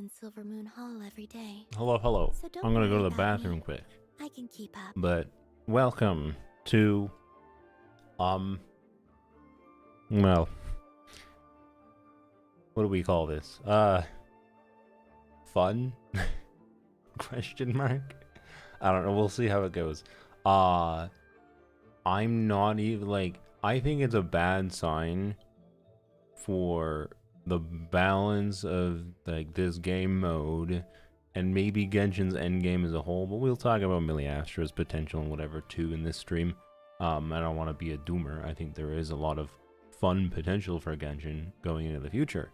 in Silver Moon Hall every day. Hello. So don't I'm gonna go to worry the about bathroom me. quick. I can keep up. But welcome to well, what do we call this? Fun? Question mark? I don't know. We'll see how it goes. I'm not even like, I think it's a bad sign for the balance of like this game mode and maybe Genshin's endgame as a whole, but we'll talk about Miliastra's potential and whatever too in this stream. I don't want to be a doomer. I think there is a lot of fun potential for Genshin going into the future,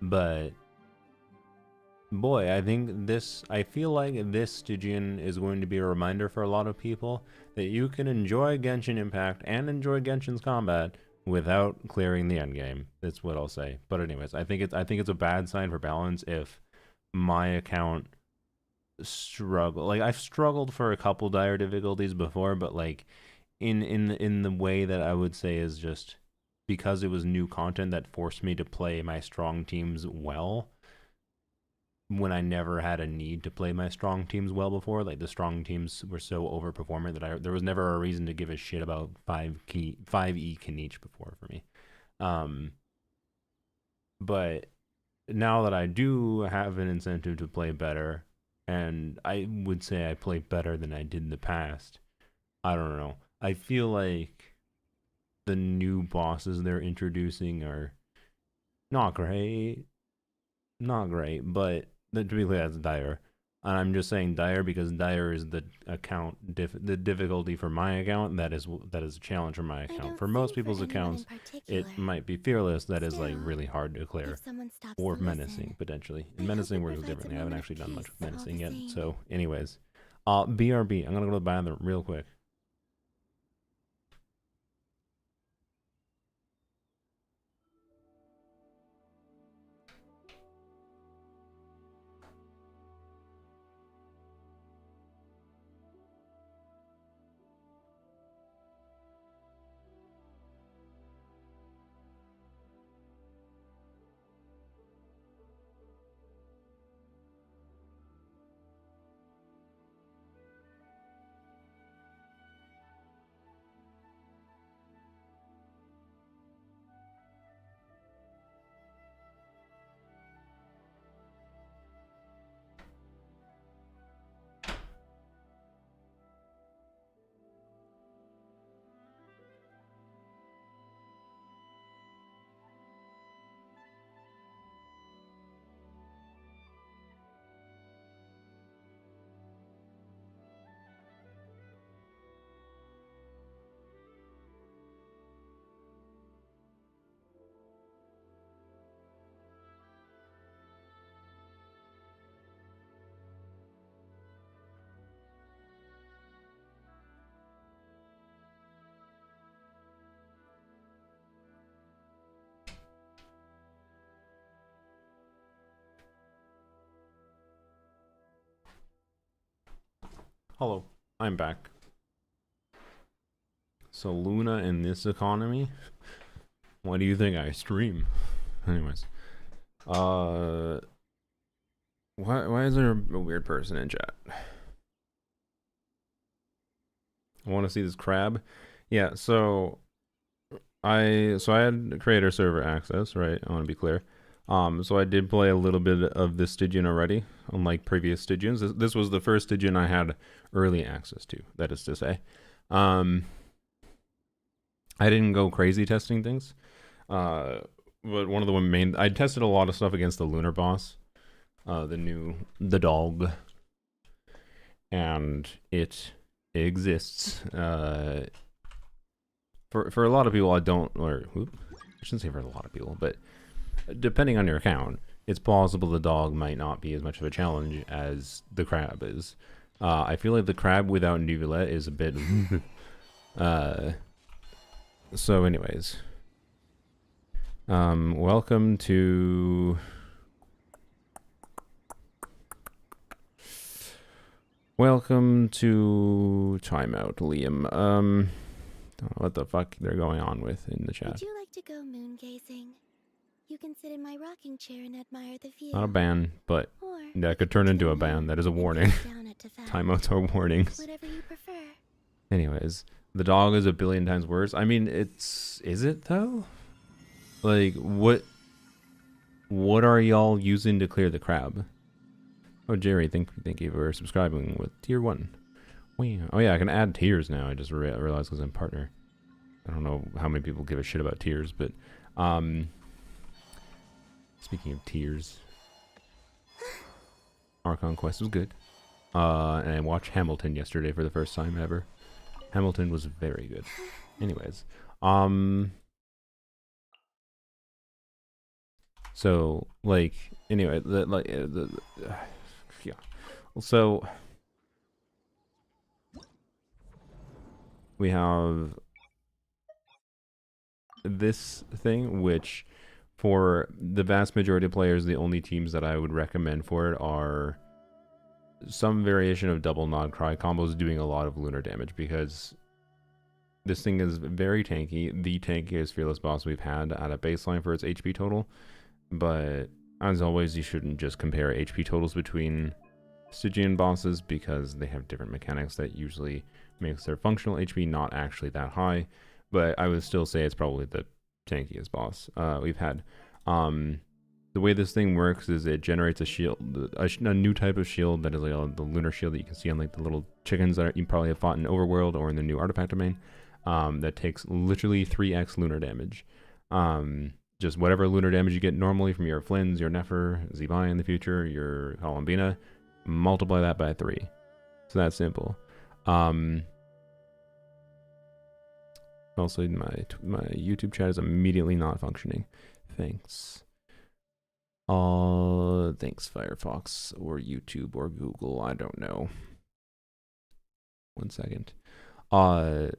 but boy, I feel like this Stygian is going to be a reminder for a lot of people that you can enjoy Genshin Impact and enjoy Genshin's combat without clearing the endgame. That's what I'll say. But anyways, I think it's a bad sign for balance if my account I've struggled for a couple dire difficulties before, but like in the way that I would say is just because it was new content that forced me to play my strong teams well when I never had a need to play my strong teams well before. Like the strong teams were so overperforming that there was never a reason to give a shit about 5E Kniech before for me. But now that I do have an incentive to play better, and I would say I play better than I did in the past, I don't know. I feel like the new bosses they're introducing are not great. Not great, but to be clear, that's dire. And I'm just saying dire because dire is the the difficulty for my account. That is a challenge for my account. For most people's accounts, it might be fearless. That is like really hard to clear. Or menacing, potentially. And menacing works differently. I haven't actually done much with menacing yet. So, anyways. BRB. I'm gonna go to the bathroom real quick. Hello, I'm back. So Luna in this economy? Why do you think I stream? Anyways. Why is there a weird person in chat? I want to see this crab. Yeah, so I had creator server access, right? I want to be clear. So I did play a little bit of this Stygian already, unlike previous Stygians. This was the first Stygian I had early access to, that is to say. I didn't go crazy testing things. But one of the main, I tested a lot of stuff against the lunar boss, the dog, and it exists. For a lot of people, I shouldn't say for a lot of people, but depending on your account, it's possible the dog might not be as much of a challenge as the crab is. I feel like the crab without Nuvulette is a bit. So, anyways. Welcome to timeout, Liam. Don't know what the fuck they're going on with in the chat. Would you like to go moon gazing? You can sit in my rocking chair and admire the view. Not a ban, but Or That could turn into a ban. That is a warning. Down it to fat. Timeouts are warnings. Whatever you prefer. Anyways, the dog is a billion times worse. I mean, is it though? Like, what are y'all using to clear the crab? Oh, Jerry, thank you for subscribing with tier 1. Wow. Oh yeah, I can add tiers now. I just realized because I'm partner. I don't know how many people give a shit about tiers, but speaking of tiers, Archon Quest was good. And I watched Hamilton yesterday for the first time ever. Hamilton was very good. Anyways, so like anyway, yeah. So we have this thing, which for the vast majority of players, the only teams that I would recommend for it are some variation of double nod cry combos doing a lot of lunar damage, because this thing is very tanky, the tankiest fearless boss we've had at a baseline for its HP total. But as always, you shouldn't just compare HP totals between Stygian bosses, because they have different mechanics that usually makes their functional HP not actually that high. But I would still say it's probably the tankiest boss we've had. The way this thing works is it generates a shield, a new type of shield that is like the lunar shield that you can see on like the little chickens that you probably have fought in Overworld or in the new artifact domain. That takes literally 3x lunar damage. Just whatever lunar damage you get normally from your Flynn's, your Nefer, Zebai in the future, your Columbina, multiply that by 3. It's that simple. Also, my YouTube chat is immediately not functioning. Thanks. Thanks Firefox or YouTube or Google. I don't know. 1 second. So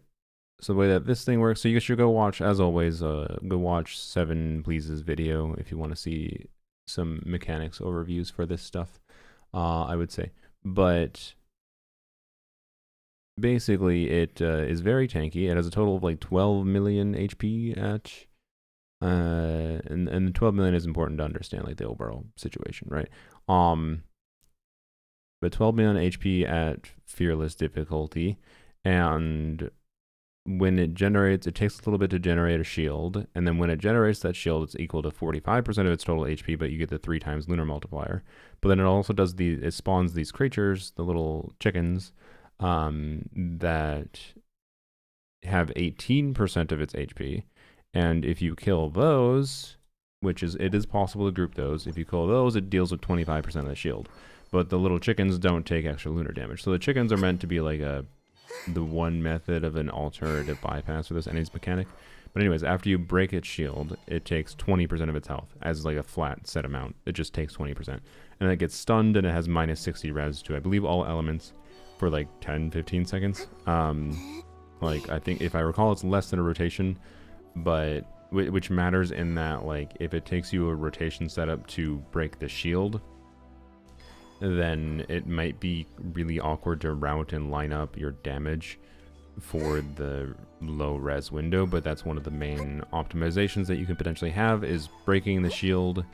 the way that this thing works, so you should go watch, as always, go watch 7 Please's video if you want to see some mechanics overviews for this stuff, I would say. But basically, it is very tanky. It has a total of like 12 million HP at, and 12 million is important to understand like the overall situation, right? But 12 million HP at fearless difficulty, and when it generates, it takes a little bit to generate a shield, and then when it generates that shield, it's equal to 45% of its total HP, but you get the 3 times lunar multiplier. But then it also does it spawns these creatures, the little chickens, that have 18% of its HP, and if you kill those, it is possible to group those, if you kill those, it deals with 25% of the shield. But the little chickens don't take extra lunar damage. So the chickens are meant to be like the one method of an alternative bypass for this enemy's mechanic. But anyways, after you break its shield, it takes 20% of its health as like a flat set amount. It just takes 20%. And it gets stunned, and it has minus 60 res to, I believe, all elements for like 10-15 seconds. Like, I think, if I recall, it's less than a rotation, but which matters in that, like, if it takes you a rotation setup to break the shield, then it might be really awkward to route and line up your damage for the low res window. But that's one of the main optimizations that you can potentially have, is breaking the shield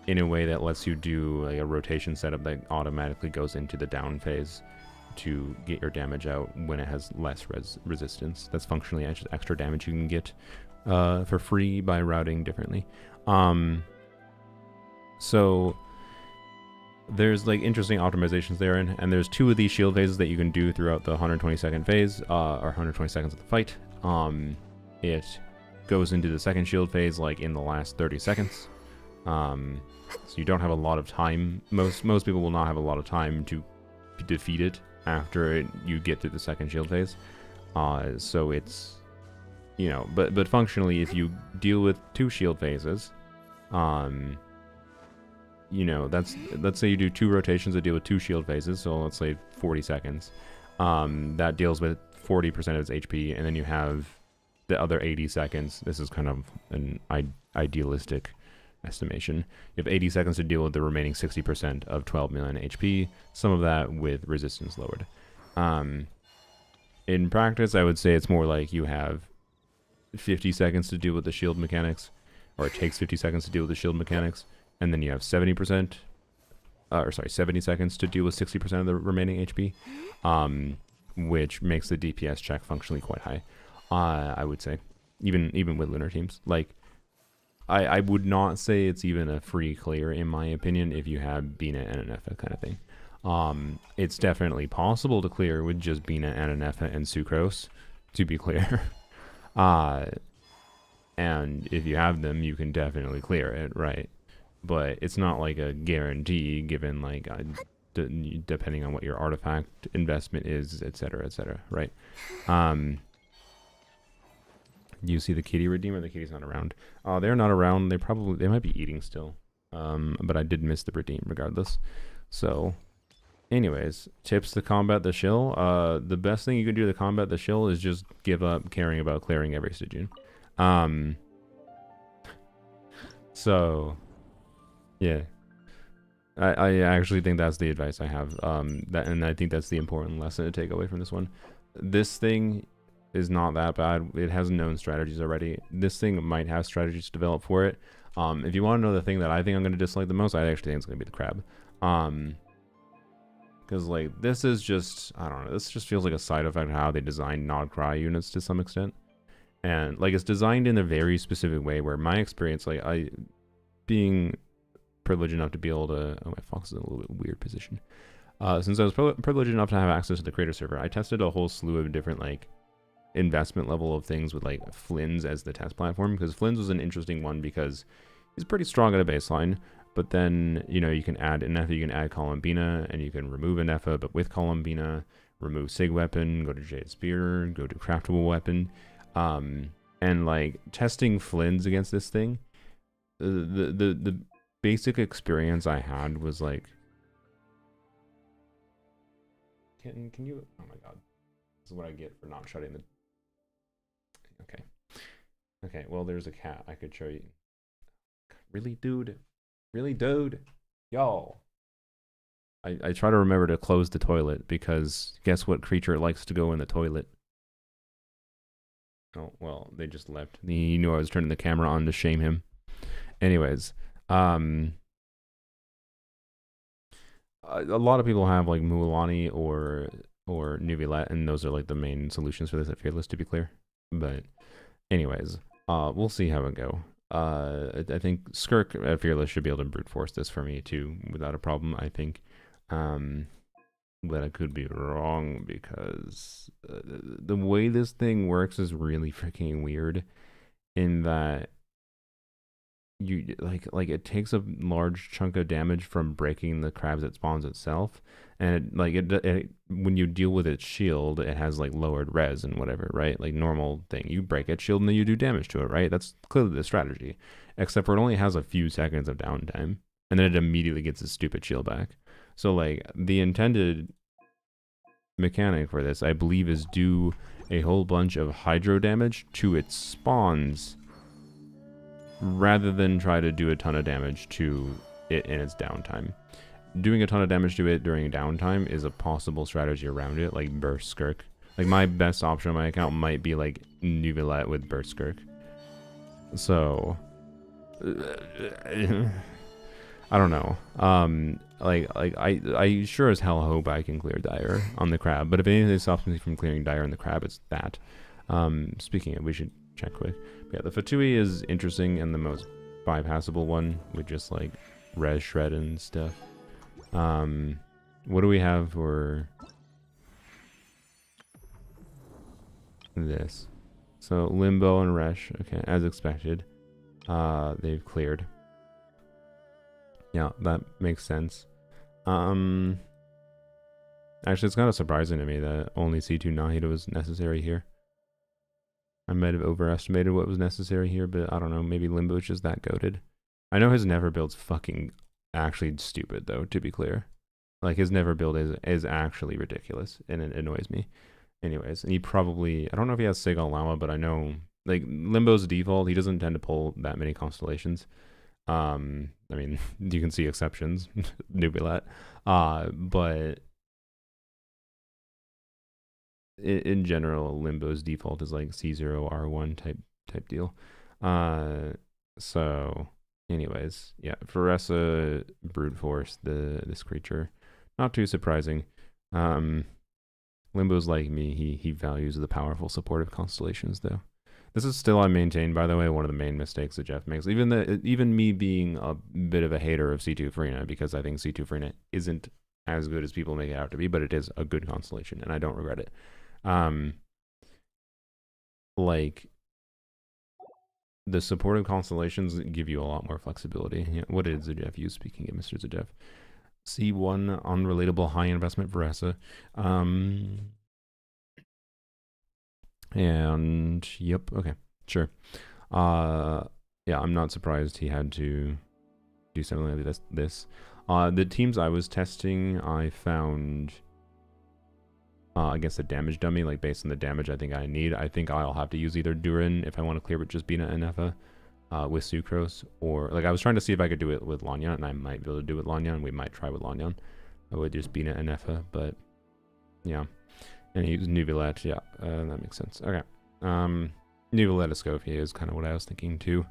in a way that lets you do like a rotation setup that automatically goes into the down phase to get your damage out when it has less resistance. That's functionally extra damage you can get for free by routing differently. So there's like interesting optimizations there, and there's 2 of these shield phases that you can do throughout the 120-second phase, or 120 seconds of the fight. It goes into the second shield phase like in the last 30 seconds. So you don't have a lot of time. Most people will not have a lot of time to defeat it after you get to the second shield phase. So it's, you know, but functionally, if you deal with 2 shield phases, you know, let's say you do 2 rotations that deal with 2 shield phases, so let's say 40 seconds. That deals with 40% of its HP, and then you have the other 80 seconds. This is kind of an idealistic estimation. You have 80 seconds to deal with the remaining 60% of 12 million HP, some of that with resistance lowered. In practice, I would say it's more like you have 50 seconds to deal with the shield mechanics, or it takes 50 seconds to deal with the shield mechanics, and then you have 70% or sorry, 70 seconds to deal with 60% of the remaining HP, which makes the DPS check functionally quite high. I would say, even with lunar teams, like I would not say it's even a free clear in my opinion if you have Bina and an Efa kind of thing. It's definitely possible to clear with just Bina and an Efa and Sucrose, to be clear. And if you have them, you can definitely clear it, right? But it's not like a guarantee, given like depending on what your artifact investment is, etc., right? You see the kitty redeemer? The kitty's not around. They're not around. They might be eating still. But I did miss the redeem regardless. So, anyways, tips to combat the shill. The best thing you can do to combat the shill is just give up caring about clearing every Stygian. So, yeah. I actually think that's the advice I have. And I think that's the important lesson to take away from this one. This thing is not that bad. It has known strategies already. This thing might have strategies developed for it. If you want to know the thing that I think I'm going to dislike the most, I actually think it's going to be the crab. Because like this is just, I don't know, this just feels like a side effect of how they designed Nod-Cry units to some extent. And like it's designed in a very specific way where my experience, like being privileged enough to be able to, oh, my Fox is in a little bit weird position. Since I was privileged enough to have access to the creator server, I tested a whole slew of different like investment level of things with like Flynn's as the test platform, because Flynn's was an interesting one because he's pretty strong at a baseline, but then, you know, you can add an Efa, you can add Columbina, and you can remove an Efa, but with Columbina, remove Sig Weapon, go to Jade Spear, go to Craftable Weapon, and like testing Flynn's against this thing, the basic experience I had was like, can you, oh my god, this is what I get for not shutting the, okay, well, there's a cat I could show you. Really, dude? Y'all. I try to remember to close the toilet because guess what creature likes to go in the toilet? Oh, well, they just left. He knew I was turning the camera on to shame him. Anyways, a lot of people have like Mualani or Nuvilet, and those are like the main solutions for this at Fearless, to be clear. But anyways, we'll see how it go. I think Skirk at Fearless should be able to brute force this for me too without a problem, I think. But I could be wrong because the way this thing works is really freaking weird in that you like it takes a large chunk of damage from breaking the crabs that spawns itself, and it when you deal with its shield, it has like lowered res and whatever, right? Like normal thing, you break its shield and then you do damage to it, right? That's clearly the strategy, except for it only has a few seconds of downtime and then it immediately gets its stupid shield back. So like the intended mechanic for this, I believe, is do a whole bunch of hydro damage to its spawns rather than try to do a ton of damage to it in its downtime. Doing a ton of damage to it during downtime is a possible strategy around it, like Burst Skirk. Like my best option on my account might be like Nuvilet with Burst Skirk. So I don't know. I sure as hell hope I can clear Dire on the crab, but if anything stops me from clearing Dire on the crab, it's that. Speaking of, we should check quick. But yeah, the Fatui is interesting and the most bypassable one with just like res shred and stuff. What do we have for this? So Limbo and Resh, okay, as expected. They've cleared. Yeah, that makes sense. Actually, it's kind of surprising to me that only C2 Nahida was necessary here. I might have overestimated what was necessary here, but I don't know, maybe Limbo's just that goated. I know his never build's fucking actually stupid, though, to be clear. Like, his never build is actually ridiculous, and it annoys me. Anyways, and he probably, I don't know if he has Sigal Lama, but I know, like, Limbo's default, he doesn't tend to pull that many constellations. I mean, you can see exceptions, Nubilat, but in general, Limbo's default is like C0 R1 type deal. So Anyways, yeah, Veresa brute force this creature. Not too surprising. Limbo's like me. He values the powerful supportive constellations though. This is still, I maintain, by the way, one of the main mistakes that Jeff makes. Even me being a bit of a hater of C2 Freenet, because I think C2 Freenet isn't as good as people make it out to be, but it is a good constellation, and I don't regret it. Like, the supportive constellations give you a lot more flexibility. Yeah, what did Zajeff use, speaking of Mr. Zajeff? C1, unrelatable high investment Veresa. And yep, okay, sure. Yeah, I'm not surprised he had to do something like this. The teams I was testing, I found against the damage dummy, like based on the damage I think I need, I think I'll have to use either Durin if I want to clear with just Bina and Nefa with Sucrose, or like I was trying to see if I could do it with Lanyan, and I might be able to do it with Lanyan. We might try with Lanyan with just Bina and Nefa, but yeah. And he used Nuvolette, yeah, that makes sense. Okay. Nuvolette Escoffier is kind of what I was thinking too.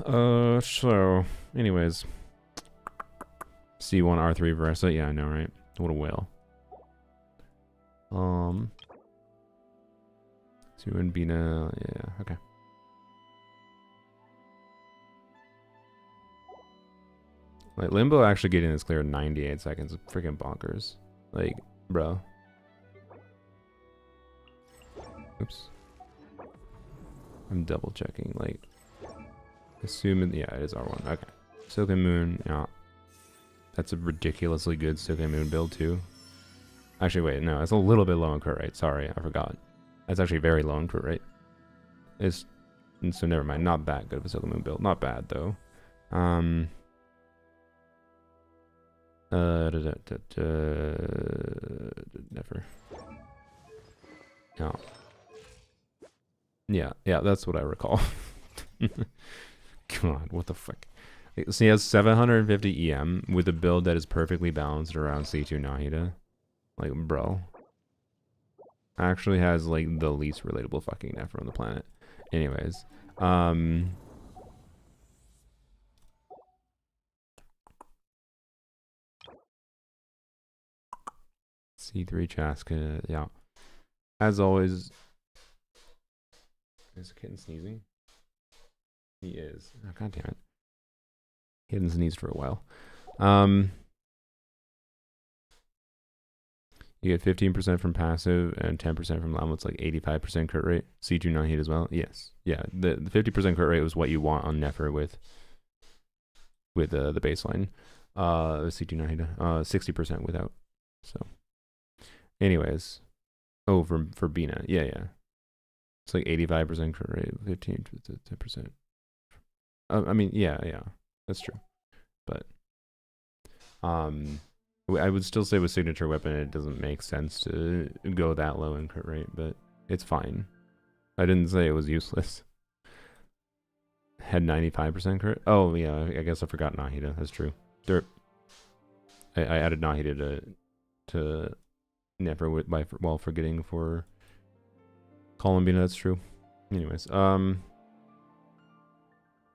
So, anyways. C1 R3 Veresa, yeah, I know, right? What a whale. Su and Bina, yeah, okay. Like, Limbo actually getting this clear in 98 seconds is freaking bonkers. Like, bro. Oops. I'm double checking, like, assuming, yeah, it is R1, okay. Silken Moon, yeah. That's a ridiculously good Silken Moon build, too. Actually, wait, no, it's a little bit low in crit rate, sorry, I forgot. That's actually very low in crit rate. So never mind, not that good of a Silken Moon build, not bad, though. Never. No. Yeah, that's what I recall. God, what the fuck? So he has 750 EM with a build that is perfectly balanced around C2 Nahida. Like, bro. Actually has, like, the least relatable fucking Nefer on the planet. Anyways. C3 Chaska, yeah. As always. Is the kitten sneezing? He is. Oh, God damn it. He hadn't sneezed for a while. You get 15% from passive and 10% from Llama. It's like 85% crit rate. C2 non-heat as well. Yes. Yeah. The 50% crit rate was what you want on Nefer with the baseline. C2 non-heat. 60% without. So. Anyways. Oh, for Bina. Yeah. It's like 85% crit rate, 15 to 10%. I mean, yeah, that's true. But I would still say with signature weapon, it doesn't make sense to go that low in crit rate, but it's fine. I didn't say it was useless. Had 95% crit. Oh yeah, I guess I forgot Nahida. That's true. Derp. I added Nahida to Nefer while forgetting for Columbina. That's true. Anyways,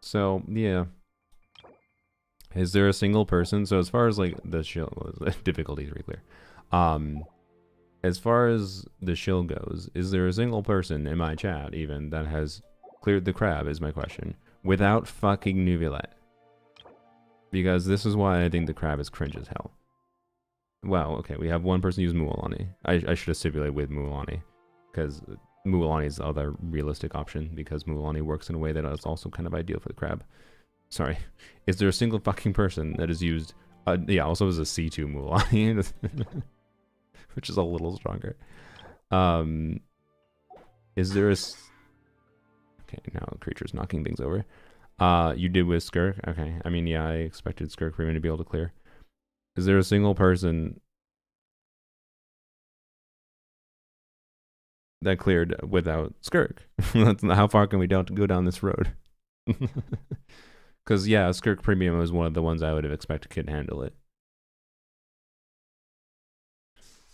so yeah. Is there a single person? So as far as like the shield, well, difficulty is really clear. As far as the shield goes, is there a single person in my chat even that has cleared the crab? Is my question without fucking Nuvolette? Because this is why I think the crab is cringe as hell. Wow. Okay, we have one person use Mualani. I should have stipulated with Mualani, because Mualani is the other realistic option, because Mualani works in a way that is also kind of ideal for the crab. Sorry. Is there a single fucking person that has used... yeah, also as a C2 Mualani, which is a little stronger. Is there a... Okay, now the creature's knocking things over. You did with Skirk? Okay, I mean, yeah, I expected Skirk Freeman to be able to clear. Is there a single person that cleared without Skirk? How far can we go down this road? Because, yeah, Skirk Premium was one of the ones I would have expected could handle it.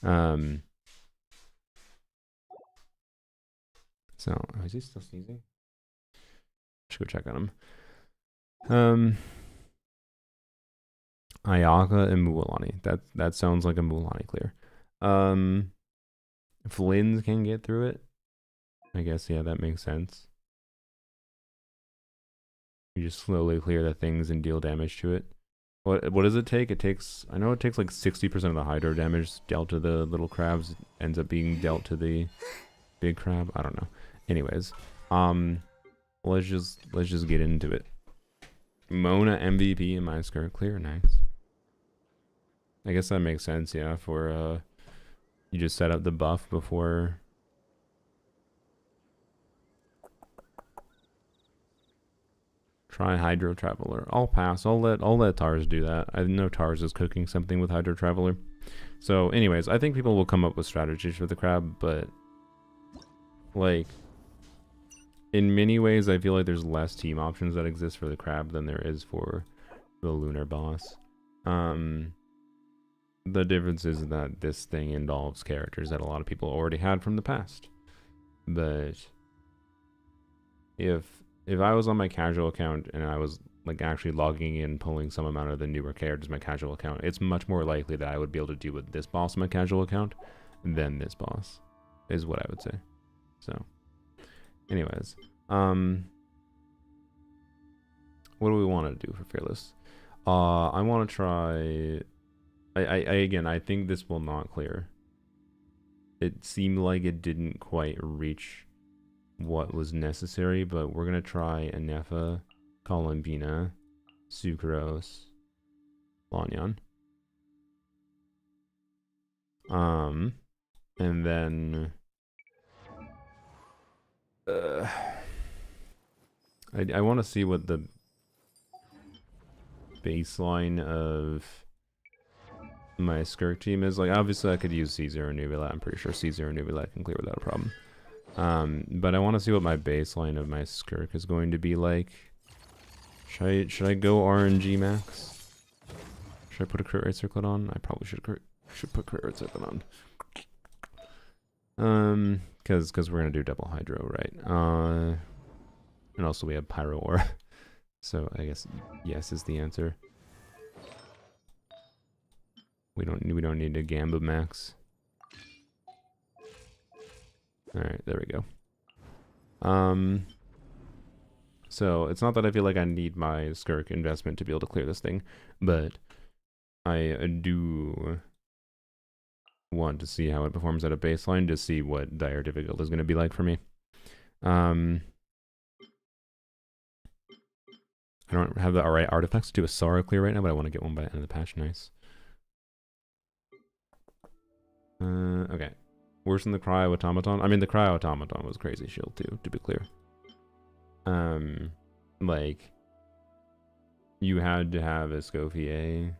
So, is he still sneezing? Should go check on him. Ayaka and Mualani. That sounds like a Mualani clear. Flynn's can get through it. I guess, yeah, that makes sense. You just slowly clear the things and deal damage to it. What does it take? It takes, I know it takes like 60% of the hydro damage dealt to the little crabs ends up being dealt to the big crab. I don't know. Anyways, let's just get into it. Mona MVP in my skirt clear, nice. I guess that makes sense, yeah, for you just set up the buff before. Try Hydro Traveler. I'll pass. I'll let Tars do that. I know Tars is cooking something with Hydro Traveler. So anyways, I think people will come up with strategies for the crab, but like in many ways I feel like there's less team options that exist for the crab than there is for the lunar boss. The difference is that this thing involves characters that a lot of people already had from the past. But if I was on my casual account and I was like actually logging in, pulling some amount of the newer characters my casual account, it's much more likely that I would be able to do with this boss on my casual account than this boss, is what I would say. So, anyways, what do we want to do for Fearless? I want to try. Again, I think this will not clear. It seemed like it didn't quite reach what was necessary, but we're gonna try Anefa, Columbina, Sucrose, Lanyan. And then I want to see what the baseline of my Skirk team is. Like, obviously I could use C0 and Nubilat. I'm pretty sure C0 and Nubilat can clear without a problem. But I want to see what my baseline of my Skirk is going to be like. Should I go RNG max? Should I put a crit rate circlet on? I probably should put crit rate circlet on. Because we're gonna do double hydro, right? And also we have pyro aura. So I guess yes is the answer. We don't need a Gamba max. Alright, there we go. So it's not that I feel like I need my Skirk investment to be able to clear this thing, but I do want to see how it performs at a baseline to see what dire difficult is going to be like for me. I don't have the alright artifacts to do a Sara clear right now, but I want to get one by the end of the patch. Nice. Okay. Worse than the Cryo Automaton? I mean, the Cryo Automaton was crazy shield too, to be clear. Like, you had to have a Scofier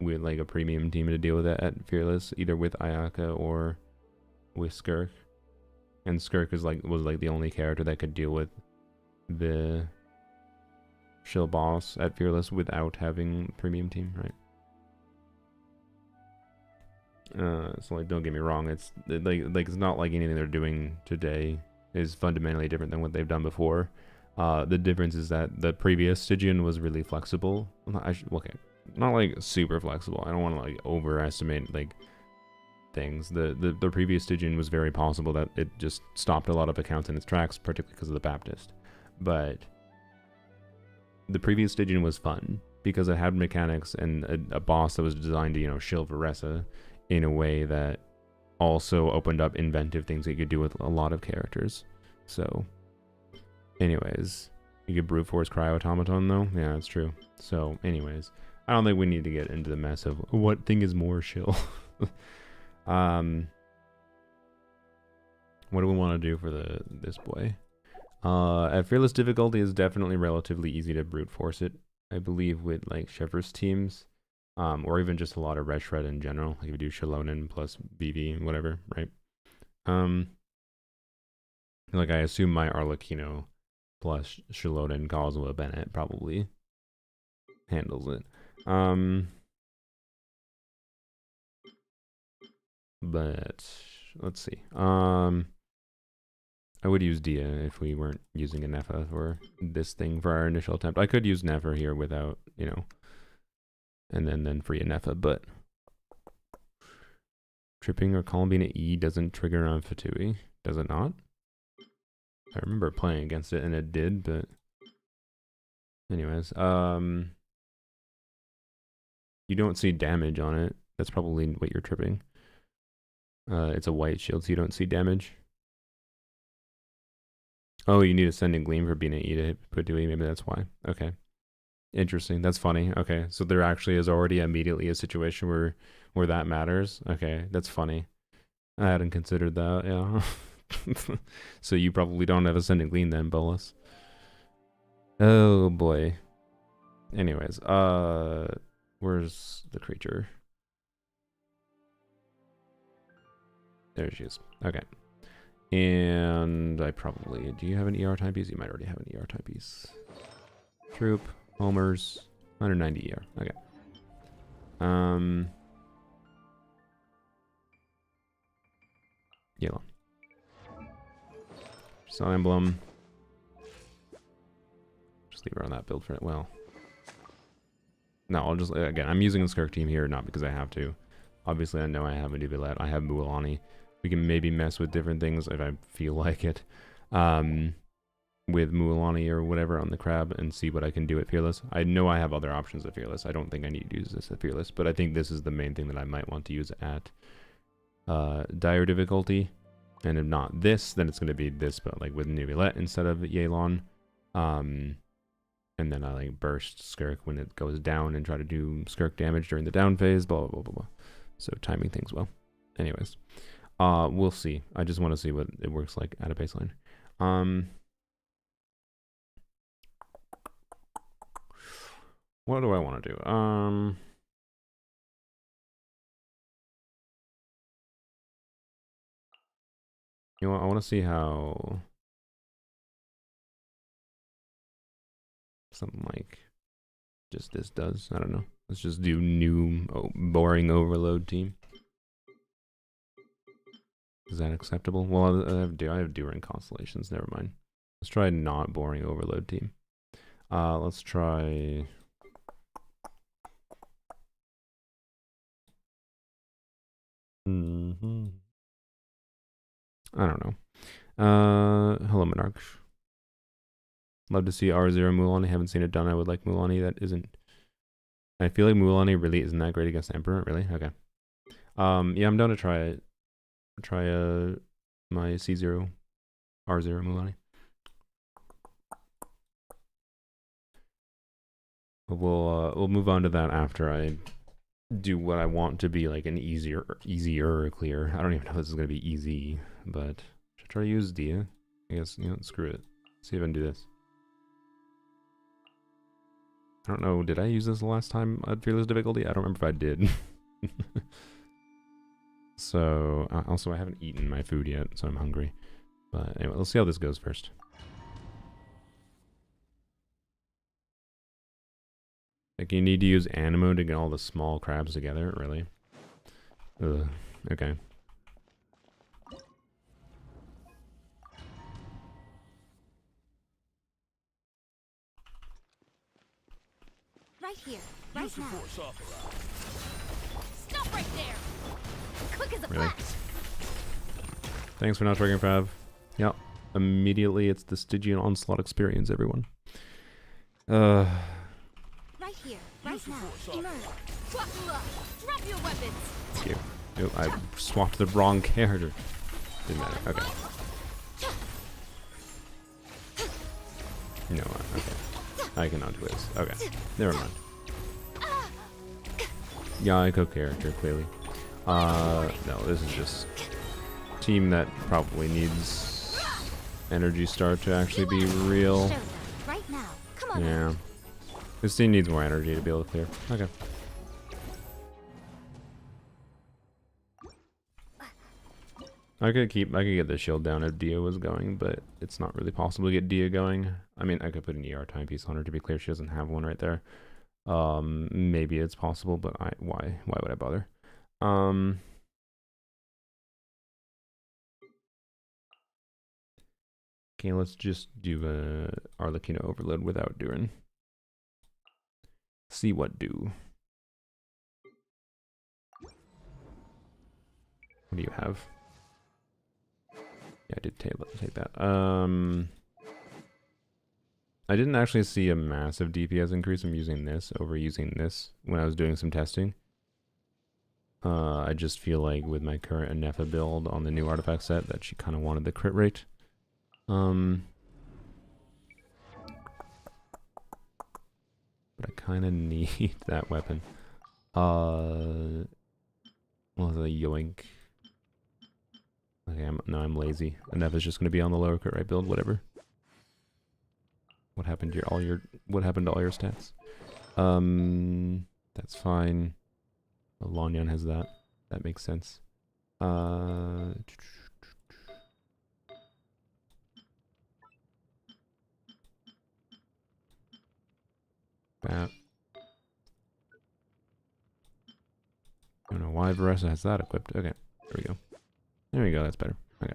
with like a premium team to deal with it at Fearless, either with Ayaka or with Skirk. And Skirk was like the only character that could deal with the shill boss at Fearless without having premium team, right? So like, don't get me wrong, it's like it's not like anything they're doing today is fundamentally different than what they've done before. The difference is that the previous Stygian was really flexible. Okay, not like super flexible. I don't want to like overestimate like things. The previous Stygian was very possible that it just stopped a lot of accounts in its tracks, particularly because of the Baptist. But the previous Stygian was fun because it had mechanics and a boss that was designed to, you know, shield Varessa in a way that also opened up inventive things that you could do with a lot of characters. So, anyways, you could brute force Cryo Automaton though. Yeah, that's true. So, anyways, I don't think we need to get into the mess of what thing is more shill. What do we want to do for this boy? At Fearless difficulty is definitely relatively easy to brute force it. I believe with like Shepard's teams. Or even just a lot of red shred in general. Like if you do Shalonen plus BV, whatever, right? Like I assume my Arlecchino plus Shalonen Cosmo Bennett probably handles it. But let's see. I would use Dia if we weren't using a Nefa for this thing for our initial attempt. I could use Nefer here without, you know, and then free a Nefa, but tripping or Columbine at E doesn't trigger on Fatui, does it not? I remember playing against it and it did, but anyways, you don't see damage on it. That's probably what you're tripping. It's a white shield, so you don't see damage. Oh, you need Ascending Gleam for being an E to hit Fatui. Maybe that's why. Okay. Interesting. That's funny. Okay. So there actually is already immediately a situation where that matters. Okay. That's funny. I hadn't considered that. Yeah. So you probably don't have Ascending Gleam then, Bolus. Oh boy. Anyways, where's the creature? There she is. Okay. And I probably... Do you have an ER timepiece? You might already have an ER timepiece. Troop. Homers. 190 ER. Okay. Yellow. Sun Emblem. Just leave her on that build for it. Well. No, I'll just... Again, I'm using the Skirk team here, not because I have to. Obviously, I know I have a Nubilet. I have Mualani. We can maybe mess with different things if I feel like it. With Mualani or whatever on the crab and see what I can do at Fearless. I know I have other options at Fearless. I don't think I need to use this at Fearless, but I think this is the main thing that I might want to use at Dire difficulty. And if not this, then it's going to be this, but like with Nubilet instead of Yelan. And then I like burst Skirk when it goes down and try to do Skirk damage during the down phase, blah, blah, blah, blah. So timing things well. Anyways. We'll see. I just want to see what it works like at a baseline. What do I want to do? You know what? I want to see how something like just this does. I don't know. Let's just do new boring overload team. Is that acceptable? Well, I have During Constellations. Never mind. Let's try not boring overload team. Let's try. I don't know. Hello, Monarch. Love to see R0 Mulan. I haven't seen it done. I would like Mulan. That isn't. I feel like Mulan really isn't that great against Emperor. Really? Okay. Yeah, I'm down to try it. Try my C0 R0 Mulan. We'll move on to that after I do what I want to be like an easier clear. I don't even know if this is gonna be easy, but should I try to use Dia? I guess, you know, screw it. See if I can do this. I don't know, did I use this the last time at Fearless difficulty? I don't remember if I did. So, also I haven't eaten my food yet, so I'm hungry. But anyway, let's see how this goes first. Like, you need to use Animo to get all the small crabs together, really? Ugh, okay. Right here, right now. Stop right there! Quick as a Really? flash! Thanks for not triggering Fav. Yep. Immediately, it's the Stygian onslaught experience, everyone. Right here, right now. Emerge. Drop your weapons. Thank you. Oh, I swapped the wrong character. Didn't matter. Okay. No, okay. I cannot do this. Okay. Never mind. Yaiko character, clearly. No, this is just team that probably needs Energy Star to actually be real. Right now. Come on. Yeah. This team needs more energy to be able to clear. Okay. I could get the shield down if Dia was going, but it's not really possible to get Dia going. I mean, I could put an ER timepiece on her to be clear. She doesn't have one right there. Maybe it's possible, but why would I bother? Okay, let's just do Arlecchino overload without doing. See what do. What do you have? Yeah, I did take that. I didn't actually see a massive DPS increase. I'm using this over using this when I was doing some testing. I just feel like with my current Anefa build on the new artifact set that she kind of wanted the crit rate. But I kind of need that weapon. Well, the yoink. Okay, I'm lazy. Anefa's just gonna be on the lower crit rate build, whatever. What happened to all your stats? That's fine. Lanyan has that. That makes sense. Bap. I don't know why Varessa has that equipped. Okay, there we go. There we go, that's better. Okay.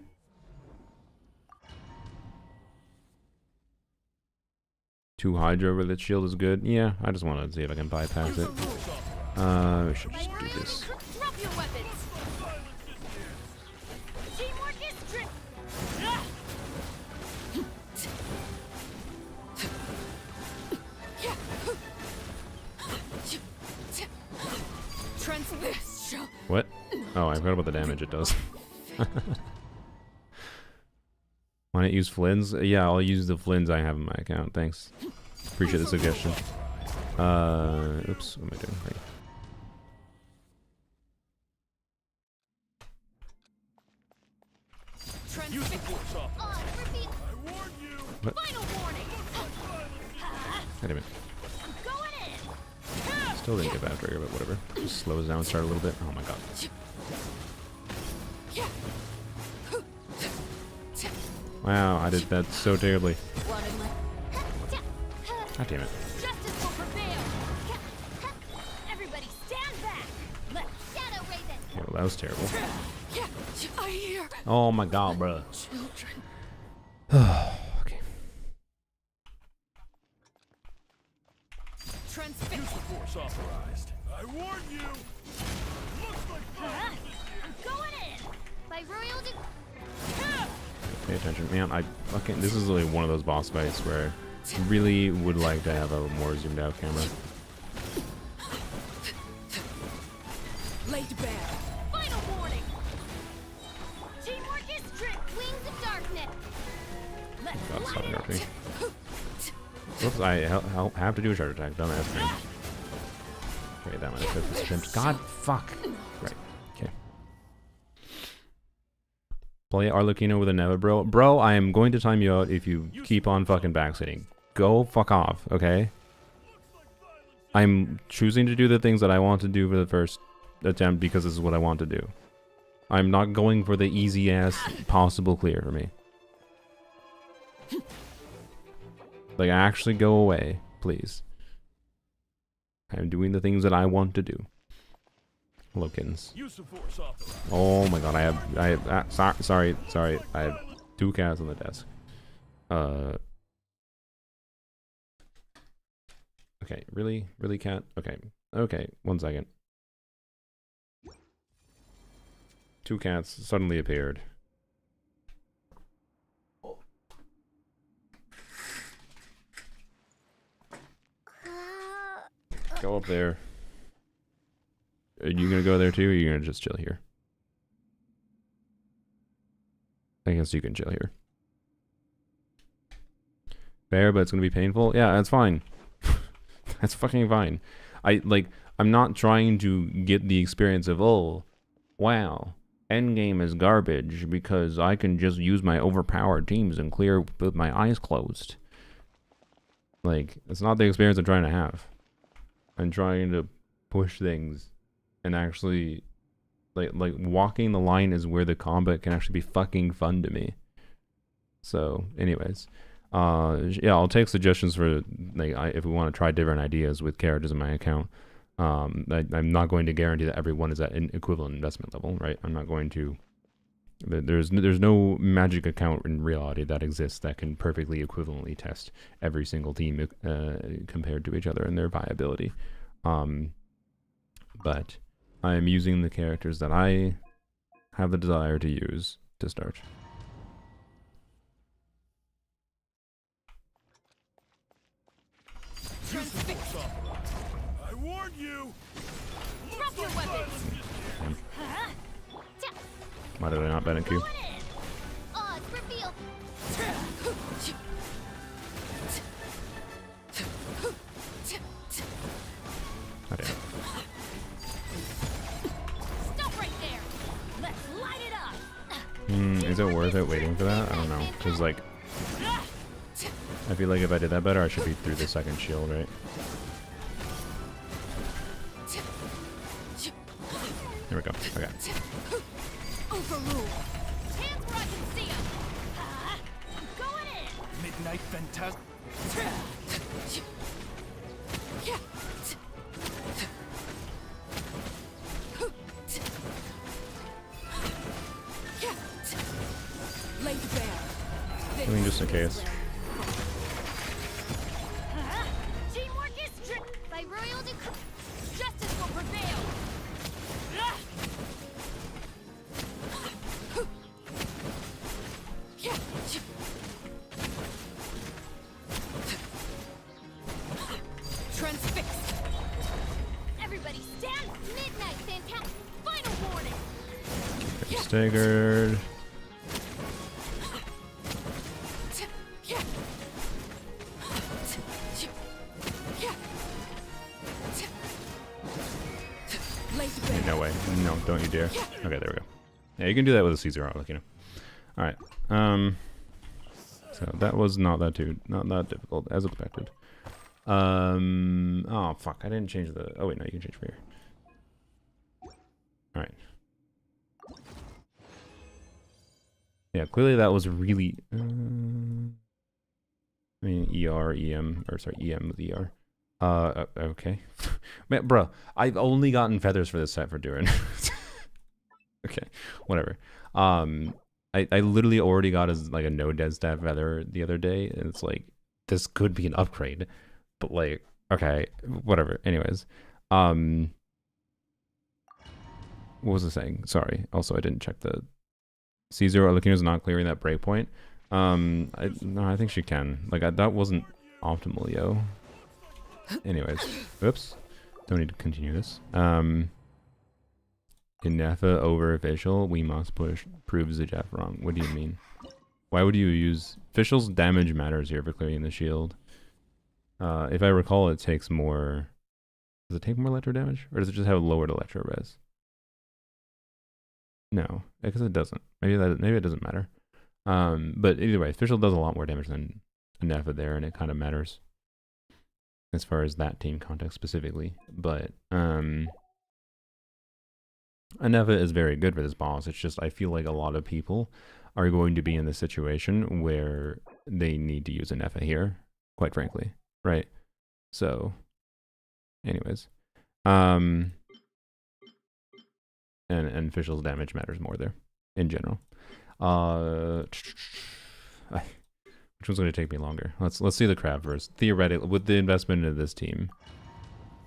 Two Hydra over that shield is good. Yeah, I just want to see if I can bypass it. We should just do this. Drop your weapons. Teamwork is trick. What? Oh, I forgot about the damage it does. Why not use Flynn's? Yeah, I'll use the Flynn's I have in my account. Thanks. Appreciate the suggestion. Oops, what am I doing? Right. What? Wait a minute. Still didn't get that trigger, but whatever. Just slows down and start a little bit. Oh my god. Wow, I did that so terribly. God damn it. Yeah, well, that was terrible. Oh my god, bro. Okay. Force authorized. I warn you. Looks like I'm going in. By royal Pay attention, man. This is like one of those boss fights where I really would like to have a more zoomed out camera. laid bare. Final warning. Teamwork is strict. Wings of darkness. Let's God, stop me. Whoops, I have to do a charge attack. Don't ask me. Okay, that might have fit this attempt. God, fuck. Right. Okay. Play Arlecchino with a Neva, bro. Bro, I am going to time you out if you keep on fucking backsitting. Go fuck off, okay? I'm choosing to do the things that I want to do for the first attempt because this is what I want to do. I'm not going for the easy-ass possible clear for me. Like, actually go away, please. I'm doing the things that I want to do. Hello, kittens. Oh my god, I have sorry, I have 2 cats on the desk. Okay, really, cat? Okay, 1 second. 2 cats suddenly appeared. Go up there. Are you gonna go there too, or are you gonna just chill here? I guess you can chill here. Fair, but it's gonna be painful? Yeah, that's fine. That's fucking fine. I'm not trying to get the experience of, oh, wow, endgame is garbage because I can just use my overpowered teams and clear with my eyes closed. Like, it's not the experience I'm trying to have. I'm trying to push things and actually, like walking the line is where the combat can actually be fucking fun to me. So, anyways, yeah, I'll take suggestions for if we want to try different ideas with characters in my account. I'm not going to guarantee that everyone is at an equivalent investment level, right? I'm not going to There's no magic account in reality that exists that can perfectly equivalently test every single team compared to each other and their viability. But I am using the characters that I have the desire to use to start. I warn you. Drop your weapons. Why did I not ban a Q? Odds reveal. I did. Stop right there. Let's light it up. Is it worth it waiting for that? I don't know. Because, like, I feel like if I did that better, I should be through the second shield, right? There we go. Okay. Overrule. Hands where I can see 'em. I'm going in. Midnight Fantastic. I mean, just in case. Teamwork is strict by royal decree. Justice will prevail. Transfixed. Everybody stand. Midnight fantastic. Final warning. Get staggered. No way. No, don't you dare. Okay, there we go. Yeah, you can do that with a Caesar, like, you know. Alright. So that was not that difficult, as expected. Oh, fuck. I didn't change the... Oh, wait, no, you can change from here. Alright. Yeah, clearly that was really... I mean, ER, EM, or sorry, EM with ER. Okay. Man, bro, I've only gotten feathers for this set for Durin. Okay, whatever. I literally already got as like a no dead stat feather the other day, and it's like, this could be an upgrade. But like, okay, whatever. Anyways. What was I saying? Sorry. Also, I didn't check the Caesar Alakina's not clearing that breakpoint. No, I think she can. Like, that wasn't optimal, yo. Anyways, oops. Don't need to continue this. Inefa over official, we must push. Proves the Jeff wrong. What do you mean? Why would you use... Official's damage matters here for clearing the shield. If I recall, it takes more... Does it take more electro damage? Or does it just have lowered electro res? No, because it doesn't. Maybe it doesn't matter. But either way, official does a lot more damage than Inefa there, and it kind of matters as far as that team context specifically. But Inefa is very good for this boss. It's just I feel like a lot of people are going to be in this situation where they need to use Inefa here, quite frankly, right? So, anyways, and official's damage matters more there in general. Which one's going to take me longer? Let's see the crab first. Theoretically, with the investment into this team,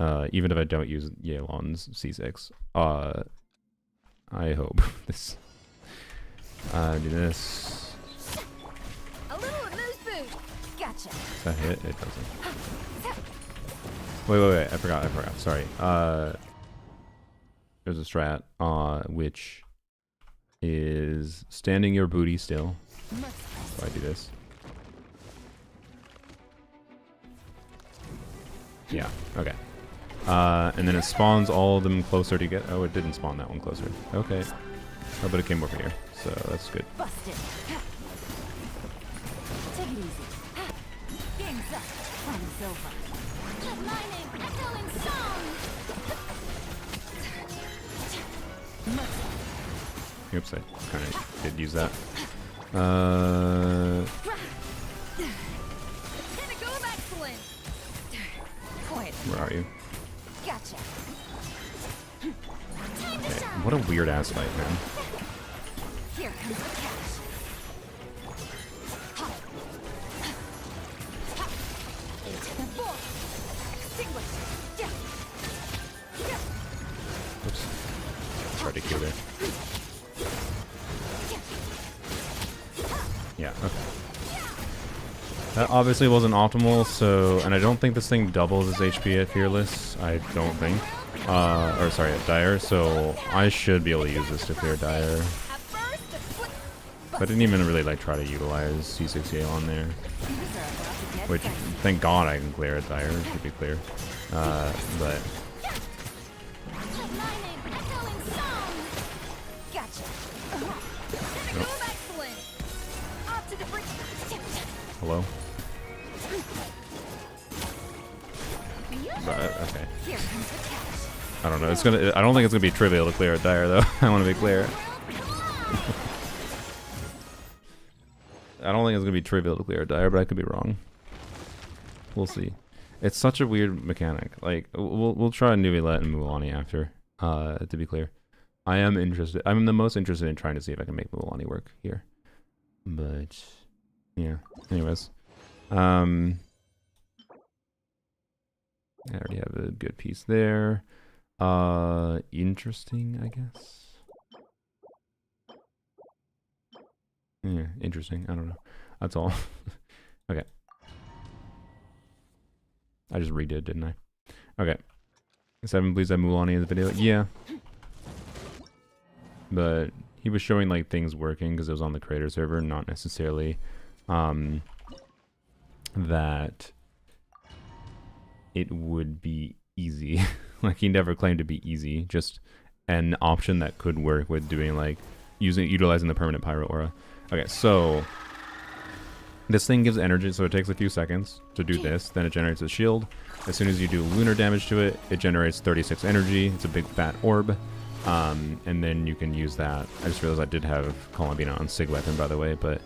even if I don't use Yealon's C6, I hope this. Do this. A little amuse boost. Gotcha. Does that hit? It doesn't. Wait. I forgot. Sorry. There's a strat, which is standing your booty still. So I do this. Yeah, okay. And then it spawns all of them closer to get... Oh, it didn't spawn that one closer. Okay. Oh, but it came over here, so that's good. Busted. Take it easy. Game's up. Fun's over. Good mining, echoing song. Oops, I kind of did use that. Pinnacle of excellence. Quiet. Where are you? Gotcha. Time to Okay. shine. What a weird ass fight, man. Here comes the cash. Into the ball. Extinguish. Oops. Try to kill there. Yeah, okay. That obviously wasn't optimal, so... And I don't think this thing doubles its HP at Fearless. I don't think. Or sorry, at Dire, so I should be able to use this to clear Dire. But I didn't even really like try to utilize C68 on there. Which, thank God I can clear it Dire, it should be clear. But... Hello? But, okay. I don't know. It's gonna. I don't think it's gonna be trivial to clear a Dire though. I want to be clear. I don't think it's gonna be trivial to clear a Dire, but I could be wrong. We'll see. It's such a weird mechanic. Like we'll try Nuvilet and Mualani after. To be clear, I am interested. I'm the most interested in trying to see if I can make Mualani work here. But yeah. Anyways, I already have a good piece there. Interesting, I guess. Yeah, interesting. I don't know. That's all. Okay. I just redid, didn't I? Okay. 7, please have Mualani in the video. Yeah. But he was showing like things working because it was on the creator server, not necessarily that it would be easy. Like he never claimed to be easy, just an option that could work with doing like utilizing the permanent pyro aura. Okay, so this thing gives energy, so it takes a few seconds to do this, then it generates a shield. As soon as you do lunar damage to it, it generates 36 energy. It's a big fat orb. And then you can use that. I just realized I did have Columbina on Sig Weapon, by the way, but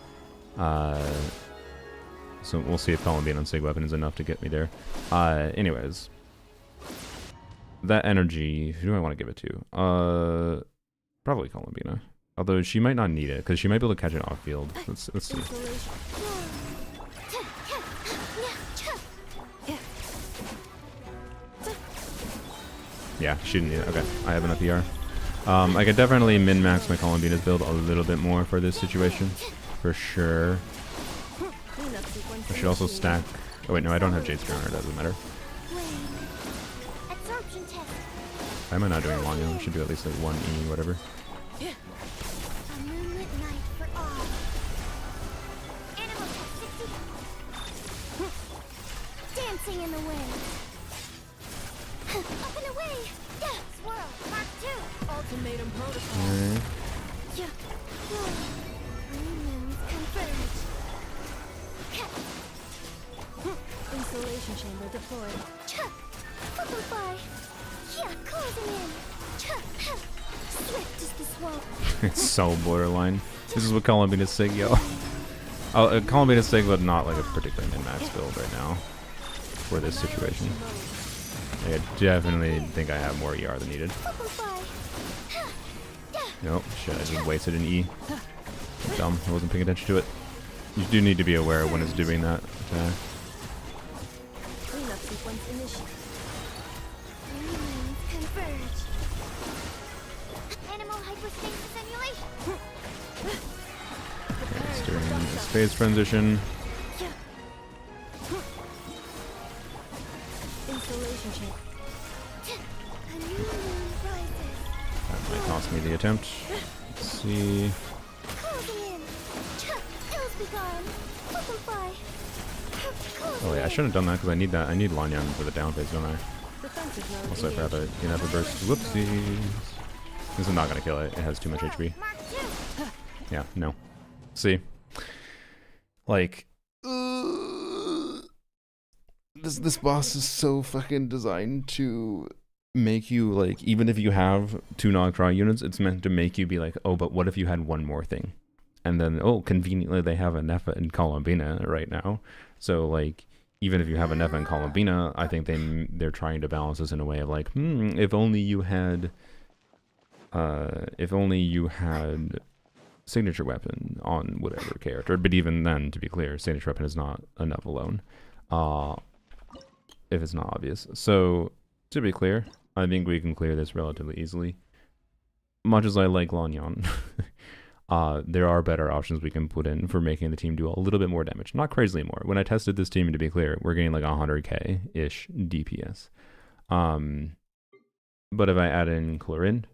so we'll see if Columbina on Sig Weapon is enough to get me there. Anyways, that energy, who do I want to give it to? Probably Columbina. Although she might not need it, because she might be able to catch it off field. Let's see. Yeah, she didn't need it. Okay, I have enough ER. I could definitely min-max my Columbina's build a little bit more for this situation. For sure. I should also stack... Oh wait, no, I don't have Jade Spear on her, doesn't matter. Why am I not doing Lanyo? I should do at least like 1E, whatever. Dancing in the wind. Up and away. Yeah, swirl. Mark 2. Ultimatum protocol. Alright. Yeah. Premiums converge. Insulation chamber deployed. Butterfly. Yeah, closing in. Swift is the swamp. It's so borderline. This is what Columbina Sig, yo. Columbina Sig, but not like a particular min-max build right now for this situation. I definitely think I have more ER than needed. Nope, shit, I just wasted an E. Dumb, I wasn't paying attention to it. You do need to be aware when it's doing that attack. Cleanup sequence initiated. Converge. Animal hypostasis simulation. Okay, it's doing a space transition. Installation check. That might cost me the attempt. Let's see. Oh yeah, I shouldn't have done that because I need that. I need Lanyan for the down phase, don't I? Also, I forgot to get a burst. Whoopsies. This is not gonna kill it. It has too much HP. Yeah, no. See, like, this boss is so fucking designed to make you like, even if you have 2 Nogcraw units, it's meant to make you be like, oh, but what if you had one more thing? And then, oh, conveniently they have a Nepha and Columbina right now. So like, even if you have a Nepha and Columbina, I think they're trying to balance this in a way of like, if only you had signature weapon on whatever character. But even then, to be clear, signature weapon is not enough alone. If it's not obvious. So, to be clear, I think we can clear this relatively easily. Much as I like Lanyan, there are better options we can put in for making the team do a little bit more damage. Not crazily more. When I tested this team, to be clear, we're getting like 100k-ish DPS. But if I add in Chlorine,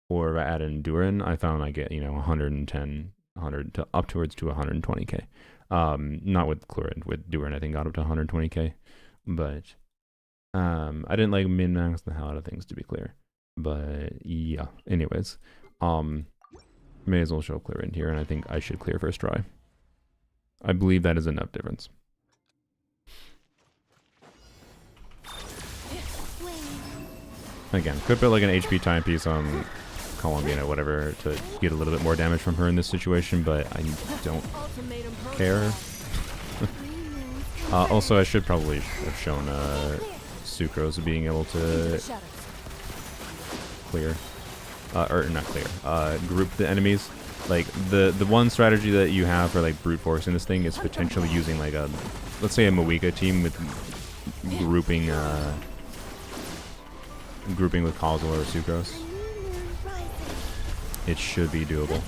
or if I add in Durin, I found I get, 110, 100 to up towards to 120k. Not with Chlorine, with Durin I think got up to 120k. But I didn't like min-max the hell out of things, to be clear. But yeah, anyways. May as well show clear in here, and I think I should clear first try. I believe that is enough difference. Again, could put like an HP timepiece on Columbiana or whatever to get a little bit more damage from her in this situation, but I don't care. Also, I should probably have shown Sucrose being able to clear. Or not clear, group the enemies. Like, the one strategy that you have for, like, brute forcing this thing is potentially using, like, let's say a Moika team with grouping with Causal or Sucrose. It should be doable.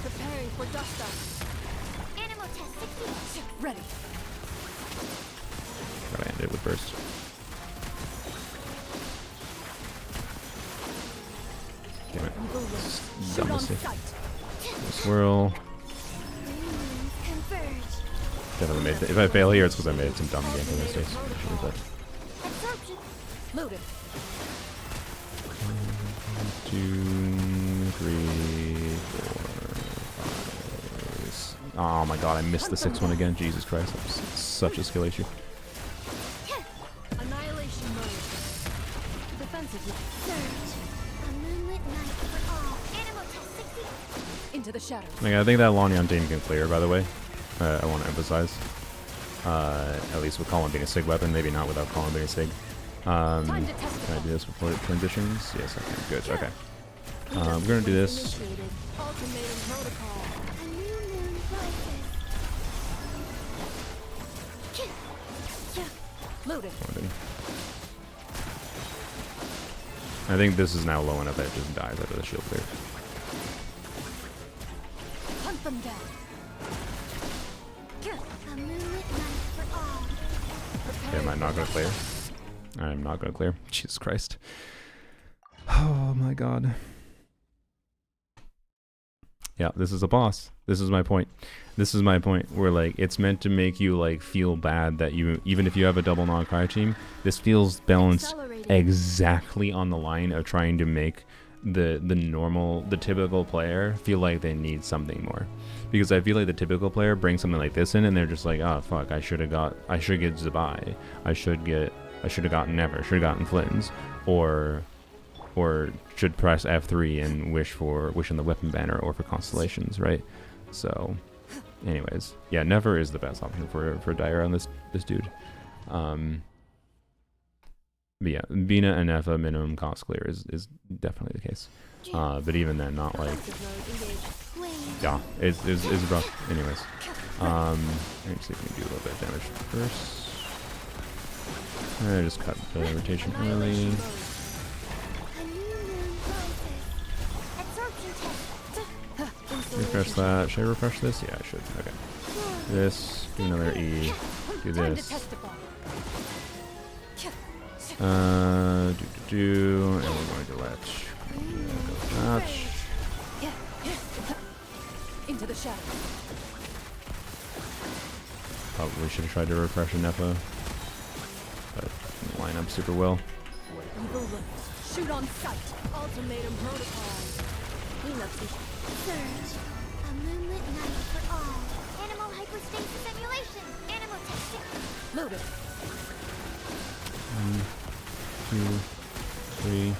Gotta end it with burst. Damn it. Dumb mistake. Swirl. Definitely made it. If I fail here, it's because I made some dumb gameplay mistakes. But 1, 2, 3, 4, 5. Oh my god, I missed the 6th one again. Jesus Christ, that was such a skill issue. Annihilation mode. Defensively. Surge. A moonlit night for all. Animal test 60. Into the shadows. Like, I think that Lanyan team can clear, by the way. I want to emphasize. At least with Colin being a SIG weapon, maybe not without Colin being a SIG. Can I do this before it transitions? Yes, I can. Good, okay. We're gonna do this. I think this is now low enough that it just dies after the shield clear. Hunt them down. Okay, am I not gonna clear? I'm not gonna clear. Jesus Christ. Oh my god. Yeah, this is a boss. This is my point. This is my point where, like, it's meant to make you, like, feel bad that you, even if you have a double non-Kai team, this feels balanced exactly on the line of trying to make the typical player feel like they need something more. Because I feel like the typical player brings something like this in and they're just like, oh fuck, I should get Zabai. I should have gotten Never, should have gotten Flins, or should press F3 and wish on the weapon banner or for constellations, right? So, anyways, yeah, Never is the best option for Dire on this dude. But yeah, Bina and Efa minimum cost clear is definitely the case. But even then, not like, yeah, it's rough. Anyways, let me see if we can do a little bit of damage first. I just cut the rotation early. Refresh that. Should I refresh this? Yeah, I should. Okay. This. Do another E. Do this. And we're going to let go that. Into the shadows. Probably should have tried to refresh an Nepa, but didn't line up super well. Evil looks. Shoot on sight. Ultimatum protocol. Surge. A moonlit night for all. Animal hyperstasis simulation. Animal testing. Loaded. 1, 2, 3,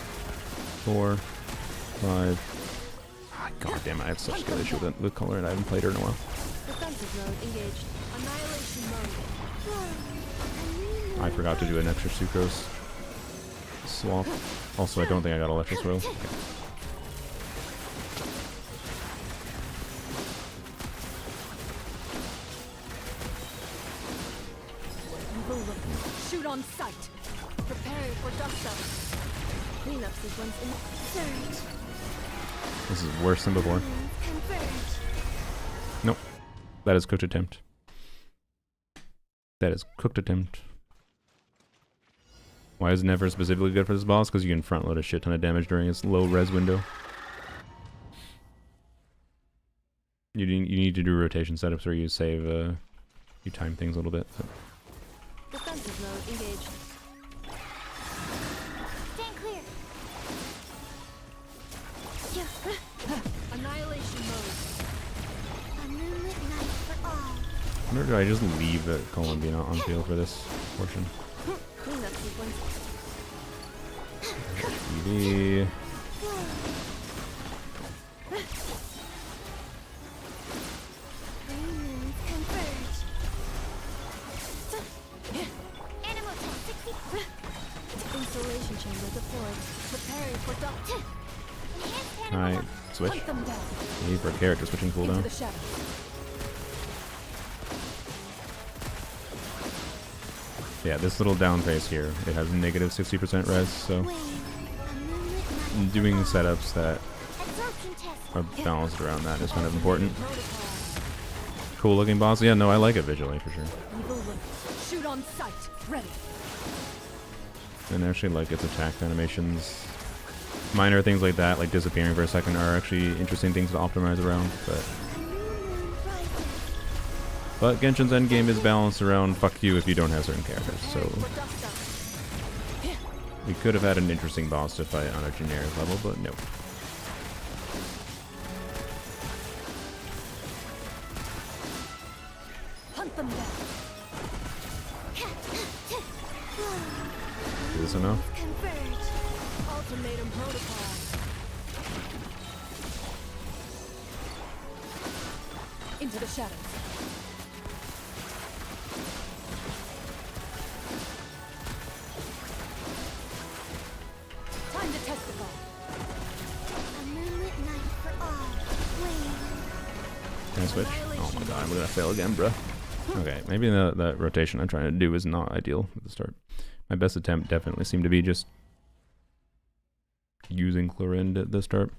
4, 5. God damn it, I have such a skill issue with color and I haven't played her in a while. Defensive mode engaged. Annihilation mode. I forgot to do an extra Sucrose swap. Also, I don't think I got Electro Swirl. Okay. on sight. Preparing for dust up. Cleanup sequence in surge. This is worse than before. Converge. Nope. That is cooked attempt. That is cooked attempt. Why is Never specifically good for this boss? Because you can front load a shit ton of damage during its low res window. You need to do rotation setups where you save, you time things a little bit. So. Defensive mode engaged. Stand clear. Annihilation mode. A moonlit night for all. Or do I just leave the colon being on field for this portion? Cleanup sequence. ED. Three moons converge. Animal test 60. Insulation chamber deployed. Preparing for duct. Enhanced animal. Alright, switch. Hunt them down. Need for character switching Into cooldown. the shadows. Yeah, this little down phase here, it has negative 60% res, so Wave. A moonlit night. doing setups that Absorption test. are balanced around that is kind of important. Protocol. Cool looking boss. Yeah, no, I like it visually for sure. Evil look. Shoot on sight. Ready. And actually like its attack animations. Minor things like that, like disappearing for a second, are actually interesting things to optimize around, but Genshin's endgame is balanced around fuck you if you don't have certain characters, so we could have had an interesting boss to fight on a generic level, but no. Hunt them down. Is this enough? Converge. Ultimatum protocol. Into the shadows. Time to testify. A moonlit night for all. Wave. Can I switch? Oh my god, I'm gonna fail again, bruh. Okay, maybe the rotation I'm trying to do is not ideal at the start. My best attempt definitely seemed to be just using Chlorinde at the start,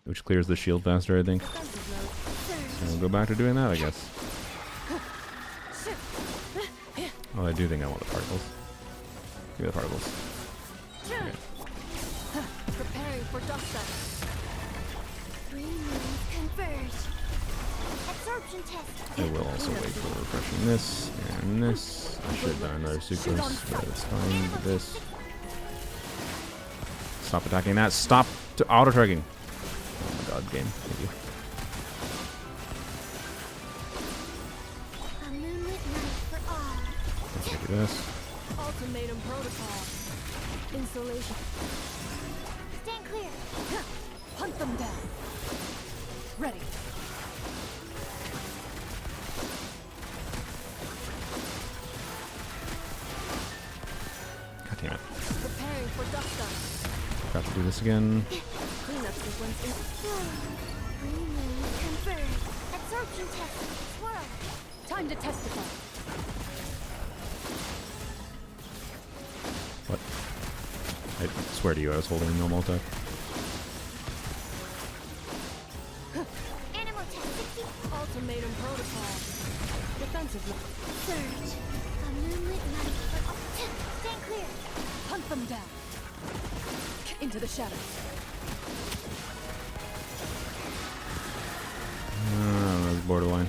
which clears the shield faster, I think. Defensive mode. So we'll go back to doing that, I guess. Surge. Oh, I do think I want the particles. Give me the particles. Turn. Preparing for dust up. Three moons converge. Absorption test. I will also wait for refreshing this and this. I should have done another sequence, but it's fine with this. Stop attacking that. Stop to auto-tracking. Oh my god, game. Thank you. A moonlit night for all. Let's do this. Ultimatum protocol. Insulation. Stand clear. Hunt them down. Ready. God damn it. Preparing for dust up. Got to do this again. Cleanup sequence in. Three moons converge. Absorption test. Swirl. Time to testify. What? I swear to you, I was holding normal attack. Animal test 60. Ultimatum protocol. Defensive look. Surge. A moonlit night for all. Stand clear. Hunt them down. Into the shadows. That's borderline.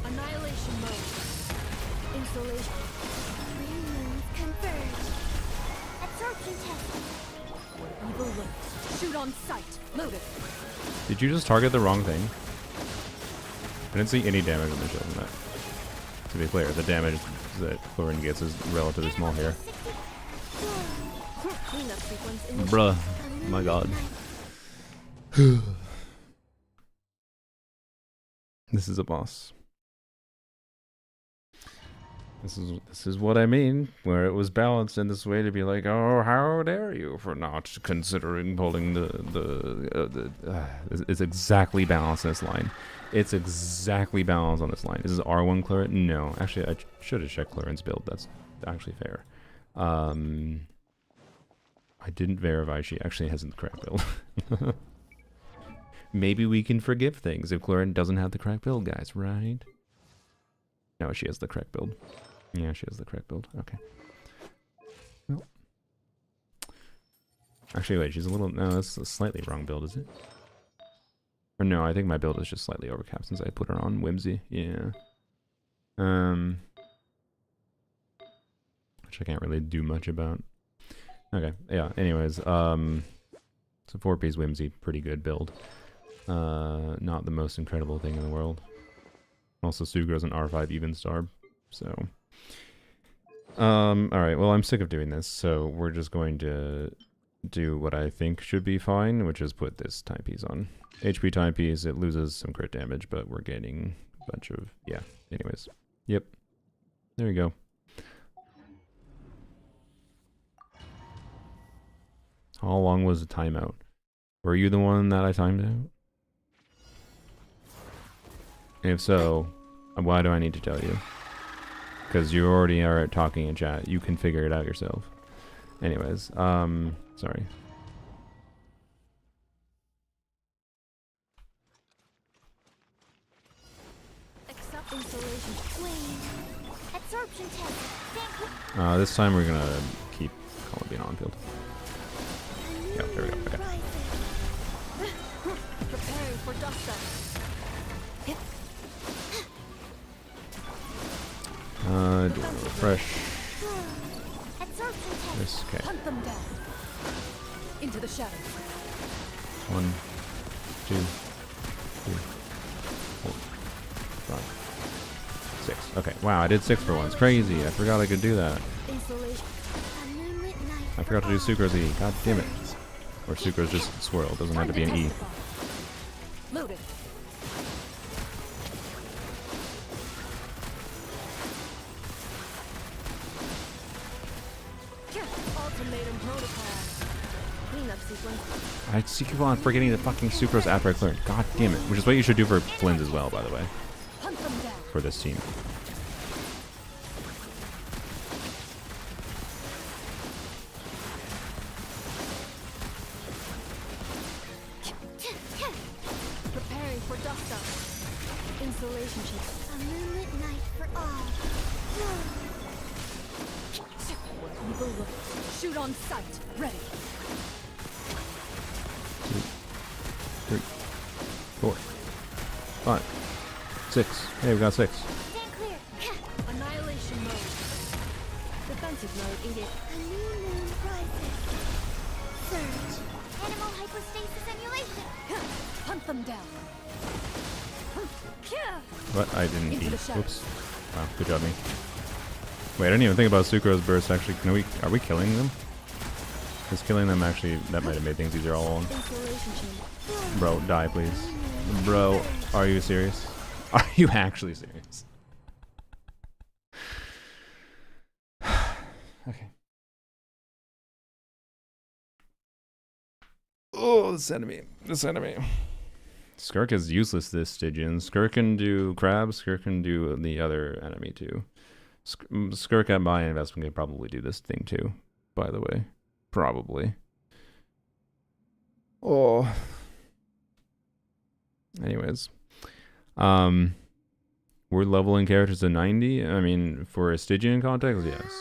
Annihilation mode. Insulation. Three moons converge. Absorption test. Evil look. Shoot on sight. Loaded. Did you just target the wrong thing? I didn't see any damage on the shield from that. To be clear, the damage that Chlorinde gets is relatively small here. Cleanup sequence in Bruh. My god. This is a boss. This is what I mean, where it was balanced in this way to be like, oh, how dare you for not considering pulling it's exactly balanced in this line. It's exactly balanced on this line. Is this R1 Claret? No. Actually, I should have checked Claren's build. That's actually fair. I didn't verify she actually hasn't the correct build. Maybe we can forgive things if Claren doesn't have the correct build, guys, right? No, she has the correct build. Yeah, she has the correct build. Okay. Well. Actually, wait, she's a little... No, that's a slightly wrong build, is it? Or no, I think my build is just slightly overcapped since I put her on Whimsy. Yeah. Which I can't really do much about. Okay, yeah, anyways. So 4-piece Whimsy, pretty good build. Not the most incredible thing in the world. Also, Sugro's an R5 even star, so... alright, well, I'm sick of doing this, so we're just going to do what I think should be fine, which is put this timepiece on. HP timepiece, it loses some crit damage, but we're gaining a bunch of... Yeah, anyways. Yep. There you go. How long was the timeout? Were you the one that I timed out? If so, why do I need to tell you? Because you already are talking in chat. You can figure it out yourself. Anyways, sorry. This time we're gonna keep Columbine on field. Yep, there we go. Okay. Preparing for dust up. Do a refresh. This, okay. Hunt them down. Into the shadows. 1, 2, 3, 4, 5, 6. Okay, wow, I did 6 for once. Crazy, I forgot I could do that. I forgot to do Sucro's E. God damn it. Or Sucro's just swirl, doesn't have to be an E. Loaded. Ultimatum protocol. Cleanup sequence. I keep on forgetting the fucking Sucro's after I clear it. God damn it. Which is what you should do for Flynn's as well, by the way. Hunt them down. For this team. Preparing for dust up. Insulation sheet. A moonlit night for all. Evil look. Shoot on sight. Ready. 2, 3, 4, 5, 6. Hey, we got 6. Stand clear. Annihilation mode. Defensive mode engaged. A new moon rises. Surge. Animal hypostasis emulation. Hunt them down. What? I didn't Into eat. the shadows. Oops. Wow, good job me. Wait, I didn't even think about Sucro's burst actually. Are we killing them? Because killing them actually, that might have made things easier all along. Insulation chain. Bro, die please. Bro, are you serious? Are you actually serious? Okay. Oh, this enemy. This enemy. Skirk is useless this Stygian. Skirk can do crab, Skirk can do the other enemy too. Skirk at my investment can probably do this thing too, by the way. Probably. Oh. Anyways. We're leveling characters to 90? I mean, for a Stygian context, yes.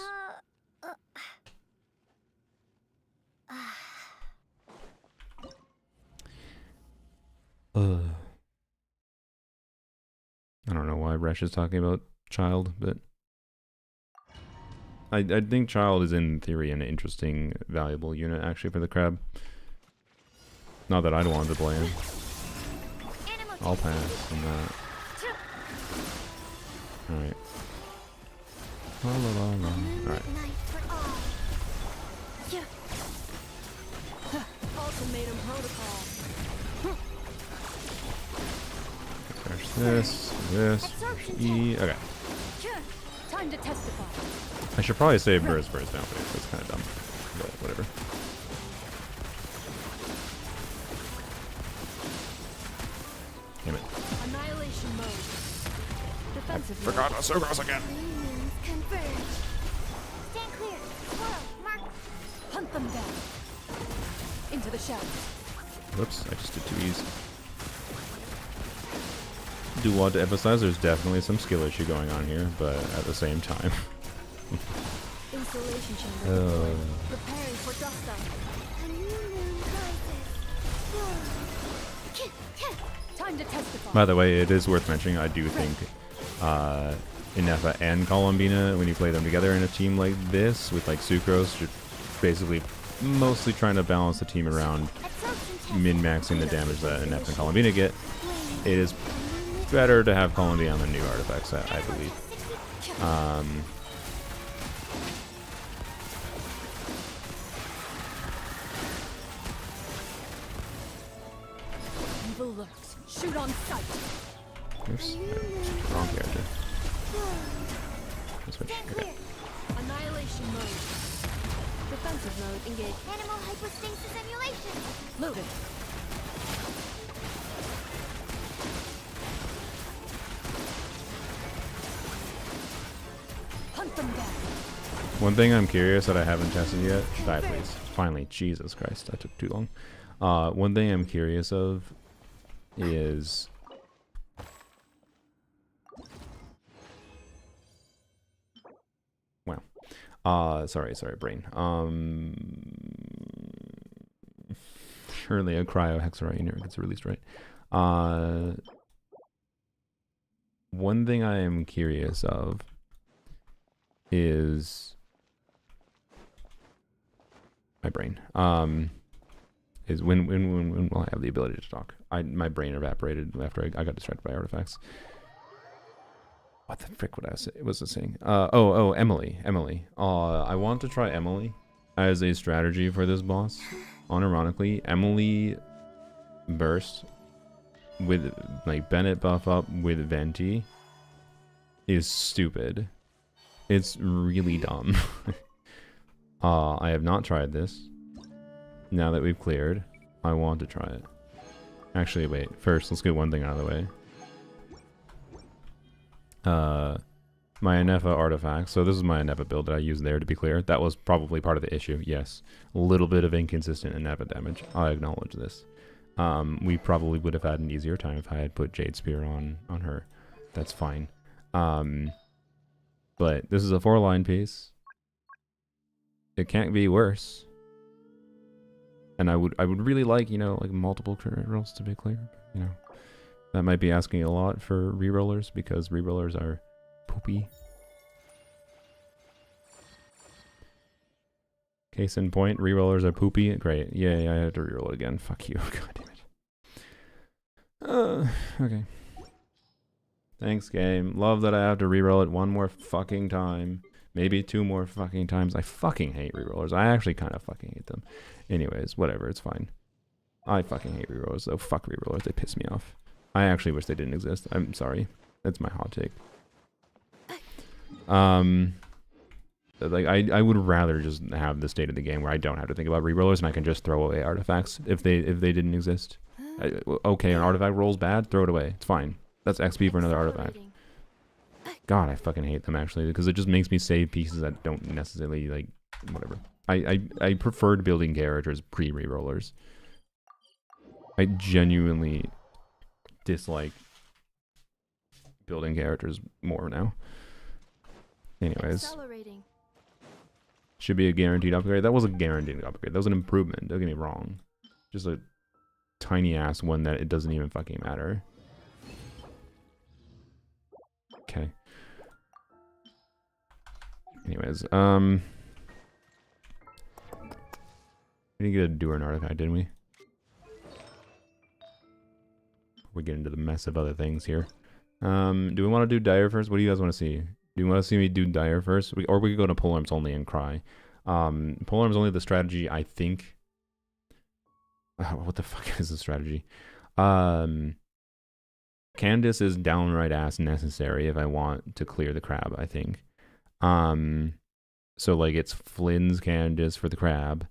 I don't know why Resh is talking about Child, but I think Child is in theory an interesting, valuable unit actually for the crab. Not that I'd want to play him. I'll pass on that. Alright. La la la la. Alright. Ultimatum protocol. There's this, E. Okay. Time to testify. I should probably save burst first nowadays. That's kind of dumb, but whatever. Damn it. Annihilation mode. Defensive Forgot Asugas again. Moons converge. Stand clear. Swirl. Mark. mode. Hunt them down. Into the shadows. Whoops, I just did too easy. Do want to emphasize there's definitely some skill issue going on here, but at the same time. Installation chamber. Oh. Preparing for dust up. A new moon rises. Time to testify. By the way, it is worth mentioning, I do think Inefa and Columbina, when you play them together in a team like this, with like Sucrose, you're basically mostly trying to balance the team around min-maxing the damage that Inefa and Columbina get. It is better to have Columbina on the new artifacts, I believe. Evil lurks. Shoot on sight. Oops, wrong character. Switch. Okay. Annihilation mode. Defensive mode engaged. Animal hypostasis emulation. Loaded. Hunt them down. One thing I'm curious that I haven't tested yet. Die, please. Finally, Jesus Christ, that took too long. One thing I'm curious of is sorry, brain. Surely a cryo hexarite unit gets released, right? One thing I am curious of is my brain. Is when will I have the ability to talk? My brain evaporated after I got distracted by artifacts. What the frick would I say? Was it saying? Emily. I want to try Emily as a strategy for this boss. Unironically, Emily burst with like Bennett buff up with Venti is stupid. It's really dumb. I have not tried this. Now that we've cleared, I want to try it. Actually, wait. First, let's get one thing out of the way. My Inefa artifact. So this is my Inefa build that I used there, to be clear. That was probably part of the issue, yes. A little bit of inconsistent Inefa damage. I acknowledge this. We probably would have had an easier time if I had put Jade Spear on her. That's fine. But this is a 4-line piece. It can't be worse. And I would really like, you know, like multiple crit rolls, to be clear. You know, that might be asking a lot for rerollers because rerollers are poopy. Case in point, rerollers are poopy. Great. Yay, I have to reroll it again. Fuck you. God damn it. Okay. Thanks, game. Love that I have to reroll it one more fucking time. Maybe 2 more fucking times. I fucking hate rerollers. I actually kind of fucking hate them. Anyways, whatever. It's fine. I fucking hate rerollers, though. Fuck rerollers. They piss me off. I actually wish they didn't exist. I'm sorry. That's my hot take. Like I would rather just have the state of the game where I don't have to think about rerollers and I can just throw away artifacts if they didn't exist. Okay, an artifact rolls bad, throw it away. It's fine. That's XP for another artifact. God, I fucking hate them actually because it just makes me save pieces that don't necessarily like whatever. I preferred building characters pre-rerollers. I genuinely dislike building characters more now. Anyways, should be a guaranteed upgrade. That was a guaranteed upgrade. That was an improvement. Don't get me wrong. Just a tiny ass one that it doesn't even fucking matter. Okay. Anyways, we didn't get a Durin artifact, didn't we? We get into the mess of other things here. Do we want to do Dire first? What do you guys want to see? Do you want to see me do Dire first? Or we could go to Polearms only and cry. Polearms only, the strategy, I think. What the fuck is the strategy? Candace is downright ass necessary if I want to clear the crab, I think. So like it's Flynn's Candace for the crab,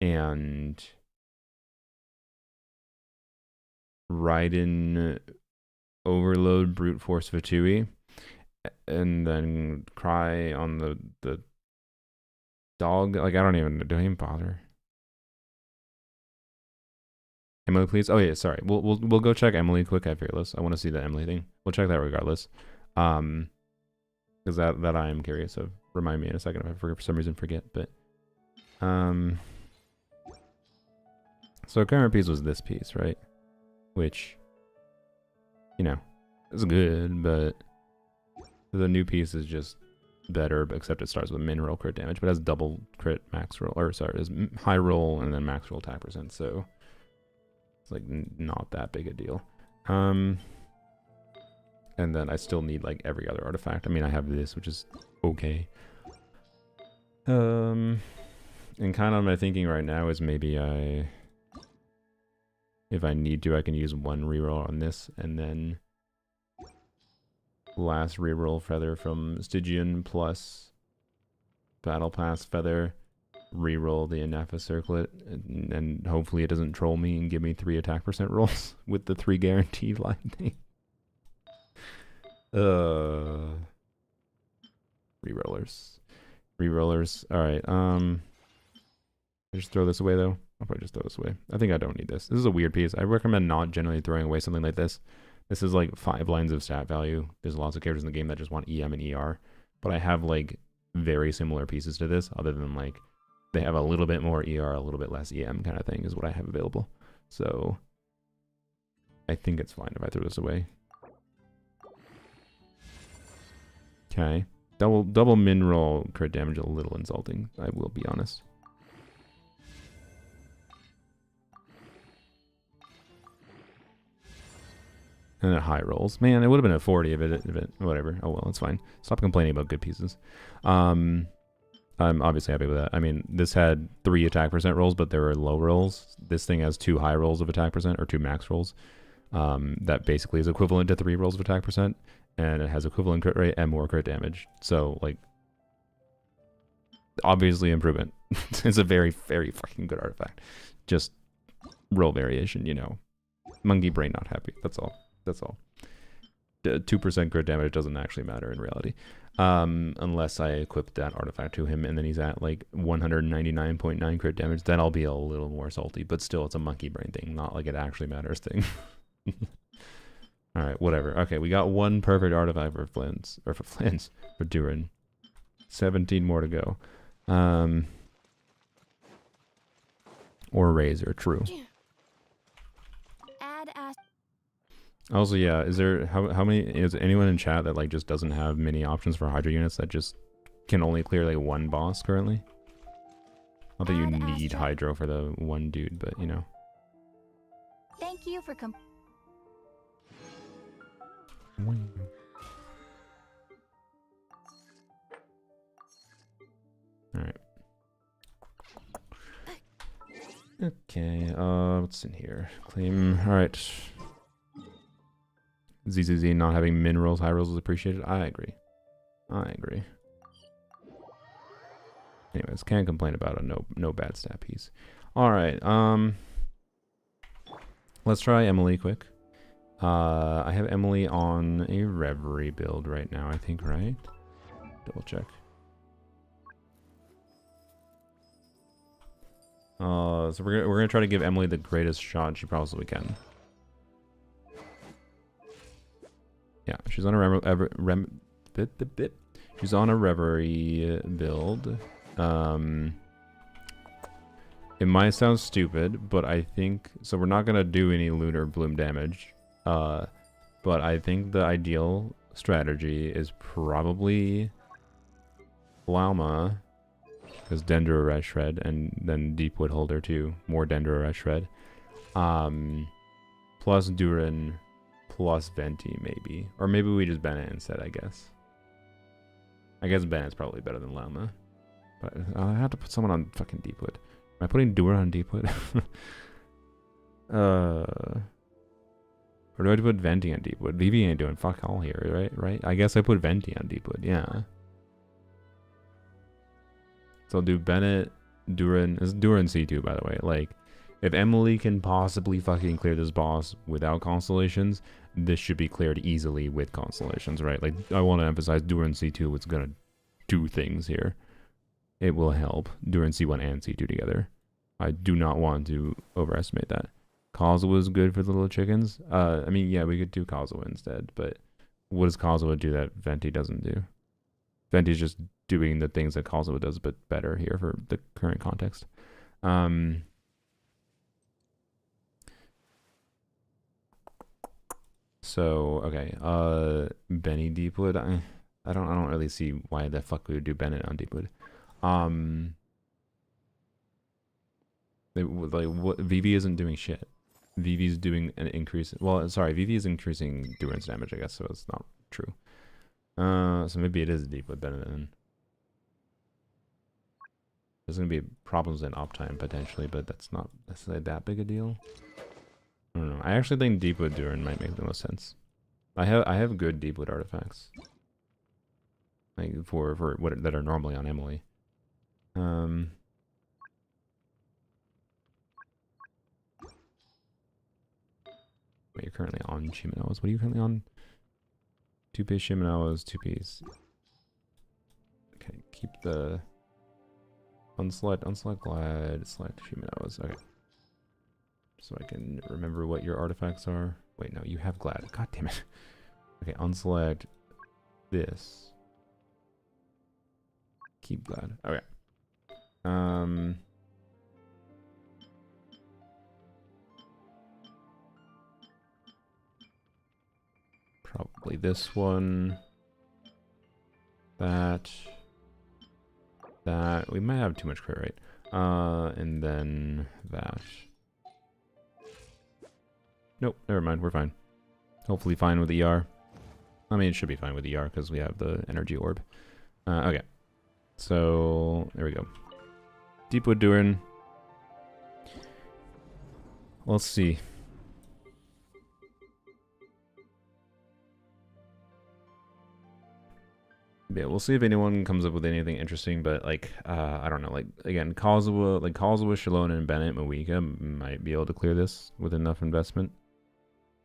and Raiden Overload Brute Force Fatui, and then Cry on the dog. Like I don't even bother. Emily, please. Oh yeah, sorry. We'll go check Emily quick at Fearless. I want to see the Emily thing. We'll check that regardless. Because that I am curious of. Remind me in a second if I for some reason forget. But so current piece was this piece, right? Which, you know, is good, but the new piece is just better, except it starts with min roll crit damage, but has double crit max roll, or sorry, it has high roll and then max roll attack percent. So it's like not that big a deal. And then I still need like every other artifact. I mean, I have this, which is okay. And kind of my thinking right now is maybe if I need to, I can use one reroll on this, and then last reroll feather from Stygian plus Battle Pass feather, reroll the Anafa circlet, and hopefully it doesn't troll me and give me 3 attack percent rolls with the 3 guaranteed lightning. Rerollers. Alright, I just throw this away though. I'll probably just throw this away. I think I don't need this. This is a weird piece. I recommend not generally throwing away something like this. This is like 5 lines of stat value. There's lots of characters in the game that just want EM and ER. But I have like very similar pieces to this, other than like they have a little bit more ER, a little bit less EM kind of thing is what I have available. So I think it's fine if I throw this away. Okay. Double min roll crit damage, a little insulting, I will be honest. And it high rolls. Man, it would have been a 40 if it whatever. Oh well, it's fine. Stop complaining about good pieces. I'm obviously happy with that. I mean, this had 3 attack percent rolls, but there were low rolls. This thing has 2 high rolls of attack percent, or 2 max rolls. That basically is equivalent to 3 rolls of attack percent, and it has equivalent crit rate and more crit damage. So, like, obviously improvement. It's a very, very fucking good artifact. Just roll variation, you know. Monkey brain not happy. That's all. That's all. 2% crit damage doesn't actually matter in reality. Unless I equip that artifact to him and then he's at like 199.9 crit damage, then I'll be a little more salty. But still, it's a monkey brain thing, not like it actually matters thing. Alright, whatever. Okay, we got 1 perfect artifact for Flynn's, for Durin. 17 more to go. Or Razor, true. Also, yeah, is there how many is anyone in chat that like just doesn't have many options for Hydra units that just can only clear like 1 boss currently? Not that you need Hydro for the 1 dude, but you know. Thank you for Alright. Okay, what's in here? Claim, alright. ZZZ not having min rolls, high rolls is appreciated. I agree. Anyways, can't complain about a no bad stat piece. Alright, let's try Emily quick. I have Emily on a Reverie build right now, I think, right? Double check. So we're gonna try to give Emily the greatest shot she possibly can. Yeah, she's on a she's on a Reverie build. It might sound stupid, but I think so. We're not gonna do any Lunar Bloom damage. But I think the ideal strategy is probably Lauma, because Dendro Shred, and then Deepwood Holder too. More Dendro Shred. Plus Durin. Plus Venti, maybe. Or maybe we just Bennett instead, I guess. I guess Bennett's probably better than Lauma. But I have to put someone on fucking Deepwood. Am I putting Durin on Deepwood? Or do I have to put Venti on Deepwood? Vivi ain't doing fuck all here, right? I guess I put Venti on Deepwood, yeah. So I'll do Bennett, Duran. It's Duran C2, by the way. Like, if Emily can possibly fucking clear this boss without constellations, this should be cleared easily with constellations, right? Like, I want to emphasize Duran C2 is gonna do things here. It will help Duran C1 and C2 together. I do not want to overestimate that. Kazuha is good for the little chickens. I mean, yeah, we could do Kazuha instead, but what does Kazuha do that Venti doesn't do? Venti's just doing the things that Kazuha does, but better here for the current context. So okay, Benny Deepwood. I don't really see why the fuck we would do Bennett on Deepwood. What Vivi isn't doing shit. Vivi's doing an increase. Well, sorry, Vivi is increasing Duran's damage, I guess, so it's not true. So maybe it is Deepwood Bennett then. There's gonna be problems in uptime potentially, but that's not necessarily that big a deal. I don't know. I actually think Deepwood Duran might make the most sense. I have good Deepwood artifacts. Like for what that are normally on Emily. Wait, you're currently on Shimenawas. What are you currently on? 2-piece Shimenawas, 2-piece. Okay, keep the unselect glad, select Shimenawas. Okay. So I can remember what your artifacts are. Wait, no, you have glad. God damn it. Okay, unselect this. Keep glad. Okay. Probably this one. That. We might have too much clear rate. And then that. Nope, never mind, we're fine. Hopefully fine with ER. I mean, it should be fine with ER because we have the energy orb. Okay. So, there we go. Deepwood Duran. Let's see. Yeah, we'll see if anyone comes up with anything interesting, but like, I don't know, like, again, Kazuha, Shalona, and Bennett, Moika might be able to clear this with enough investment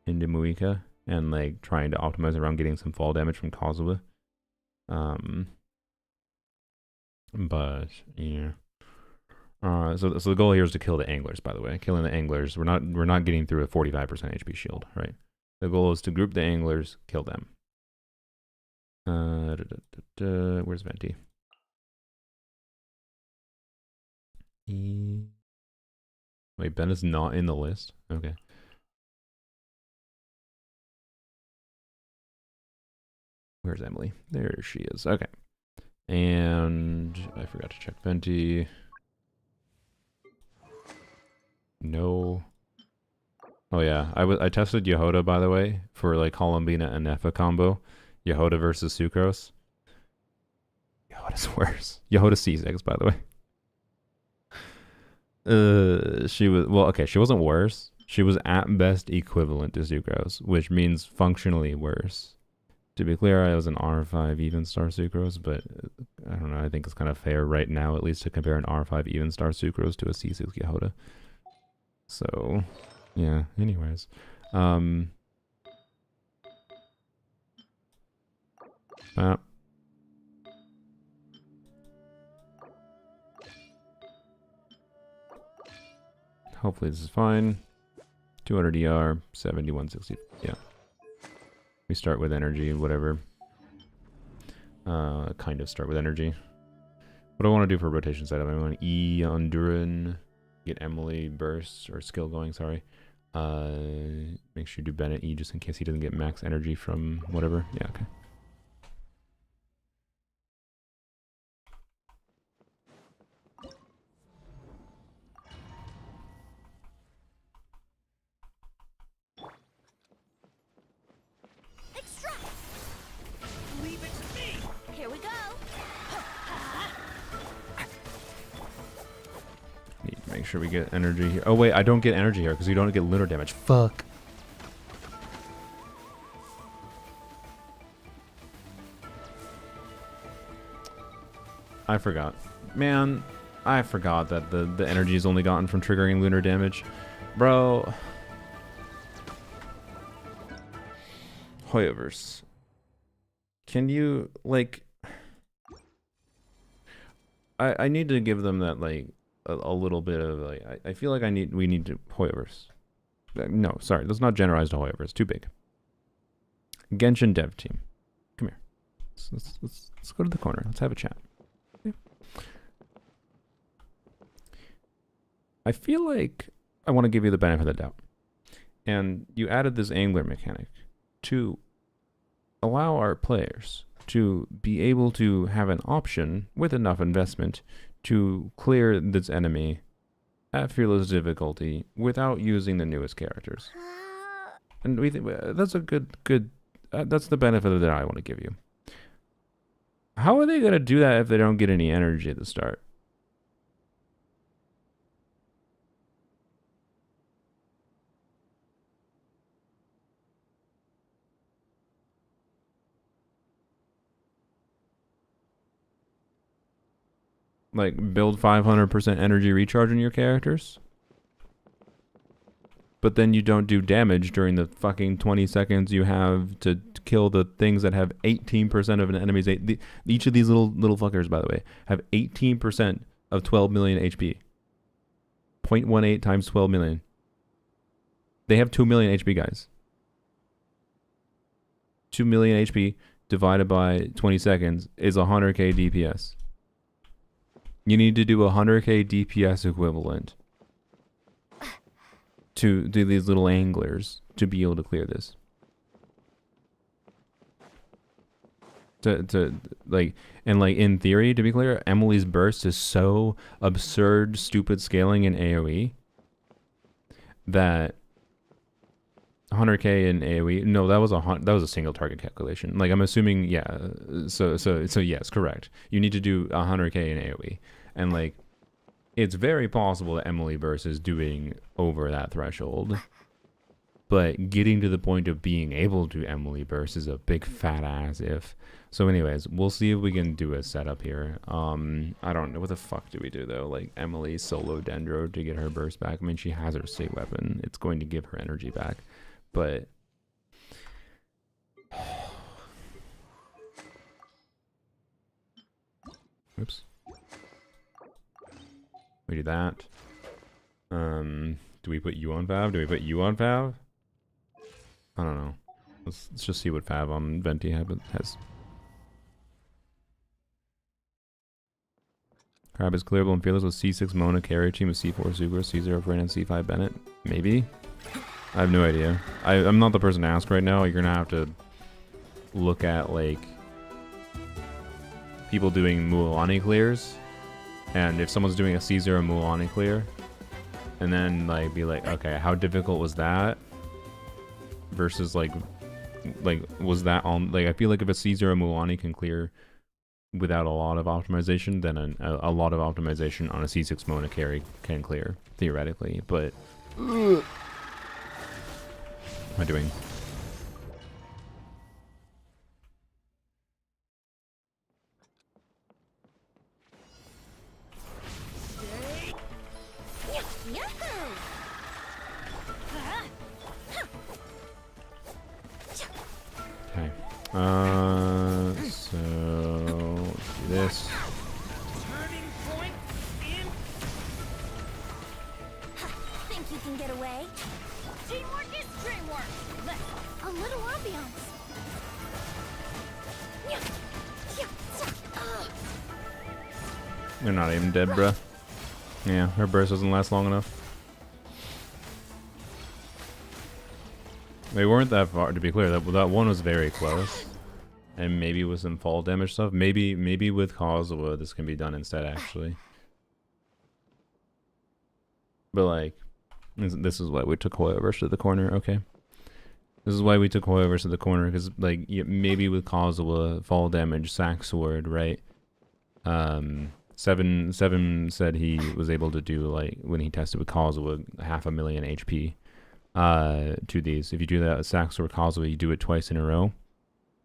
into Moika, and like, trying to optimize around getting some fall damage from Kazuha. But, yeah. So the goal here is to kill the anglers, by the way. Killing the anglers, we're not getting through a 45% HP shield, right? The goal is to group the anglers, kill them. Where's Venti? Wait, Ben is not in the list? Okay. Where's Emily? There she is. Okay. And I forgot to check Venti. No. Oh yeah, I tested Yehoda, by the way, for like Columbina and Nefa combo. Yehoda versus Sucrose. Yehoda's worse. Yehoda C6, by the way. She was, well, okay, she wasn't worse. She was at best equivalent to Sucrose, which means functionally worse. To be clear, I was an R5 even star Sucrose, but I don't know, I think it's kind of fair right now, at least, to compare an R5 even star Sucrose to a C6 Yehoda. So, yeah, anyways. Hopefully this is fine. 200 DR, 7160. Yeah. We start with energy, whatever. Kind of start with energy. What do I want to do for rotation setup? I want E on Duran, get Emily burst or skill going, sorry. Make sure you do Bennett E just in case he doesn't get max energy from whatever. Yeah, okay. Make sure we get energy here. Oh wait, I don't get energy here because you don't get lunar damage. Fuck. I forgot. Man, I forgot that the energy is only gotten from triggering lunar damage. Bro. Hoyoverse. Can you, like... I need to give them that, like, a little bit of, like... I feel like we need to... Hoyoverse. No, sorry. Let's not generalize to Hoyoverse. Too big. Genshin dev team. Come here. Let's go to the corner. Let's have a chat. Okay. I feel like I want to give you the benefit of the doubt. And you added this angler mechanic to allow our players to be able to have an option with enough investment to clear this enemy at fearless difficulty without using the newest characters. And we think that's a good that's the benefit that I want to give you. How are they going to do that if they don't get any energy at the start? Like, build 500% energy recharge in your characters? But then you don't do damage during the fucking 20 seconds you have to kill the things that have 18% of an enemy's... Each of these little fuckers, by the way, have 18% of 12 million HP. 0.18 times 12 million. They have 2 million HP, guys. 2 million HP divided by 20 seconds is 100k DPS. You need to do 100k DPS equivalent to do these little anglers to be able to clear this. Like in theory, to be clear, Emily's burst is so absurd, stupid scaling in AoE that 100k in AoE. No, that was a single target calculation. Like, I'm assuming, yeah. So yes, correct. You need to do 100k in AoE, and like, it's very possible that Emily burst is doing over that threshold. But getting to the point of being able to Emily burst is a big fat ass if. So anyways, we'll see if we can do a setup here. I don't know. What the fuck do we do though? Like, Emily solo Dendro to get her burst back. I mean, she has her state weapon. It's going to give her energy back. But... Oops. We do that. Do we put you on Fav? Do we put you on Fav? I don't know. Let's just see what Fav on Venti has. Crab is clearable and fearless with C6 Mona carry team with C4 Super, C0 Fran, and C5 Bennett. Maybe? I have no idea. I'm not the person to ask right now. You're gonna have to look at, like, people doing Mualani clears. And if someone's doing a C0 Mualani clear, and then, like, be like, okay, how difficult was that? Versus, like, was that on, like, I feel like if a C0 Mualani can clear without a lot of optimization, then a lot of optimization on a C6 Mona carry can clear, theoretically, but... What am I doing? Okay. So let's do this. Turning point in. Think you can get away? Teamwork is dreamwork. Let's a little ambiance. They're not even dead, bruh. Yeah, her burst doesn't last long enough. They weren't that far, to be clear. That one was very close. And maybe with some fall damage stuff. Maybe with Kazuha this can be done instead, actually. But, like, this is why we took Hoyoverse to the corner, okay. This is why we took Hoyoverse to the corner, because, like, maybe with Kazuha, fall damage, sack sword, right? Seven said he was able to do, like, when he tested with Kazuha, 500,000 HP. To these. If you do that with Sax or Kazuha, you do it twice in a row,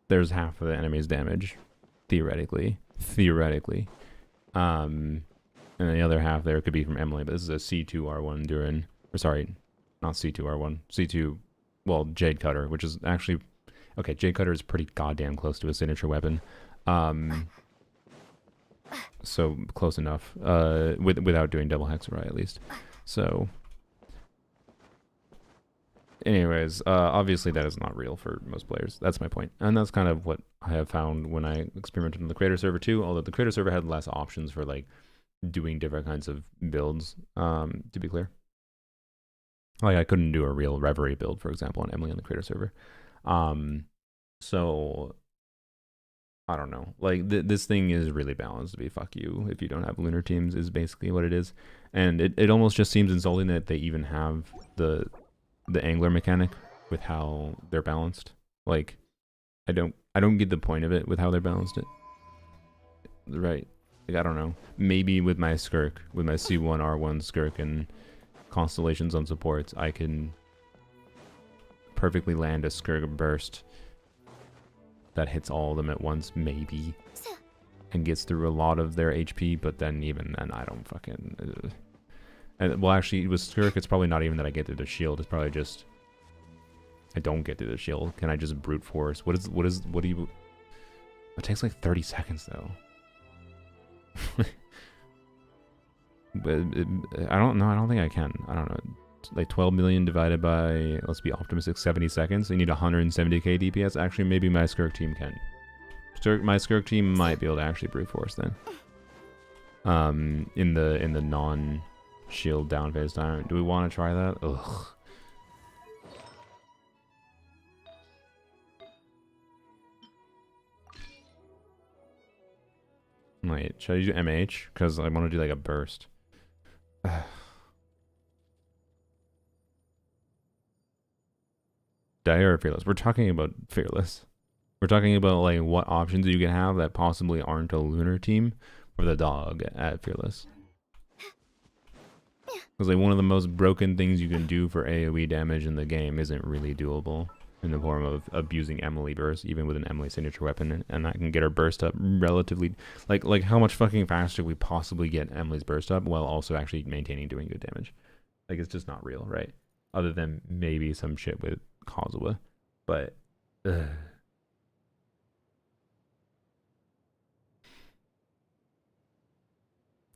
there's half of the enemy's damage. Theoretically. And the other half there could be from Emily, but this is a C2R1 Durin. Or sorry, not C2R1. C2, well, Jade Cutter, which is actually... Okay, Jade Cutter is pretty goddamn close to a signature weapon. So, close enough. Without doing double Hexarai, at least. So... Anyways, obviously that is not real for most players. That's my point. And that's kind of what I have found when I experimented on the creator server too, although the creator server had less options for like doing different kinds of builds, to be clear. Like I couldn't do a real Reverie build, for example, on Emily on the creator server. So I don't know. Like this thing is really balanced to be fuck you if you don't have lunar teams is basically what it is. And it almost just seems insulting that they even have the angler mechanic with how they're balanced. Like I don't get the point of it with how they're balanced it. Right. Like, I don't know. Maybe with my Skirk, with my C1R1 Skirk and constellations on supports, I can perfectly land a Skirk burst that hits all of them at once, maybe, and gets through a lot of their HP, but then even then I don't fucking... And, well, actually, with Skirk, it's probably not even that I get through the shield. It's probably just I don't get through the shield. Can I just brute force? What do you... It takes like 30 seconds, though. But I don't know. I don't think I can. I don't know. It's like 12 million divided by, let's be optimistic, 70 seconds. You need 170k DPS. Actually, maybe my Skirk team can. My Skirk team might be able to actually brute force then. In the non... shield down phase time. Do we want to try that? Ugh. Wait, should I do MH? Because I want to do like a burst. Dire or Fearless? We're talking about Fearless. We're talking about like what options you can have that possibly aren't a lunar team for the dog at Fearless. Because like one of the most broken things you can do for AoE damage in the game isn't really doable in the form of abusing Emily burst, even with an Emily signature weapon, and that can get her burst up relatively... Like how much fucking faster we possibly get Emily's burst up while also actually maintaining doing good damage. Like it's just not real, right? Other than maybe some shit with Kazuha. But... I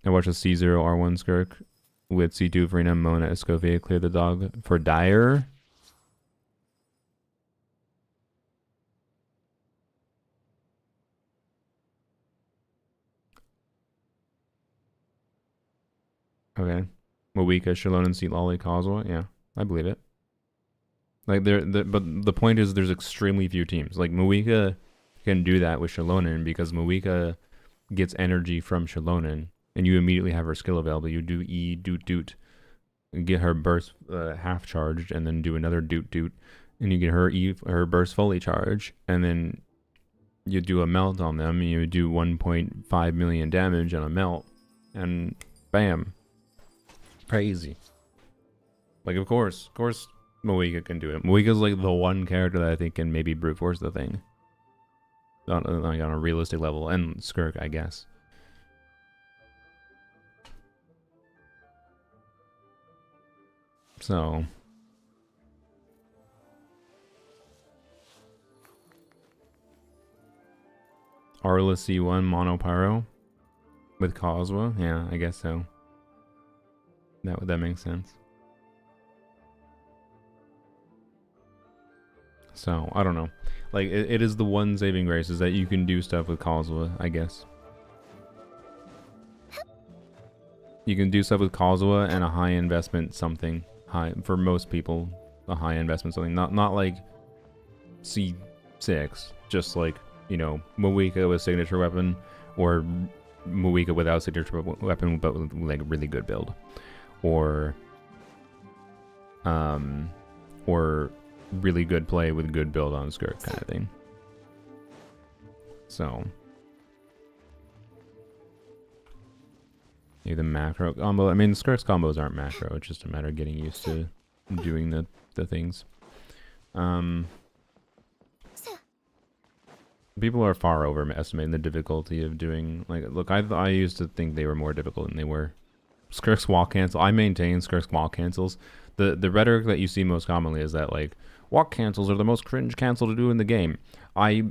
watched a C0R1 Skirk with C2 Farina, Mona, Escovia clear the dog for Dire. Okay. Moika, Shalon, and Seat Lolly, Kazuha. Yeah, I believe it. Like but the point is there's extremely few teams. Like Moika can do that with Shalonen because Moika gets energy from Shalonen. And you immediately have her skill available. You do E, doot, doot, and get her burst half charged, and then do another doot, doot, and you get her her burst fully charged, and then you do a melt on them, and you do 1.5 million damage on a melt, and bam, crazy. Like of course, Moika can do it. Moika's like the one character that I think can maybe brute force the thing, like on a realistic level, and Skirk, I guess. So Arla C1 Mono Pyro with Kazuha? Yeah, I guess so. That makes sense. So, I don't know. Like, it is the one saving grace is that you can do stuff with Kazuha, I guess. You can do stuff with Kazuha and a high investment something. High for most people, a high investment something. Not like C6, just like, you know, Moika with signature weapon, or Moika without signature weapon but with like a really good build. Or really good play with good build on Skirk kind of thing. So maybe the macro combo. I mean, Skirk's combos aren't macro. It's just a matter of getting used to doing the things. People are far overestimating the difficulty of doing, like, look, I used to think they were more difficult than they were. Skirk's walk cancel, I maintain Skirk's walk cancels. The rhetoric that you see most commonly is that, like, walk cancels are the most cringe cancel to do in the game. I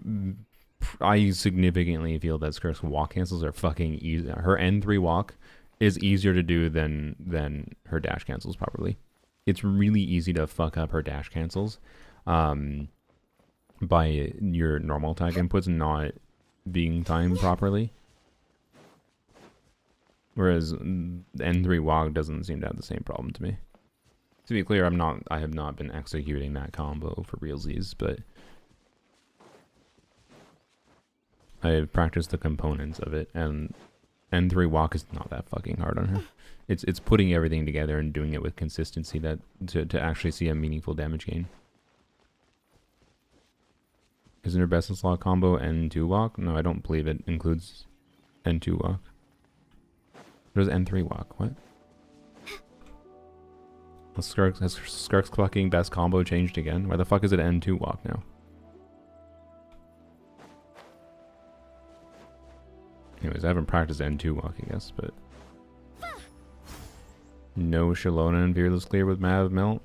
significantly feel that Skirk's walk cancels are fucking easy. Her N3 walk is easier to do than her dash cancels properly. It's really easy to fuck up her dash cancels. By your normal attack inputs not being timed properly. Whereas N3 walk doesn't seem to have the same problem to me. To be clear, I have not been executing that combo for realsies, but I have practiced the components of it, and N3 walk is not that fucking hard on her. It's putting everything together and doing it with consistency that to actually see a meaningful damage gain. Isn't her best in slot combo N2 walk? No, I don't believe it includes N2 walk. There's N3 walk. What? Has Skirk's fucking best combo changed again? Why the fuck is it N2 walk now? Anyways, I haven't practiced N2 walk, I guess, but... No Shalona and Fearless Clear with Mav Melt?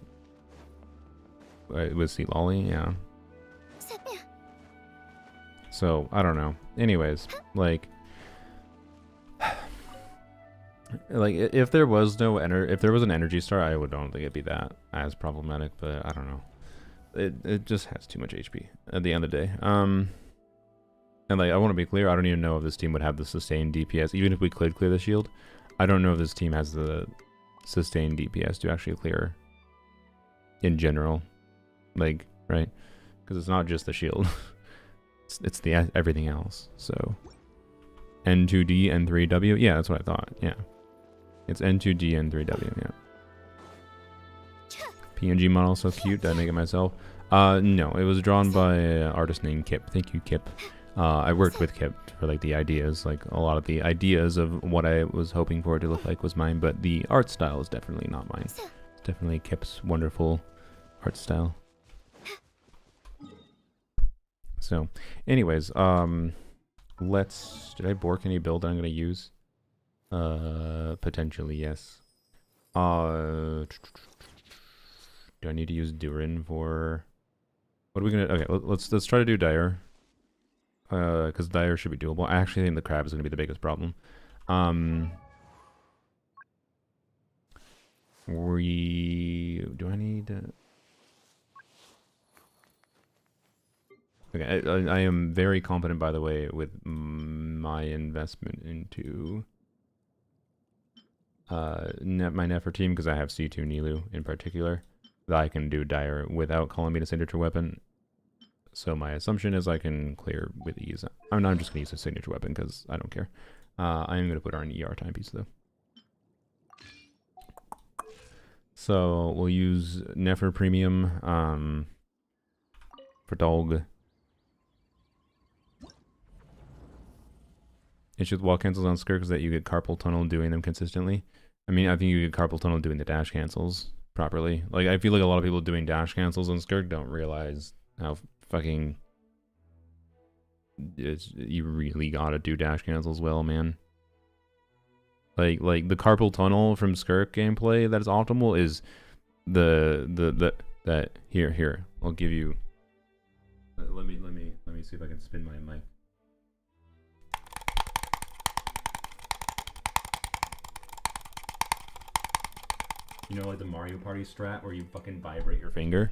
With Sea Lolly, yeah. So, I don't know. Anyways, like... Like, if there was no if there was an energy star, I don't think it'd be that as problematic, but I don't know. It just has too much HP at the end of the day. And like, I want to be clear, I don't even know if this team would have the sustained DPS. Even if we could clear the shield, I don't know if this team has the sustained DPS to actually clear in general. Like, right? Because it's not just the shield. it's the everything else. So N2D, N3W. Yeah, that's what I thought. Yeah. It's N2D, N3W, yeah. PNG model, so cute. Did I make it myself? No, it was drawn by an artist named Kip. Thank you, Kip. I worked with Kip for like the ideas, like a lot of the ideas of what I was hoping for it to look like was mine, but the art style is definitely not mine. It's definitely Kip's wonderful art style. So, anyways, did I bork any build that I'm gonna use? Potentially, yes. Do I need to use Durin for... What are we gonna... Okay, let's try to do Dire. Because Dire should be doable. I actually think the crab is gonna be the biggest problem. Do I need to... Okay, I am very confident, by the way, with my investment into my Nefer team, because I have C2 Nilu in particular, that I can do Dire without calling me a signature weapon. So my assumption is I can clear with ease. I'm just going to use a signature weapon because I don't care. I am going to put her on ER timepiece though. So we'll use Nefer Premium for Dog. Issue with wall cancels on Skirk is that you get carpal tunnel doing them consistently. I mean, I think you get carpal tunnel doing the dash cancels properly. Like, I feel like a lot of people doing dash cancels on Skirk don't realize how fucking... you really gotta do dash cancels well, man. Like the carpal tunnel from Skirk gameplay that is optimal is that here I'll give you. Let me see if I can spin my mic. You know, like the Mario Party strat where you fucking vibrate your finger?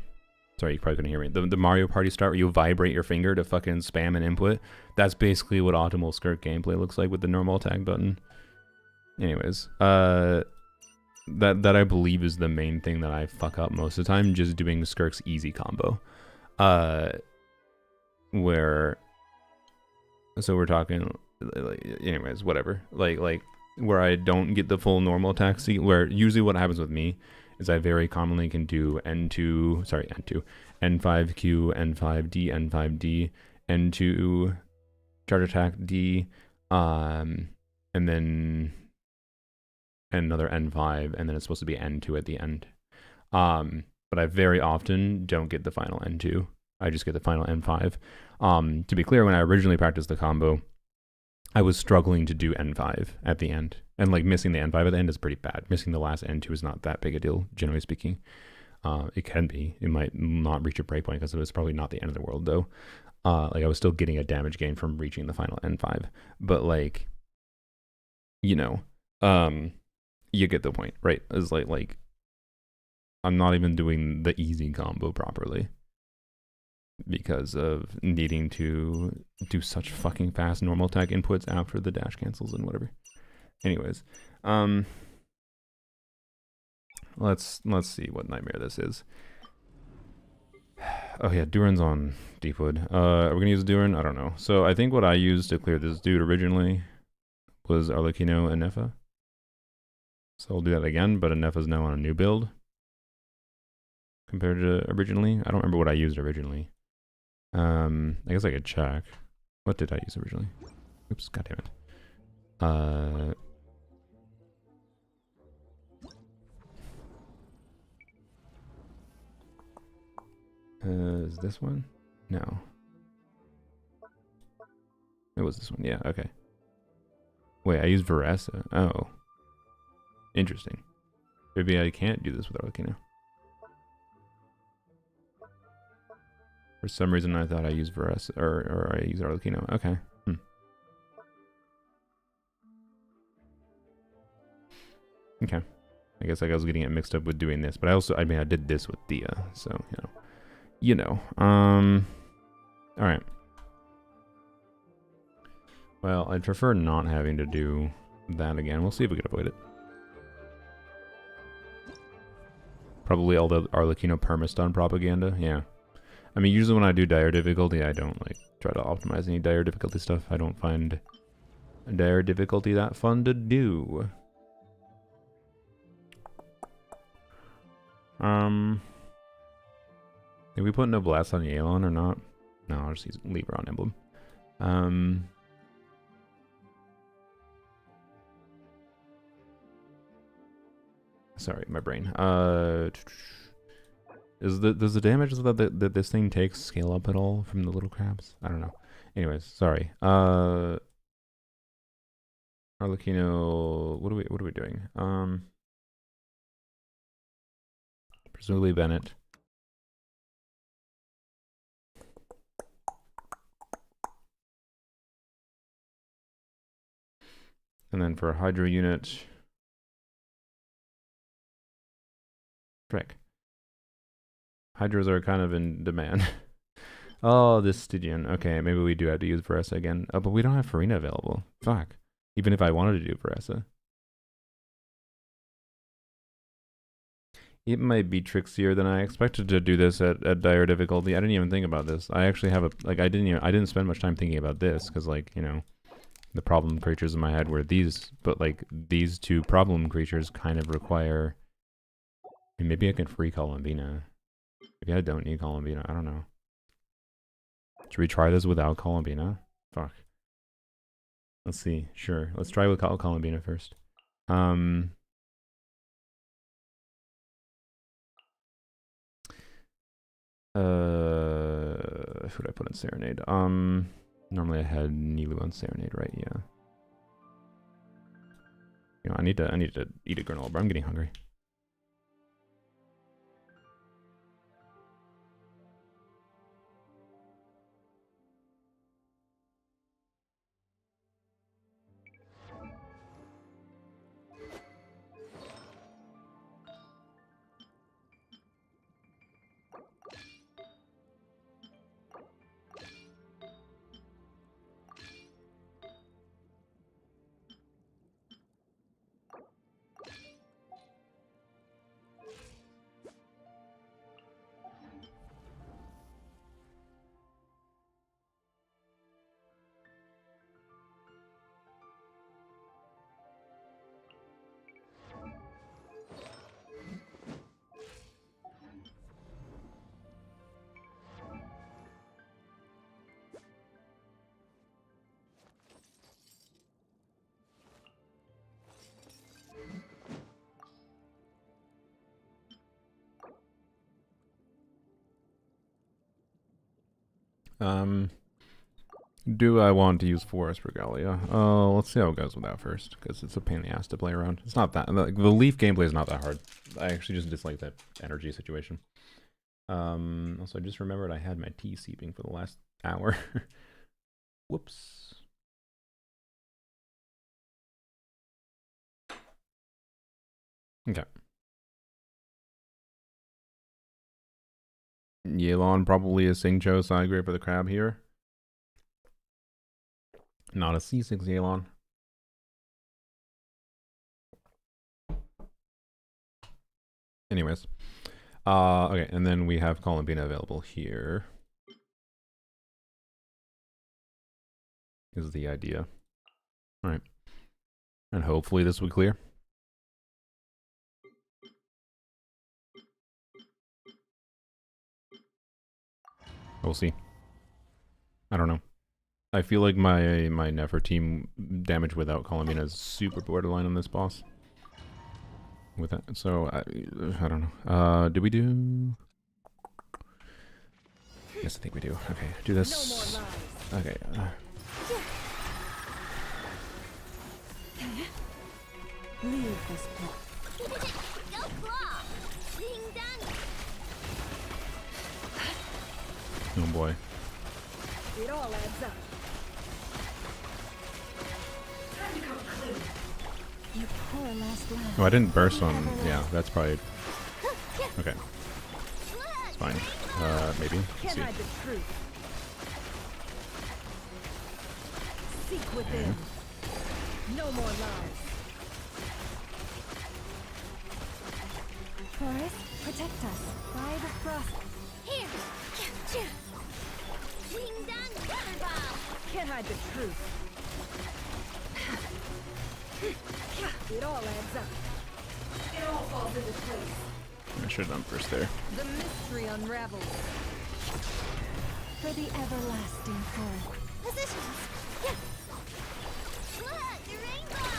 Sorry, you probably couldn't hear me. The Mario Party strat where you vibrate your finger to fucking spam an input. That's basically what optimal Skirk gameplay looks like with the normal attack button. Anyways, that I believe is the main thing that I fuck up most of the time, just doing Skirk's easy combo. So we're talking, like, anyways, whatever. Like where I don't get the full normal attack seat, where usually what happens with me is I very commonly can do N5Q, N5D, N5D, N2, charge attack D, and then another N5, and then it's supposed to be N2 at the end. But I very often don't get the final N2. I just get the final N5. To be clear, when I originally practiced the combo, I was struggling to do N5 at the end. And like missing the N5 at the end is pretty bad. Missing the last N2 is not that big a deal, generally speaking. It can be. It might not reach a breakpoint because it was probably not the end of the world though. Like I was still getting a damage gain from reaching the final N5. But like, you know, you get the point, right? It's like I'm not even doing the easy combo properly because of needing to do such fucking fast normal attack inputs after the dash cancels and whatever. Anyways, let's see what nightmare this is. Oh yeah, Durin's on Deepwood. Are we gonna use Durin? I don't know. So I think what I used to clear this dude originally was Arlecchino and Nefa. So I'll do that again, but Nefa's now on a new build compared to originally. I don't remember what I used originally. I guess I could check. What did I use originally? Oops, goddammit. Is this one? No. It was this one. Yeah, okay. Wait, I used Veresa. Oh. Interesting. Maybe I can't do this with Arlecchino. For some reason I thought I used Veresa or I used Arlecchino. Okay. Okay. I guess like I was getting it mixed up with doing this, but I mean I did this with Thea, so you know. Alright. Well, I'd prefer not having to do that again. We'll see if we can avoid it. Probably all the Arlecchino perma-stun propaganda, yeah. I mean, usually when I do dire difficulty, I don't like try to optimize any dire difficulty stuff. I don't find dire difficulty that fun to do. Did we put no blast on Yelan or not? No, I'll just leave her on emblem. Sorry, my brain. Does the damage that this thing takes scale up at all from the little crabs? I don't know. Anyways, sorry. Arlecchino, what are we doing? Presumably Bennett. And then for a Hydra unit, frick. Hydras are kind of in demand. Oh, this Stygian. Okay, maybe we do have to use Veresa again. Oh, but we don't have Farina available. Fuck. Even if I wanted to do Veresa. It might be trixier than I expected to do this at dire difficulty. I didn't even think about this. I actually have I didn't spend much time thinking about this because like, you know, the problem creatures in my head were these, but like these two problem creatures kind of require, and maybe I can free Columbina. Maybe I don't need Columbina. I don't know. Should we try this without Columbina? Fuck. Let's see. Sure. Let's try with Columbina first. Who did I put in Serenade? Normally I had Nilu on Serenade, right? Yeah. You know, I need to eat a granola bar. I'm getting hungry. Do I want to use Forest Regalia? Oh, let's see how it goes with that first, because it's a pain in the ass to play around. It's not that the Leaf gameplay is not that hard. I actually just dislike that energy situation. Also, I just remembered I had my tea seeping for the last hour. Whoops. Okay. Yelan probably a Singcho side grade for the crab here. Not a C6 Yelan. Anyways. Okay, and then we have Columbina available here. Is the idea. Alright. And hopefully this will clear. We'll see. I don't know. I feel like my Neferteam damage without Columbina is super borderline on this boss. With that, so I don't know. Do we do? Yes, I think we do. Okay, do this. Okay. Leave this place. Go claw! Ding dong! Oh boy. It all adds up. You poor last lamb. Oh, I didn't burst on. Yeah, that's probably. Okay. It's fine. Maybe. Let's Can't see. hide the truth. Seek within. No more lies. Forest, protect us. By the frost. Here! Ding dong! Weather ball! Can't hide the truth. It all adds up. It all falls into place. I should have done first there. The mystery unravels. For the everlasting forest. Positions! Look! The rainbow!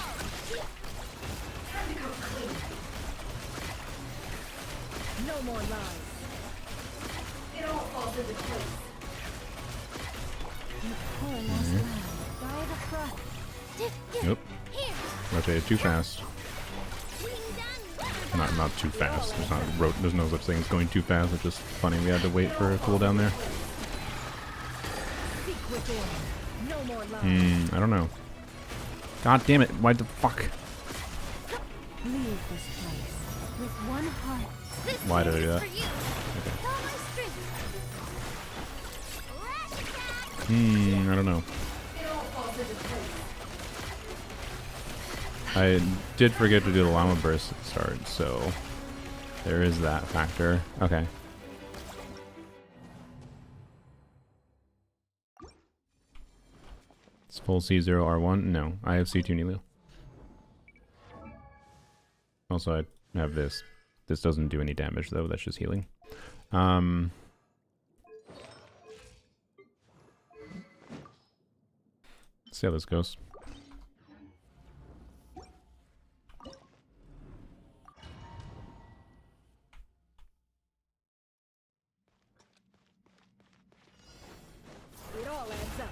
No more lies. It all falls into place. You poor last lamb. By the frost. Nope. Here! Rotated too fast. Ding dong! Weather ball! Not too fast. There's no such thing as going too fast. It's just funny we had to wait for a cooldown there. Seek within. No more lies. I don't know. God damn it! Why the fuck? Leave this place with one heart. This Why did I is do that? for you. Okay. All my strength. Lash attack! I don't know. It all falls into place. I did forget to do the llama burst at the start, so there is that factor. Okay. It's full C0 R1? No, I have C2 Nilio. Also, I have this. This doesn't do any damage though, that's just healing. See how this goes. It all adds up.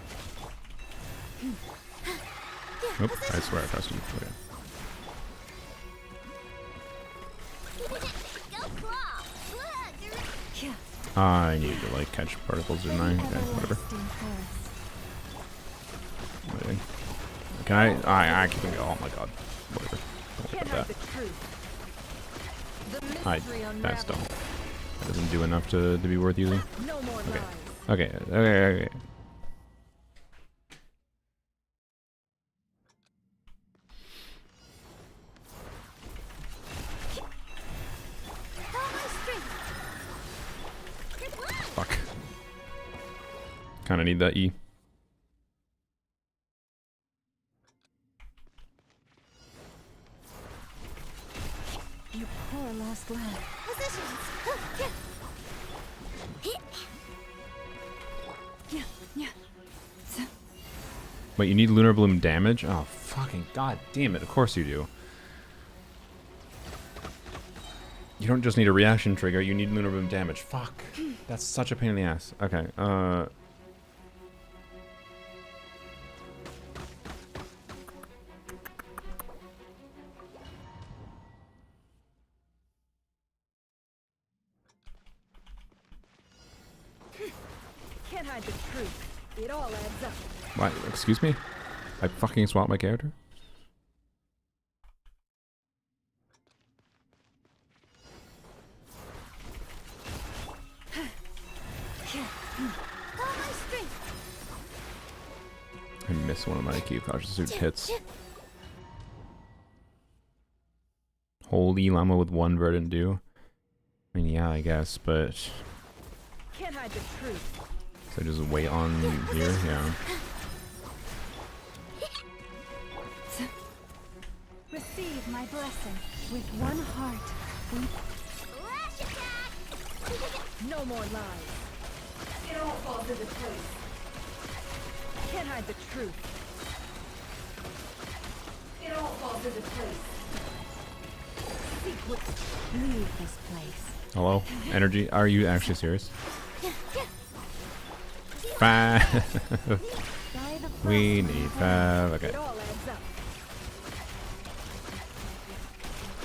Nope, I swear I pressed him. Okay. Go claw! Look! The Yeah. I need to like catch particles, didn't I? Okay, whatever. Everlasting forest. Waiting. Can I keep going. Oh my god. Whatever. Don't worry Can't about hide that. the truth. The I mystery that's dumb. unravels. That doesn't do enough to be worth using. No more Okay. lies. Okay. All my strength! Fuck. Kinda need that E. You poor last lamb. Positions! Yeah, yeah. Wait, you need Lunar Bloom damage? Oh, fucking god damn it. Of course you do. You don't just need a reaction trigger, you need Lunar Bloom damage. Fuck. That's such a pain in the ass. Okay, Can't hide the truth. It all adds up. What? Excuse me? I fucking swapped my character? All my strength. I missed one of my Keep Cautious Suit hits. Holy llama with one verdant dew. I mean, yeah, I guess, but Can't hide the truth. so just wait on here, yeah. Receive my blessing with one heart. Lash attack. No more lies. It all falls into place. Can't hide the truth. It all falls into place. Seek what. Leave this place. Hello? Energy? Are you actually serious? Five. By the We frost need of 5. It Okay. all adds up.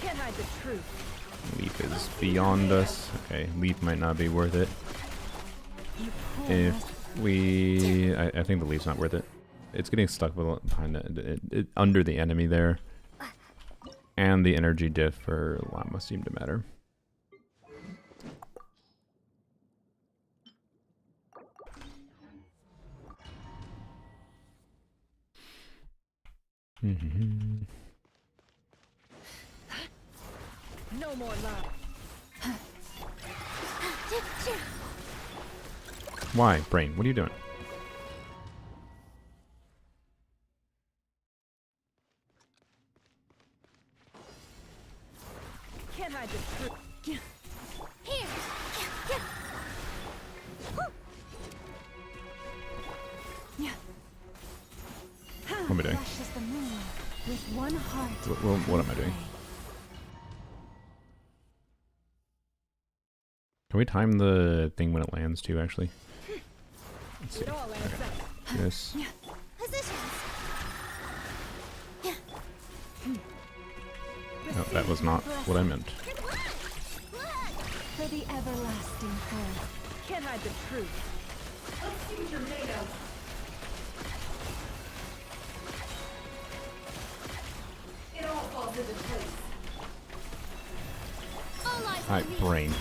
Can't hide the truth. Leaf is beyond us. Okay, leaf might not be worth it. You poor If we... I think the leaf's not worth it. It's getting stuck behind under the enemy there. And the energy diff for llama seemed to matter. No more love. Why, Brain? What are you doing? Can't hide the truth. Here. What am I doing? Flashes the moon with one heart. What am I doing? Can we time the thing when it lands too, actually? Let's see. It all adds up. This. Positions. No, that was not what I meant. For the everlasting foe. Can't hide the truth. Let's see what you're made of. It all falls into place. All eyes Alright, on me. Brain.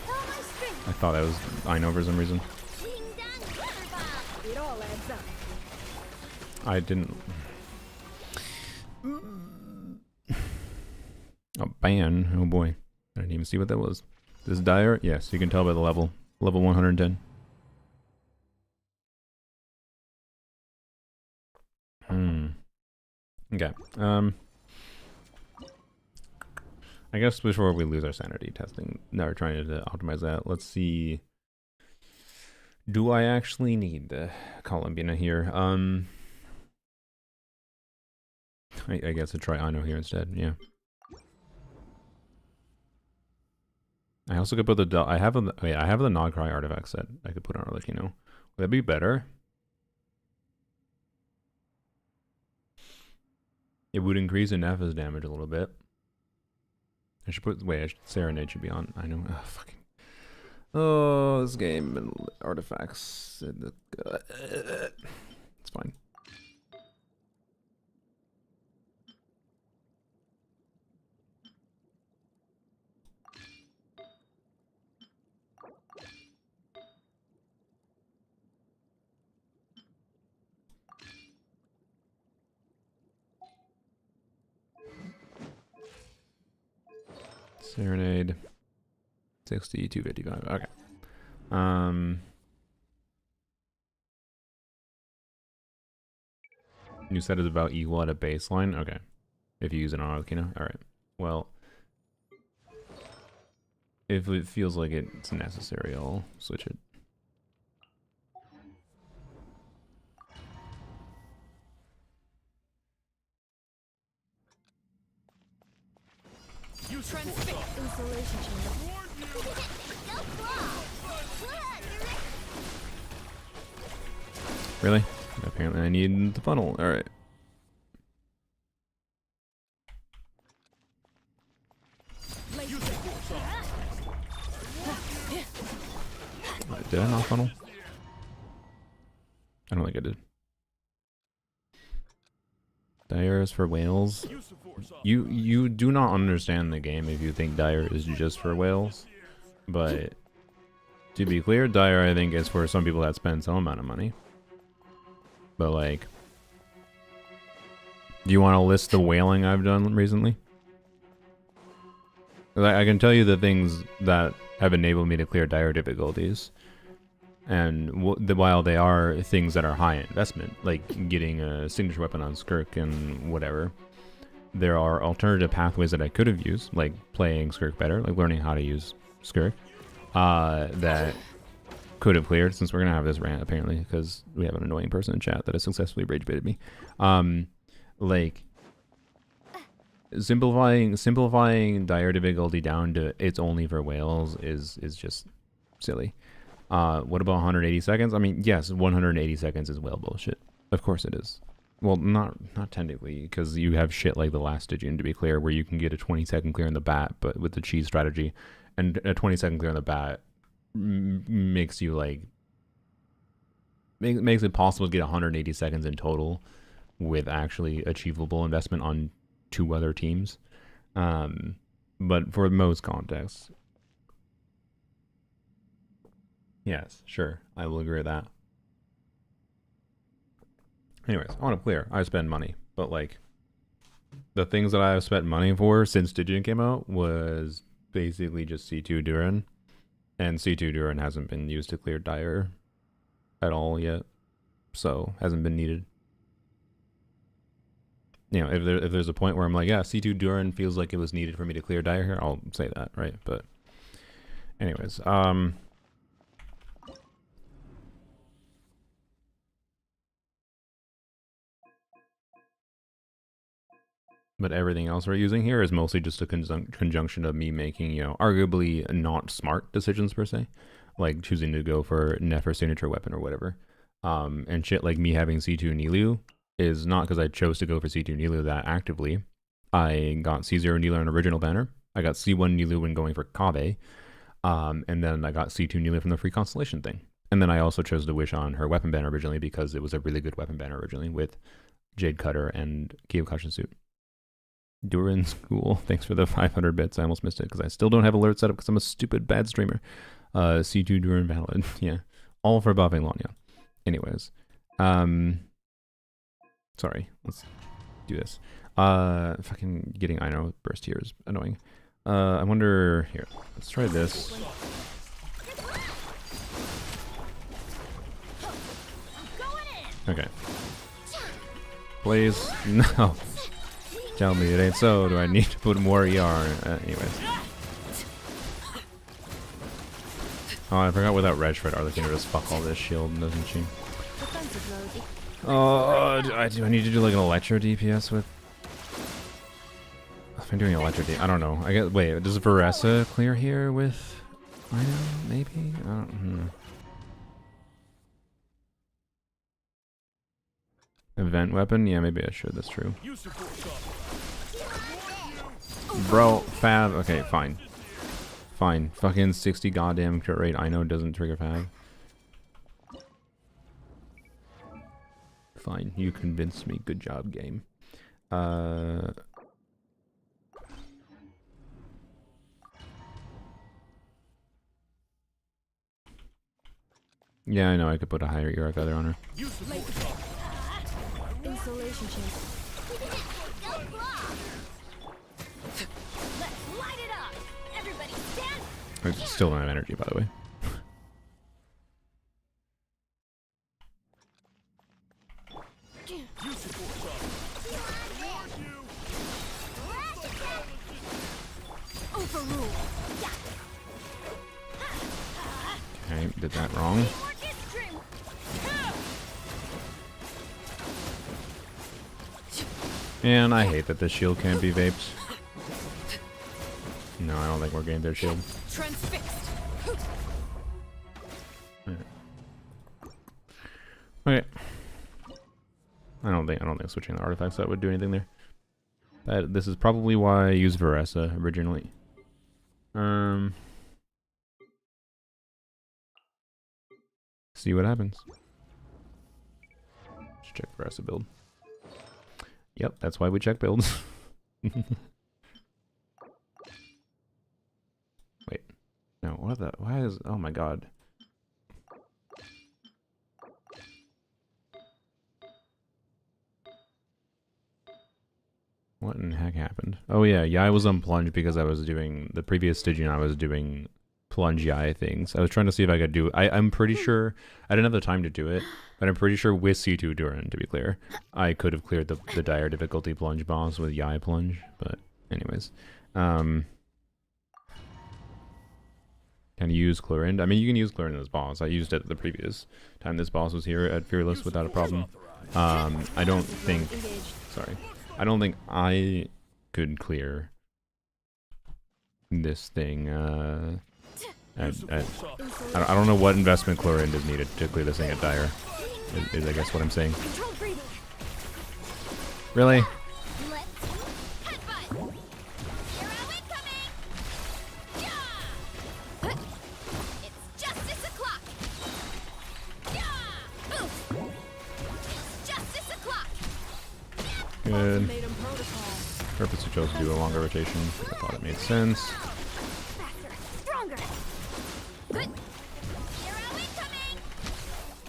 All my strength. I thought that was Ino for some reason. Ding dong, rubber ball. It all adds up. I didn't... A ban? Oh boy. I didn't even see what that was. This dire? Yes, you can tell by the level. Level 110. Okay. I guess before we lose our sanity testing, now we're trying to optimize that. Let's see. Do I actually need Columbina here? I guess I'd try Ino here instead, yeah. I also could put the I have the Nogcry artifact set I could put on Arlecchino. Would that be better? It would increase Inef's damage a little bit. I should put Serenade should be on. I know. Oh, fucking. Oh, this game and artifacts. It's fine. Serenade 60, 255. Okay. New set is about equal at a baseline. Okay. If you use it on Arlecchino. Alright. Well, if it feels like it's necessary, I'll switch it. Transfix installation chamber. Go claw. Really? Apparently I need the funnel. Alright. Did I not funnel? I don't think I did. Dire is for whales. Use of force You do not understand the game if you think Dire is just for whales. But to be clear, Dire I think is for some people that spend some amount of money. But like, do you want to list the whaling I've done recently? I can tell you the things that have enabled me to clear Dire difficulties. And while they are things that are high investment, like getting a signature weapon on Skirk and whatever, there are alternative pathways that I could have used, like playing Skirk better, like learning how to use Skirk, that could have cleared, since we're going to have this rant apparently, because we have an annoying person in chat that has successfully rage baited me. Like, simplifying Dire difficulty down to it's only for whales is just silly. What about 180 seconds? I mean, yes, 180 seconds is whale bullshit. Of course it is. Well, not technically, because you have shit like the last Stygian, to be clear, where you can get a 20-second clear in the bat, but with the cheese strategy, and a 20-second clear in the bat makes you like makes it possible to get 180 seconds in total with actually achievable investment on 2 other teams. But for most contexts, yes, sure, I will agree with that. Anyways, I want to clear. I spend money, but like the things that I've spent money for since Stygian came out was basically just C2 Duran, and C2 Duran hasn't been used to clear Dire at all yet, so hasn't been needed. You know, if there's a point where I'm like, yeah, C2 Duran feels like it was needed for me to clear Dire here, I'll say that, right? But anyways, but everything else we're using here is mostly just a conjunction of me making, you know, arguably not smart decisions per se, like choosing to go for Nefer signature weapon or whatever. And shit like me having C2 Nilu is not because I chose to go for C2 Nilu that actively. I got C0 Nilu on original banner. I got C1 Nilu when going for Kabe. And then I got C2 Nilu from the free constellation thing. And then I also chose to wish on her weapon banner originally because it was a really good weapon banner originally with Jade Cutter and Kyokushin suit. Duran's cool. Thanks for the 500 bits. I almost missed it because I still don't have alert set up because I'm a stupid bad streamer. C2 Duran valid. Yeah. All for buffing Lanya. Anyways. Sorry. Let's do this. Fucking getting Ino with burst here is annoying. I wonder... Here. Let's try this. Okay. Please. No. Tell me it ain't so. Do I need to put more ER? Anyways. Oh, I forgot without Regfred, Arlecchino just fuck all this shield, doesn't she? Oh, do I need to do like an Electro DPS with... If I'm doing Electro DPS, I don't know. I guess, wait, does Veressa clear here with... I know, maybe? I don't... Event weapon? Yeah, maybe I should, that's true. Bro, Fab, okay, fine. Fine. Fucking 60 goddamn crit rate, I know doesn't trigger Fab. Fine, you convinced me. Good job, game. Yeah, I know, I could put a higher ER feather on her. Insulation chamber. I still don't have energy, by the way. Okay, did that wrong. And I hate that the shield can't be vaped. No, I don't think we're getting their shield. Transfixed. Okay. I don't think switching the artifacts that would do anything there. This is probably why I used Veressa originally. See what happens. Let's check the rest of build. Yep, that's why we check builds. Wait. No, what the? Why is... Oh my god. What in the heck happened? Oh yeah, Yai was on plunge because I was doing... The previous Stygian I was doing plunge Yai things. I was trying to see if I could do... I'm pretty sure... I didn't have the time to do it, but I'm pretty sure with C2 Durin, to be clear, I could have cleared the dire difficulty plunge boss with Yai plunge, but anyways. Can you use Chlorinde? I mean, you can use Chlorinde as boss. I used it the previous time this boss was here at Fearless without a problem. I don't think... Sorry. I don't think I could clear this thing. I don't know what investment Chlorinde is needed to clear this thing at Dire, is I guess what I'm saying. Really? Good. Purposely chose to do a longer rotation. I thought it made sense.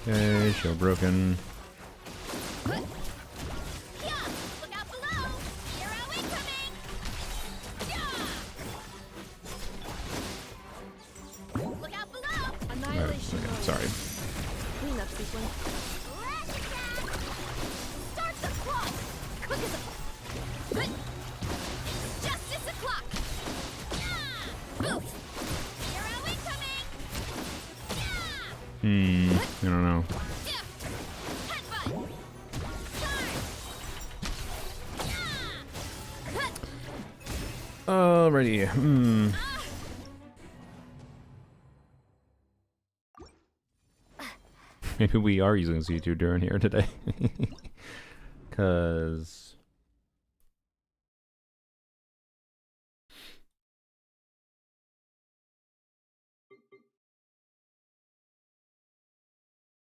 Okay, show broken. Okay, sorry. Cleanup sequence. Start the clock. Quick as a... Justice o'clock. Boof. Hero incoming. I don't know. Alrighty. Maybe we are using C2 Durin here today. Cause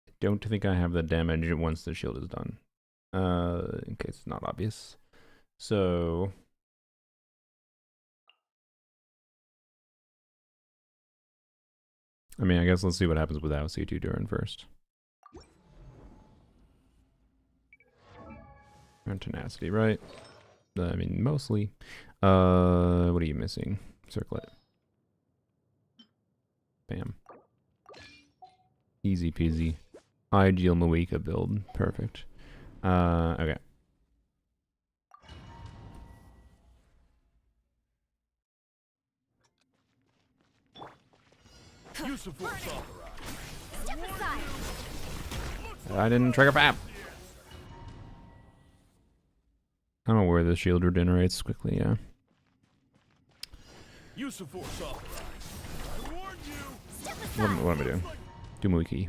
I don't think I have the damage once the shield is done. In case it's not obvious. So I mean, I guess let's see what happens without C2 Durin first. And tenacity, right? I mean, mostly. What are you missing? Circlet. Bam. Easy peasy. Ideal Moika build. Perfect. Okay. Use of force authorized. Step aside. I didn't trigger FAP. I don't know where the shield regenerates quickly, yeah. Use of force authorized. I warn you. Step aside. What am I doing? Do Muiki.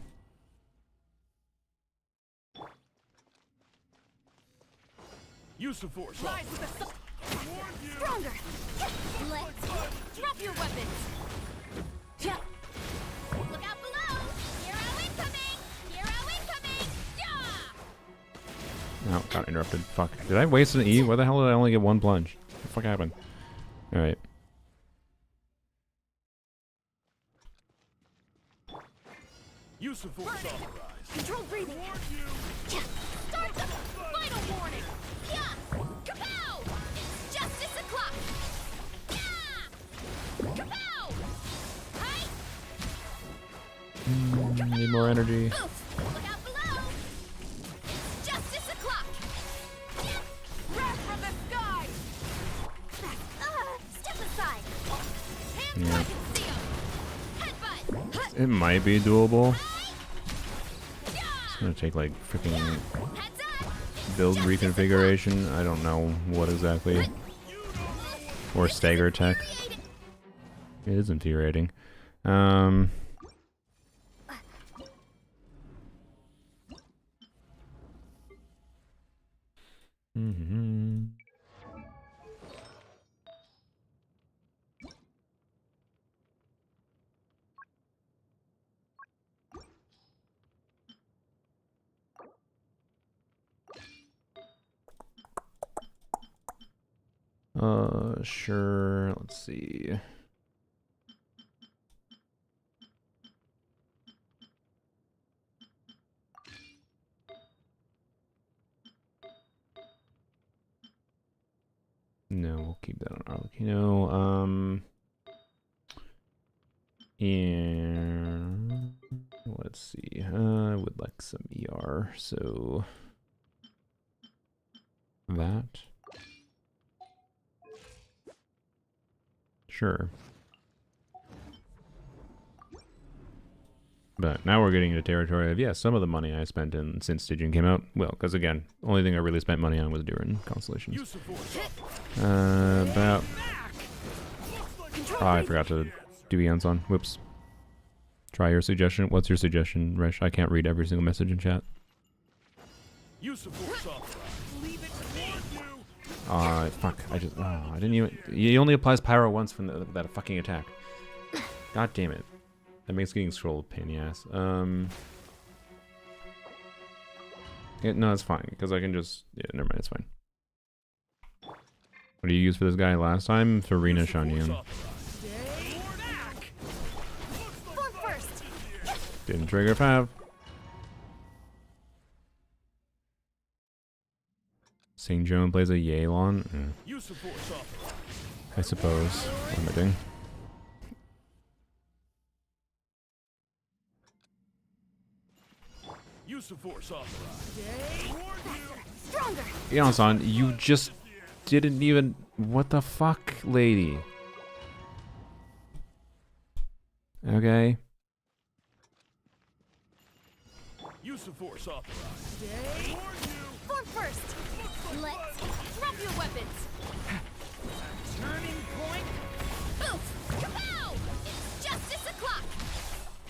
Use of force authorized. I warn you. Stronger. Let's drop your weapons. Yeah. Look out below. Hero incoming. Hero incoming. Yeah. Oh, got interrupted. Fuck. Did I waste an E? Why the hell did I only get one plunge? What the fuck happened? Alright. Use of force authorized. Control breathing. I warn you. Yeah. Start the final warning. Yeah. Kapow! It's justice o'clock. Yeah. Kapow! Hi. Need more energy. Oof. Look out below. It's justice o'clock. Wrath from the sky. Step aside. Hands Yeah. like a seal. Headbutt. It might be doable. It's gonna take like freaking Heads up. build reconfiguration. I don't know what exactly. Or stagger tech. It is infuriating. Sure. Let's see. No, we'll keep that on Arlecchino. And let's see. I would like some ER, so that. Sure. But now we're getting into territory of, yeah, some of the money I spent in since Stygian came out. Well, because again, only thing I really spent money on was during Constellations. About... Oh, I forgot to do Eons on. Whoops. Try your suggestion. What's your suggestion, Resh? I can't read every single message in chat. Fuck. I didn't even... He only applies pyro once from that fucking attack. God damn it. That makes getting scroll a pain in the ass. No, it's fine, because I can just... Yeah, never mind, it's fine. What do you use for this guy last time? Farina Shanyan. Didn't trigger Fav. St. Joan plays a Yelan? I suppose. Limiting. Yelan-san, you just didn't even... What the fuck, lady? Okay. Use the force authorized. Form first. Let's drop your weapons. Turning point. Oof! Kapow! It's justice o'clock.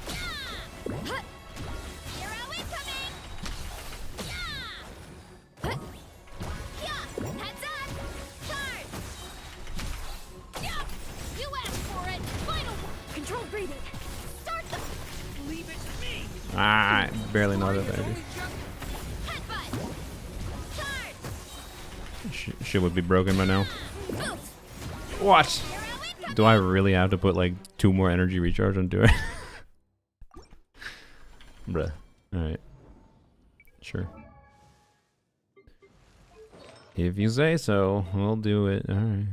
Yeah! Huh. Hero incoming. Yeah! Huh. Yeah! Heads up. Charge. Yeah! You asked for it. Final. Controlled breathing. Start the. Leave it to me. Ah, barely know that. Headbutt. Charge. Shit would be broken by now. Oof! What? Hero incoming. Do I really have to put like 2 more energy recharge onto it? Bruh. Alright. Sure. If you say so, we'll do it. Alright.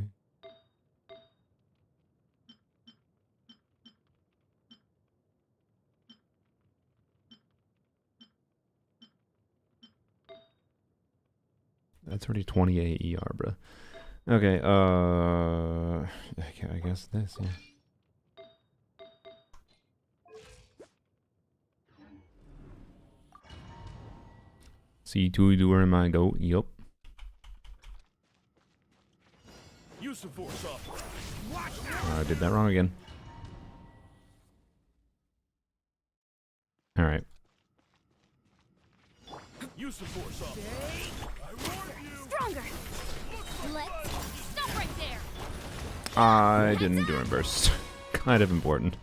That's already 28 ER, bruh. Okay, I guess this, yeah. C2 during my go, yup. Use the force authorized. I did that wrong again. Alright. Use the force authorized. I warn you. Stronger. Let's stop right there. I didn't do a burst. Kind of important.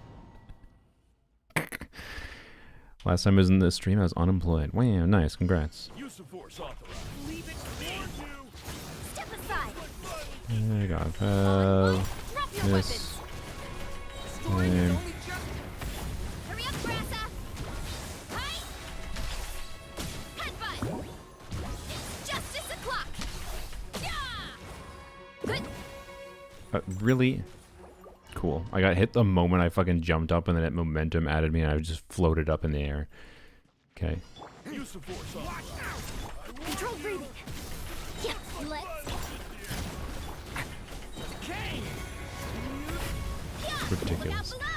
Last time I was in the stream, I was unemployed. Wow, nice, congrats. Use the force authorized. Leave it to me. Step aside. I got Drop your this. weapons. Hurry up, Grassa. Hi. Headbutt. It's justice o'clock. Yeah. Good. Really? Cool. I got hit the moment I fucking jumped up and then that momentum added me and I just floated up in the air. Okay. Use the force authorized. Control breathing. Yeah. Let's. Okay. Yeah. Ridiculous. Look out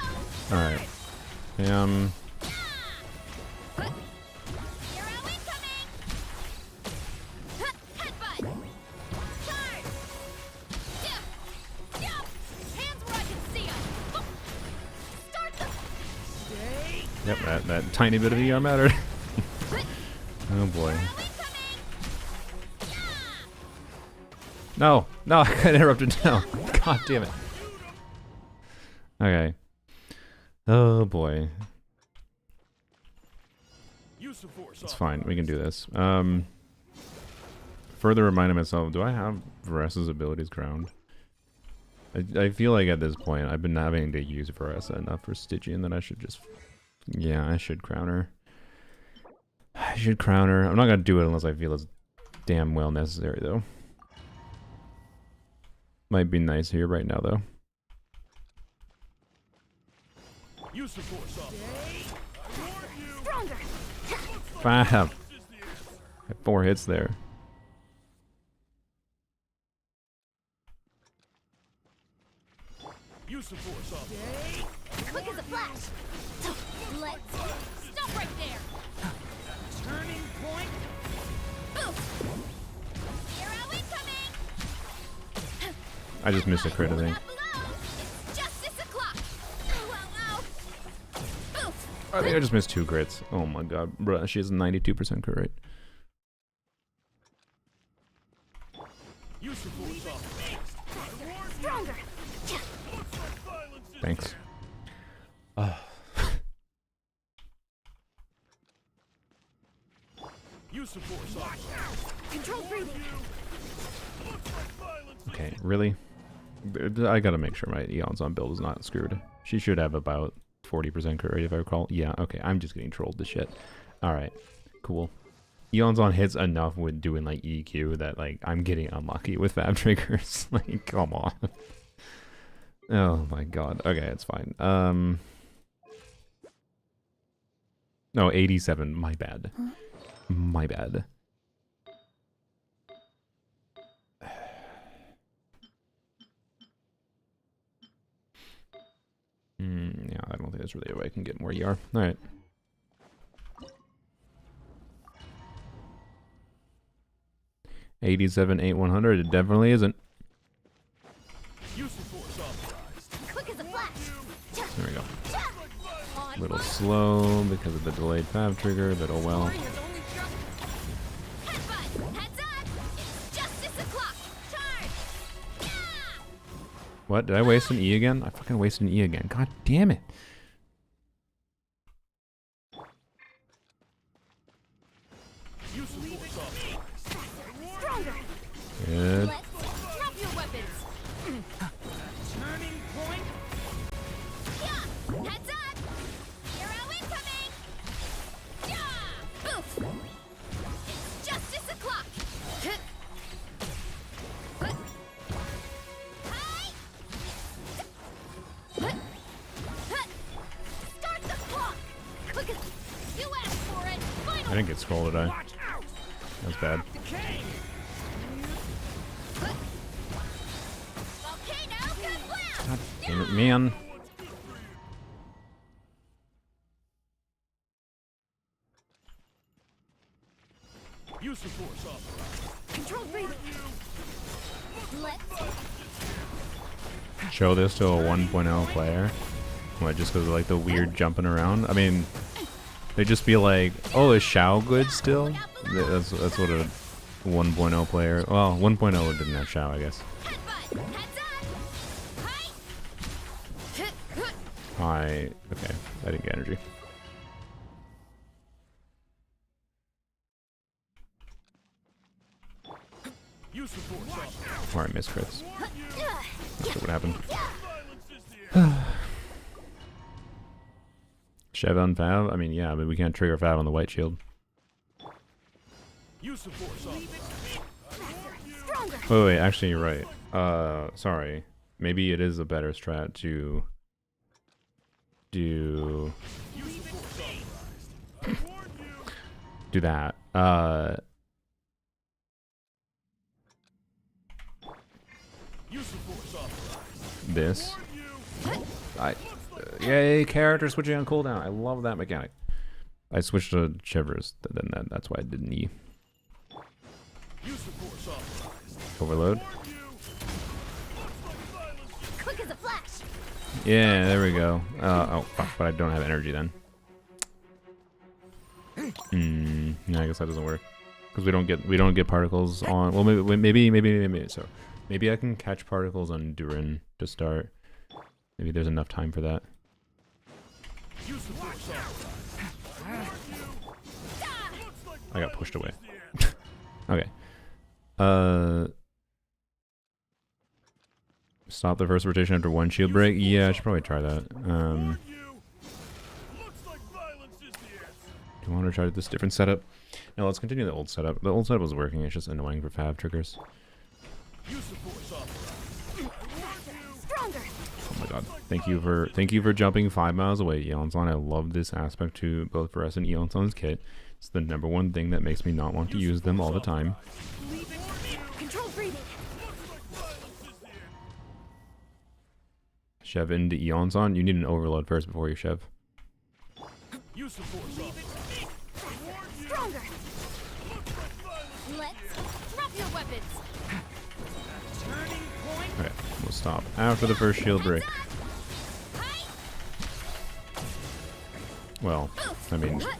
below. Alright. Hero incoming. Headbutt. Charge. Yeah. Yeah. Hands where I can see 'em. Start the. Yep, that tiny bit of ER mattered. Oh boy. Hero incoming. Yeah. No, no, I got interrupted now. God damn it. Okay. Oh boy. Use the force It's fine, we can do this. Further reminding myself, do I have Varessa's abilities ground? I feel like at this point I've been having to use Veressa enough for Stygian that I should just... Yeah, I should crown her. I should crown her. I'm not gonna do it unless I feel it's damn well necessary, though. Might be nice here right now, though. Use the force up. Stronger. Bam! Had 4 hits there. Use the force up. Quick as a flash. Let's stop right there. Turning point. Boof. Hero incoming. I just missed a crit, I think. Not below. It's justice o'clock. Ow, ow, ow. Boof. I think I just missed 2 crits. Oh my god, bruh, she has a 92% crit rate. Use the force up. Stronger. Thanks. Use the force up. Controlled breathing. Okay, really? I gotta make sure my Eon's on build is not screwed. She should have about 40% crit rate if I recall. Yeah, okay, I'm just getting trolled to shit. Alright, cool. Eon's on hits enough with doing like EQ that like I'm getting unlucky with fab triggers. Like, come on. Oh my god. Okay, it's fine. No, 87. My bad. My bad. Yeah, I don't think there's really a way I can get more ER. Alright. $87, 8100. It definitely isn't. Use the force up. Quick as a flash. There we go. A little slow because of the delayed fab trigger, but oh well. Headbutt. Heads up. It's justice o'clock. Charge. Yeah. What? Did I waste an E again? I fucking wasted an E again. God damn it. Use the force up. Stronger. Good. Let's drop your weapons. Turning point. Yeah. Heads up. Hero incoming. Yeah. Boof. It's justice o'clock. Hi. Start the clock. Quick as you asked for it. I Final. didn't get scrolled, did I? Watch out. That's bad. Decay. Volcano kablam. God damn it, man. Use the force up. Controlled breathing. Let's Show this to a 1.0 player. What, just because of like the weird jumping around? I mean, they'd just be like, oh, is Shao good still? That's what a 1.0 player... Well, 1.0 didn't have Shao, I guess. headbutt. Heads up. Hi. Okay, I didn't get energy. Use the force up. Or I missed crits. That's what happened. Shev on Fab? I mean, yeah, but we can't trigger Fab on the white shield. Use the force up. Stronger. Wait, actually, you're right. Sorry. Maybe it is a better strat to do that. Use the force up. This. Yay, character switching on cooldown. I love that mechanic. I switched to Shivers, then that's why I didn't E. Use the force up. Overload. Quick as a flash. Yeah, there we go. Oh, fuck, but I don't have energy then. Yeah, I guess that doesn't work because we don't get particles on. Well, maybe. So maybe I can catch particles on Durin to start. Maybe there's enough time for that. Use the force up. I got pushed away. Okay. Stop the first rotation after one shield break. Yeah, I should probably try that. Warn you. Looks like violence is the answer. Do you want to try this different setup? No, let's continue the old setup. The old setup was working. It's just annoying for Fab triggers. Use of force authorized. I warn you. Stronger. Oh my god. Thank you for jumping 5 miles away, Eonson. I love this aspect to both Varese and Eonson's kit. It's the #1 thing that makes me not want to use them all the time. Leave it to me. Control breathing. Looks like violence is the answer. Shev into Eonson. You need an overload first before you Shev. Use of force authorized. I warn you. Stronger. Looks like violence. Let's drop your weapons. Turning point. Okay, we'll stop after the first shield break. Hi. Well, I mean, Hi.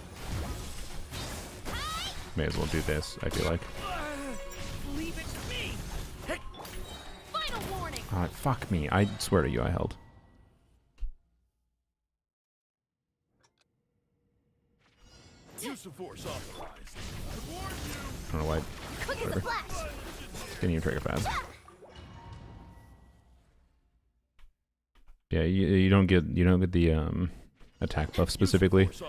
may as well do this, I feel like. Leave it to me. Final warning. Fuck me. I swear to you, I held. Use of force authorized. I warn you. I don't know why. Quick as a Whatever. flash. Didn't even trigger fast. Yeah, you don't get the attack buff specifically. Force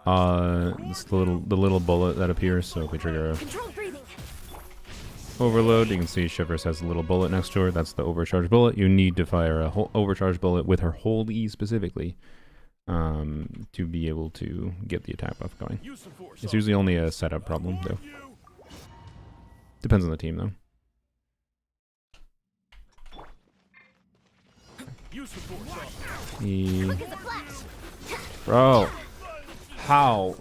authorized. It's the little bullet that appears. So if we trigger a Control breathing. overload, you can see Shivers has a little bullet next to her. That's the overcharged bullet. You need to fire a whole overcharged bullet with her hold E specifically to be able to get the attack buff going. Use of force It's usually only a setup problem though. authorized. You. Depends on the team though. Use of force authorized. Quick as a flash. Bro, how?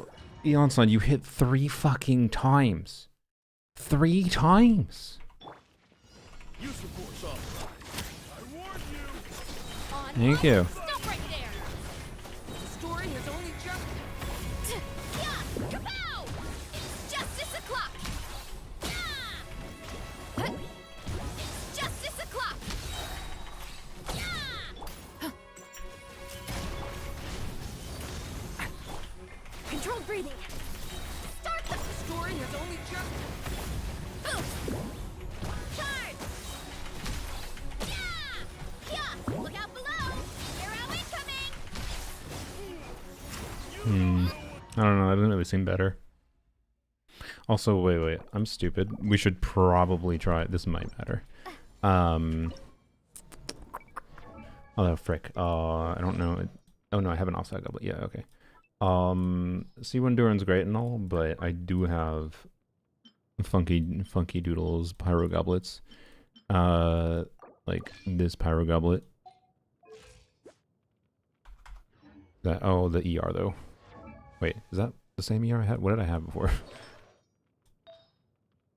Eonson, you hit 3 fucking times. 3 times. Use of force authorized. I warn you. On Thank you. Stop right there. The story has only just. Yeah, kapow! It's justice o'clock. Yeah. It's justice o'clock. Yeah. Controlled breathing. Start the story has only just. Charge! Yeah! Yeah! Look out below! Arrow incoming! I don't know. That doesn't really seem better. Also, wait. I'm stupid. We should probably try. This might matter. Oh, frick. I don't know. Oh no, I have an offside goblet. Yeah, okay. C1 Durin's great and all, but I do have funky doodles pyro goblets. Like this pyro goblet. The ER though. Wait, is that the same ER I had? What did I have before?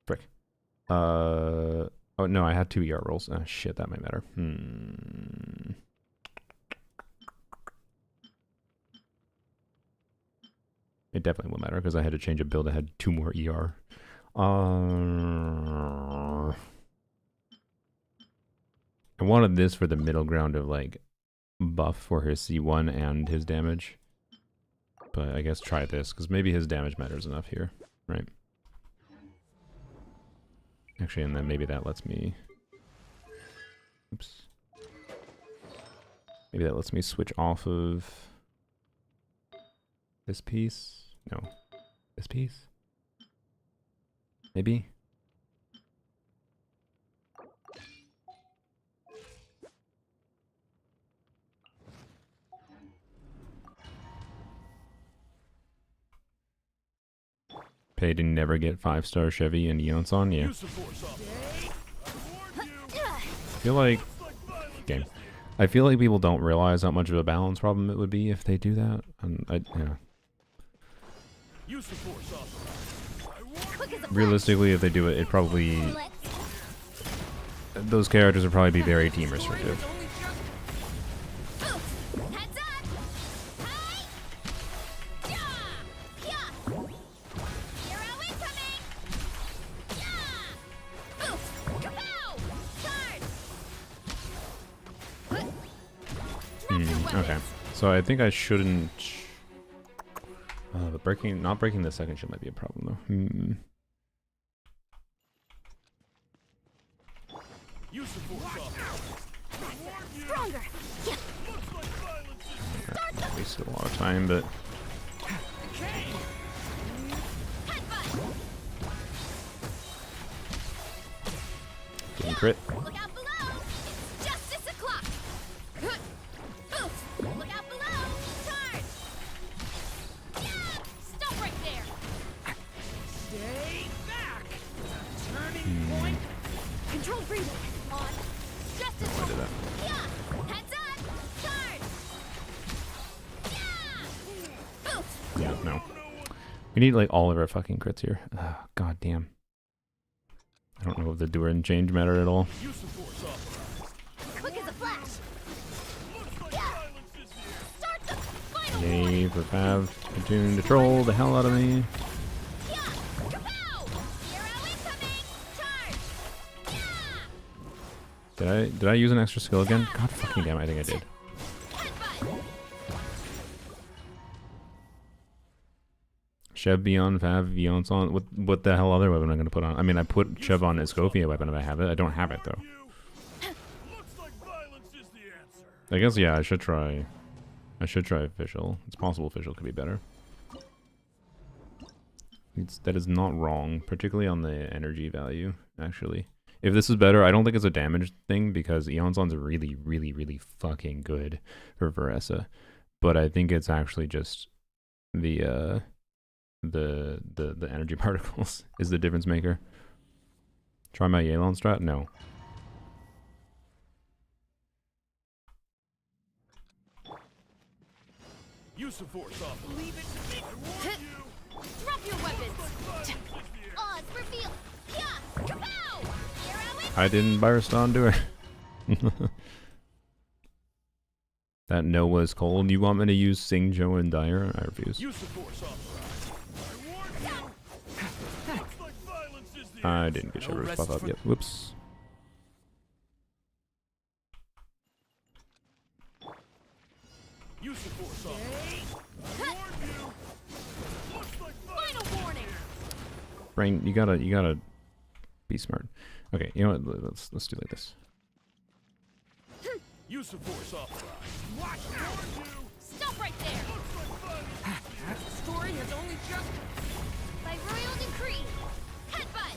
Frick. Oh no, I had 2 ER rolls. Ah, shit, that might matter. It definitely will matter because I had to change a build that had 2 more ER. I wanted this for the middle ground of like buff for his C1 and his damage. But I guess try this because maybe his damage matters enough here, right? Actually, and then maybe that lets me... Oops. Maybe that lets me switch off of this piece. No. This piece? Maybe? Pay to never get 5-star Chevy and Eonson? Yeah. Use of force authorized. I warn you. I feel like... Game. I feel like people don't realize how much of a balance problem it would be if they do that. And yeah. Use of force authorized. I warn Quick as a flash. Realistically, if they do it, it probably... Let's. Those characters would probably be very team restrictive. Heads up! Hi! Yeah! Yeah! Hero incoming! Yeah! Kapow! Charge! Okay. So I think I shouldn't... but not breaking the second shield might be a problem though. Use of force authorized. Yeah. Start the Wasted a lot of time, but headbutt. getting crit. Look out below. It's justice o'clock. Oof. Look out below. Charge. Yeah. Stop right there. Stay back. Turning point. Control breathing. On. Justice. I did that. Yeah. Heads up. Charge. Yeah. Oof. Yeah, no. We need like all of our fucking crits here. God damn. I don't know if the do and change matter at all. Use of force authorized. Quick as a flash. Looks like Yeah. violence is here. Start the final Yay warning. for Pav. Continue to troll the hell out of me. Yeah. Kapow! Hero incoming. Charge. Yeah. Did I use an extra skill again? God fucking damn, I think I did. Headbutt. Chev Beyond, Fav Beyond on. What the hell other weapon am I gonna put on? I mean, I put Chev on Escopia weapon if I have it. I don't have it though. Looks like violence is the answer. I guess yeah, I should try official. It's possible official could be better. That is not wrong, particularly on the energy value, actually. If this is better, I don't think it's a damage thing because Eonson's really, really, really fucking good for Veressa. But I think it's actually just the energy particles is the difference maker. Try my Yelan strat? No. Use of force authorized. Leave it to me. I warn you. Drop your weapons. Violence is the answer. Oz reveal. Yeah. Kapow! Hero incoming. I didn't Byrston do it. That Noah's cold. You want me to use Sing, Joe, and Dyer? I refuse. Use of force authorized. I warn you. Looks like violence is the I answer. didn't get No Shiver's rest buff up for- yet. Whoops. Use of force authorized. I warn you. Looks like violence. Final warning. Brain, you gotta be smart. Okay, you know what? Let's do like this. Use of force authorized. Watch out. Warn you. Stop right there. Looks like violence is the Story has only just. By royal decree. Headbutt.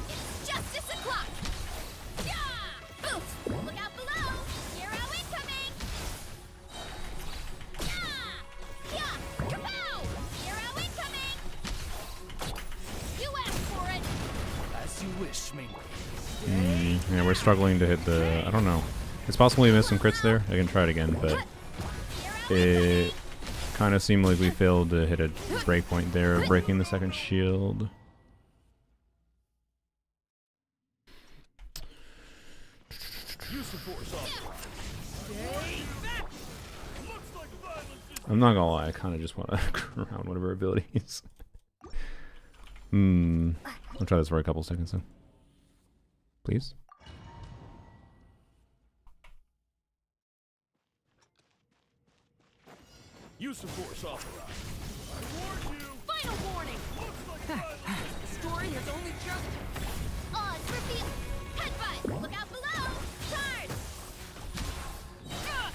It's justice o'clock. Yeah. Oof. Look out below. Hero incoming. Yeah. Yeah. Kapow! Hero incoming. You asked for it. As you wish, me. Yeah, we're struggling to hit the. I don't know. It's possible we missed some crits there. I can try it again, but it kind of seemed like we failed to hit a breakpoint there, breaking the second shield. Use of force authorized. Stay back. Looks like violence is I'm not gonna lie, I kind of just want to crown one of her abilities. I'll try this for a couple seconds then. Please? Use of force authorized. I warn you. Final warning. Looks like violence. Story has only just. Oz reveal. Headbutt. Look out below. Charge. Yeah.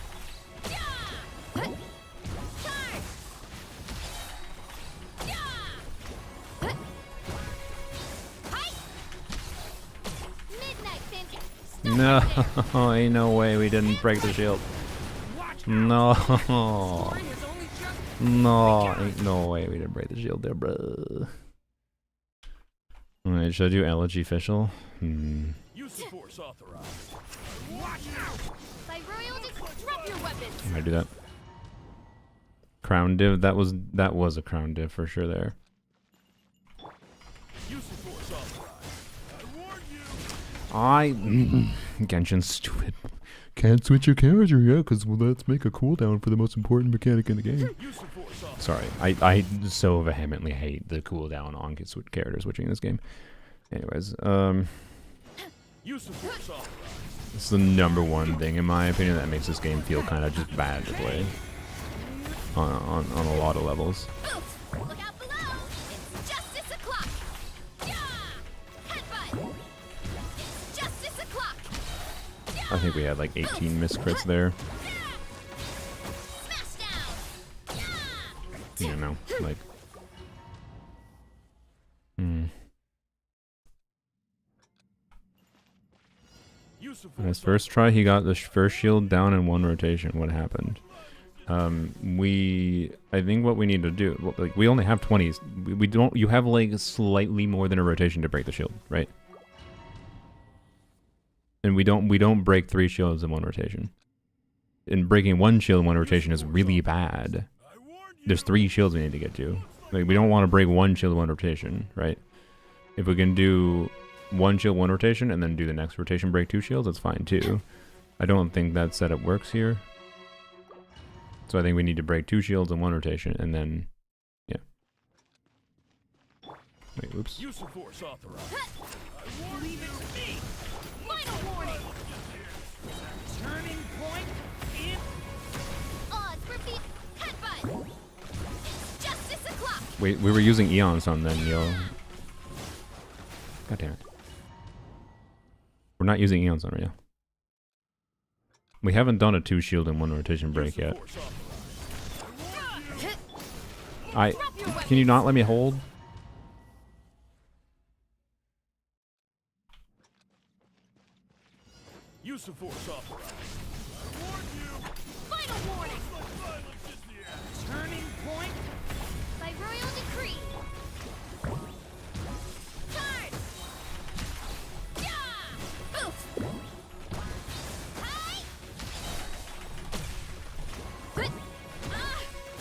Charge. Yeah. Hi. Midnight Finch. Stop No, ain't no way we didn't break the shield. Watch No. Story has only just. No, ain't no way we didn't break the shield there, bruh. Alright, should I do Elegy Official? Use of force authorized. Watch out. By royal drop your weapons. I do that. Crown div, that was a crown div for sure there. Use of force authorized. I warn you. Genshin stupid. Can't switch your character yet, because well, let's make a cooldown for the most important mechanic in the game. Use of force authorized. Sorry, I so vehemently hate the cooldown on character switching in this game. Anyways, Use of force authorized. it's the #1 thing in my opinion that makes this game feel kind of just bad to play on a lot of levels. Oof. Look out below. It's justice o'clock. Yeah. Headbutt. It's justice o'clock. Yeah. I think we had like 18 miscrits there. Smash down. Yeah. You know, like. Hmm. Use of On his force first try, he got the first shield down in one rotation. What happened? I think what we need to do, well, like, we only have 20s. We don't, you have like slightly more than a rotation to break the shield, right? And we don't break 3 shields in one rotation. And breaking 1 shield in one rotation is really bad. I warned you. There's 3 shields we need to get to. Like, we don't want to break 1 shield in one rotation, right? If we can do 1 shield, 1 rotation, and then do the next rotation, break 2 shields, that's fine too. I don't think that setup works here. So I think we need to break 2 shields in 1 rotation, and then, yeah. Wait, oops. Use of force authorized. I warned you. Final warning. Turning point in. Odds repeat. Headbutt. It's justice o'clock. Wait, we were using Eon's on then, yo. God damn it. We're not using Eon's on right now. We haven't done a 2 shield in 1 rotation break yet. Force authorized. Can you not let me hold? Use of force authorized. I warned you. Final warning. Violence is the answer. Turning point. By royal decree. Charge. Yeah. Oof. Hi. Good.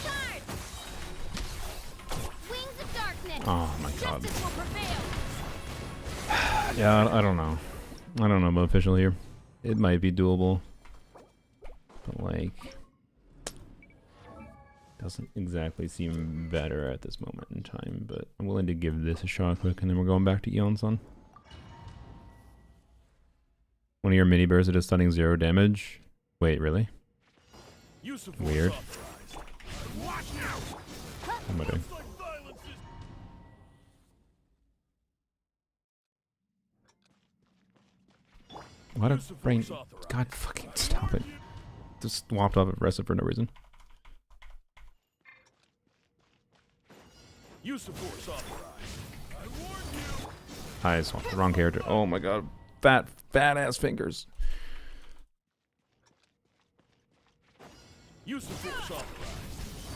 Charge. Wings of darkness. Oh my god. Justice will prevail. Yeah, I don't know. I don't know about official here. It might be doable. But like, doesn't exactly seem better at this moment in time, but I'm willing to give this a shot quick, and then we're going back to Eon's on. One of your mini bursts that is stunning 0 damage. Wait, really? Use of force Weird. authorized. Watch out. What am I doing? Like violence is. What a Use of brain. force authorized. God fucking stop it. Just swapped off aggressive for no reason. Use of force authorized. I warned you. I swapped the wrong character. Oh my god. Fat ass fingers. Use of force authorized.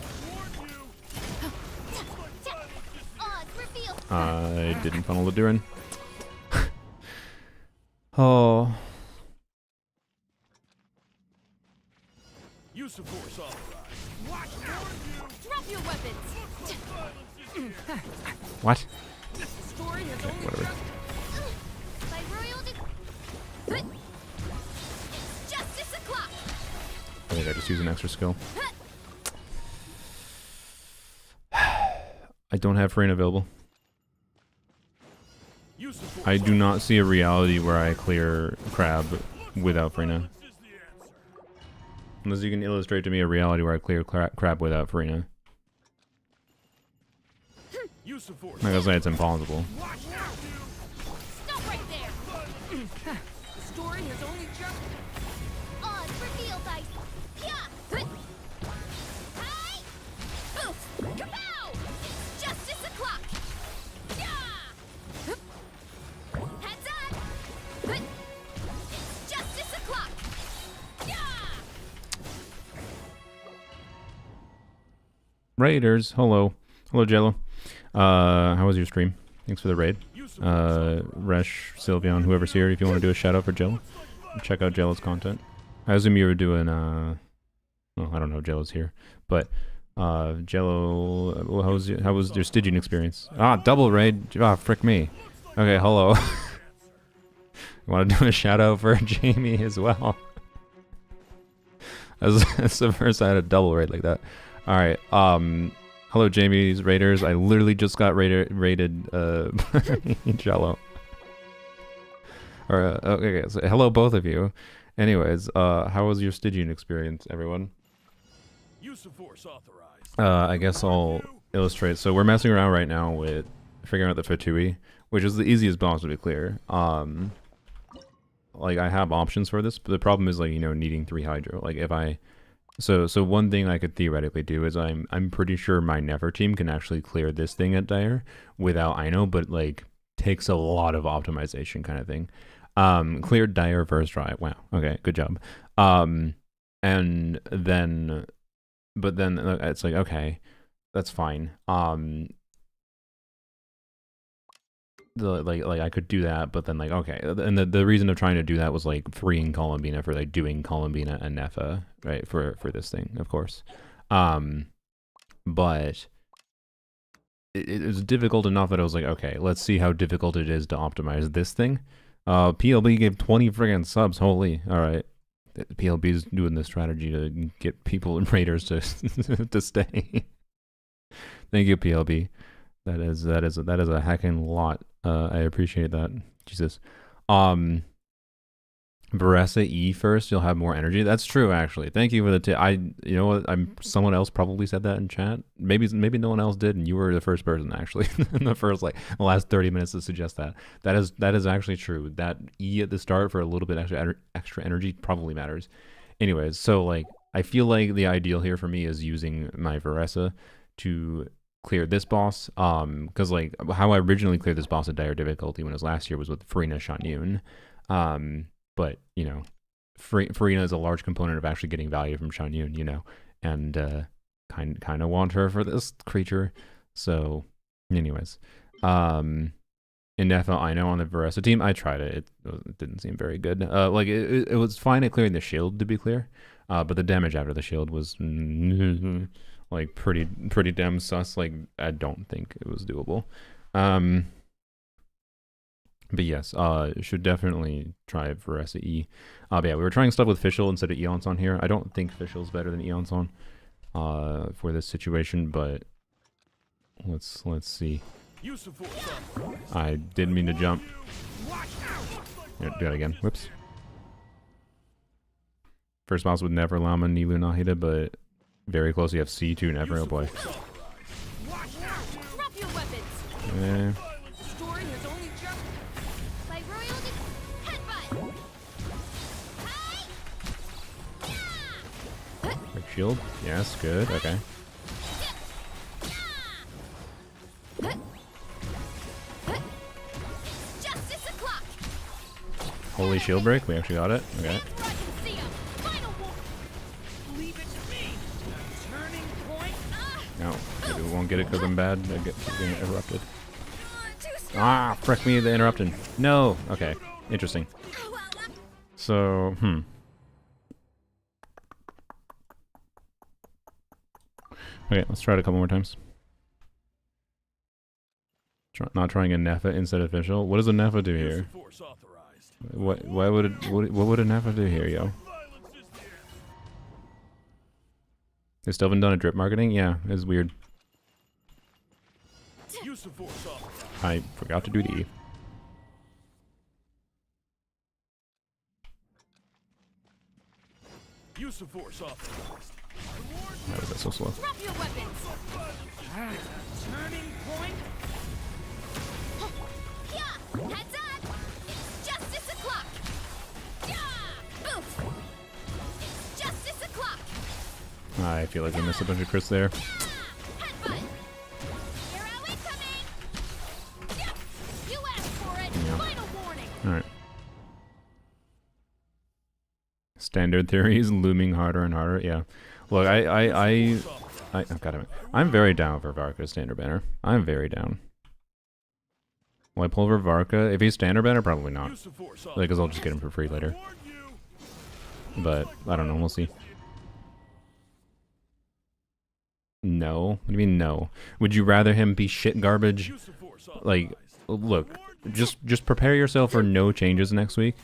I warned you. Like violence is the Odds reveal. I didn't funnel the Durin. Oh. use of force authorized. Watch out. Drop your weapons. Violence is the answer. What? Story has Okay, only whatever. just. By royal decree. It's justice o'clock. I think I just use an extra skill. I don't have Farina available. Use of force I do not see a reality where I clear Crab without Farina. Violence is the answer. Unless you can illustrate to me a reality where I clear Crab without Farina. Use of force. Like I say, it's impossible. Watch out. Stop right there. The story has only just. Odds reveal dice. Yeah. Hi. Oof. Kapow. It's justice o'clock. Yeah. Heads up. It's justice o'clock. Yeah. Raiders, hello. Hello, Jello. How was your stream? Thanks for the raid. Resh, Sylveon, whoever's here, if you want to do a shout out for Jello, check out Jello's content. I assume you were doing, well, I don't know if Jello's here, but, Jello, well, how was your Stygian experience? Ah, double raid. Ah, frick me. Okay, hello. You want to do a shout out for Jamie as well? That's the first I had a double raid like that. Alright, hello Jamie's Raiders. I literally just got raided Jello. Or, okay, so hello both of you. Anyways, how was your Stygian experience, everyone? Use of force authorized. I guess I'll illustrate. So we're messing around right now with figuring out the Fatui, which is the easiest boss to be clear. like I have options for this, but the problem is like, you know, needing 3 hydro. Like if I so one thing I could theoretically do is I'm pretty sure my Nefer team can actually clear this thing at Dire without Ino, but like takes a lot of optimization kind of thing. Cleared Dire first try. Wow. Okay, good job. And then but then it's like, okay, that's fine. Like I could do that, but then like, okay, and the reason of trying to do that was like freeing Columbina for like doing Columbina and Nefa, right, for this thing, of course. But it was difficult enough that I was like, okay, let's see how difficult it is to optimize this thing. PLB gave 20 friggin' subs. Holy, all right. PLB is doing the strategy to get people and raiders to to stay. Thank you, PLB. That is a heckin' lot. I appreciate that. Jesus. Varesa E first, you'll have more energy. That's true, actually. Thank you for the tip. You know what? Someone else probably said that in chat. Maybe no one else did, and you were the first person actually in the first like the last 30 minutes to suggest that. That is actually true. That E at the start for a little bit extra energy probably matters. Anyways, so like I feel like the ideal here for me is using my Varesa to clear this boss. Because like how I originally cleared this boss at dire difficulty when it was last year was with Farina Shanyun. But, you know, Farina is a large component of actually getting value from Shanyun, you know, and kind of want her for this creature. So, anyways, in Nefa, I know on the Varesa team, I tried it. It didn't seem very good. Like, it was fine at clearing the shield, to be clear, but the damage after the shield was, like, pretty damn sus. Like, I don't think it was doable. But yes, should definitely try Varesa E. But yeah, we were trying stuff with Fischl instead of Eonson here. I don't think Fischl's better than Eonson for this situation, but let's see. I didn't mean to jump. Yeah, do that again. Whoops. First boss with Never Lama, Nilu Nahida, but very close. You have C2 Never. Oh boy. Yeah. Shield? Yes, good, okay. Holy shield break, we actually got it. Okay. No, maybe we won't get it because I'm bad. I get getting interrupted. Ah, frick me, the interrupted. No! Okay, interesting. So, Okay, let's try it a couple more times. Not trying a Nefa instead of Fischl. What does a Nefa do here? What would a Nefa do here, yo? They still haven't done a drip marketing? Yeah, it's weird. I forgot to do the E. Use of force authorized. Why was that so slow? Drop your weapons. Turning point. Yeah, heads up. It's justice o'clock. Yeah, boof. It's justice o'clock. I feel like I missed a bunch of crits there. Headbutt. Arrow incoming. Yeah, you asked for it. Yeah. Final warning. All right. Standard theories looming harder and harder. Yeah. Look, I'm very down for Varka standard banner. I'm very down. Will I pull for Varka? If he's standard banner, probably not. Like, cause I'll just get him for free later. But I don't know. We'll see. No. What do you mean no? Would you rather him be shit garbage? Like, look, just prepare yourself for no changes next week.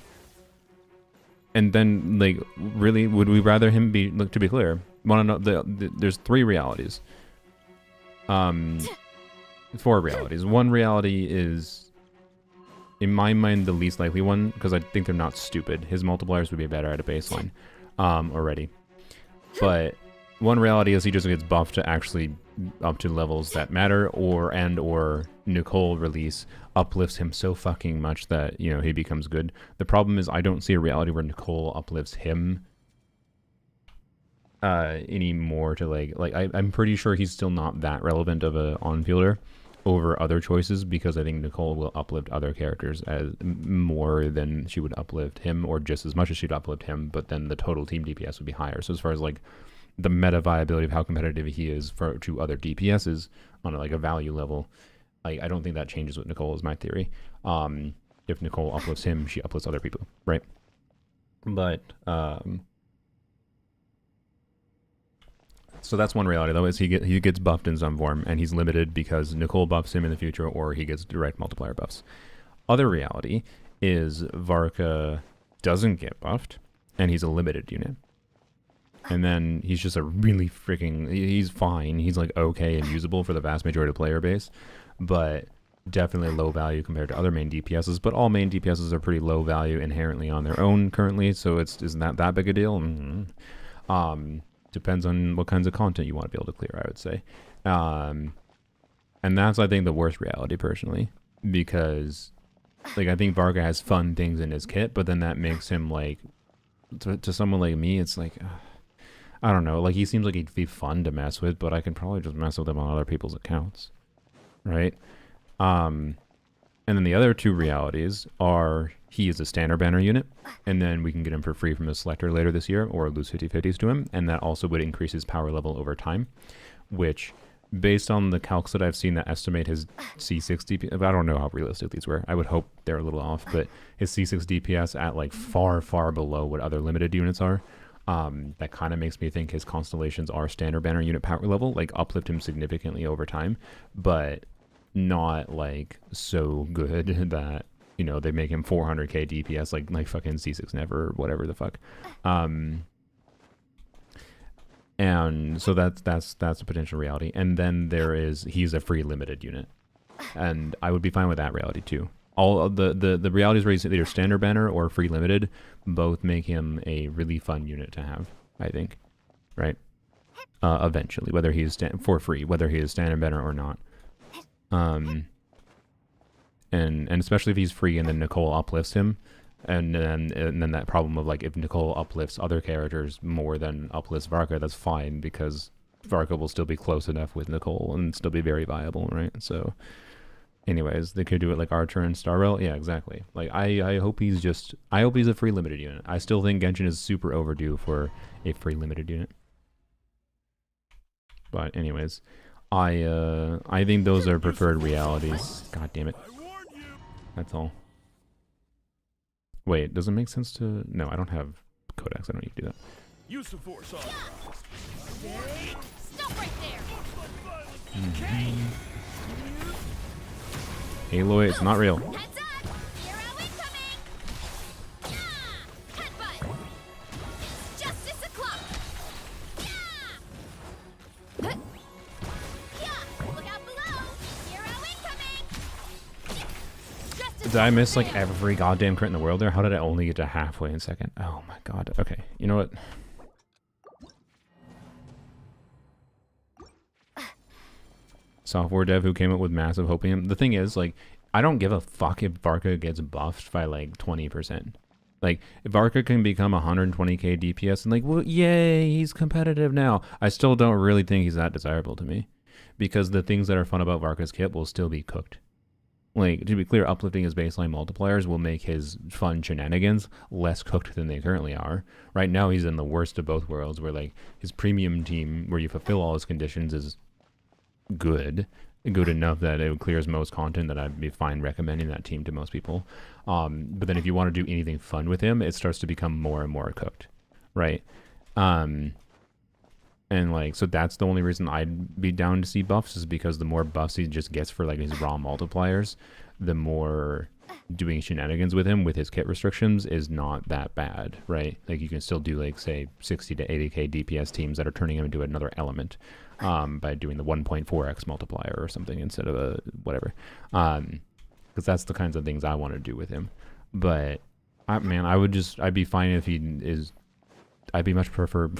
And then, like, really, would we rather him be? Look, to be clear, there's 3 realities. 4 realities. One reality is, in my mind, the least likely one, because I think they're not stupid. His multipliers would be better at a baseline, already. But one reality is he just gets buffed to actually up to levels that matter, or Nicole release uplifts him so fucking much that, you know, he becomes good. The problem is I don't see a reality where Nicole uplifts him anymore to I'm pretty sure he's still not that relevant of a on-fielder over other choices, because I think Nicole will uplift other characters as more than she would uplift him, or just as much as she'd uplift him, but then the total team DPS would be higher. So as far as like the meta viability of how competitive he is to other DPSs on a value level, I don't think that changes with Nicole, is my theory. If Nicole uplifts him, she uplifts other people, right? But so that's one reality, though, is he gets buffed in some form, and he's limited because Nicole buffs him in the future, or he gets direct multiplier buffs. Other reality is Varka doesn't get buffed, and he's a limited unit. And then he's just a really freaking... He's fine. He's, like, okay and usable for the vast majority of player base, but definitely low value compared to other main DPSs. But all main DPSs are pretty low value inherently on their own currently, so isn't that big a deal? Mm-hmm. Depends on what kinds of content you want to be able to clear, I would say. And that's, I think, the worst reality, personally. Because, I think Varga has fun things in his kit, but then that makes him, to someone like me, it's I don't know. He seems like he'd be fun to mess with, but I can probably just mess with him on other people's accounts. Right? And then the other two realities are he is a standard banner unit, and then we can get him for free from the selector later this year, or lose 50/50s to him, and that also would increase his power level over time, which, based on the calcs that I've seen that estimate his C6 DPS, I don't know how realistic these were. I would hope they're a little off, but his C6 DPS at far, far below what other limited units are. That kind of makes me think his constellations are standard banner unit power level, uplift him significantly over time, but not so good that, you know, they make him 400k DPS like fucking C6 never, or whatever the fuck. And so that's a potential reality. And then he's a free limited unit, and I would be fine with that reality too. All of the realities where he's either standard banner or free limited both make him a really fun unit to have, I think, right? Eventually, whether he's for free, whether he is standard banner or not. And especially if he's free and then Nicole uplifts him, and then that problem of if Nicole uplifts other characters more than uplifts Varka, that's fine, because Varka will still be close enough with Nicole and still be very viable, right? So anyways, they could do it like Archer and Starrel. Yeah, exactly. I hope he's a free limited unit. I still think Genshin is super overdue for a free limited unit. But anyways, I think those are preferred realities. God damn it. That's all. Wait, does it make sense to... No, I don't have codex. I don't need to do that. Use the force on. Stop right there. Aloy, it's not real. Heads up. Hero incoming. Yeah. Headbutt. It's justice o'clock. Yeah. Yeah. Look out below. Hero incoming. Justice Did I miss every goddamn crit in the world there? How did I only get to halfway in second? Oh my god. Okay, you know what? Software dev who came up with massive hopium. The thing is, I don't give a fuck if Varka gets buffed by 20%. If Varka can become 120k DPS and well, yay, he's competitive now, I still don't really think he's that desirable to me, because the things that are fun about Varka's kit will still be cooked. To be clear, uplifting his baseline multipliers will make his fun shenanigans less cooked than they currently are. Right now, he's in the worst of both worlds, where his premium team, where you fulfill all his conditions, is good enough that it clears most content, that I'd be fine recommending that team to most people. But then if you want to do anything fun with him, it starts to become more and more cooked, right? And so that's the only reason I'd be down to see buffs, is because the more buffs he just gets for his raw multipliers, the more doing shenanigans with him with his kit restrictions is not that bad, right? You can still do say 60 to 80k DPS teams that are turning him into another element, by doing the 1.4x multiplier or something instead of a whatever, because that's the kinds of things I want to do with him. But I'd be fine if he is I'd be much prefer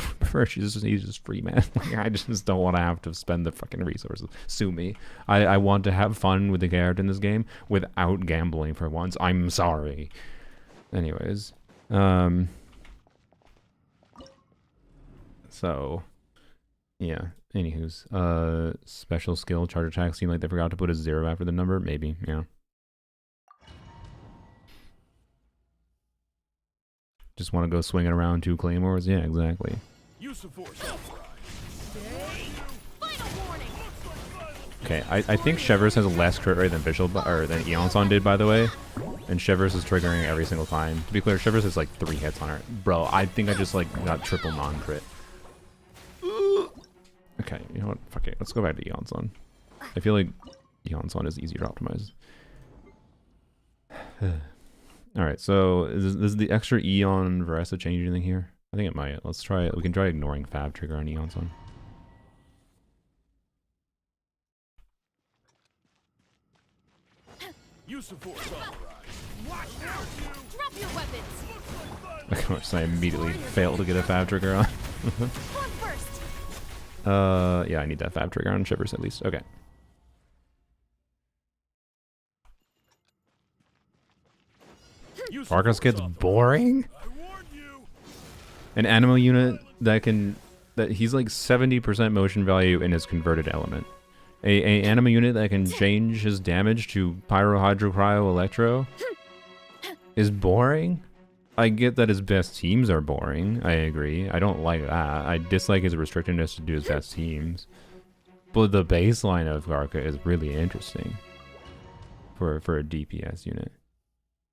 he's just free, man. Like, I just don't want to have to spend the fucking resources. Sue me. I want to have fun with the character in this game without gambling for once. I'm sorry. Anyways, so yeah. Anywho's, special skill charge attack seem like they forgot to put a 0 after the number. Maybe, yeah. Just want to go swinging around 2 claymores? Yeah, exactly. Use of force authorized. Final warning. Okay, I think Shivers has less crit rate than than Eonson did, by the way. And Shivers is triggering every single time. To be clear, Shivers has like 3 hits on her. Bro, I think I just like got triple non-crit. Okay, you know what? Fuck it. Let's go back to Eonson. I feel like Eonson is easier to optimize. Alright, so is the extra Eon Veresa change anything here? I think it might. Let's try it. We can try ignoring Fab trigger on Eonson. Use of force authorized. Watch out, you. Drop your weapons. Of course, I immediately failed to get a Fab trigger on. One first. Yeah, I need that Fab trigger on Shivers at least. Okay. Farkas gets boring? I warn you. An animal unit that he's like 70% motion value in his converted element. A anima unit that can change his damage to Pyro, Hydro, Cryo, Electro is boring? I get that his best teams are boring. I agree. I don't like that. I dislike his restrictedness to do his best teams. But the baseline of Garca is really interesting for a DPS unit.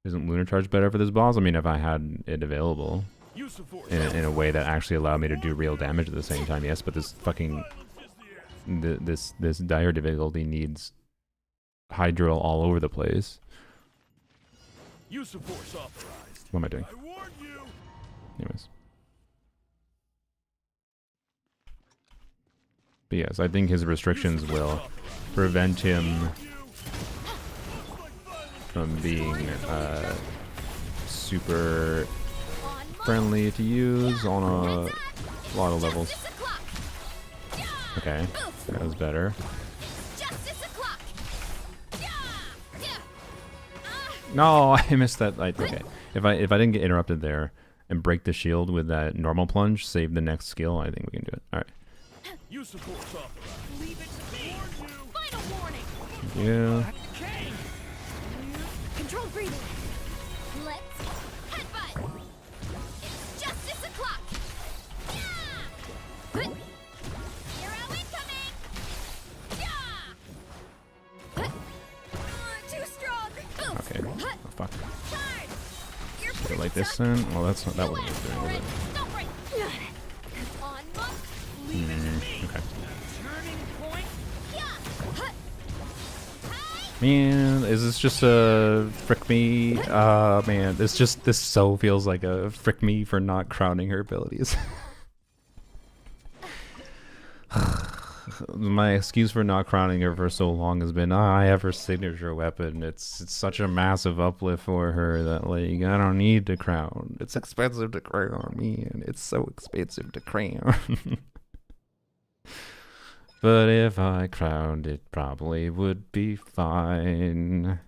Isn't Lunar Charge better for this boss? I mean, if I had it available Use of force. in a way that actually allowed me to do real damage at the same time, yes. But this fucking this dire difficulty needs Hydro all over the place. Use of force authorized. What am I doing? I warn you. Anyways. But yes, I think his restrictions will prevent him from being super friendly to use on a lot of levels. Okay, that was better. No, I missed that. Okay, if I didn't get interrupted there and break the shield with that normal plunge, save the next skill, I think we can do it. All right. Use of force authorized. Leave it to me. Warn you. Final warning. Thank you. Control breathing. Let's headbutt. It's justice o'clock. Yeah. Hero incoming. Yeah. Too strong. Okay. Oh, fuck. Charge. You're Put it like this then. Well, that wasn't what I was doing, was it? Don't break. On mark. Okay. Turning point. Yeah. Man, is this just a frick me? Man, this so feels like a frick me for not crowning her abilities. My excuse for not crowning her for so long has been, I have her signature weapon. It's such a massive uplift for her that, like, I don't need to crown. It's expensive to crown, man. It's so expensive to crown. But if I crowned, it probably would be fine.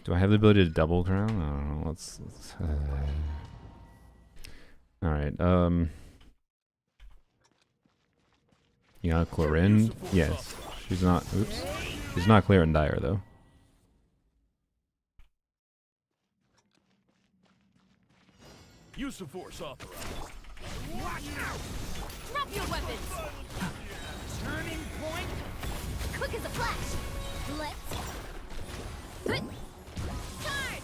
Do I have the ability to double crown? I don't know. Let's all right. You got Chlorine? Yes. She's not. Oops. She's not clear and dire though. Use of force authorized. Watch out. Drop your weapons. Turning point. Quick as a flash. Let's. Charge.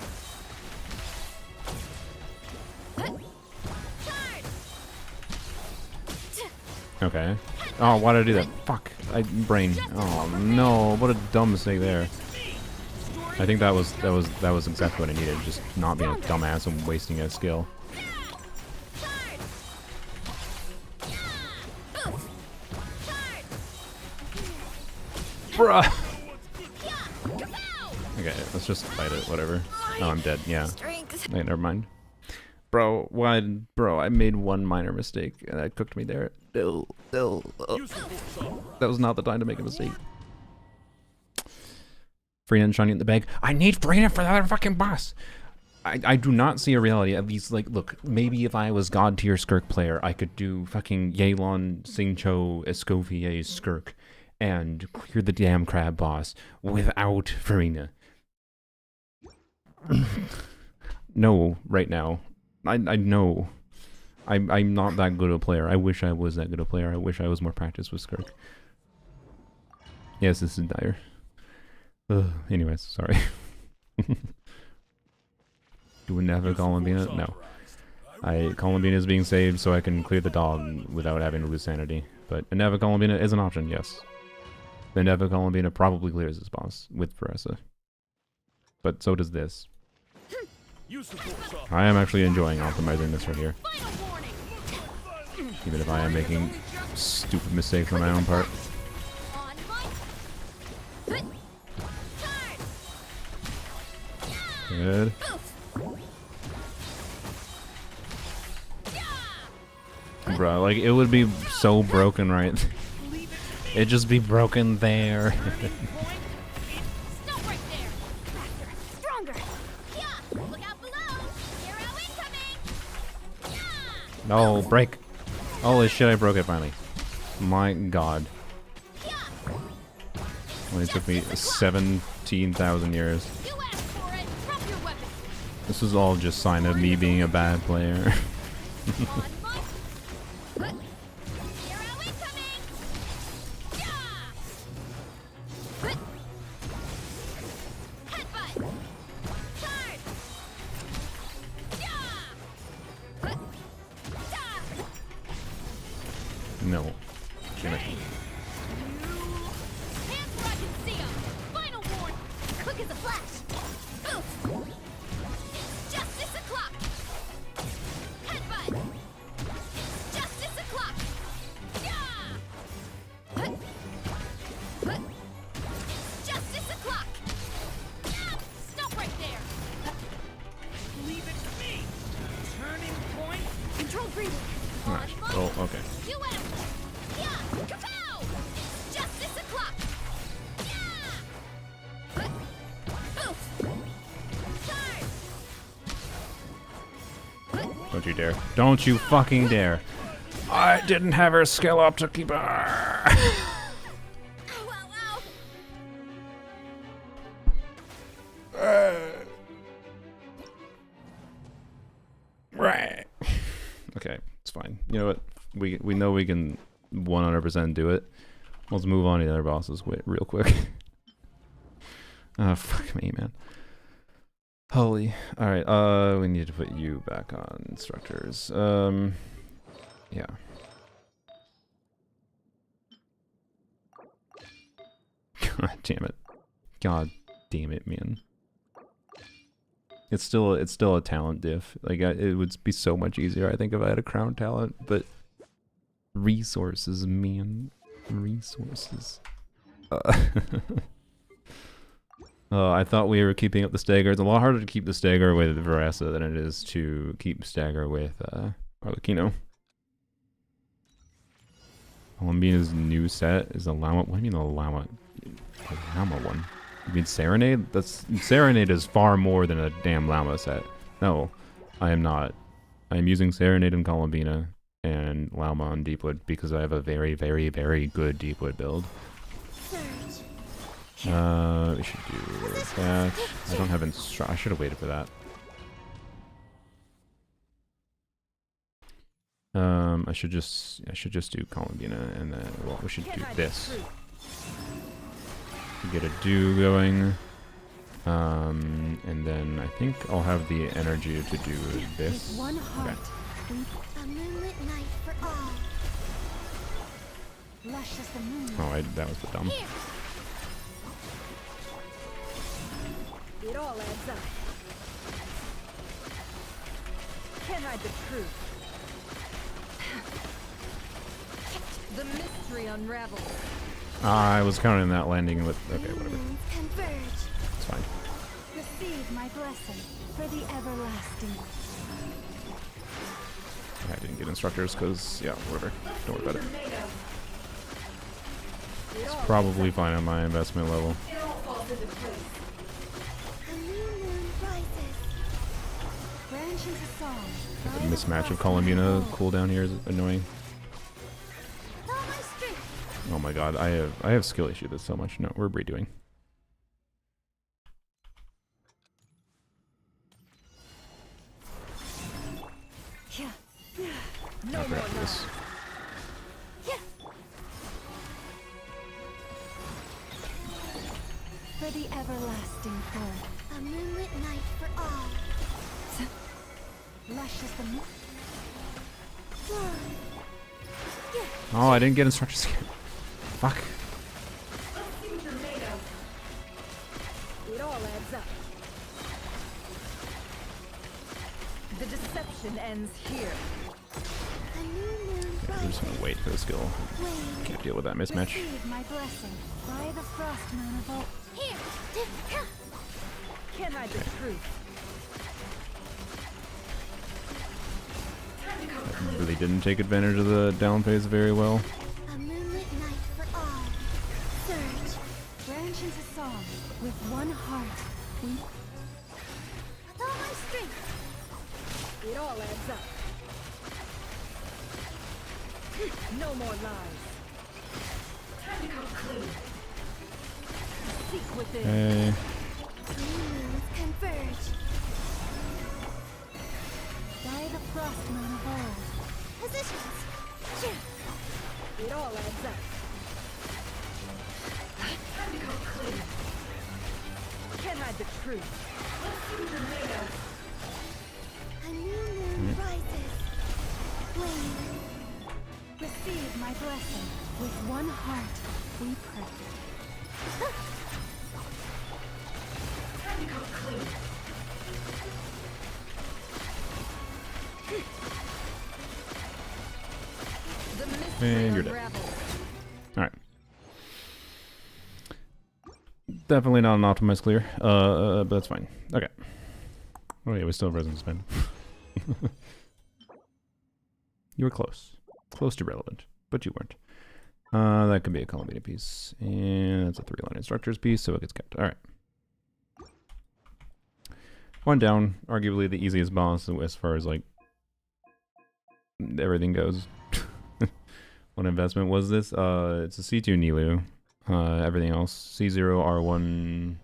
Charge. Okay. Oh, why did I do that? Fuck. Brain. Oh no! What a dumb mistake there. I think that was exactly what I needed. Just not being a dumbass and wasting a skill. Bruh. Okay, Okay, let's just fight it, whatever. Oh, I'm dead, yeah. Strength. Wait, never mind. Bro, why? Bro, I made one minor mistake, and that cooked me there. No. Use the force on. That was not the time to make a mistake. Free and shiny in the bag. I need Frida for the other fucking boss. I do not see a reality. At least, like, look, maybe if I was God tier Skirk player, I could do fucking Yelan, Singcho, Escoffier, Skirk, and clear the damn crab boss without Farina. No, right now. I know. I'm not that good a player. I wish I was that good a player. I wish I was more practiced with Skirk. Yes, this is dire. Anyways, sorry. Do a Neva Columbina? No. Columbina is being saved so I can clear the dog without having to lose sanity. But a Neva Columbina is an option, yes. The Neva Columbina probably clears this boss with Veressa. But so does this. Use the force on. I am actually enjoying optimizing this right here. Final warning. Even if I am making stupid mistakes on my own part. On my. Turn. Good. Bro, like, it would be so broken, right? It'd just be broken there. Stop right there. Faster. Stronger. Yeah. Look out below. Arrow incoming. Yeah. No, break. Holy shit, I broke it finally. My god. Yeah. Only took me 17,000 years. You asked for it. Drop your weapon. This is all just sign of me being a bad player. On my. Arrow incoming. Yeah. Headbutt. Turn. Yeah. No. Damn it. Hands where I can see 'em. Final warning. Quick as a flash. Oof. It's justice o'clock. Headbutt. It's justice o'clock. Yeah. It's justice o'clock. Yeah. Stop right there. Leave it to me. Turning point. Control breathing. Nice. On Oh, okay. You out. Yeah. Kapow. It's justice o'clock. Yeah. Oof. Turn. Don't you dare. Don't you fucking dare. I didn't have her skill up to keep her. Ow, ow, ow. Right. Okay, it's fine. You know what? We know we can 100% do it. Let's move on to the other bosses real quick. Oh, fuck me, man. Holy. Alright, we need to put you back on instructors. Yeah. God damn it. God damn it, man. It's still a talent diff. Like, it would be so much easier, I think, if I had a crown talent, but resources, man. Resources. I thought we were keeping up the stagger. It's a lot harder to keep the stagger with Veressa than it is to keep stagger with Arlecchino. Columbina's new set is a llama. What do you mean a llama? A llama one? You mean Serenade? Serenade is far more than a damn llama set. No, I am not. I am using Serenade and Columbina and llama on Deepwood because I have a very, very, very good Deepwood build. We should do that. I don't have I should have waited for that. I should just do Columbina and then we should do this. Get a do going. And then I think I'll have the energy to do this. One heart. Okay. A moonlit night for all. Lush as the moon. Oh, that was the dumb. Here. It all adds up. Can't hide the truth. The mystery unravels. I was counting that landing with. Okay, whatever. Converge. It's fine. Receive my blessing for the everlasting. I didn't get instructors because, yeah, whatever. Don't worry about it. It's probably fine on my investment level. A new moon rises. Branch into song. The mismatch of Columbina cooldown here is annoying. With all my strength. Oh my god, I have skill issue this so much. No, we're redoing. Yeah. I forgot this. For the everlasting flow. A moonlit night for all. Lush as the moon. Oh, I didn't get instructions here. Fuck. It all adds up. The deception ends here. A new moon I'm just rises. gonna wait for the skill. Wave. Can't deal with that mismatch. Receive my blessing by the frost moon of all. Here. Can't hide the truth. I really didn't take advantage of the down phase very well. A moonlit night for all. Surge. Branch into song with one heart. We With all my strength. It all adds up. No more lies. Time to come clean. Seek within. Okay. New moons converge. By the frost moon of old. Positions. It all adds up. Time to come clean. Can't hide the truth. A new moon rises. Flame. Receive my blessing. With one heart, we pray. Time to come clean. The mystery And you're dead. unravels. Alright. Definitely not an optimized clear. But that's fine. Okay. Oh yeah, we still have resin spend. You were close. Close to relevant, but you weren't. That could be a Columbia piece. And it's a 3-line instructors piece, so it gets kept. Alright. One down. Arguably the easiest boss as far as, like, everything goes. What investment was this? It's a C2 Nilu. Everything else. C0, R1...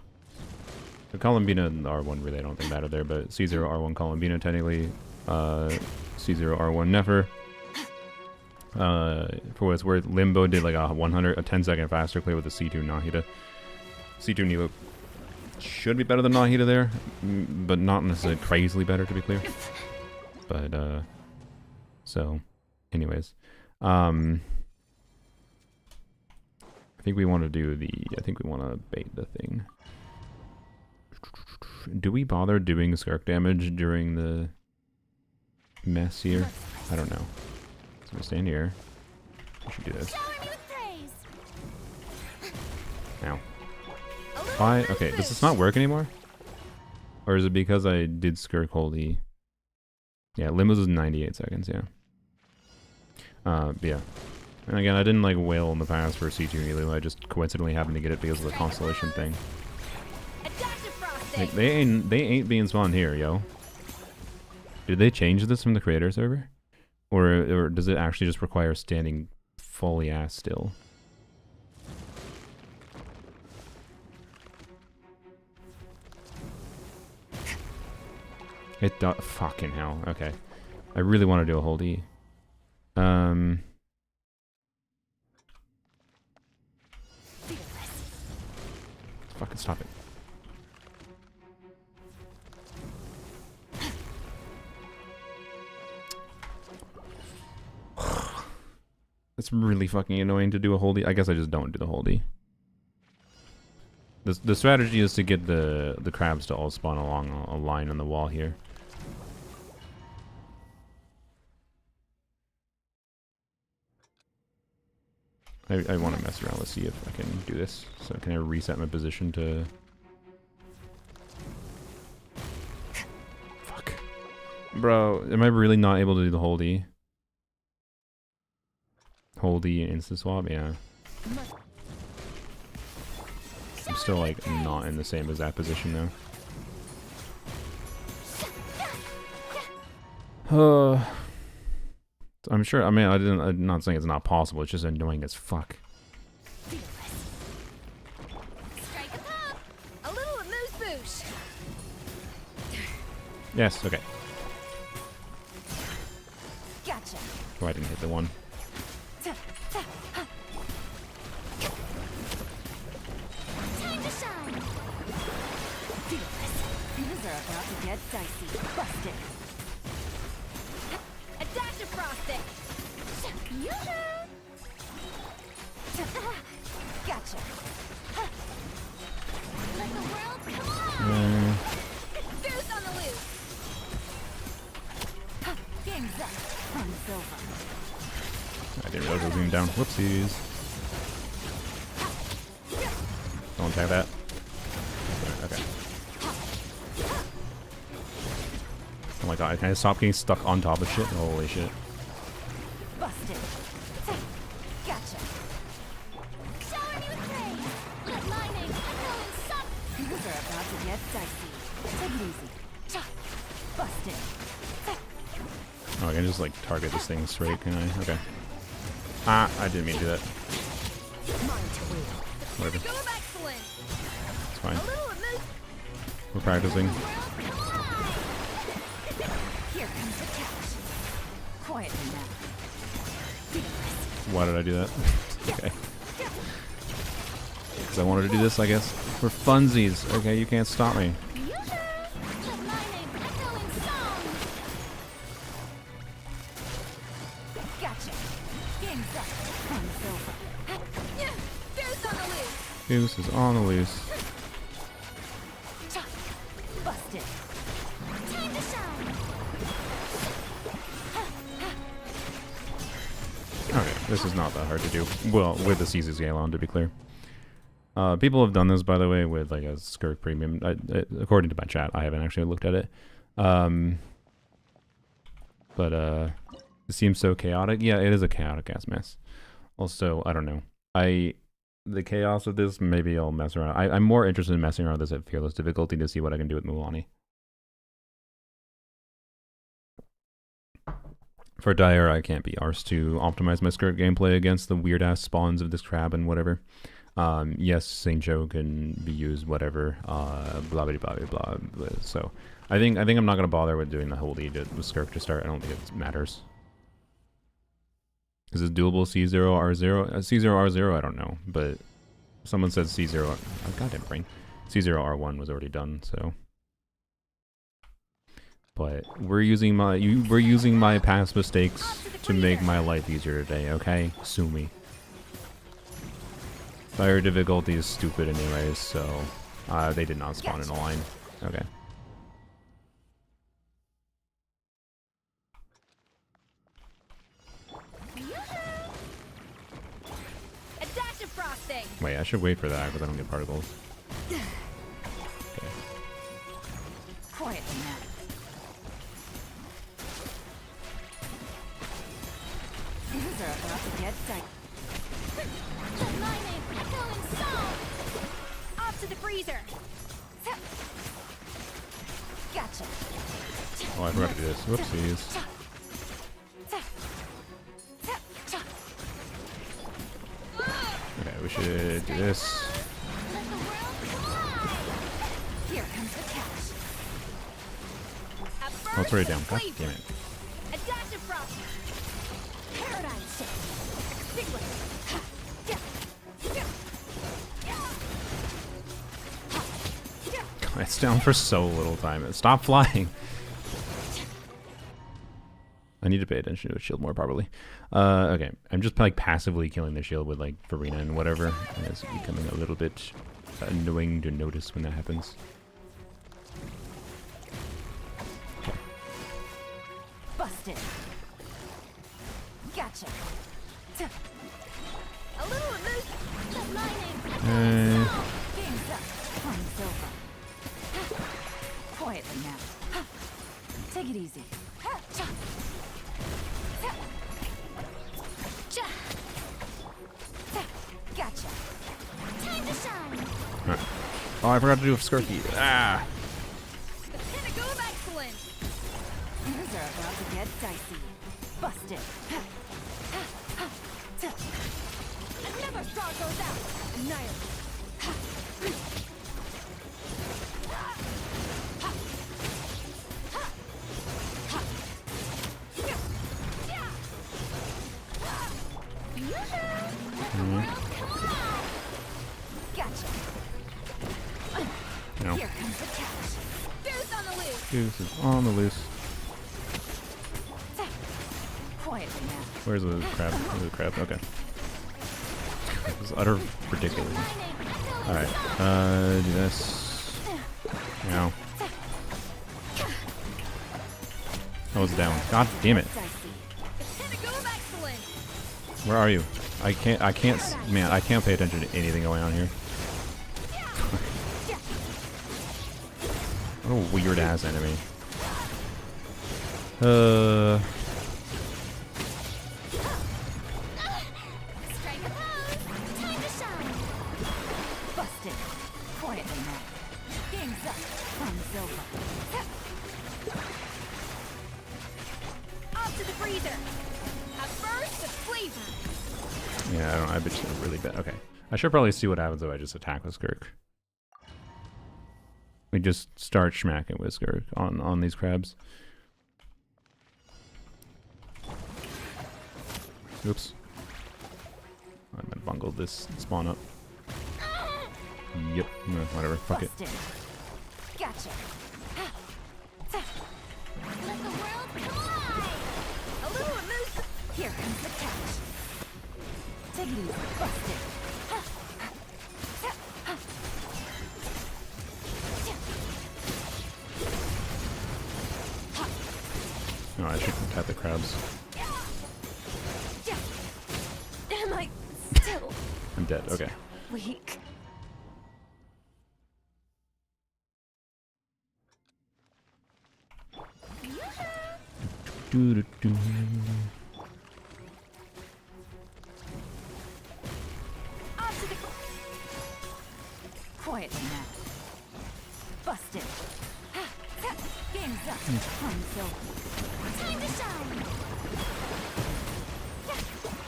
The Columbina and the R1 really I don't think matter there, but C0, R1 Columbina technically. C0, R1 Nefer. For what it's worth, Limbo did like a 10-second faster clear with a C2 Nahida. C2 Nilu should be better than Nahida there, but not necessarily crazily better to be clear. But, so, anyways. I think we want to do the... I think we want to bait the thing. Do we bother doing Skirk damage during the mess here? I don't know. So we stand here. We should do this. Shower me with praise. Now. A little Why? moon Okay, does this boost. not work anymore? Or is it because I did Skirk Holy? Yeah, Limos is 98 seconds, yeah. Yeah. And again, I didn't like whale in the past for C2 Nilu. I just coincidentally happened to get it because of the constellation thing. A dash of frosting. Like, they ain't being spawned here, yo. Did they change this from the creator server? Or does it actually just require standing fully ass still? It does. Fucking hell. Okay. I really want to do a hold E. Fucking stop it. It's really fucking annoying to do a holdie. I guess I just don't do the holdie. The strategy is to get the crabs to all spawn along a line on the wall here. I want to mess around. Let's see if I can do this. So can I reset my position to... Bro, am I really not able to do the hold E? Hold E and insta swap? Yeah. I'm still like not in the same exact position though. I'm sure. I mean, I'm not saying it's not possible. It's just annoying as fuck. Strike a pop. A little amuse-bouche. Yes. Okay. Gotcha. Oh, I didn't hit the one. Time to shine. Things are about to get dicey. Busted. A dash of frosting. Yoo-hoo! Gotcha. Let the world come on. Goose on the loose. Game's up. Fun's over. I didn't realize I was even down. Whoopsies. Don't attack that. Okay. Oh my god, can I stop getting stuck on top of shit? Holy shit. Busted. Gotcha. Shower me with praise. Let my name echo in some. Things are about to get dicey. Take it easy. Busted. Oh, I can just like target this thing straight, can I? Okay. Ah, I didn't mean to do that. Whatever. Go of excellence. It's fine. A little amuse. We're practicing. Here comes the catch. Quietly now. Why did I do that? Okay. Because I wanted to do this, I guess. For funsies. Okay, you can't stop me. Yoo-hoo! Let my name echo in song. Gotcha. Game's up. Fun's over. Goose on the loose. Goose is on the loose. Busted. Time to shine. Okay, this is not that hard to do. Well, with the CZ scale on, to be clear. People have done this, by the way, with like a Skirk premium. According to my chat, I haven't actually looked at it. But it seems so chaotic. Yeah, it is a chaotic ass mess. Also, I don't know. The chaos of this, maybe I'll mess around. I'm more interested in messing around with this at Fearless difficulty to see what I can do with Mulan. For Dire, I can't be arsed to optimize my Skirk gameplay against the weird ass spawns of this crab and whatever. Yes, Saint Joe can be used, whatever. Blah blah blah blah blah. So I think I'm not gonna bother with doing the whole lead with Skirk to start. I don't think it matters. Is it doable C0 R0? C0 R0, I don't know, but someone said C0. Oh, goddamn brain. C0 R1 was already done, so. But we're using my past mistakes to make my life easier today, okay? Sue me. Fire difficulty is stupid anyways, so they did not spawn in a line. Okay. A dash of frosting. Wait, I should wait for that because I don't get particles. Okay. Quietly now. Things are about to get dicey. Let my name echo in song. Off to the freezer. Gotcha. Oh, I forgot to do this. Whoopsies. Okay, we should do this. Let the world come on. Here comes the catch. Oh, it's already down. God damn it. A dash of frost. Paradigm shift. Big one. It's down for so little time. Stop flying. I need to pay attention to a shield more probably. Okay, I'm just like passively killing the shield with like Farina and whatever. And it's becoming a little bit annoying to notice when that happens. Okay. Busted. Gotcha. A little loose. Let my name. Game's up. Fun's over. Quietly now. Take it easy. Oh, I forgot to do a Skirky. Ah! The pinnacle of excellence. Things are about to get dicey. Busted. Another star goes out. Annihilate. Gotcha. No. Here comes the catch. Deuce on the loose. Deuce is on the loose. Quietly now. Where's the crab? Where's the crab? Okay. This is utter ridiculous. Alright, do this. Ow. I was down. God damn it. Dicey. The pinnacle of excellence. Where are you? I can't, man, I can't pay attention to anything going on here. What a weird ass enemy. Strike a pose. Time to shine. Busted. Quietly now. Game's up. Fun's over. Off to the freezer. A burst of flavor. Yeah, I bet you really bad. Okay. I should probably see what happens if I just attack with Skirk. We just start schmacking with Skirk on these crabs. Oops. I might have bungled this spawn up. Yep. No, whatever. Fuck it. Busted. Gotcha. Let the world collide. A little elusive. Here comes the catch. Take it easy. Busted. No, I should attack the crabs. Am I still I'm dead. Okay. weak? Doo-doo-doo. Off to the quietly now. Busted. Game's up. Fun's over. Time to shine.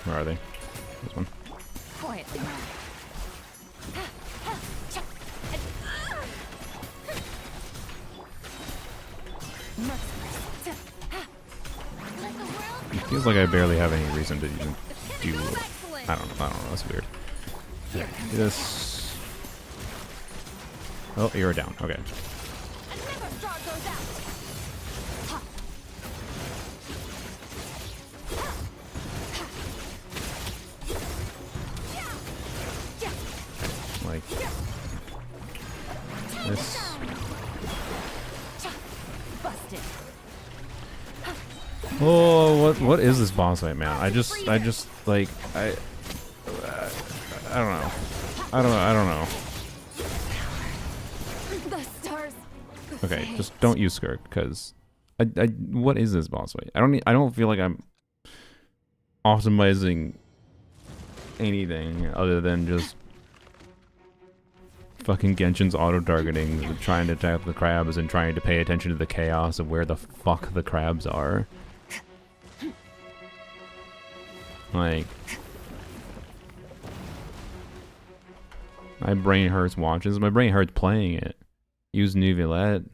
Where are they? This one. Quietly now. Let the world It feels like I barely have any reason to even do. pinnacle of excellence. I don't know. That's weird. Yeah, do this. Oh, you're down. Okay. Another star goes out. Like this. Busted. Oh, what is this boss fight, man? I just like I don't know. I don't know. The stars. Okay, just don't use Skirk, because I what is this boss fight? I don't feel like I'm optimizing anything other than just fucking Genshin's auto-targeting, trying to attack the crabs and trying to pay attention to the chaos of where the fuck the crabs are. Like, my brain hurts watching this. My brain hurts playing it. Use Nuvolette.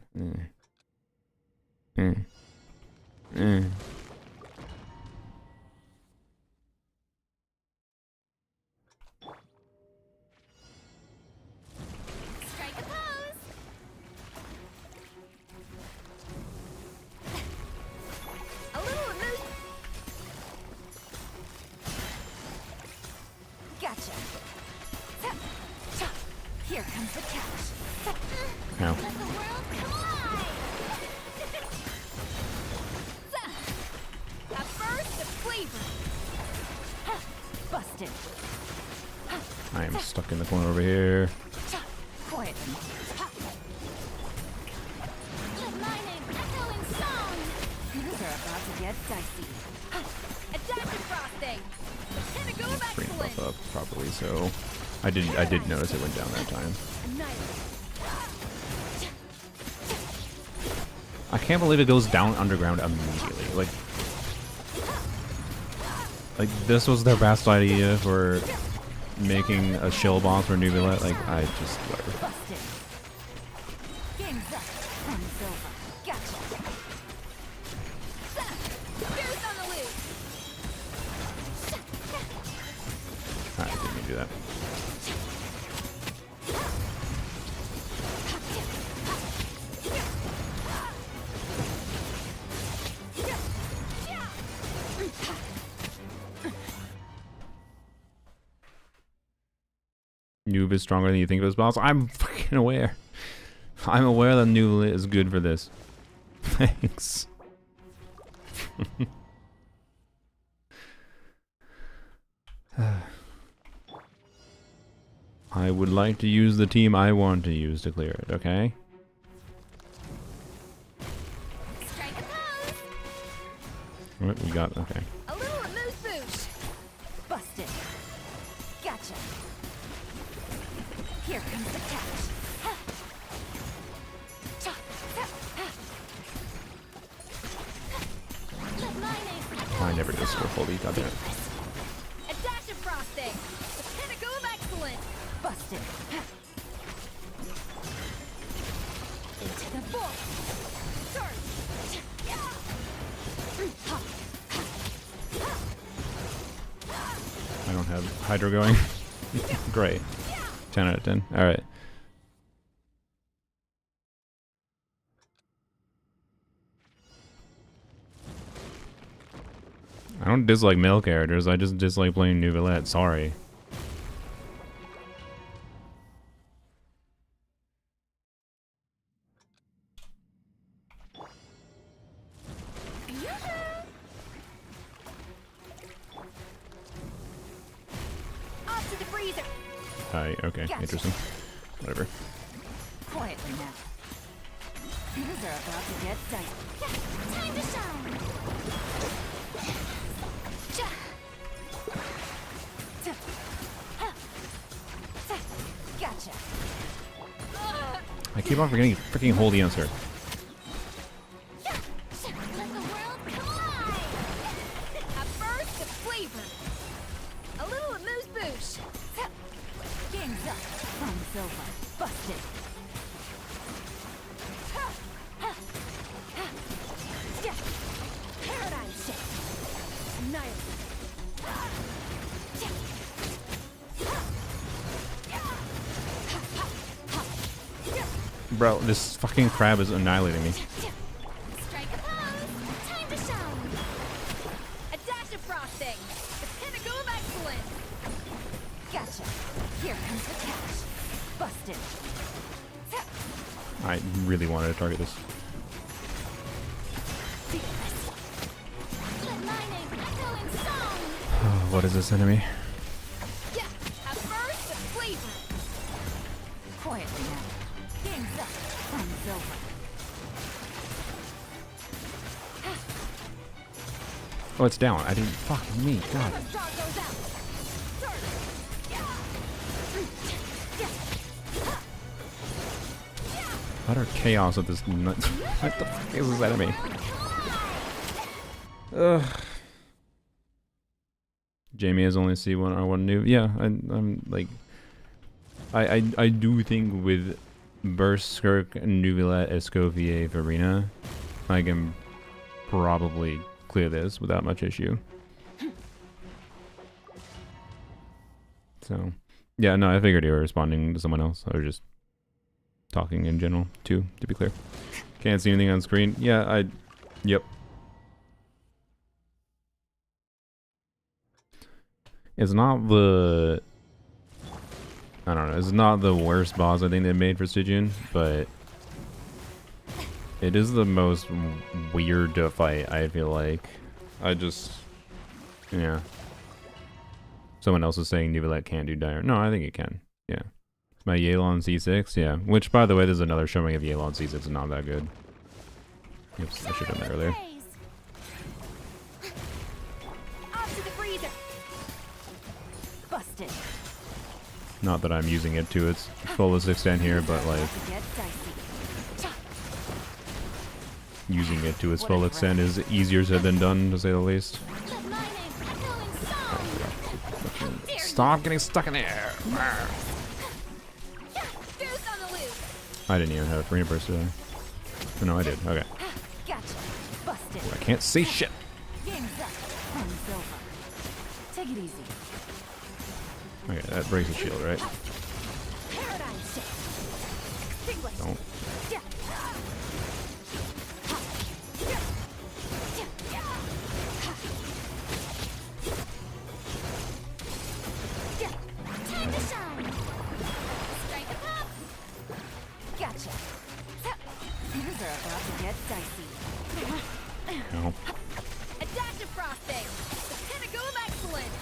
Strike a pose. A little elusive. Gotcha. Here comes the catch. Ow. Let the world collide. A burst of flavor. Busted. I am stuck in the corner over here. Quietly. Let my name echo in song. Things are about to get dicey. Adaptive frosting. The pinnacle of Bring excellence. buff up properly, so I did notice it went down that time. Annihilate. I can't believe it goes down underground immediately. Like this was their best idea for making a shill boss for Nubulette. Like, I just, whatever. Busted. Game's up. Runs over. Gotcha. Here's on the loose. I didn't mean to do that. Noob is stronger than you think of as boss. I'm fucking aware. I'm aware that Noob is good for this. Thanks. I would like to use the team I want to use to clear it, okay? Strike a pose. What we got? Okay. A little amuse bouche. Busted. Gotcha. Here comes the catch. Let mining. I never just go fully, goddamn it. A dash of frosting. The pinnacle of excellence. Busted. Into the vault. I don't have Hydro going. Great. 10 out of 10. Alright. I don't dislike male characters, I just dislike playing Nubulette. Sorry. Off to the freezer. Okay, Gotcha. interesting. Whatever. Quietly now. Things are about to get dicey. Time to shine. Gotcha. I keep on forgetting to freaking hold the answer. Let the world collide. A burst of flavor. A little amuse bouche. Game's up. Fun's over. Busted. Paradigm shift. Annihilate. Bro, this fucking crab is annihilating me. Strike a pose. Time to shine. A dash of frosting. The pinnacle of excellence. Gotcha. Here comes the catch. Busted. I really wanted to target this. Let my name echo in song. Oh, what is this enemy? Yeah, a burst of flavor. Quietly now. Game's up. Fun's over. Oh, it's down. I didn't. Fuck me. God. The straw goes out. Turn. Utter chaos of this nut. What the fuck is this enemy? Ugh. Jamie has only C1 R1 new. Yeah, I'm like. I do think with Berserk, Nubulette, Escoffier, Farina, I can probably clear this without much issue. So, yeah, no, I figured you were responding to someone else. I was just talking in general, too, to be clear. Can't see anything on screen. Yeah, yep. It's not the... I don't know, it's not the worst boss I think they made for Stygian, but it is the most weird to fight, I feel like. Yeah. Someone else is saying Nubulette can't do dire. No, I think it can. Yeah. My Yelan C6, yeah. Which, by the way, there's another showing of Yelan C6 is not that good. Oops, I should have done that earlier. Off to the freezer. Busted. Not that I'm using it to its fullest extent here, but like... Get dicey. using it to its full extent is easier said than done, to say the least. Let my name echo in song. Stop getting stuck in the air! Goose on the loose. I didn't even have a free burst, did I? Oh, no, I did. Okay. Gotcha. Busted. I can't see shit. Game's up. Fun's over. Take it easy. Okay, that breaks the shield, right? Paradigm shift. Extinguish. Don't. Yeah. Time to shine. Strike a pop. Gotcha. Things are about to get dicey. No. A dash of frosting. The pinnacle of excellence.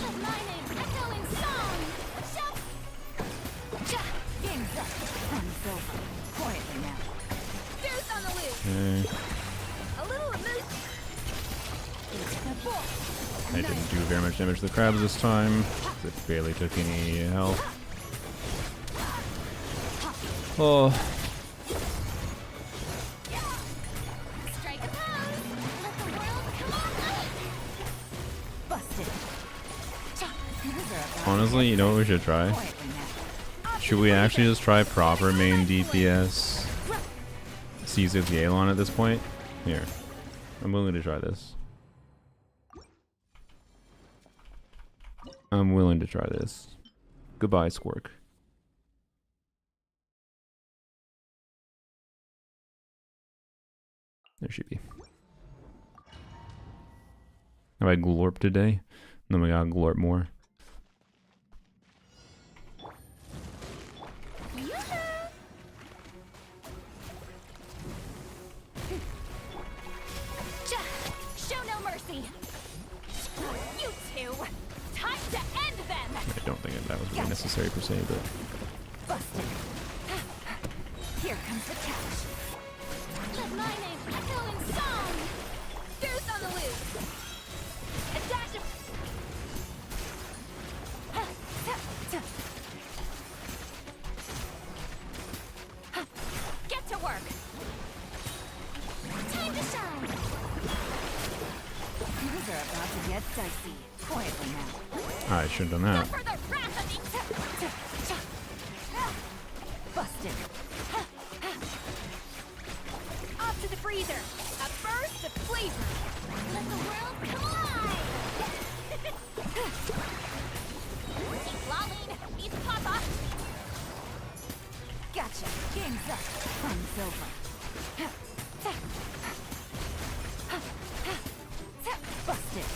Let my name echo in song. Game's up. Fun's over. Quietly now. Goose on the loose. Okay. A little amuse. I didn't do very much damage to the crabs this time. It barely took any health. Oh. Strike a pose. Let the world come on. Busted. Honestly, you know what we should try? Should we actually just try proper main DPS C6 Yelan at this point? Here. I'm willing to try this. I'm willing to try this. Goodbye, Squirk. There she be. Have I glorp today? Then we gotta glorp more. Show no mercy. You two. Time to end them. I don't think that was really necessary per se, but Busted. Here comes the catch. Let my name echo in song. Goose on the loose. A dash of. Get to work. Time to shine. Things are about to get dicey. Quietly now. I should have done that. For the wrath of the busted. Off to the freezer. A burst of flavor. Let the world come alive. Keep lolling. Eat papa. Gotcha. Game's up. Fun's over. Busted.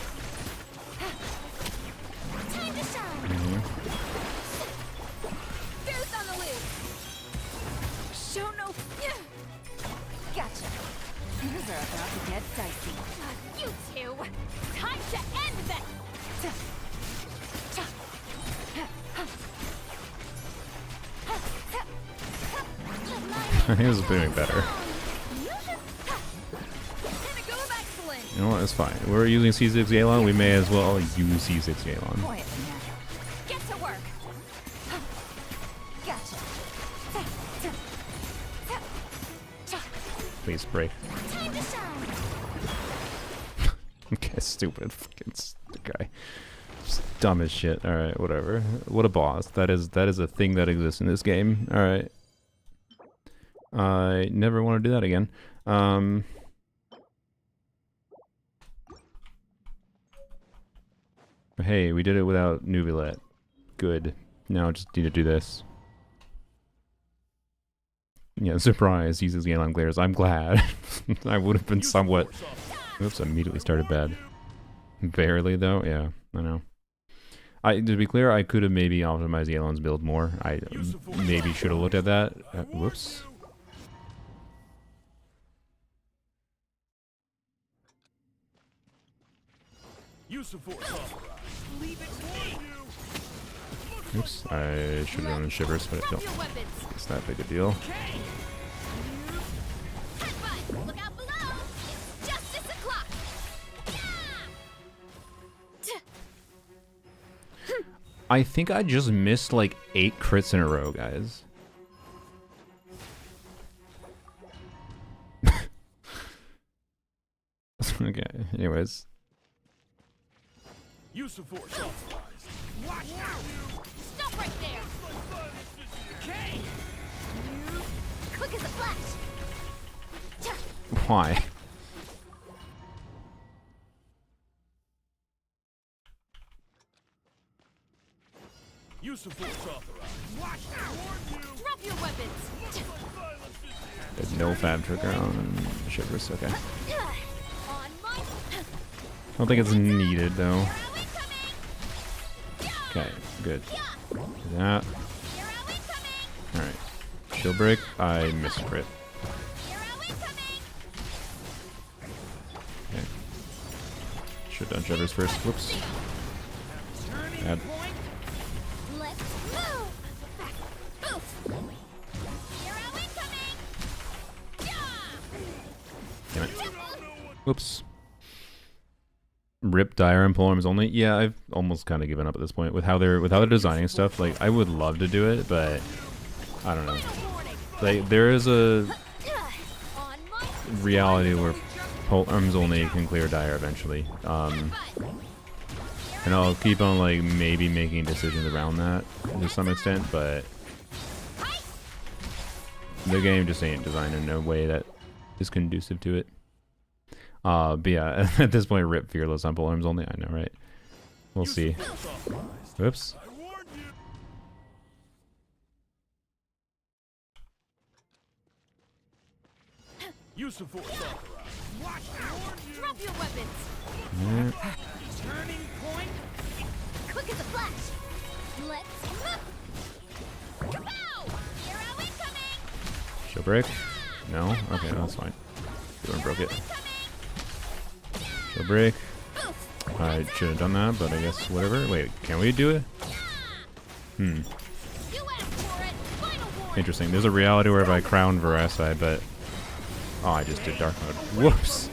Time to shine. Goose on the loose. Show no. Gotcha. Things are about to get dicey. You two. Time to end them. I think this is doing better. Pinnacle of excellence. You know what? It's fine. We're using C6 Yelan. We may as well use C6 Yelan. Quietly now. Get to work. Gotcha. Please break. Time to shine. Okay, stupid fucking guy. Just dumb as shit. Alright, whatever. What a boss. That is a thing that exists in this game. Alright. I never want to do that again. Hey, we did it without Nuvilet. Good. Now just need to do this. Yeah, surprise. Uses Yelan glares. I'm glad. I would have been somewhat. Oops, I immediately started bad. Barely though. Yeah, I know. To be clear, I could have maybe optimized Yelan's build more. I maybe should have looked at that. Whoops. Use of force authorized. Leave it for you. Oops, I should have done Shivers, but I don't. It's that big a deal. Headbutt. Look out below. It's justice o'clock. I think I just missed like 8 crits in a row, guys. Okay, anyways. Use of force authorized. Watch out! Stop right there! Okay! Quick as a flash! Why? Use of force authorized. Watch out! Warn you! Drop your weapons! There's no fab trigger on Shivers, okay. On my... I don't think it's needed though. Here are we coming! Okay, good. Do that. Here are we coming! Alright. Shield break. I missed crit. Here are we coming! Okay. Should have done Shivers first. Whoops. Bad. Let's move! Oof! Here are we coming! Damn it. Whoops. Rip Dire and Polearms only. Yeah, I've almost kind of given up at this point with how they're designing stuff. Like, I would love to do it, but I don't know. Like, there is a On my... reality where Polearms only can clear Dire eventually. And I'll keep on like maybe making decisions around that to some extent, but the game just ain't designed in a way that is conducive to it. But yeah, at this point, rip Fearless on Polearms only. I know, right? We'll see. Oops. I warned you! Use of force authorized. Watch out! Drop your weapons! Yeah. Turning point! Quick as a flash! Let's move! Kapow! Here are we coming! Shield break? No? Okay, that's fine. Doing broke it. Shield break. I should have done that, but I guess whatever. Wait, can we do it? Hmm. You asked for it! Final warning! Interesting. There's a reality where if I crown Varese, I bet. Oh, I just did dark mode. Whoops.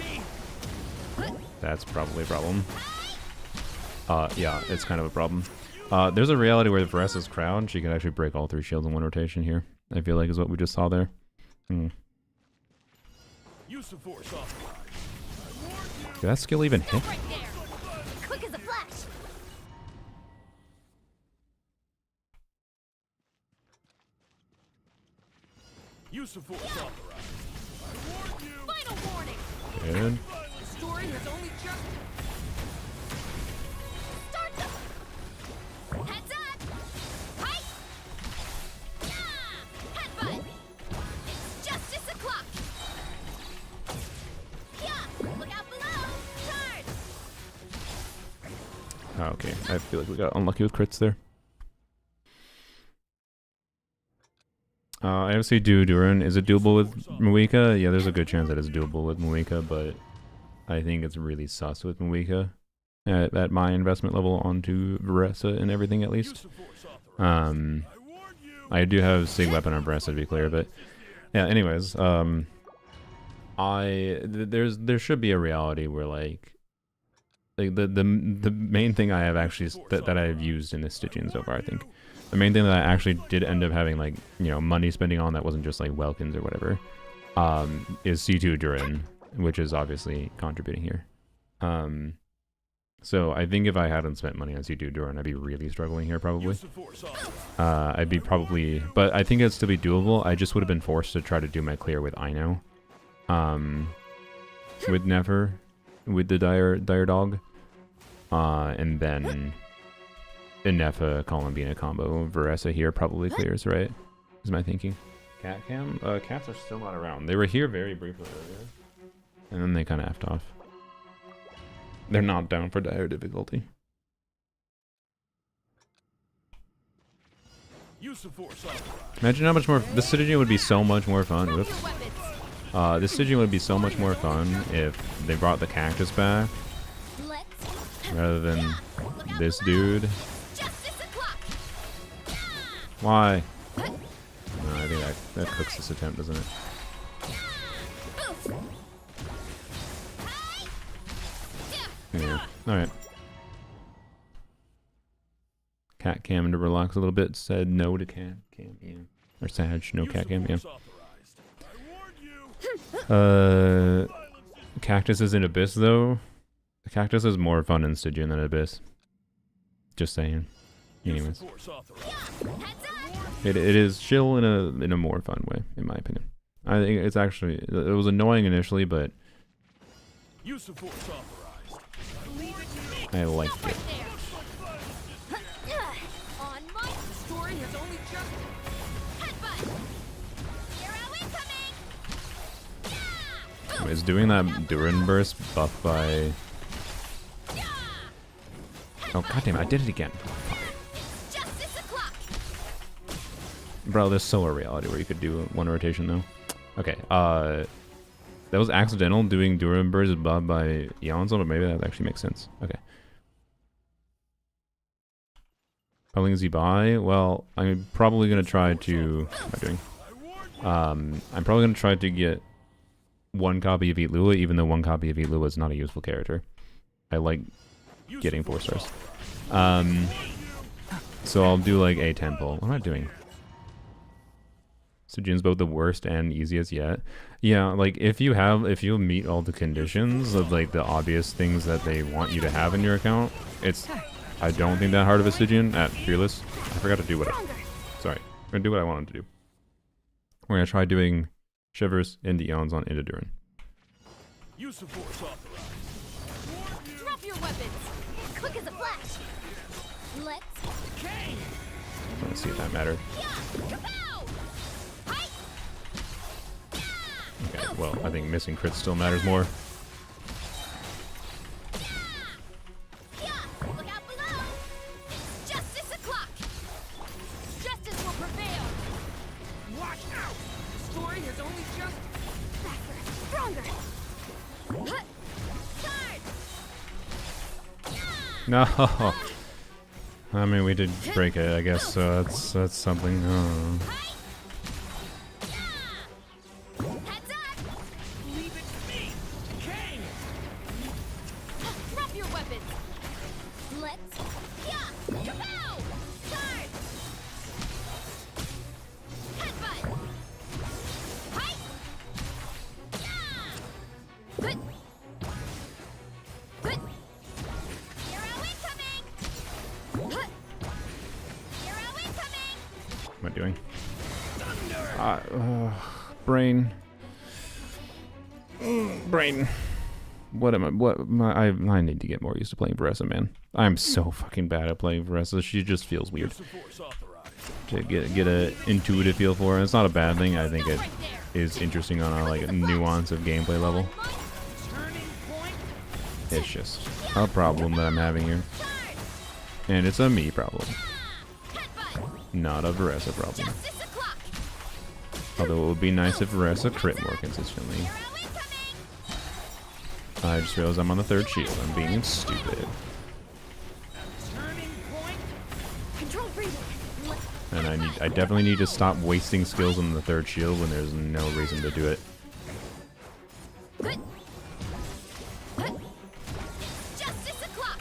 That's probably a problem. Yeah, it's kind of a problem. There's a reality where if Varese's crowned, she can actually break all 3 shields in one rotation here. I feel like is what we just saw there. Hmm. Use of force authorized. I warned you! Did that skill even hit? Right there! Quick as a flash! Use of force authorized. I warned you! Final warning! Good. The story has only just... Start them! Heads up! Height! Yeah! Headbutt! It's justice o'clock! Yeah! Look out below! Charge! Oh, okay. I feel like we got unlucky with crits there. I obviously do Duran. Is it doable with Muika? Yeah, there's a good chance that it's doable with Muika, but I think it's really sus with Muika at my investment level onto Varese and everything at least. Use of force authorized. I I warned you! do have Sig Weapon on Varese to be clear, but yeah. Anyways, there should be a reality where like the main thing I have actually that I've used in this Stygian so far, I think. The main thing that I actually did end up having, like, you know, money spending on that wasn't just like Welkins or whatever, is C2 Durin, which is obviously contributing here. So I think if I hadn't spent money on C2 Durin, I'd be really struggling here probably. Use of force authorized. I'd be probably, but I think it'd still be doable. I just would have been forced to try to do my clear with Ino, with Nefer, with the dire dog, and then Inefa Columbina combo. Varese here probably clears, right? Is my thinking. Cat cam? Cats are still not around. They were here very briefly earlier, and then they kind of effed off. They're not down for dire difficulty. Use of force authorized. Imagine how much more. This Stygian would be so much more fun. Drop Whoops. your weapons! This Stygian would be so much more fun if they brought the cactus back Let's... rather than Look out this below. dude. Justice o'clock! Why? No, I think that cooks this attempt, doesn't it? Oof. Yeah. Alright. cat cam to relax a little bit. Said no to cat cam, yeah. Or Sag, no cat cam, yeah. Cactus is in Abyss though. Cactus is more fun in Stygian than Abyss. Just saying. Anyways, it is chill in a more fun way, in my opinion. I think it's actually, it was annoying initially, but I liked it. On my story has only just headbutt. Hero incoming. Is doing that Duran burst buffed by... Oh goddamn! I did it again. Justice o'clock. Bro, there's Solar Reality where you could do one rotation though. Okay, that was accidental doing Duran burst buffed by Eonzo, but maybe that actually makes sense. Okay. Pulling Zibai. Well, I'm probably gonna try to. What am I doing? I'm probably gonna try to get one copy of Eat Lua, even though one copy of Eat Lua is not a useful character. I like getting 4 stars. So I'll do like a 10 pull. What am I doing? Stygian's both the worst and easiest yet. Yeah, like if you meet all the conditions of like the obvious things that they want you to have in your account, it's, I don't think that hard of a Stygian at Fearless. I forgot to do what sorry. I'm gonna do what I wanted to do. We're gonna try doing Shivers into Eons on into Duran. Use of force authorized. Drop your weapons. Quick as a flash. Let's. Let's see if that mattered. Okay, well, I think missing crit still matters more. Look out below. It's justice o'clock. Justice will prevail. Watch out! The story has only just... Faster, stronger. Charge. No. I mean, we did break it, I guess. So that's something. Oh. Heads up. Leave it to me! King! Drop your weapons. Let's. Kapow! Charge. Headbutt. Hi. Good. Good. Hero incoming. Hero incoming. What am I doing? Brain. Brain. What am I? I need to get more used to playing Veressa, man. I'm so fucking bad at playing Veressa. She just feels weird. Use of force authorized. To get a intuitive feel for her. It's not a bad thing. I think it is interesting on a like nuance of gameplay level. Turning point. It's just a problem that I'm having here, and it's a me problem, not a Veressa problem. Justice o'clock. Although it would be nice if Veressa crit more consistently. Hero incoming. I just realized I'm on the 3rd shield. I'm being stupid. Turning point. Control breathing. And I definitely need to stop wasting skills on the 3rd shield when there's no reason to do it. Good. Good. Justice o'clock.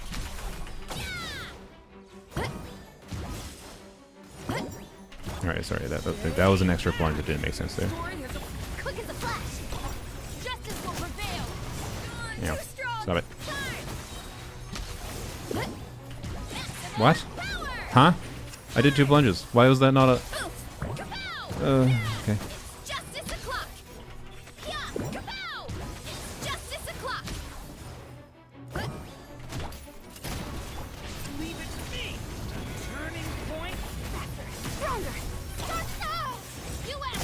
Alright, sorry, that was an extra plunge that didn't make sense there. Story has a quick as a flash. Justice will prevail. Yeah, Too strong. stop it. Charge. What? Power. Huh? I did 2 plunges. Why was that not a... Oof. Kapow. Okay. Justice o'clock. Kapow. Justice o'clock. Leave it to me. Turning point. Faster, stronger. Start now. US.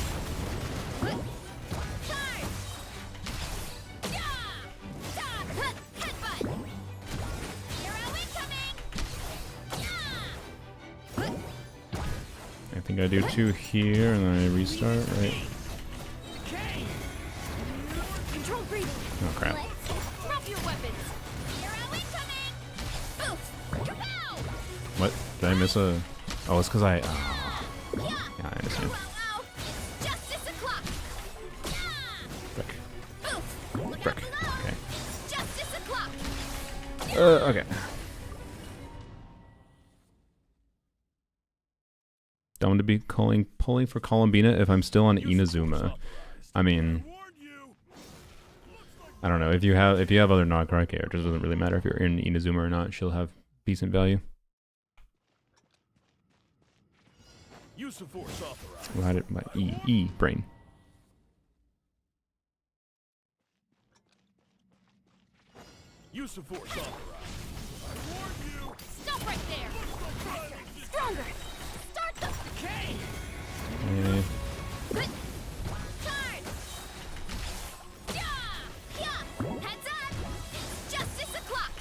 Charge. Headbutt. Hero incoming. I think I do 2 here and then I restart, right? Control breathing. Oh crap. Let's drop your weapons. Hero incoming. Oof. Kapow. What? Did I miss a... Oh, it's because I... Oh. Yeah. Yeah, I understand. Ow, ow. Justice o'clock. Frick. Oof. Look out Frick. below. Okay. Justice o'clock. Okay. Dumb to be pulling for Columbina if I'm still on Inazuma. I mean, Warned you. I don't know. If you have other non-card characters, it doesn't really matter if you're in Inazuma or not. She'll have decent value. Use of force authorized. Well, I did my E brain. Use of force authorized. I warned you. Stop right there. Stronger. Start the Okay. Eh, good. Turn. Yeah. Yeah. Heads up. It's justice o'clock.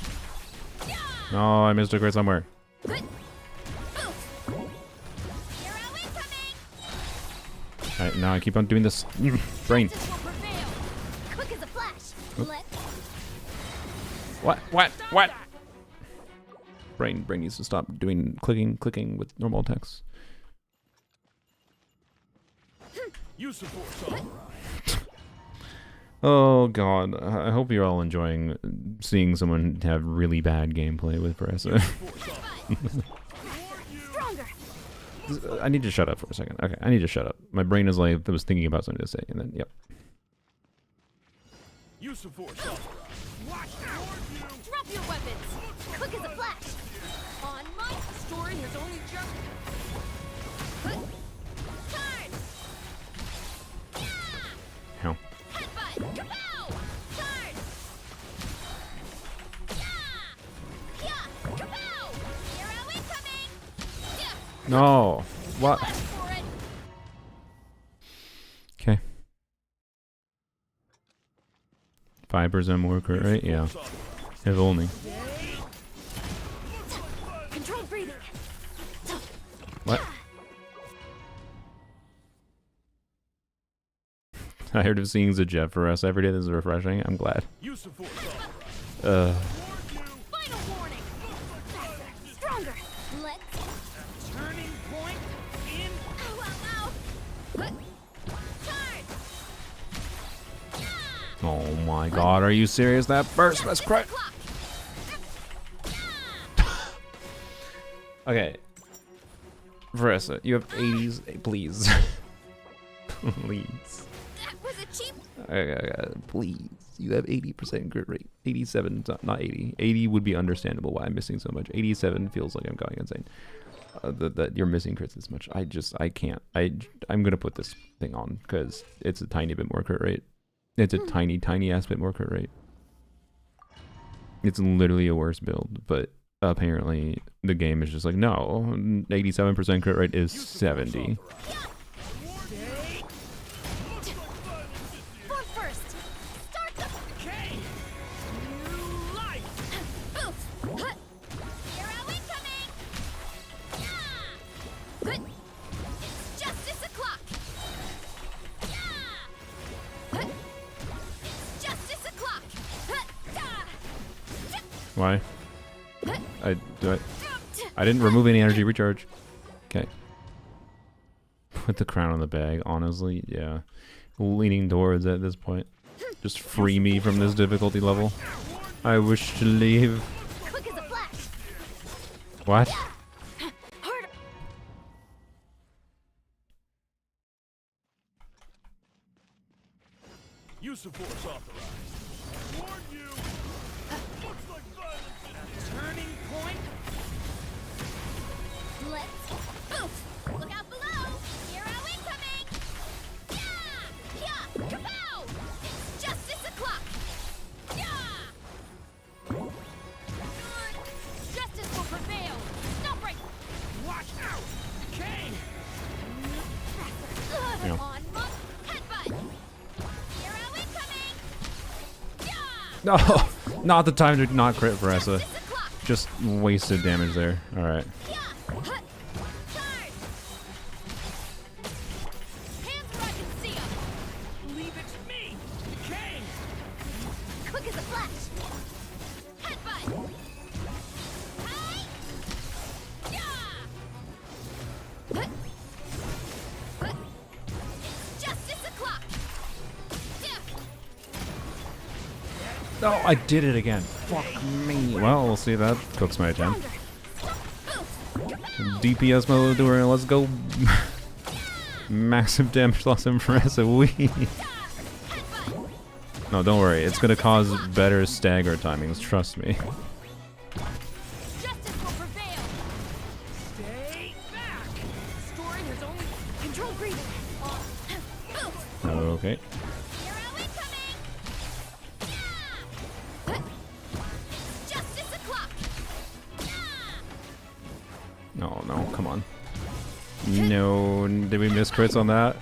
Yeah. no, I missed a crit somewhere. Good. Boof. Hero incoming. Alright, now I keep on doing this. Brain. Justice will prevail. Quick as a flash. Let's What? Brain needs to stop doing clicking with normal text. Use of force authorized. Oh god, I hope you're all enjoying seeing someone have really bad gameplay with Paressa. Force authorized. stronger. I need to shut up for a second. Okay, I need to shut up. My brain is like, I was thinking about something to say, and then, yep. Use of force authorized. Watch out. Warned you. Drop your weapons. Quick as a flash. On my story has only just. Turn. Yeah. How? Headbutt. Kapow. Turn. Yeah. Yeah. Kapow. Hero incoming. Yeah. No! What? Let's for it. Okay. 5% more crit rate? Yeah. Force authorized. If only. Control breathing. What? Tired of seeing Zajev for us every day. This is refreshing. I'm glad. Use of force authorized. Uh, Warned you. Final warning. Faster. Stronger. Let's. Turning point in. Ow, ow, ow. Turn. Yeah. oh my god, are you serious? That first was crit. Clock. Okay. Veressa, you have 80s, please. Please. That was a cheap. Please. You have 80% crit rate. 87, not 80. 80 would be understandable why I'm missing so much. 87 feels like I'm going insane. That you're missing crits this much. I can't. I'm going to put this thing on because it's a tiny bit more crit rate. It's a tiny ass bit more crit rate. It's literally a worse build, but apparently the game is just like, no, 87% crit rate is 70. For first. Start the. Okay. New life. Boof. Hero incoming. Yeah. Good. It's justice o'clock. Yeah. It's justice o'clock. Why? I didn't remove any energy recharge. Okay. Put the crown on the bag, honestly, yeah. Leaning towards it at this point. Just free me from this difficulty level. I wish to leave. Quick as a flash. What? Harder. Use of force authorized. Warned you. Looks like violence is here. Turning point. Let's. Boof. Look out below. Hero incoming. Yeah. Yeah. Kapow. It's justice o'clock. Yeah. Justice will prevail. Stop right. Watch out. Okay. Yeah. On monk. Headbutt. Hero incoming. Yeah. No, not the time to not crit Veressa. Justice o'clock. Just wasted damage there. Alright. Yeah. Hut. Turn. Hands where I can see 'em. Believe it's me. Okay. Quick as a flash. Headbutt. Hey. Yeah. Hut. Hut. It's justice o'clock. Yeah. No, I did it again. Fuck me. Well, we'll see. That cooks my attempt. Stronger. Stop. Boof. DPS mode during. Let's go. Massive damage loss, impressive. Wee. No, don't worry. It's gonna cause better stagger timings. Trust me. Justice will prevail. Stay back. Story has only control breathing. Okay. Hero incoming. Justice o'clock. No, no, come on. No, did we miss crits on that?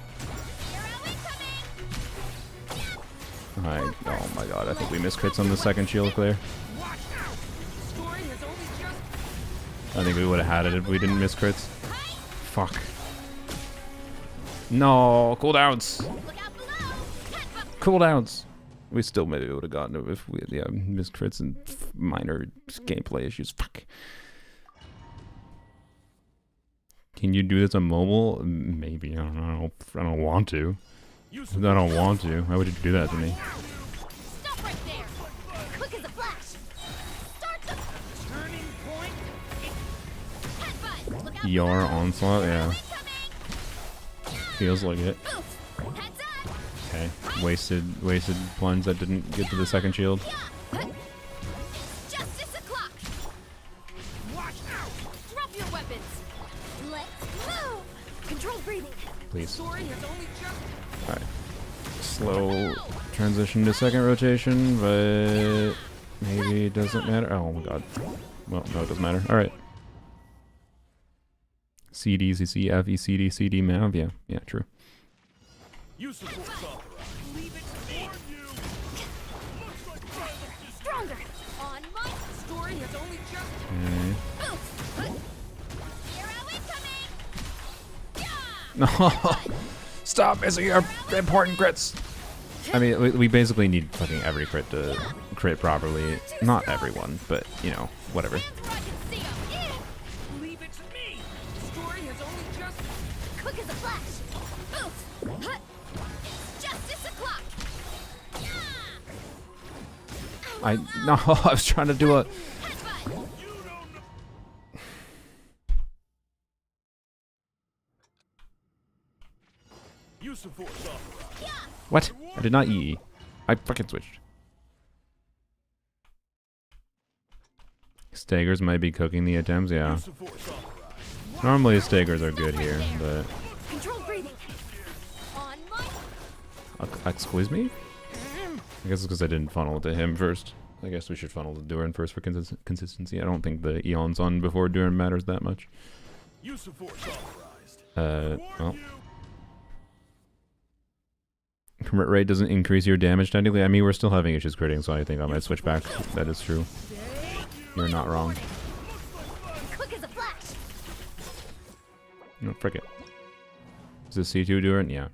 Oh my god, I think we missed crits on the second shield clear. I think we would have had it if we didn't miss crits. Fuck. No, cooldowns. Cooldowns. We still maybe would have gotten it if we missed crits and minor gameplay issues. Fuck. Can you do this on mobile? Maybe. I don't know. I don't want to. I don't want to. Why would you do that to me? Stop right there. Quick as a flash. Start the turning point. Headbutt. Look out. ER onslaught, yeah. Feels like it. Heads up. Okay. Wasted plunge that didn't get to the second shield. Justice o'clock. Watch out. Drop your weapons. Let's move. Control breathing. Please. Story has only just Alright. Slow transition to second rotation, but maybe it doesn't matter. Oh my god. Well, no, it doesn't matter. Alright. CD, CC, FE, CD, CD, MAV. Yeah, yeah, true. Use the force authorized. Leave it to me. Looks like violence is stronger. On my story has only just Okay. hero incoming. No! Stop missing your important crits! I mean, we basically need fucking every crit to crit properly. Not everyone, but, you know, whatever. Hands where I can see 'em. Leave it to me. Story has only just quick as a flash. Oof. Hut. It's justice o'clock. I was trying to do a... Headbutt. use the force authorized. What? I did not EE. I fucking switched. Staggers might be cooking the attempts, yeah. Use the force authorized. Normally staggers are good here, but... Control breathing. On my Excuse me? I guess it's because I didn't funnel it to him first. I guess we should funnel to Durin first for consistency. I don't think the Eon's on before Durin matters that much. Use the force authorized. Well. Commit rate doesn't increase your damage technically. I mean, we're still having issues critting, so I think I might switch back. That is true. You're not wrong. quick as a flash. No, frick it. Is this C2 Durin? Yeah.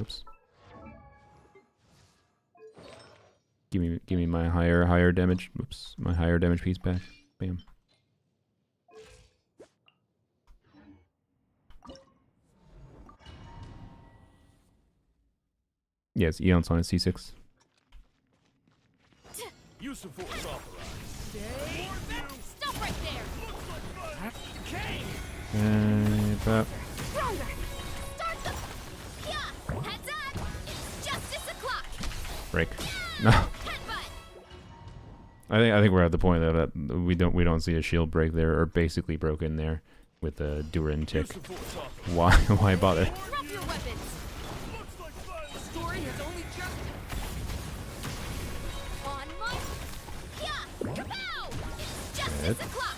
Oops. Give me my higher damage. Oops, my higher damage piece back. Bam. Yes, Eon's on a C6. Use the force authorized. Stop right there. Pop. Stronger. Start the heads up. It's justice o'clock. Break. No. Headbutt. I think we're at the point though that we don't see a shield break there, or basically broken there with the Durin tick. Use the force authorized. Why bother? Drop your weapons. Looks like violence. Story has only just on my kapow! It's justice o'clock.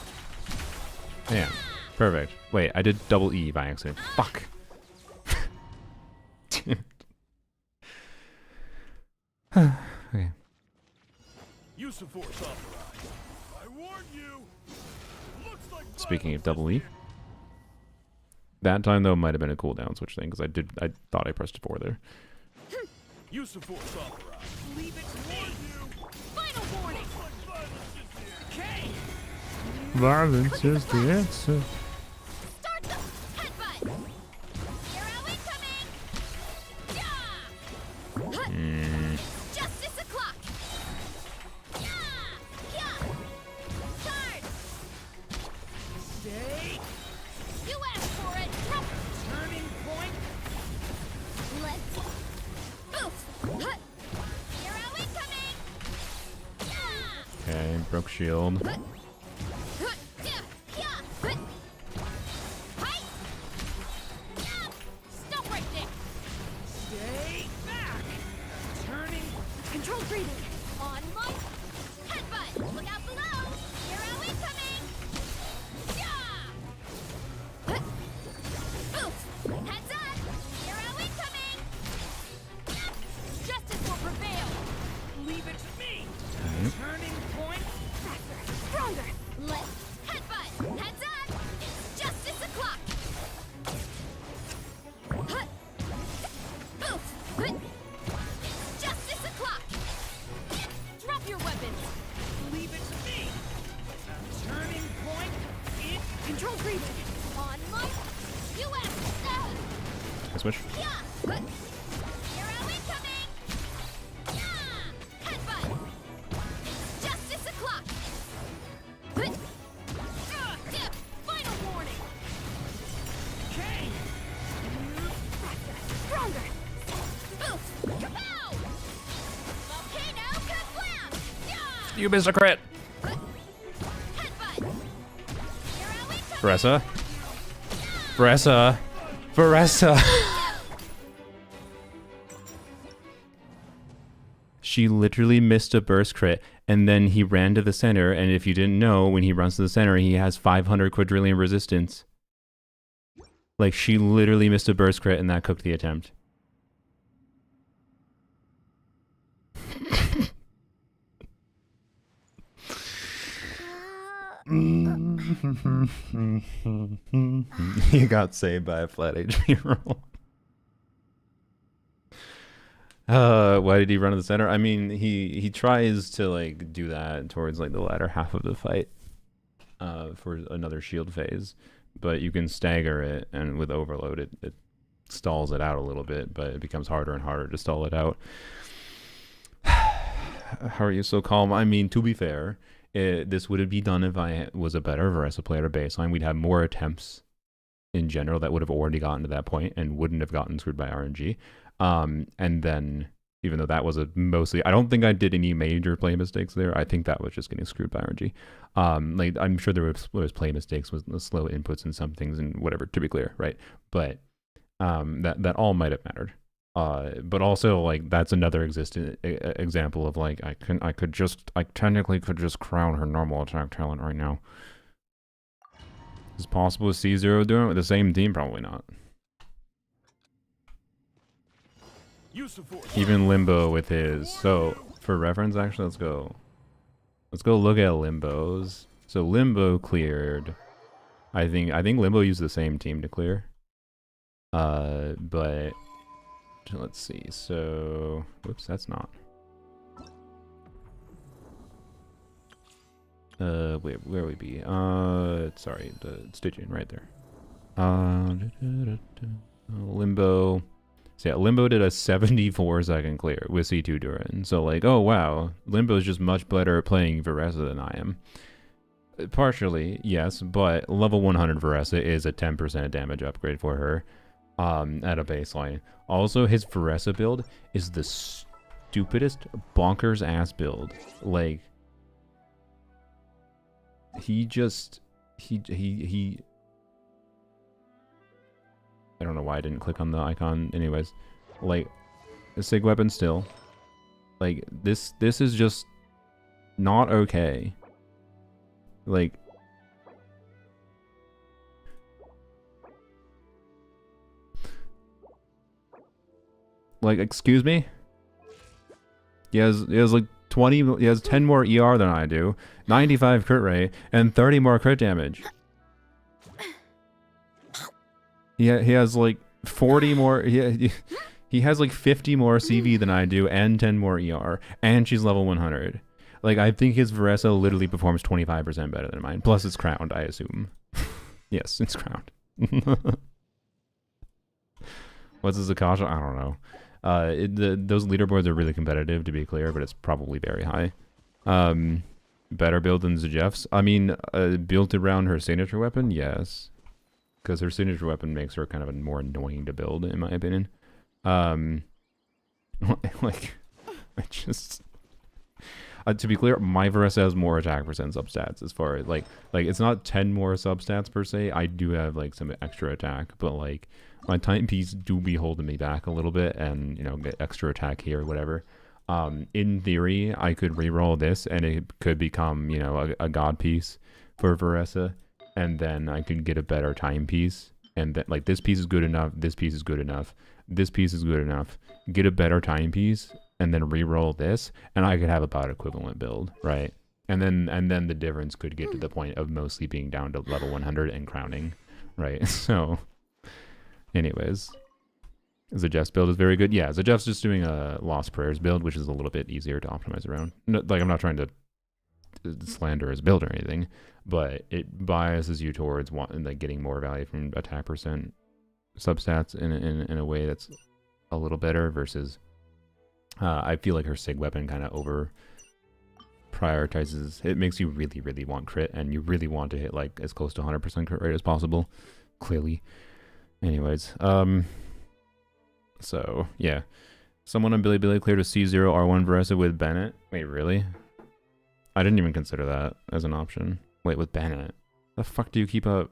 Yeah. Perfect. Wait, I did double E by accident. Fuck. Damn it. Okay. Use the force authorized. I warn you. Looks like Speaking of double E. That time though might have been a cooldown switch thing, because I thought I pressed 4 there. use the force authorized. Leave it to me. Final warning. Okay. Violence is the answer. Start the headbutt. Hero incoming. Yeah. Justice o'clock. Yeah. Broke shield. Stop right there. Stay back. Turning. Control breathing. On my headbutt. Look out below. Hero incoming. Yeah. Oof. Heads up. Hero incoming. Justice will prevail. Leave it to me. Turning point. Faster. Stronger. Let's headbutt. Heads up. It's justice o'clock. Oof. It's justice o'clock. Drop your weapons. Leave it to me. Turning point. In. Control breathing. On my US. I switch. Yeah. Hero incoming. Yeah. Headbutt. It's justice o'clock. Yeah. Final warning. Okay. Faster. Stronger. Oof. Kapow. Volcano kablam. Yeah. You missed a crit. Headbutt. Hero incoming. Veressa. Veressa. Veressa. She literally missed a burst crit, and then he ran to the center, and if you didn't know, when he runs to the center, he has 500 quadrillion resistance. Like, she literally missed a burst crit, and that cooked the attempt. He got saved by a flat HP roll. Why did he run to the center? I mean, he tries to like do that towards like the latter half of the fight, for another shield phase, but you can stagger it, and with overload, it stalls it out a little bit, but it becomes harder and harder to stall it out. How are you so calm? I mean, to be fair, this would be done if I was a better Veressa player baseline. We'd have more attempts in general that would have already gotten to that point and wouldn't have gotten screwed by RNG. And then, even though that was a mostly, I don't think I did any major play mistakes there. I think that was just getting screwed by RNG. Like, I'm sure there was play mistakes with the slow inputs and some things and whatever, to be clear, right? But that all might have mattered. But also, like, that's another example of like I technically could just crown her normal attack talent right now. Is it possible with C0 doing it with the same team? Probably not. Use of force. Even Limbo with his. So for reference, actually, let's go look at Limbo's. So Limbo cleared. I think Limbo used the same team to clear. But let's see. So whoops, that's not. Where we be? Sorry, the Stygian right there. Limbo. So yeah, Limbo did a 74-second clear with C2 Durin. So like, oh wow, Limbo's just much better at playing Veressa than I am. Partially, yes, but level 100 Veressa is a 10% damage upgrade for her at a baseline. Also, his Veressa build is the stupidest bonkers ass build. Like, he I don't know why I didn't click on the icon. Anyways, like, a SIG weapon still. Like, this is just not okay. Like, excuse me? He has like 20, he has 10 more ER than I do, 95 crit rate, and 30 more crit damage. He has like 40 more, he has like 50 more CV than I do, and 10 more ER, and she's level 100. Like, I think his Veressa literally performs 25% better than mine. Plus, it's crowned, I assume. Yes, it's crowned. What's his Akasha? I don't know. Those leaderboards are really competitive, to be clear, but it's probably very high. Better build than Zjeff's? I mean, built around her signature weapon? Yes. Because her signature weapon makes her kind of more annoying to build, in my opinion. Like, To be clear, my Varessa has more attack percent substats as far as like it's not 10 more substats per se. I do have like some extra attack, but like my timepiece do be holding me back a little bit, and you know, get extra attack here or whatever. In theory, I could reroll this and it could become, you know, a god piece for Varessa, and then I could get a better timepiece, and then like this piece is good enough, this piece is good enough, this piece is good enough, get a better timepiece, and then re-roll this, and I could have about equivalent build, right? And then the difference could get to the point of mostly being down to level 100 and crowning, right? So, anyways, Zajeff's build is very good. Yeah, Zajeff's just doing a Lost Prayers build, which is a little bit easier to optimize around. No, like, I'm not trying to slander his build or anything, but it biases you towards like getting more value from attack percent substats in a way that's a little better versus I feel like her Sig weapon kind of over prioritizes. It makes you really, really want crit, and you really want to hit like as close to 100% crit rate as possible, clearly. Anyways, so yeah, someone on Billy cleared a C0 R1 Varessa with Bennett. Wait, really? I didn't even consider that as an option. Wait, with Bennett, the fuck do you keep up?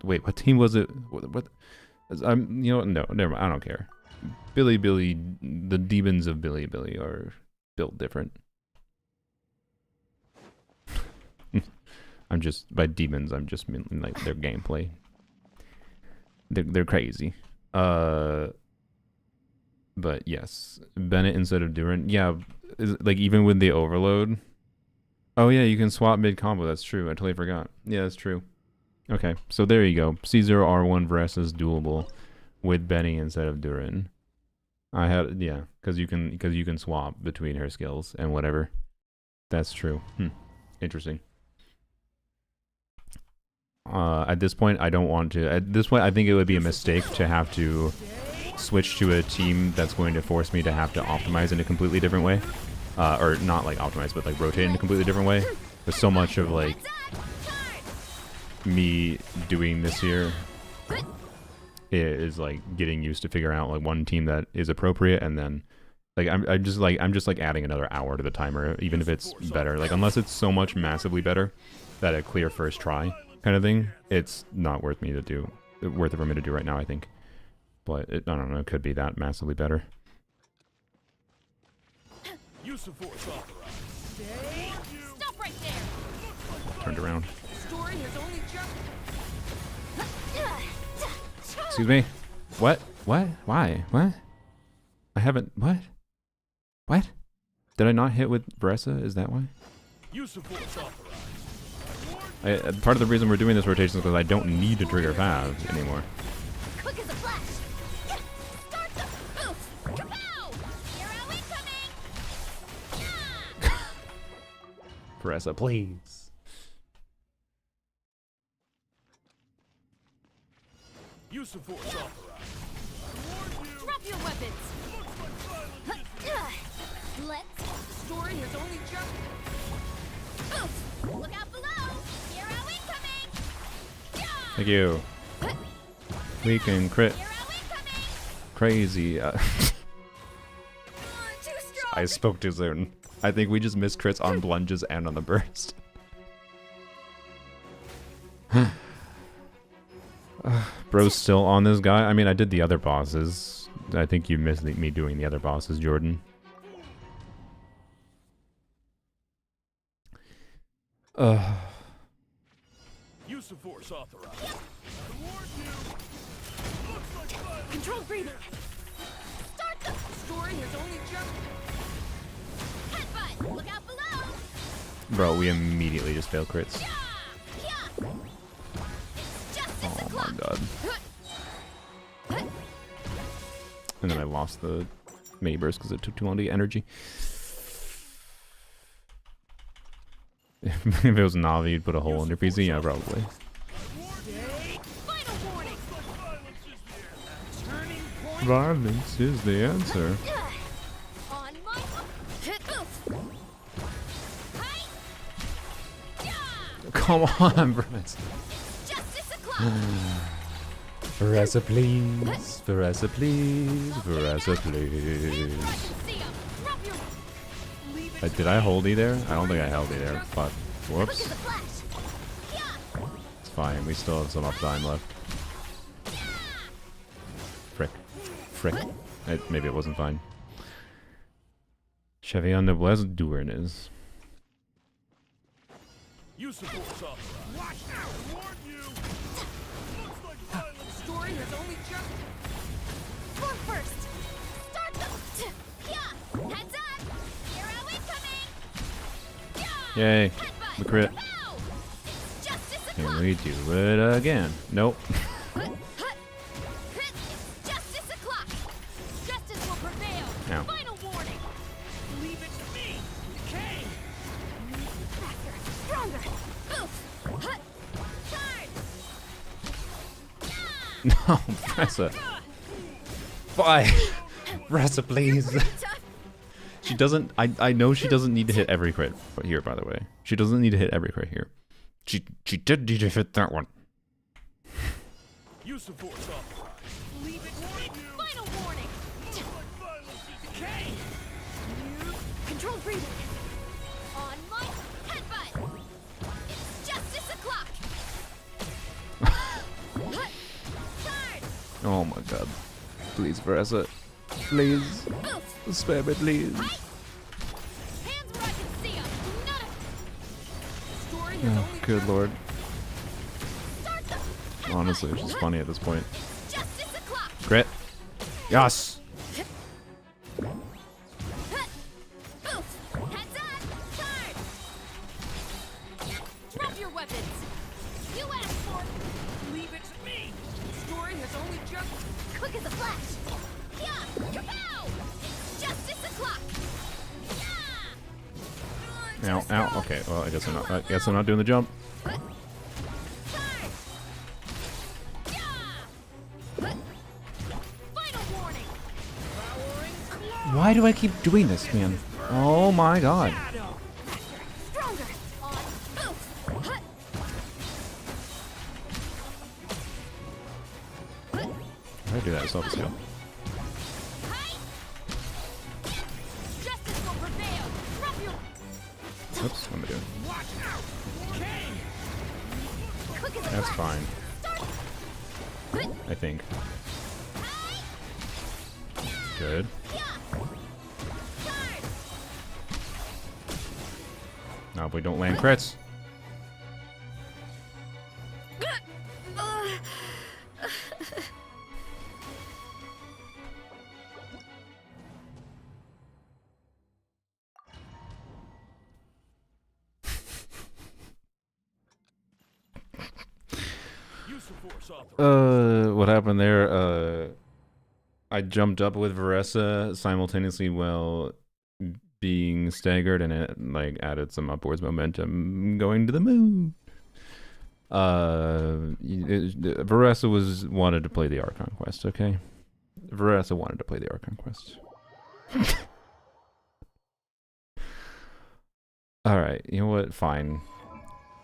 Wait, what team was it? What? You know, no, never mind. I don't care. Billy, the demons of Billy are built different. I'm just, by demons, I'm just mean like their gameplay. They're crazy. But yes, Bennett instead of Duran. Yeah, like even with the overload. Oh yeah, you can swap mid combo. That's true. I totally forgot. Yeah, that's true. Okay, so there you go. C0 R1 Varessa is doable with Benny instead of Duran. I had, yeah, because you can swap between her skills and whatever. That's true. Interesting. At this point, I don't want to. At this point, I think it would be a mistake to have to switch to a team that's going to force me to have to optimize in a completely different way. Or not like optimize, but like rotate in a completely different way. There's so much of like me doing this here is like getting used to figuring out like one team that is appropriate, and then like I'm just like adding another hour to the timer, even if it's better. Like unless it's so much massively better that a clear first try kind of thing, it's not worth me to do. Worth it for me to do right now, I think. But I don't know, it could be that massively better. Use of force authorized. Stop right there. Turned around. Story has only just. Excuse me? What? What? Why? What? I haven't... What? What? Did I not hit with Varessa? Is that why? Use of force authorized. Part of the reason we're doing this rotation is because I don't need to trigger Fav anymore. Quick as a flash. Start the boost. Kapow! Hero incoming. Varessa, please. Use of force authorized. Drop your weapons. Let's. Story has only just. Oof. Look out below. Hero incoming. Thank you. We can crit. Hero incoming. Crazy. Too strong. I spoke too soon. I think we just missed crits on blunges and on the burst. Bro's still on this guy. I mean, I did the other bosses. I think you missed me doing the other bosses, Jordan. Use of force authorized. I warn you. Looks like violence. Control breathing. Start the Story has only just. headbutt. Look out below. Bro, we immediately just failed crits. Yeah. It's just Oh my o'clock. god. And then I lost the mini burst because it took too long to get energy. If it was Navi, you'd put a hole in your PC? Yeah, probably. Final warning. Turning point. Violence is the answer. On my oof. Hi. Yeah. Come on, bro. Justice o'clock. Varessa, please. Varessa, please. Varessa, please. See 'em. Drop your. Leave Did I hold E there? I don't think I held E there. Fuck. Quick Whoops. as a flash. Yeah. It's fine. We still have some uptime left. Frick. Frick. Maybe it wasn't fine. Chevion Noblesse Douarnez. You support soft. Watch out! I warn you! Looks like violence. Story has only just. Form first. Start the. Yeah. Heads up. Hero incoming. Yeah. Yay. Headbutt. The crit. Pow. It's justice Can o'clock. we do it again? Nope. Hut. Crit. It's justice o'clock. Justice will prevail. Now. Final warning. Leave it to me. Decay. Faster. Stronger. Boost. Hut. Charge. No, Vressa. Bye. Vressa, please. Tough. She doesn't. I know she doesn't need to hit every crit here. By the way, she doesn't need to hit every crit here. She did need to hit that one. You support soft. Leave it to you. Final warning. Looks like violence is decay. Controlled breathing. On my headbutt. It's justice o'clock. Hut. Charge. Oh my god. Please, Vressa. Please. Boost. Spare me, please. Right. Hands where I can see 'em. None of. Story has Oh, only good just. lord. Start the. Honestly, it's just funny at this point. It's justice o'clock. Crit. Yes. Hut. Boost. Heads up. Charge. Drop your weapons. You asked for it. Leave it to me. Story has only just. Quick as a flash. Yeah. Kapow. It's justice o'clock. Yeah. Ow, ow. Okay, well, I guess I'm not doing the jump. Charge. Yeah. Final warning. Why do I keep doing this, man? Oh my god. Stronger. On. Boost. Hut. How do I do that? Self skill. Hi. Justice will prevail. Drop your. Oops, what am I doing? Watch out. Decay. Quick as a That's flash. fine, Start. I think. Hi. Good. Yeah. Charge. Now if we don't land crits. You support soft. What happened there? I jumped up with Vressa simultaneously while being staggered, and it like added some upwards momentum going to the moon. Vressa wanted to play the Archon quest, okay? Vressa wanted to play the Archon quest. Alright, you know what? Fine.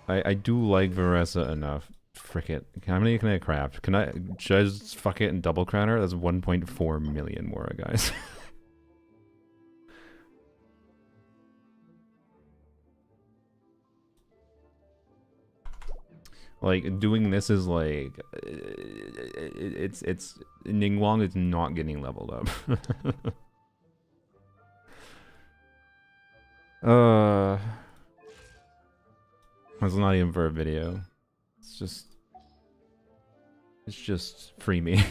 I do like Vressa enough. Frick it. How many can I craft? Should I just fuck it and double crown her? That's 1.4 million more, guys. Like, doing this is like... It's... Ningguang is not getting leveled up. It's not even for a video. It's just free me.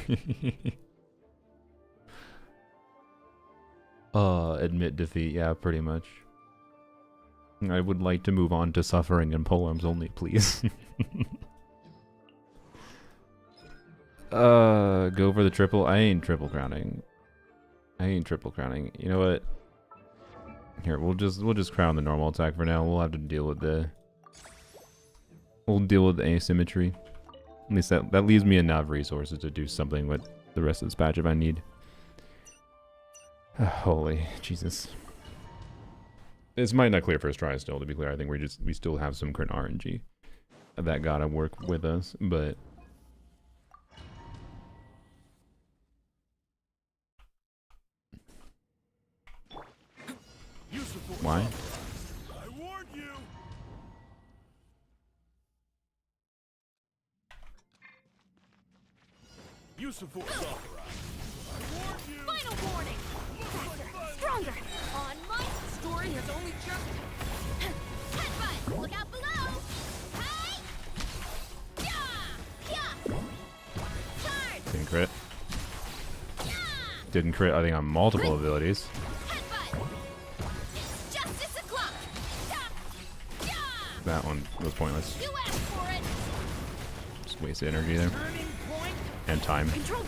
Admit defeat. Yeah, pretty much. I would like to move on to suffering and polearms only, please. Go for the triple. I ain't triple crowning. You know what? Here, we'll just crown the normal attack for now. We'll have to deal with the asymmetry. At least that leaves me enough resources to do something with the rest of this patch if I need. Holy Jesus. This might not clear first try still, to be clear. I think we still have some current RNG that gotta work with us, but Use the force Why? authorized. I warned you. Use the force authorized. I warned you. Final warning! Faster, stronger! On my story has only just... Headbutt! Look out below! Hey! Yeah! Yeah! Charge! Didn't crit. Yeah! Didn't crit, I think, on multiple abilities. Headbutt! It's justice o'clock! Yeah! That one was pointless. You asked for it! Just wasted energy there. Turning point! And time. Control!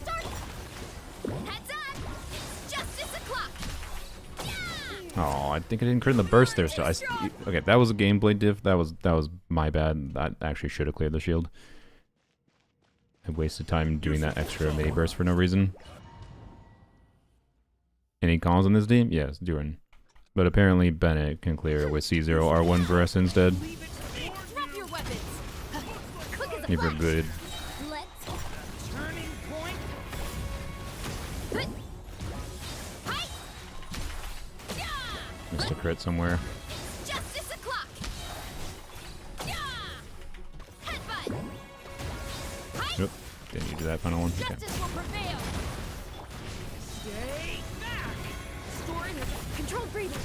Start! Heads up! It's justice o'clock! Yeah! Oh, I think I didn't crit in the burst there. So okay, that was a gameplay diff. That was my bad. I actually should have cleared the shield. I wasted time doing that extra mini burst for no reason. Any calls on this team? Yes, Durin. But apparently Bennett can clear with C0 R1 burst instead. Drop your weapons! Quick as a If you're flash. good. Let's... Turning point! Good. Hi! Yeah! Missed a crit somewhere. Justice o'clock! Yeah! Headbutt! Hi! Nope. Didn't need to do that final one. Okay. Justice will prevail! Stay back! Storing has controlled breathing!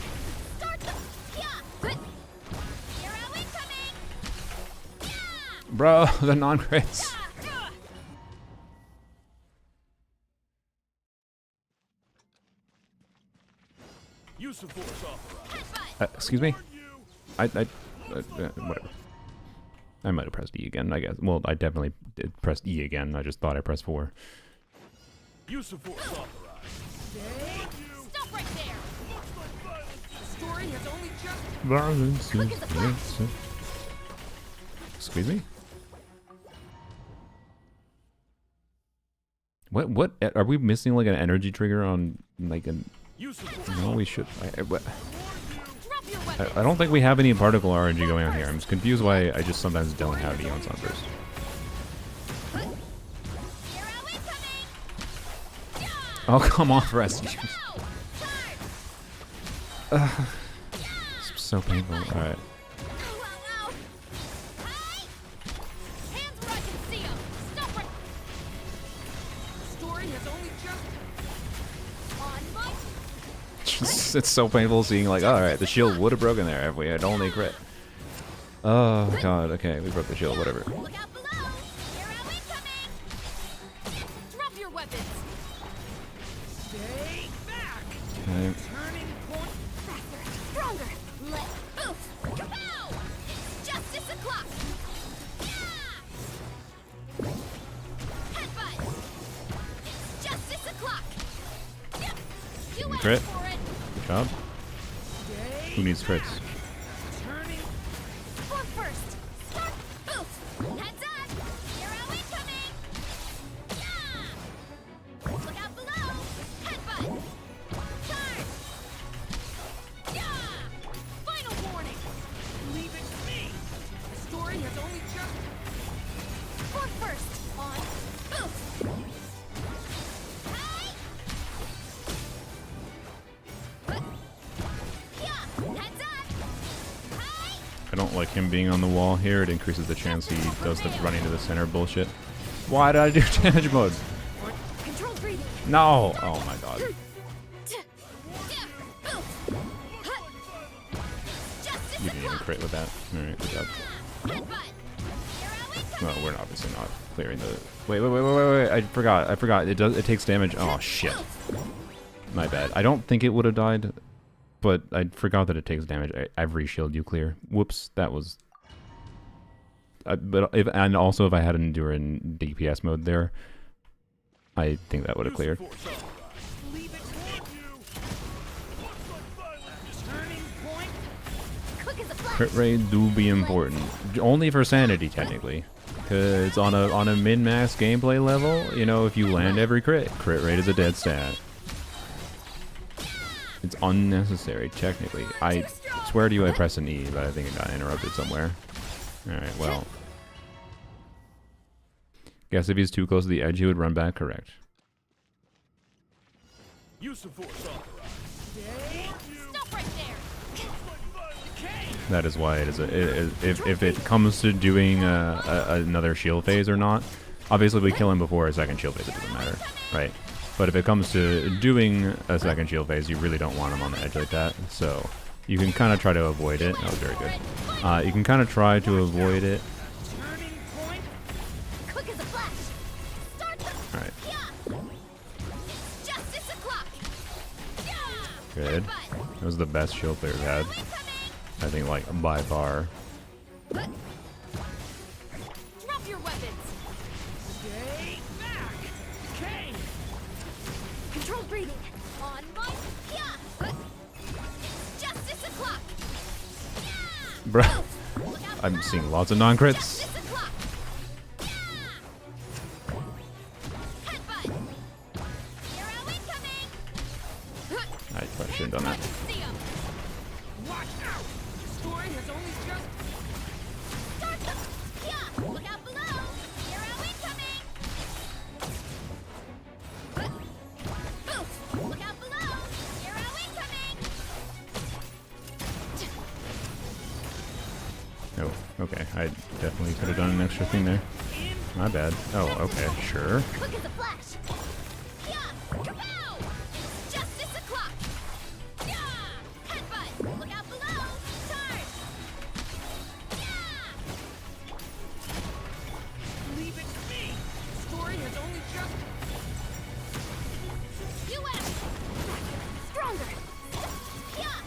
Start the... Yeah! Good! Hero incoming! Yeah! Bro, the non-crits. Yeah! Use the force authorized. Headbutt! Excuse me? Warned you. Whatever. I might have pressed E again, I guess. Well, I definitely did press E again. I just thought I pressed 4. Use the force authorized. Warned you. Stop right there! Looks like violence. The story has only just... Violence Quick as a flash. is... Excuse me? What? Are we missing like an energy trigger on like an... Use the force. No, we should... Drop your weapons! I don't think we have any particle RNG going on here. I'm just confused why I just sometimes don't have Neon Sunburst. Hero incoming! Yeah! Oh, come on, Rest. Go! Charge! So painful. Alright. Ow, ow, ow! Hey! Hands where I can see 'em! Stop right... Story has only just... On my... It's so painful seeing like, alright, the shield would have broken there if we had only crit. Oh god, okay, we broke the shield, whatever. Look out below! Hero incoming! Drop your weapons! Stay back! Okay. Turning point! Faster! Stronger! Let... Oof! Kapow! It's justice o'clock! Yeah! Headbutt! It's justice o'clock! Yep! You asked Crit. for it! Good job. Who needs crits? Turning... For first! Start... Oof! Heads up! Hero incoming! Yeah! Look out below! Headbutt! Charge! Yeah! Final warning! Leave it to me! The story has only just... For first! On... Oof! Hey! Yeah! Heads up! Hey! I don't like him being on the wall here. It increases the chance he does the running to the center bullshit. Why did I do damage mode? Control breathing! No! Oh my god. You didn't even crit with that. Alright, good job. Well, we're obviously not clearing the... Wait. I forgot. It takes damage. Oh, shit. My bad. I don't think it would have died, but I forgot that it takes damage every shield you clear. Whoops, that was... and also if I had Endure in DPS mode there, I think that would have cleared. Force authorized. Leave it Warned you. Looks like violence. turning point. Quick as a flash. Crit rate do be important. Only for sanity, technically. Because on a min-max gameplay level, you know, if you land every crit rate is a dead stat. It's unnecessary, technically. I swear to you I pressed an E, but I think it got interrupted somewhere. Alright, well. Guess if he's too close to the edge, he would run back, correct. Use the force authorized. Warned you. That is why it is. If it comes to doing another shield phase or not, obviously we kill him before a second shield phase. It doesn't matter, right? But if it comes to doing a second shield phase, you really don't want him on the edge like that. So you can kind of try to avoid it. Oh, very good. You can kind of try to avoid it. Quick as a flash. Start the All right. It's justice o'clock. Good. That was the best shield player we've had. I think, like, by far. Drop your weapons. Stay back. Kane. Controlled breathing. On my It's justice o'clock. Bruh. Look out I'm below. seeing lots of non-crits. Justice o'clock. Headbutt. Hero incoming. I probably shouldn't have done that. See 'em. Watch out. The story has only just. Start the Look out below. Hero incoming. Look out below. Hero incoming. Oh, okay. I definitely could have done an extra thing there. My bad. Oh, okay, sure. Quick as a flash. Kapow! Justice o'clock. Headbutt. Look out below. Charge. Leave it to me. The story has only just. US. Stronger. Hero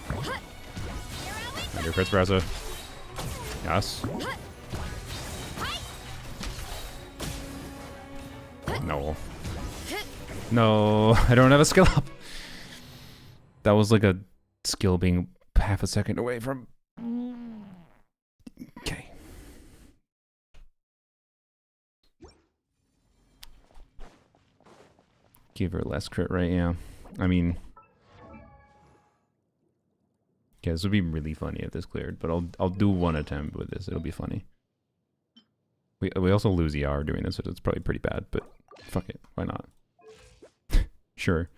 Your crits, Brasa. Yes. No. No, I don't have a skill up. That was like a skill being half a second away from. Okay. Give her less crit rate, yeah. I mean, yeah, this would be really funny if this cleared, but I'll do one attempt with this. It'll be funny. We also lose ER doing this, so it's probably pretty bad, but fuck it, why not? Sure.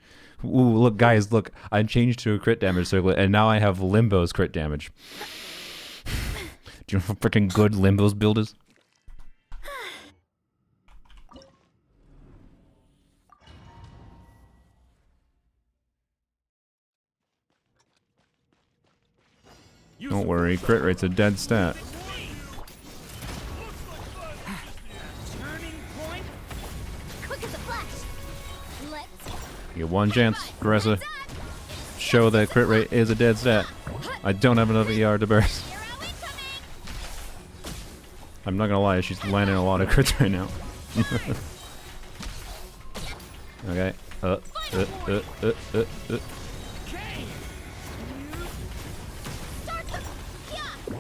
Ooh, look, guys, look, I changed to a crit damage circlet, and now I have Limbo's crit damage. Do you know how freaking good Limbo's build is? Don't worry, crit rate's a dead stat. Turning point. Quick as a flash. Let's You get one chance, Caressa. Show that crit rate is a dead stat. I don't have enough ER to burst. hero incoming. I'm not gonna lie, she's landing a lot of crits right now. Okay. Kane. Start the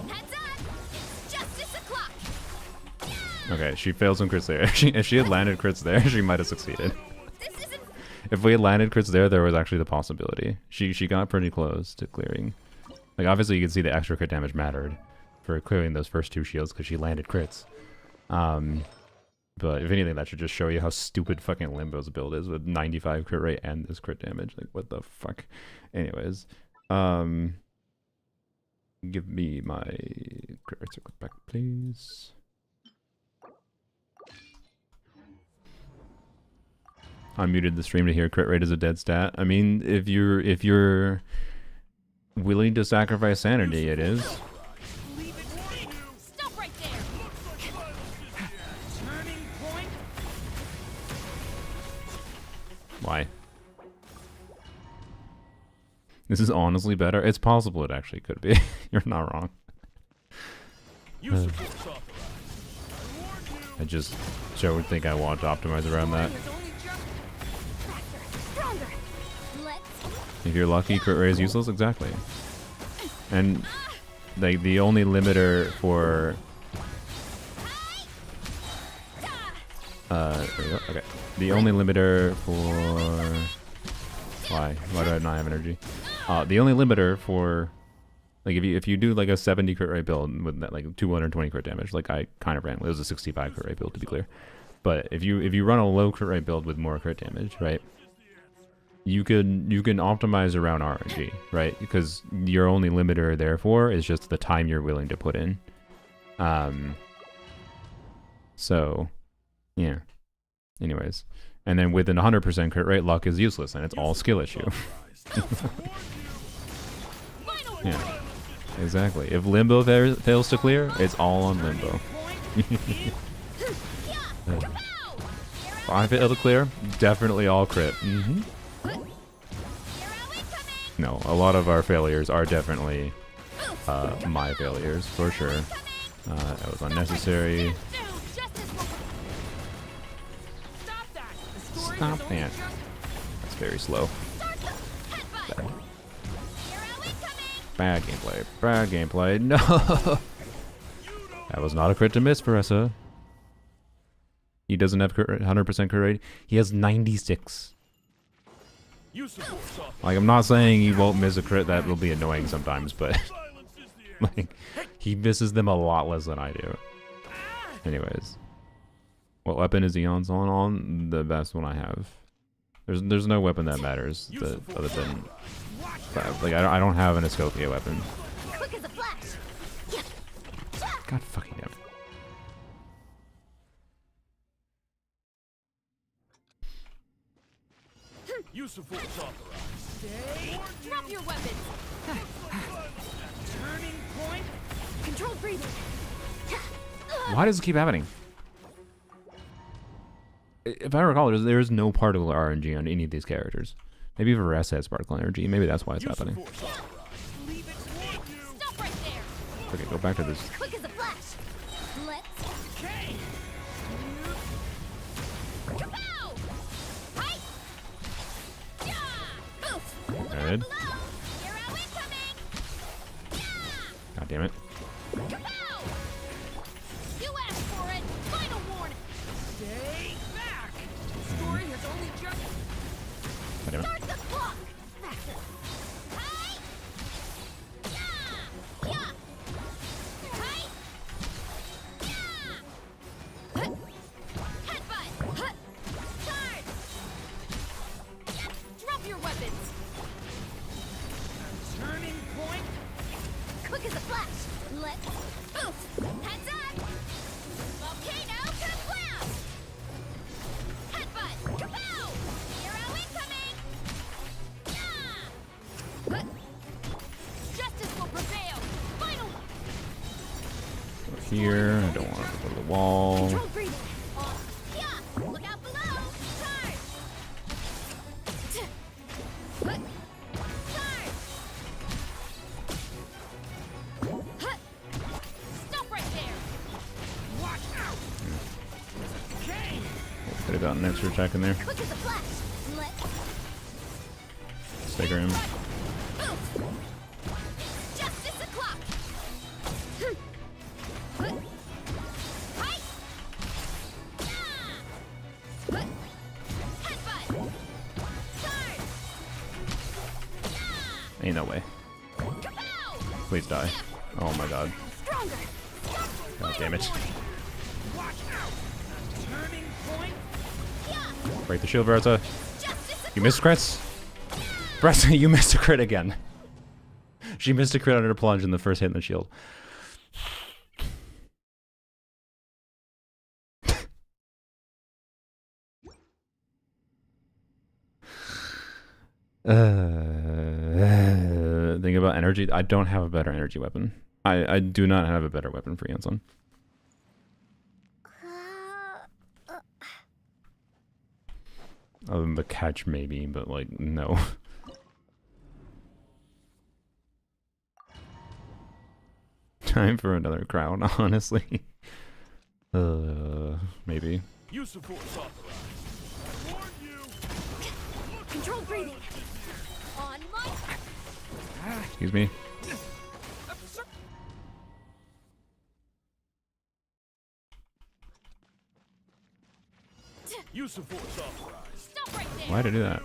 Heads up. It's justice o'clock. Okay, she failed some crits there. If she had landed crits there, she might have succeeded. This isn't If we had landed crits there was actually the possibility. She got pretty close to clearing. Like, obviously you can see the extra crit damage mattered for clearing those first two shields because she landed crits. But if anything, that should just show you how stupid fucking Limbo's build is with 95 crit rate and this crit damage. Like, what the fuck? Anyways, give me my crit rate circle back, please. Unmuted the stream to hear crit rate is a dead stat. I mean, if you're willing to sacrifice sanity, it is. Leave it to me. Stop right there. Turning point. Why? This is honestly better. It's possible it actually could be. You're not wrong. Use of force authorized. I warned you. I just would think I want to optimize around that. Has only just. Faster. Stronger. Let's If you're lucky, crit rate is useless. Exactly. And like the only limiter for there we go. Okay. The only limiter for why do I not have energy? The only limiter for like if you do like a 70 crit rate build with that like 220 crit damage, like I kind of ran. It was a 65 crit rate build to be clear. But if you run a low crit rate build with more crit damage, right? you can optimize around RNG, right? Because your only limiter therefore is just the time you're willing to put in. So yeah. Anyways, and then with an 100% crit rate, luck is useless, and it's all skill issue. Yeah, exactly. If Limbo fails to clear, it's all on Limbo. If I fail to clear, definitely all crit. No, a lot of our failures are definitely my failures, for sure. That was unnecessary. Stop that. That's very slow. Bad gameplay. Bad gameplay. No! That was not a crit to miss for Essa. He doesn't have 100% crit rate. He has 96. Like, I'm not saying he won't miss a crit. That will be annoying sometimes, but like, he misses them a lot less than I do. Anyways. What weapon is Eon's on? The best one I have. There's no weapon that matters other than like I don't have an Escopia weapon. God fucking damn it. Use of force authorized. Drop your weapons. Turning point. Controlled breathing. Why does it keep happening? If I recall, there's no particle RNG on any of these characters. Maybe Varese has particle energy. Maybe that's why it's happening. Stop right there. Okay, go back to this. Quick as a flash. Let's kapow! Hi! Yeah! Oof! Look out Good. below! Hero incoming! Yeah! God damn it. Kapow! You asked for it! Final warning! Stay back. Story has only just. God damn it. Start the clock! Faster! Hi! Yeah! Yeah! Hi! Yeah! Hut! Headbutt! Hut! Charge! Drop your weapons. Turning point. Quick as a flash! Let's oof! Heads up! Volcano kablast! Headbutt! Kapow! Hero incoming! Yeah! Hut! Justice will prevail. Final. Go here. I don't want to go to the wall. Controlled breathing. Yeah! Look out below! Charge! Hut! Charge! Hut. Stop right there. Watch out. Okay. Could have gotten an extra attack in there. Quick as a flash! Let's Stagger him. oof! Justice o'clock! Hut! Hi! Yeah! Hut! Headbutt! Charge! Yeah! Ain't no way. Kapow! Please die. Oh my god. Stronger! God damn it. Watch out. Turning point. Yeah! Break the shield, Beretta. Justice You missed crits? Beretta, you missed a crit again. She missed a crit under plunge in the first hit in the shield. Think about energy. I don't have a better energy weapon. I do not have a better weapon for Yanson. Other than the catch, maybe, but like, no. Time for another crown, honestly. Maybe. Use of force authorized. Warn you. Controlled breathing. on my Excuse me. Use of force authorized. Stop right there. Why'd I do that?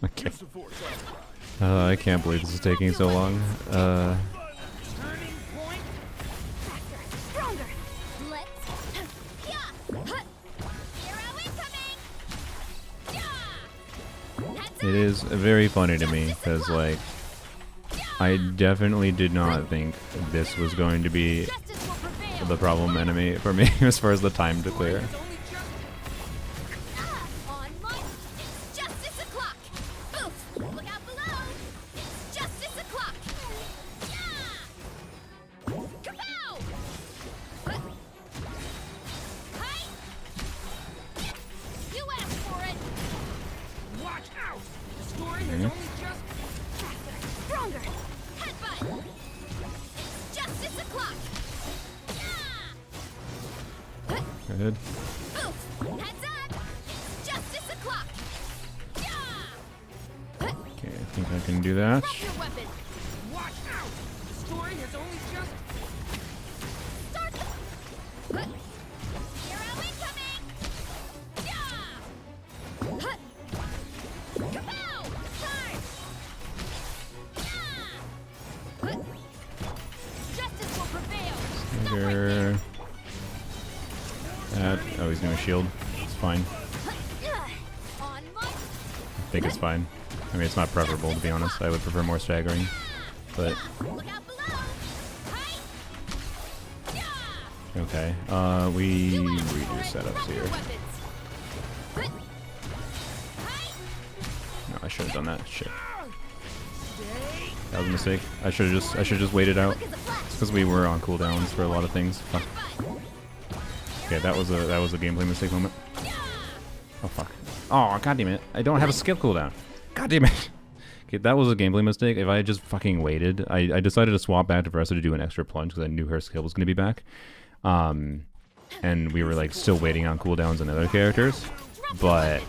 Okay. Use of force authorized. I can't believe this is taking so long. Turning point. faster, stronger. Let's yeah. It is very funny to me because, like, I definitely did not think this was going to be Justice will prevail. the problem enemy for me as far as the time to clear. On mark, it's justice o'clock. Oof! Look out below. It's justice o'clock. Yeah! Kapow! Hi! You asked for it. Watch out! The story Mhm. is only just... Stronger. Headbutt. It's justice o'clock. Yeah! Good. Oof! Heads up. It's justice o'clock. Yeah! Okay, I think I can do that. Drop your weapon. Watch out! The story has only just... Start the... Hero incoming! Yeah! Kapow! Charge! Yeah! Justice will prevail! Stop right there! Trigger. That. Oh, he's gonna shield. It's fine. On mark! I think it's fine. I mean, it's not preferable, to be honest. I would prefer more staggering. But, Look out below! Hi! Yeah! okay. We redo setups Drop your here. weapons! Hi! No, I should have done that. Shit. That was a mistake. I should have just waited out. Quick as a flash! Because we were on cooldowns for a lot of things. Fuck. Okay, that was a gameplay mistake moment. Oh fuck. Oh god damn it. I don't have a skill cooldown. God damn it. Okay, that was a gameplay mistake. If I had just fucking waited, I decided to swap back to Vanessa to do an extra plunge because I knew her skill was gonna be back. And we were like still waiting on cooldowns and other characters. But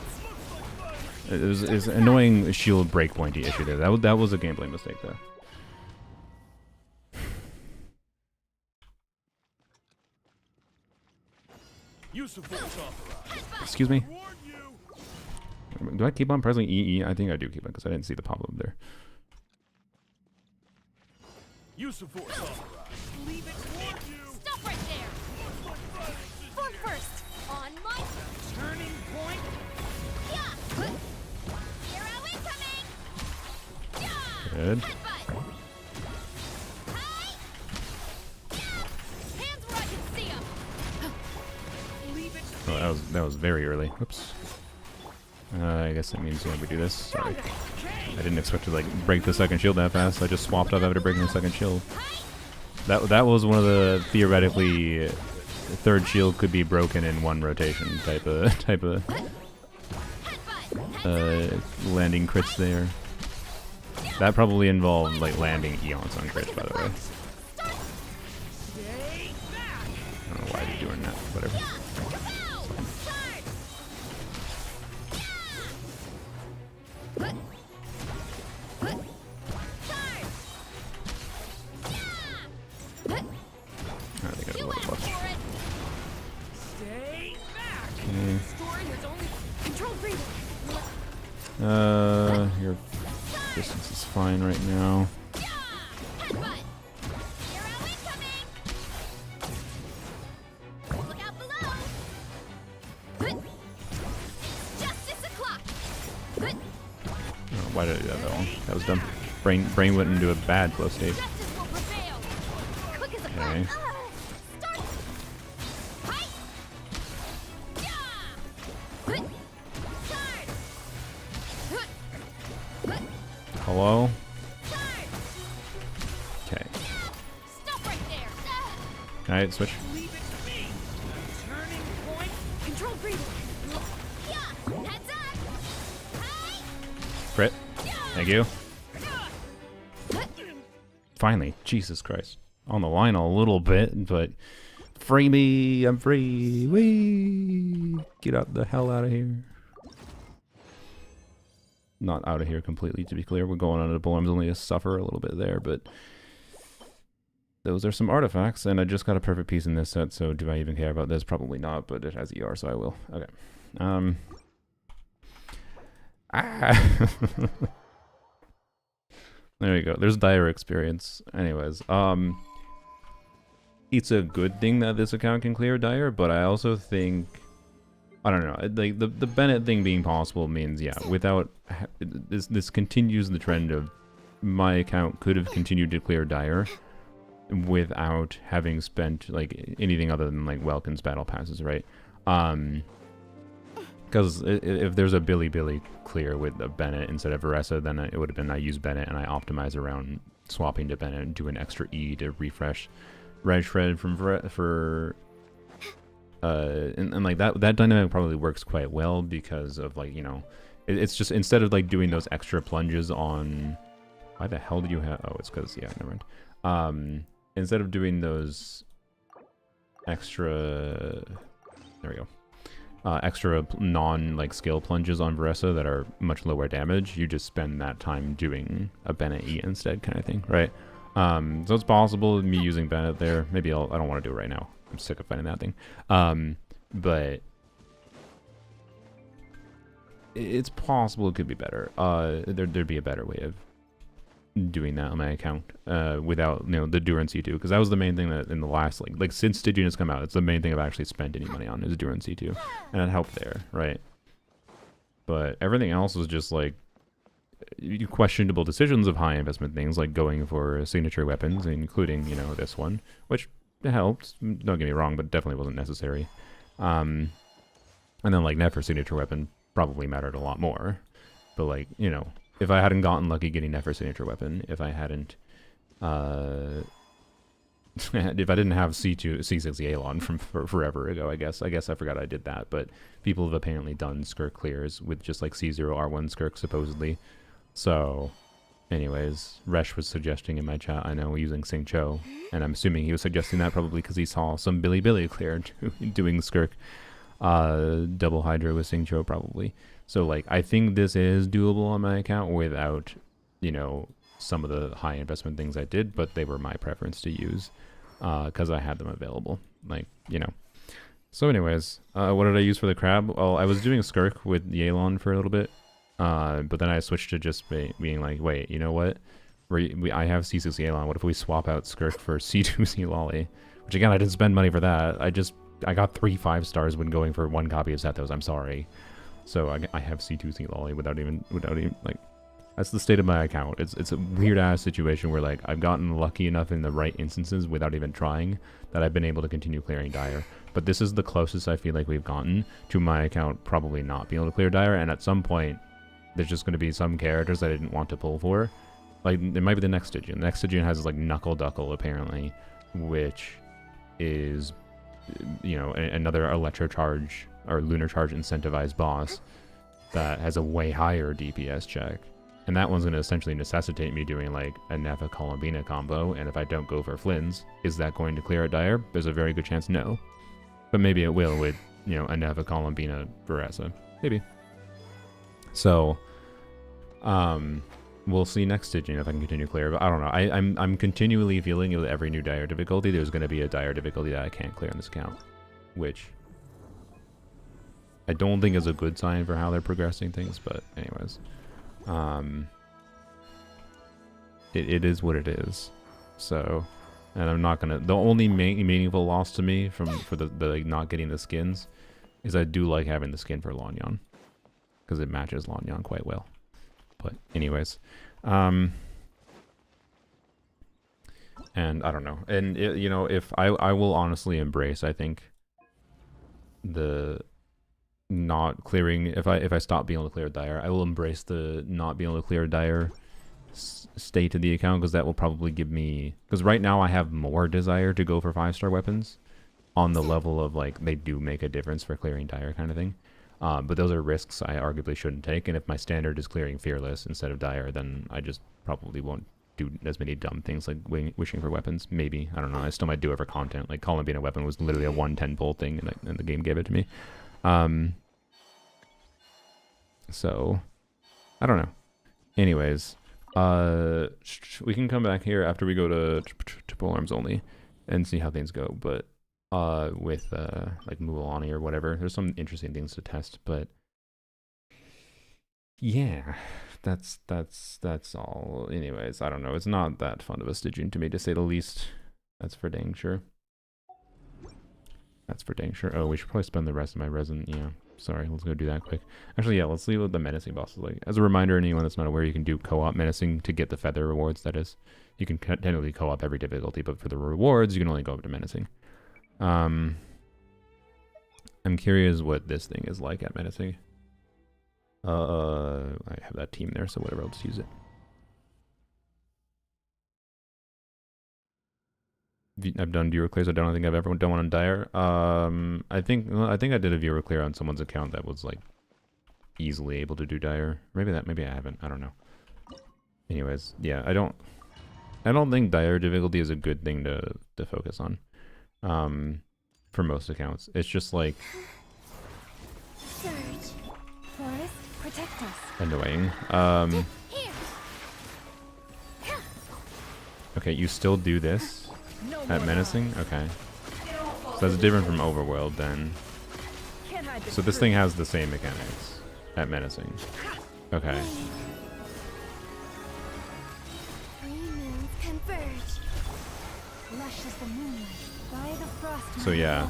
it was an annoying shield breakpointy issue there. That was a gameplay mistake though. Use of force authorized. Excuse me? Warn you! Do I keep on pressing EE? I think I do keep on because I didn't see the pop-up there. Use of force authorized. Leave it. Warn you! Stop right there! Form first! On mark! Turning point. Yeah! Hero incoming! Yeah! Good. Headbutt! Hi! Yeah! Hands where I can see 'em! Leave it. Oh, that was very early. Oops. I guess that means we do this. Sorry. I didn't expect to like break the second shield that fast. I just swapped up after breaking the second shield. That was one of the theoretically third shield could be broken in one rotation type of landing crits there. That probably involved like landing eons on crits, by the way. Stay back. I don't know why you're doing that. Whatever. I think I got a little buff. Stay back. Okay. Story has only... Control breathing! Your distance is fine right now. Headbutt! Hero incoming! Look out below! Justice o'clock! Oh, why did I do that that long? That was dumb. Brain went into a bad flow state. Justice will prevail! Quick as a Okay. flash! Start! Hi! Yeah! Charge! Hello? Charge! Okay. Stop right there! Alright, switch. Leave it to me. Turning point. Control breathing! Yeah! Heads up! Hi! Crit. Thank you. Yeah! Finally. Jesus Christ. On the line a little bit, but free me. I'm free. Whee! Get out the hell out of here. Not out of here completely, to be clear. We're going on a bull. I'm only a suffer a little bit there, but those are some artifacts, and I just got a perfect piece in this set, so do I even care about this? Probably not, but it has ER, so I will. Okay. There you go. There's dire experience. Anyways, it's a good thing that this account can clear dire, but I also think I don't know. Like the Bennett thing being possible means, yeah, without this continues the trend of my account could have continued to clear Dire without having spent like anything other than like Welkin's battle passes, right? Because if there's a Billy clear with a Bennett instead of Veressa, then it would have been I use Bennett and I optimize around swapping to Bennett and do an extra E to refresh Reg Fred from and like that dynamic probably works quite well because of like, you know, it's just instead of like doing those extra plunges on, why the hell do you have, oh, it's because, yeah, never mind. Instead of doing those extra, there we go, extra non like skill plunges on Veressa that are much lower damage, you just spend that time doing a Bennett E instead, kind of thing, right? So it's possible me using Bennett there. Maybe I don't want to do it right now. I'm sick of fighting that thing. But it's possible it could be better. There'd be a better way of doing that on my account without, you know, the Duran C2, because that was the main thing that in the last like since Stygian has come out, it's the main thing I've actually spent any money on is Duran C2, and it helped there, right? But everything else was just like questionable decisions of high investment things, like going for signature weapons, including, you know, this one, which helped, don't get me wrong, but definitely wasn't necessary. And then like Nefer signature weapon probably mattered a lot more, but like, you know, if I hadn't gotten lucky getting Nefer signature weapon, if I hadn't if I didn't have C6 Yelan from forever ago, I guess I forgot I did that, but people have apparently done skirk clears with just like C0R1 skirk supposedly. So anyways, Resh was suggesting in my chat, I know, using Sing Cho, and I'm assuming he was suggesting that probably because he saw some Billy clear doing skirk double Hydra with Sing Cho probably. So like I think this is doable on my account without, you know, some of the high investment things I did, but they were my preference to use because I had them available, like, you know. So anyways, what did I use for the crab? Well, I was doing skirk with Yelan for a little bit. But then I switched to just being like, wait, you know what? I have C6 Yelan. What if we swap out Skirk for C2 C Lolly? Which again, I didn't spend money for that. I got 3 5-stars when going for 1 copy of Zethos. I'm sorry. So I have C2 C Lolly without even like, that's the state of my account. It's a weird ass situation where like I've gotten lucky enough in the right instances without even trying that I've been able to continue clearing Dire. But this is the closest I feel like we've gotten to my account probably not being able to clear Dire, and at some point there's just going to be some characters I didn't want to pull for. Like, it might be the next Stygian. The next Stygian has, like, Knuckle Duckle, apparently, which is, you know, another Electro Charge or Lunar Charge incentivized boss that has a way higher DPS check. And that one's going to essentially necessitate me doing, like, a Nefa Columbina combo, and if I don't go for Flynn's, is that going to clear a Dire? There's a very good chance no. But maybe it will with, you know, a Nefa Columbina Veressa. Maybe. So, we'll see next Stygian if I can continue clear, but I don't know. I'm continually feeling with every new Dire difficulty, there's going to be a Dire difficulty that I can't clear on this account, which I don't think is a good sign for how they're progressing things, but anyways. It is what it is. So, and I'm not going to... The only meaningful loss to me for the like, not getting the skins is I do like having the skin for Lanyan, because it matches Lanyan quite well. But anyways, and I don't know, and it, you know, if I will honestly embrace, I think, the not clearing, if I stop being able to clear Dire, I will embrace the not being able to clear Dire state of the account, because that will probably give me, because right now I have more desire to go for 5-star weapons on the level of like they do make a difference for clearing Dire kind of thing. But those are risks I arguably shouldn't take, and if my standard is clearing Fearless instead of Dire, then I just probably won't do as many dumb things like wishing for weapons. Maybe. I don't know. I still might do it for content. Like, Colin being a weapon was literally a 110 pull thing, and the game gave it to me. So, I don't know. Anyways, we can come back here after we go to Triple Arms Only and see how things go, but... with like Mualani or whatever. There's some interesting things to test, but yeah, that's all. Anyways, I don't know. It's not that fun of a Stygian to me, to say the least. That's for dang sure. That's for dang sure. Oh, we should probably spend the rest of my resin. Yeah, Sorry, let's go do that quick. Actually, yeah, let's leave with the menacing bosses. Like, as a reminder, anyone that's not aware, you can do co-op menacing to get the feather rewards. That is, you can technically co-op every difficulty, but for the rewards, you can only go up to menacing. I'm curious what this thing is like at menacing. I have that team there, so whatever, I'll just use it. I've done viewer clears. I don't think I've ever done one on Dire. I think I did a viewer clear on someone's account that was like easily able to do Dire. Maybe I haven't. I don't know. Anyways, yeah, I don't think Dire difficulty is a good thing to focus on. For most accounts, it's just like Surge. Forest, protect us. annoying. Here. Okay, you still do this No at more menacing. Okay, so that's different from Overworld then. Can't hide the So this thing has the same mechanics at menacing. Okay. Three moons converge. Lush as the moonlight. By the frost. So yeah,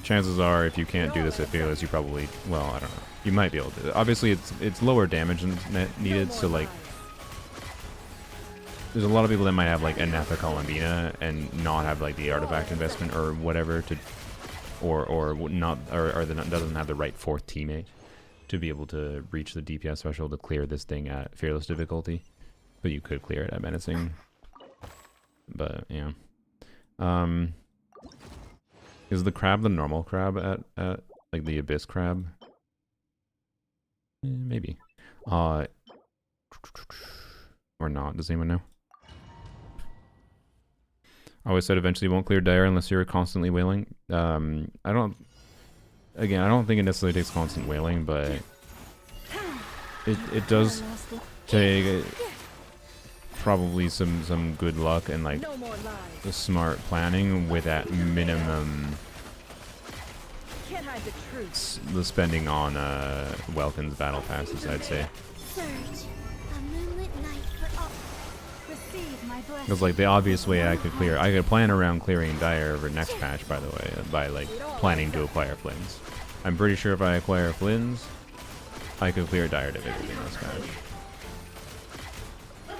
chances are if you can't do this at Fearless, you probably, well, I don't know. You might be able to. Obviously, it's lower damage than needed, so like, there's a lot of people that might have like Anafa Columbina and not have like the artifact investment or whatever to, or not, or doesn't have the right fourth teammate to be able to reach the DPS threshold to clear this thing at Fearless difficulty. But you could clear it at menacing. But yeah. Is the crab the normal crab at like the abyss crab? Maybe. Or not. Does anyone know? I always said eventually you won't clear Dire unless you're constantly wailing. I don't think it necessarily takes constant wailing, but it does take probably some good luck and like No more lies. smart planning with at minimum Can't hide the truth. the spending on Welkin's battle passes, I'd say. Surge. A moonlit night for all. Receive my blessing. Because like the obvious way I could plan around clearing Dire over next patch, by the way, by like planning to acquire Flynn's. I'm pretty sure if I acquire Flynn's, I could clear Dire difficulty next patch.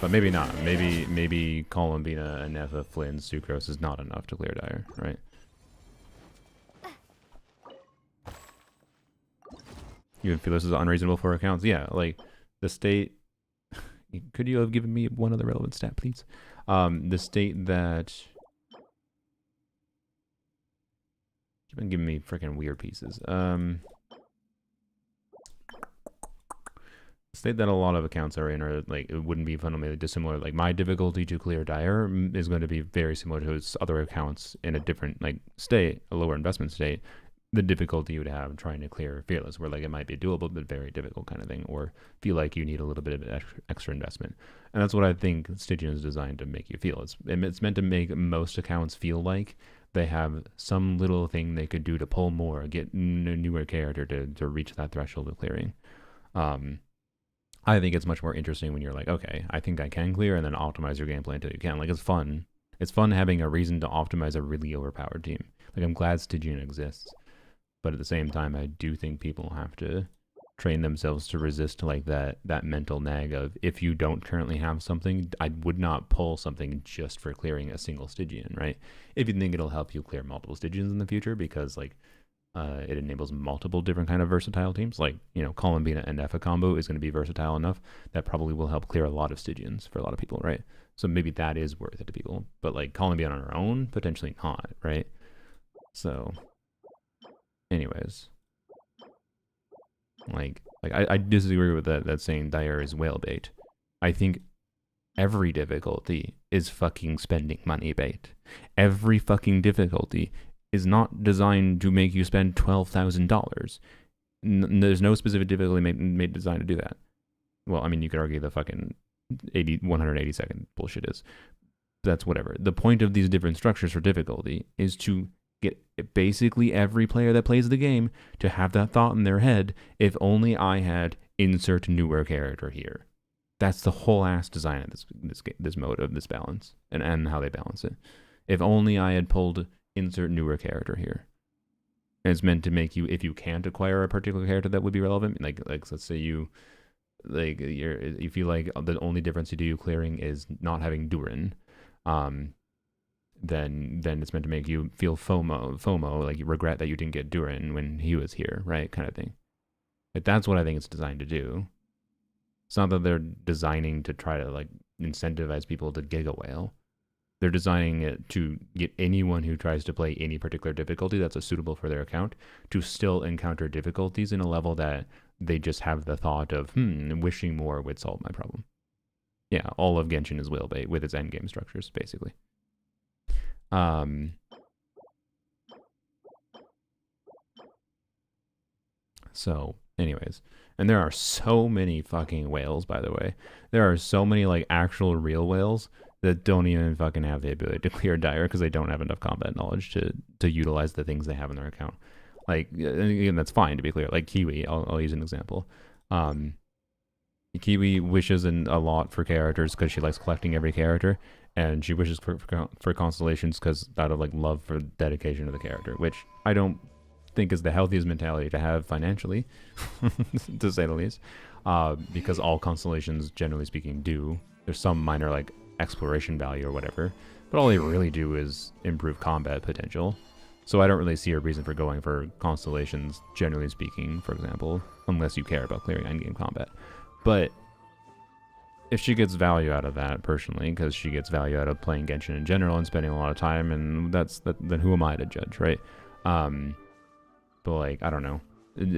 But maybe not. Maybe Columbina, Anefa, Flynn, Sucrose is not enough to clear Dire, right? Even feel this is unreasonable for accounts? Yeah, like the state. Could you have given me one other relevant stat, please? The state that. You've been giving me freaking weird pieces. State that a lot of accounts are in, or like it wouldn't be fundamentally dissimilar. Like my difficulty to clear Dire is going to be very similar to its other accounts in a different like state, a lower investment state. The difficulty you would have trying to clear Fearless, where like it might be doable but very difficult kind of thing, or feel like you need a little bit of extra investment. And that's what I think Stygian is designed to make you feel. It's meant to make most accounts feel like they have some little thing they could do to pull more, get a newer character to reach that threshold of clearing. I think it's much more interesting when you're like, okay, I think I can clear, and then optimize your gameplay until you can. Like, it's fun. It's fun having a reason to optimize a really overpowered team. Like, I'm glad Stygian exists. But at the same time, I do think people have to train themselves to resist like that mental nag of, if you don't currently have something, I would not pull something just for clearing a single Stygian, right? If you think it'll help you clear multiple Stygians in the future, because like, it enables multiple different kind of versatile teams. Like, you know, Columbina and Nefa combo is going to be versatile enough that probably will help clear a lot of Stygians for a lot of people, right? So maybe that is worth it to people. But like Columbina on her own, potentially not, right? So, anyways, like I disagree with that saying Dire is whale bait. I think every difficulty is fucking spending money bait. Every fucking difficulty is not designed to make you spend $12,000. There's no specific difficulty made designed to do that. Well, I mean, you could argue the fucking 180-second bullshit is. That's whatever. The point of these different structures for difficulty is to get basically every player that plays the game to have that thought in their head, if only I had insert newer character here. That's the whole ass design of this mode of this balance and how they balance it. If only I had pulled insert newer character here. And it's meant to make you, if you can't acquire a particular character that would be relevant, like let's say you you feel like the only difference to you clearing is not having Durin, then it's meant to make you feel FOMO, like you regret that you didn't get Durin when he was here, right? Kind of thing. Like that's what I think it's designed to do. It's not that they're designing to try to like incentivize people to Giga Whale. They're designing it to get anyone who tries to play any particular difficulty that's suitable for their account to still encounter difficulties in a level that they just have the thought of, wishing more would solve my problem. Yeah, all of Genshin is whale bait with its endgame structures, basically. So, anyways, and there are so many fucking whales, by the way. There are so many like actual real whales that don't even fucking have the ability to clear Dire because they don't have enough combat knowledge to utilize the things they have in their account. Like, again, that's fine to be clear. Like Kiwi, I'll use an example. Kiwi wishes a lot for characters because she likes collecting every character, and she wishes for constellations because out of like love for dedication to the character, which I don't think is the healthiest mentality to have financially, to say the least, because all constellations, generally speaking, do. There's some minor like exploration value or whatever, but all they really do is improve combat potential. So I don't really see a reason for going for constellations, generally speaking, for example, unless you care about clearing endgame combat. But if she gets value out of that personally, because she gets value out of playing Genshin in general and spending a lot of time, and then who am I to judge, right? But like, I don't know,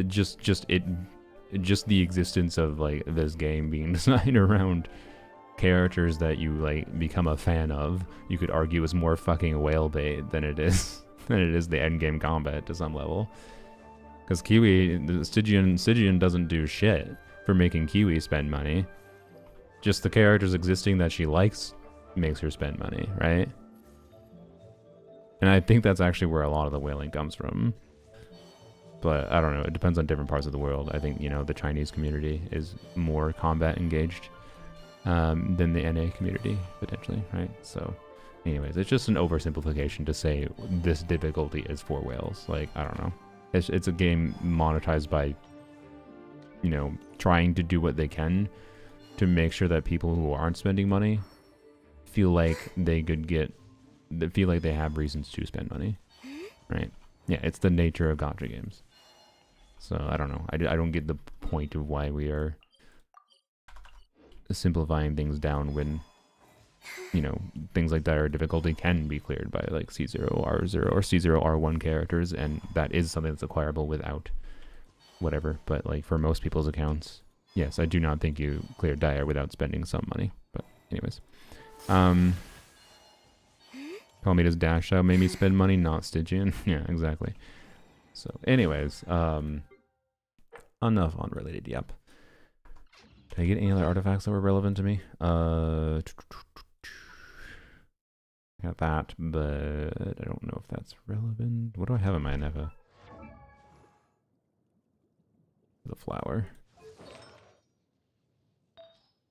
just the existence of like this game being designed around characters that you like become a fan of, you could argue is more fucking whale bait than it is the end game combat to some level. Because Stygian doesn't do shit for making Kiwi spend money. Just the characters existing that she likes makes her spend money, right? And I think that's actually where a lot of the whaling comes from. But I don't know, it depends on different parts of the world. I think, the Chinese community is more combat engaged than the NA community, potentially, right? So, anyways, it's just an oversimplification to say this difficulty is for whales. Like, I don't know. It's a game monetized by, trying to do what they can to make sure that people who aren't spending money feel like they have reasons to spend money, right? Yeah, it's the nature of gacha games. So, I don't know. I don't get the point of why we are simplifying things down when, things like dire difficulty can be cleared by like C0, R0, or C0, R1 characters, and that is something that's acquirable without whatever. But like for most people's accounts, yes, I do not think you clear dire without spending some money. But anyways, Palmita's dash out made me spend money, not Stygian. Yeah, exactly. So anyways, enough unrelated, yep. Did I get any other artifacts that were relevant to me? Got that, but I don't know if that's relevant. What do I have in my NFA? The flower.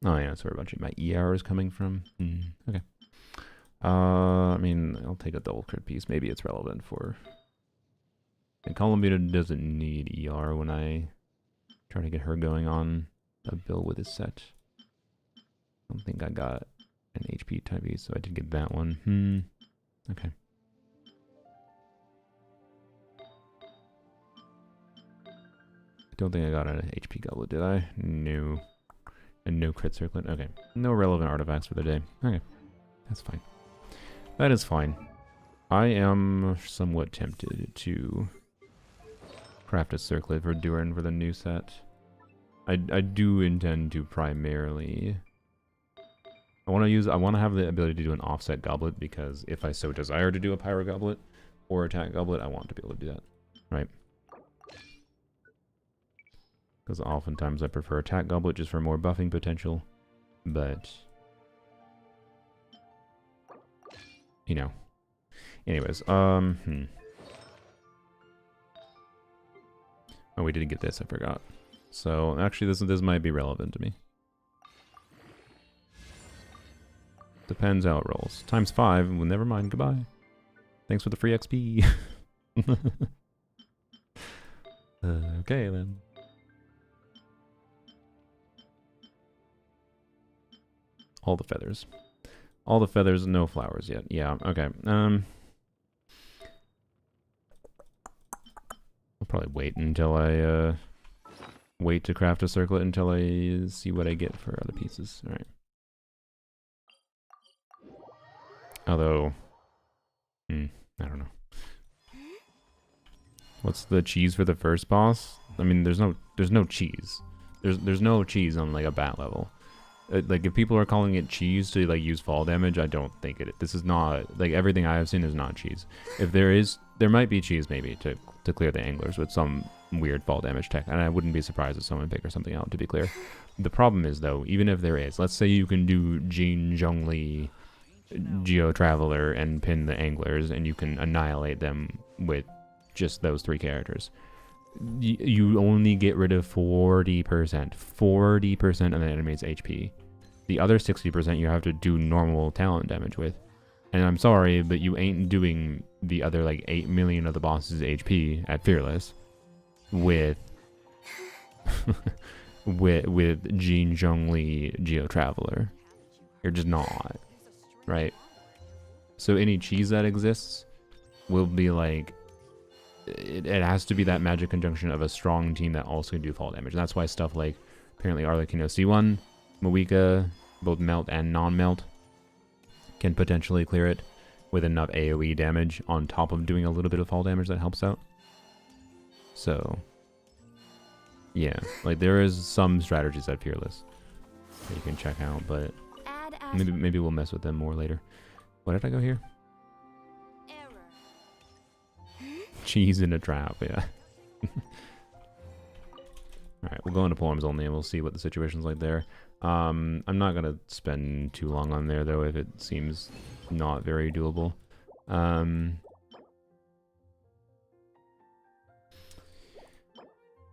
Oh yeah, that's where a bunch of my ER is coming from. Okay. I mean, I'll take a double crit piece. Maybe it's relevant for... And Columbina doesn't need ER when I try to get her going on a build with his set. I don't think I got an HP type E, so I did get that one. Okay. I don't think I got an HP goblet, did I? No. And no crit circlet. Okay. No relevant artifacts for the day. Okay. That's fine. That is fine. I am somewhat tempted to craft a circlet for Durin for the new set. I do intend to primarily... I want to have the ability to do an offset goblet, because if I so desire to do a pyro goblet or attack goblet, I want to be able to do that, right? Because oftentimes I prefer attack goblet just for more buffing potential, but anyways, oh, we didn't get this, I forgot. So actually this might be relevant to me. Depends how it rolls. Times 5, well, never mind, goodbye. Thanks for the free XP. Okay then. All the feathers. All the feathers, no flowers yet. Yeah, okay. I'll probably wait until I wait to craft a circlet until I see what I get for other pieces. Alright. Although I don't know. What's the cheese for the first boss? I mean, there's no cheese. There's no cheese on like a bat level. Like if people are calling it cheese to like use fall damage, I don't think it. This is not like everything I have seen is not cheese. If there is, there might be cheese maybe to clear the anglers with some weird fall damage tech, and I wouldn't be surprised if someone figures something out. To be clear, the problem is though, even if there is, let's say you can do Jin Zhongli Geo Traveler and pin the anglers, and you can annihilate them with just those 3 characters. You only get rid of 40% of the enemy's HP. The other 60% you have to do normal talent damage with. And I'm sorry, but you ain't doing the other like 8 million of the boss's HP at Fearless with with Jin Zhongli Geo Traveler. You're just not, right? So any cheese that exists will be like, it has to be that magic conjunction of a strong team that also can do fall damage. And that's why stuff like apparently Arlecchino C1, Moika, both melt and non-melt, can potentially clear it with enough AoE damage on top of doing a little bit of fall damage that helps out. So yeah, like there is some strategies at Fearless that you can check out, but maybe we'll mess with them more later. Why did I go here? Cheese in a trap, yeah. Alright, we'll go into poems only and we'll see what the situation's like there. I'm not gonna spend too long on there though if it seems not very doable.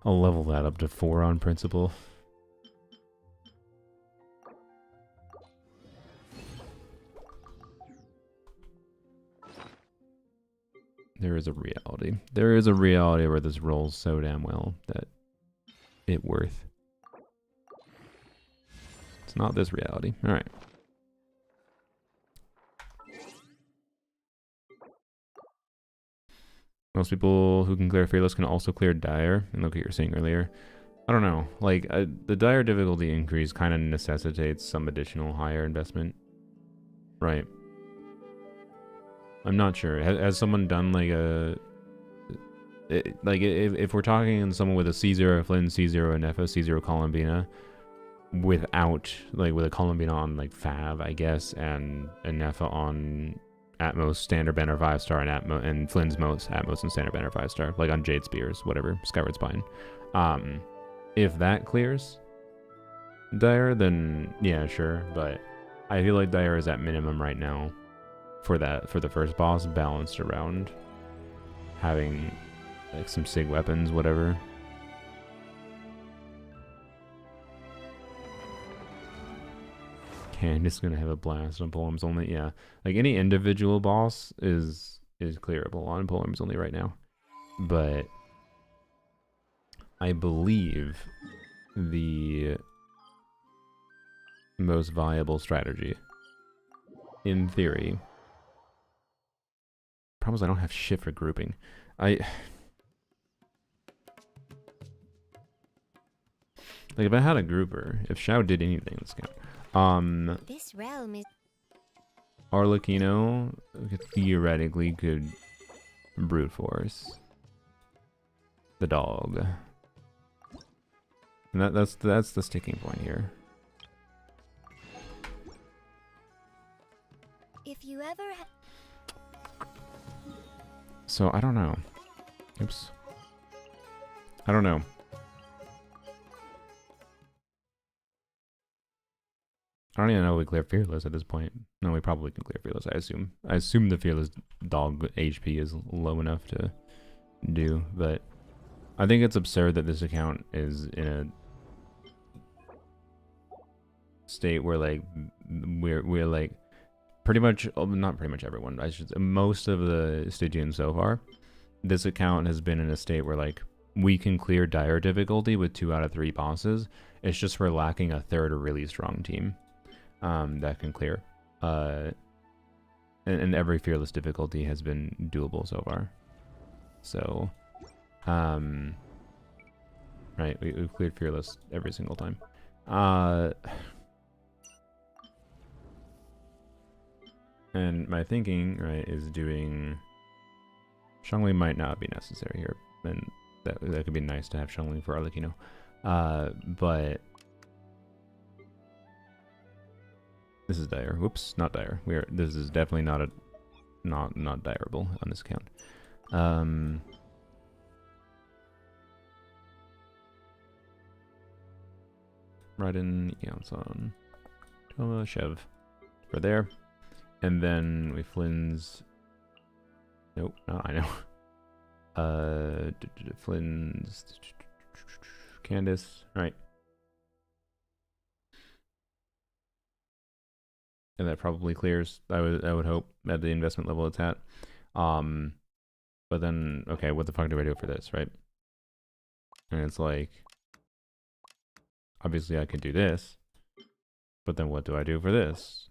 I'll level that up to 4 on principle. There is a reality. There is a reality where this rolls so damn well that it worth. It's not this reality. Alright. Most people who can clear Fearless can also clear Dire. And look what you were saying earlier. I don't know. Like, the Dire difficulty increase kind of necessitates some additional higher investment. Right. I'm not sure. Has someone done like a... like, if we're talking someone with a C0 Flynn, C0 Nefa, C0 Columbina, without, like, with a Columbina on, like, Fav, I guess, and Nefa on Atmos, Standard Banner 5-star, and Flynn's Atmos and Standard Banner 5-star, like on Jade Spears, whatever, Skyward Spine. If that clears Dire, then yeah, sure, but I feel like Dire is at minimum right now for the first boss, balanced around having like some SIG weapons, whatever. Candace gonna have a blast on poems only. Yeah, like any individual boss is clearable on poems only right now, but I believe the most viable strategy, in theory. Problem is I don't have shit for grouping. Like if I had a grouper, if Shao did anything, let's go. This realm is Arlecchino theoretically could brute force the dog, and that's the sticking point here. if you ever So I don't know. Oops. I don't know. I don't even know if we clear Fearless at this point. No, we probably can clear Fearless, I assume. I assume the Fearless dog HP is low enough to do, but I think it's absurd that this account is in a state where like we're like pretty much, not pretty much everyone, I should say, most of the Stygians so far, this account has been in a state where like we can clear dire difficulty with 2 out of 3 bosses. It's just we're lacking a third really strong team that can clear. And every fearless difficulty has been doable so far. So, right, we've cleared fearless every single time. And my thinking, right, is doing... Shungling might not be necessary here, and that could be nice to have Shungling for Arlecchino. But this is dire. Whoops, not dire. This is definitely not direable on this account. Raiden, Yansan, Toma, Shev for there. And then we Flynn's. Nope, I know. Flynn's. Candace, right. And that probably clears. I would hope at the investment level it's at. But then, okay, what the fuck do I do for this, right? And it's like, obviously I can do this, but then what do I do for this?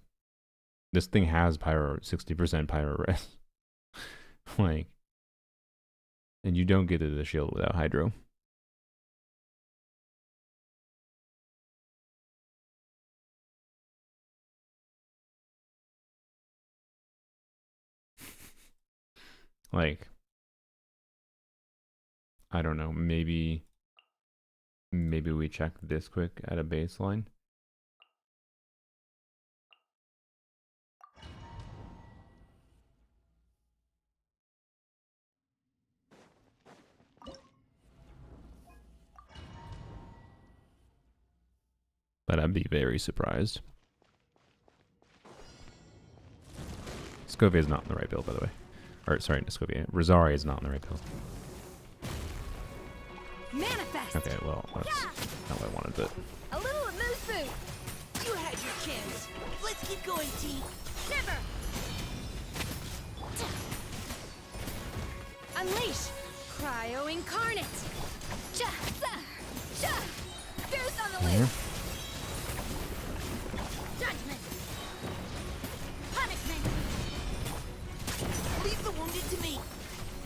This thing has 60% pyro res. Like, and you don't get it a shield without hydro. Like, I don't know, maybe we check this quick at a baseline. But I'd be very surprised. Scovia is not in the right build, by the way. Or, sorry, Scovia. Rosaria is not in the right build. Manifest. Okay, well, that's not what I wanted, but... A little Amusu. You had your chance. Let's keep going, team. Shiver. Unleash. Cryo incarnate. Ja, za, ja. Goose on the loose. Judgment. Punishment. Leave the wounded to me.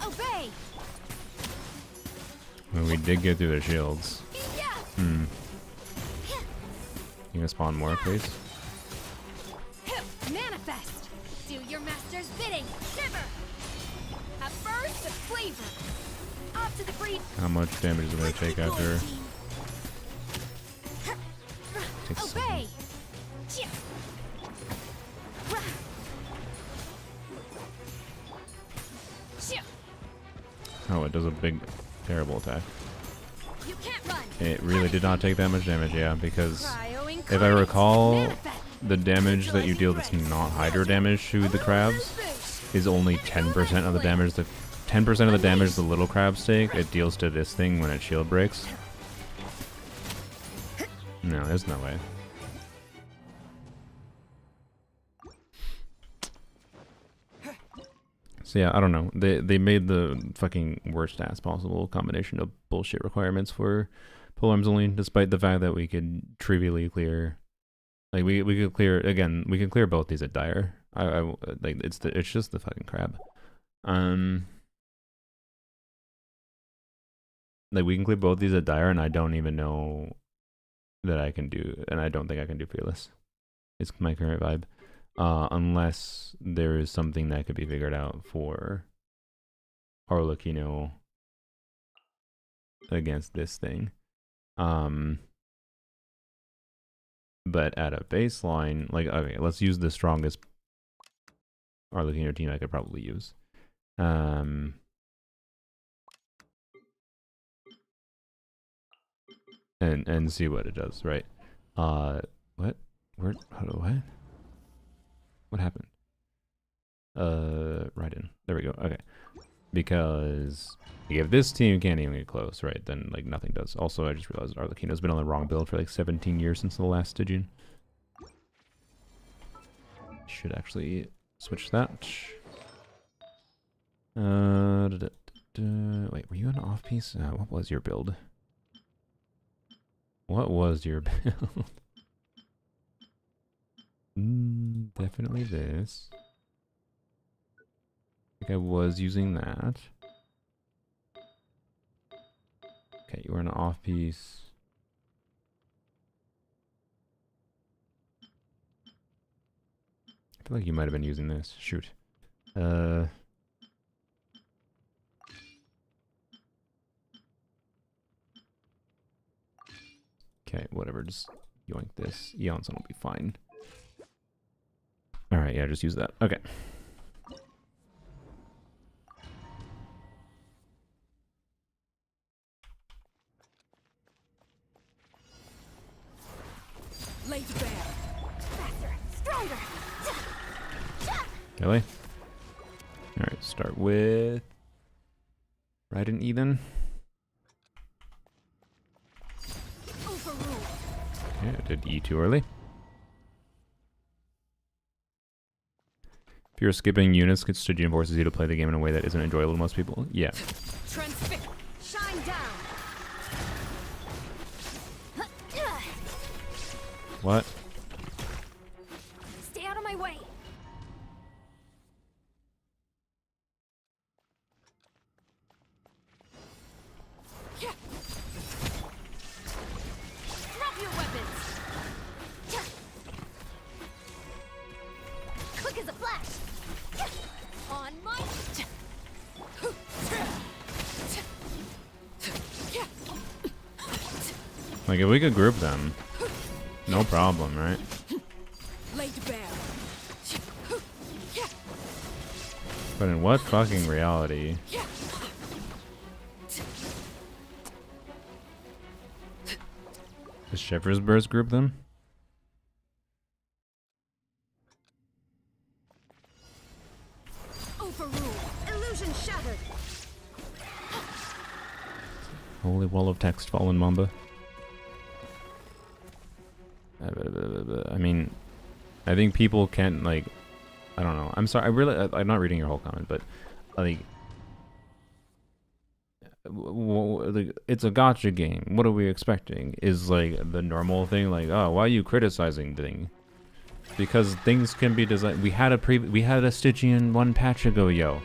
Obey. Well, we did get through the shields. Yeah. You gonna spawn more, please? Manifest. Do your master's bidding. Shiver. A burst of flavor. Off to the breed. How much damage is it gonna take after? Takes Obey. Yeah. Oh, it does a big, terrible attack. You can't run. It really did not take that much damage, yeah, because Cryo if I incarnate. recall, Manifest. the damage that you deal that's not hydro damage to the crabs is only 10% of the damage. 10% of the damage the little crabs take, it deals to this thing when it shield breaks. No, there's no way. So yeah, I don't know. They made the fucking worst ass possible combination of bullshit requirements for polearms only, despite the fact that we could trivially clear, like we could clear again. We can clear both these at dire. I like it's just the fucking crab. Like we can clear both these at dire, and I don't even know that I can do, and I don't think I can do fearless. It's my current vibe. Unless there is something that could be figured out for Arlecchino against this thing. But at a baseline, like, okay, let's use the strongest Arlecchino team I could probably use. And see what it does, right? What? What happened? Right in. There we go. Okay. Because if this team can't even get close, right, then like nothing does. Also, I just realized Arlecchino's been on the wrong build for like 17 years since the last Stygian. Should actually switch that. Wait, were you an off piece? What was your build? What was your build? Definitely this. I think I was using that. Okay, you were an off piece. I feel like you might have been using this. Shoot. Okay, whatever. Just yoink this. Eonson will be fine. Alright, yeah, just use that. Okay. Laid bare. Faster, stronger. Really? Alright, start with Raiden Ethan. Overruled. Yeah, I did E too early. If you're skipping units, Stygian forces you to play the game in a way that isn't enjoyable to most people. Yeah. Transfix. Shine down. What? Stay out of my way. Drop your weapons. Quick as a flash. On my. Like, if we could group them, no problem, right? Laid bare. But in what fucking reality? Does Shepherd's Burst group them? Overruled. Illusion shattered. Holy wall of text, fallen Mamba. I mean, I think people can't, like, I don't know. I'm sorry, I'm not reading your whole comment, but, like, it's a gotcha game. What are we expecting? Is, like, the normal thing, like, oh, why are you criticizing thing? Because things can be designed. We had a Stygian one patch ago, yo,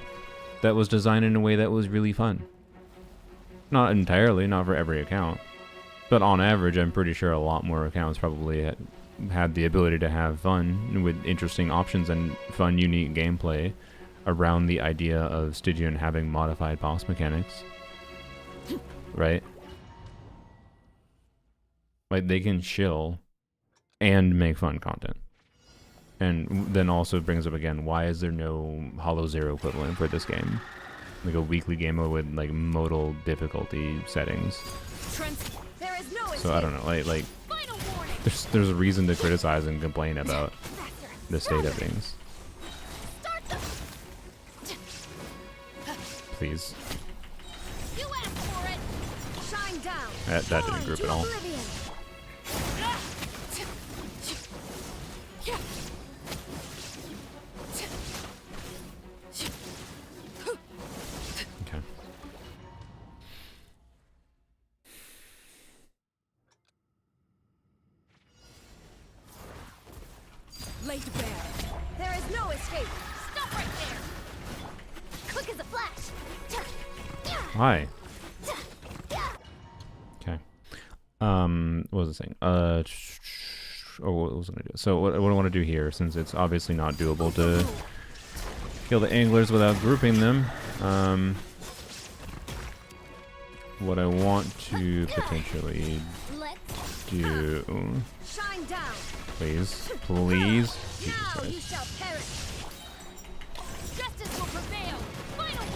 that was designed in a way that was really fun. Not entirely, not for every account. But on average, I'm pretty sure a lot more accounts probably had the ability to have fun with interesting options and fun, unique gameplay around the idea of Stygian having modified boss mechanics. Right? Like, they can chill and make fun content. And then also brings up again, why is there no Hollow Zero equivalent for this game? Like a weekly game mode with, like, modal difficulty settings. There is no So I don't know, like Final warning. there's a reason to criticize and complain about faster. the state of things. Start them. Please. You asked for it. Shine down. That didn't group To at all. oblivion. Okay. Laid bare. There is no escape. Stop right there. Quick as a flash. Why? Okay. What was I saying? Oh, what was I gonna do? So what I want to do here, since it's obviously not doable to kill the anglers without grouping them, what I want to potentially Let's do, shine down. please, Jesus Now you Christ. shall perish. Justice will prevail. Final.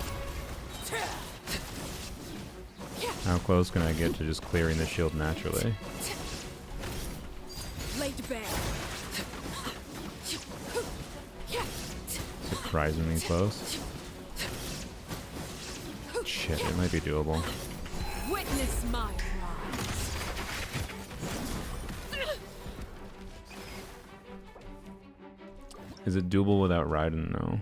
How close can I get to just clearing the shield naturally? Laid bare. Surprisingly close. Shit, it might be doable. Witness my rise. Is it doable without Raiden? No.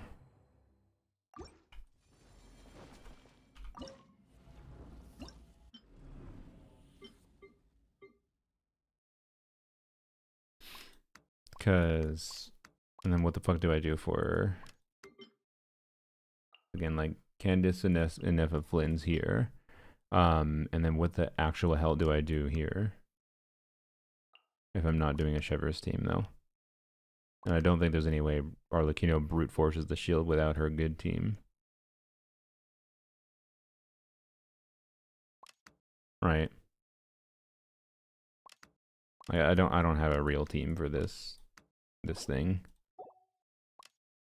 Cause, and then what the fuck do I do for? Again, like Candace and Nefa Flynn's here. And then what the actual hell do I do here? If I'm not doing a Shivers team though. And I don't think there's any way Arlecchino brute forces the shield without her good team. Right. I don't have a real team for this thing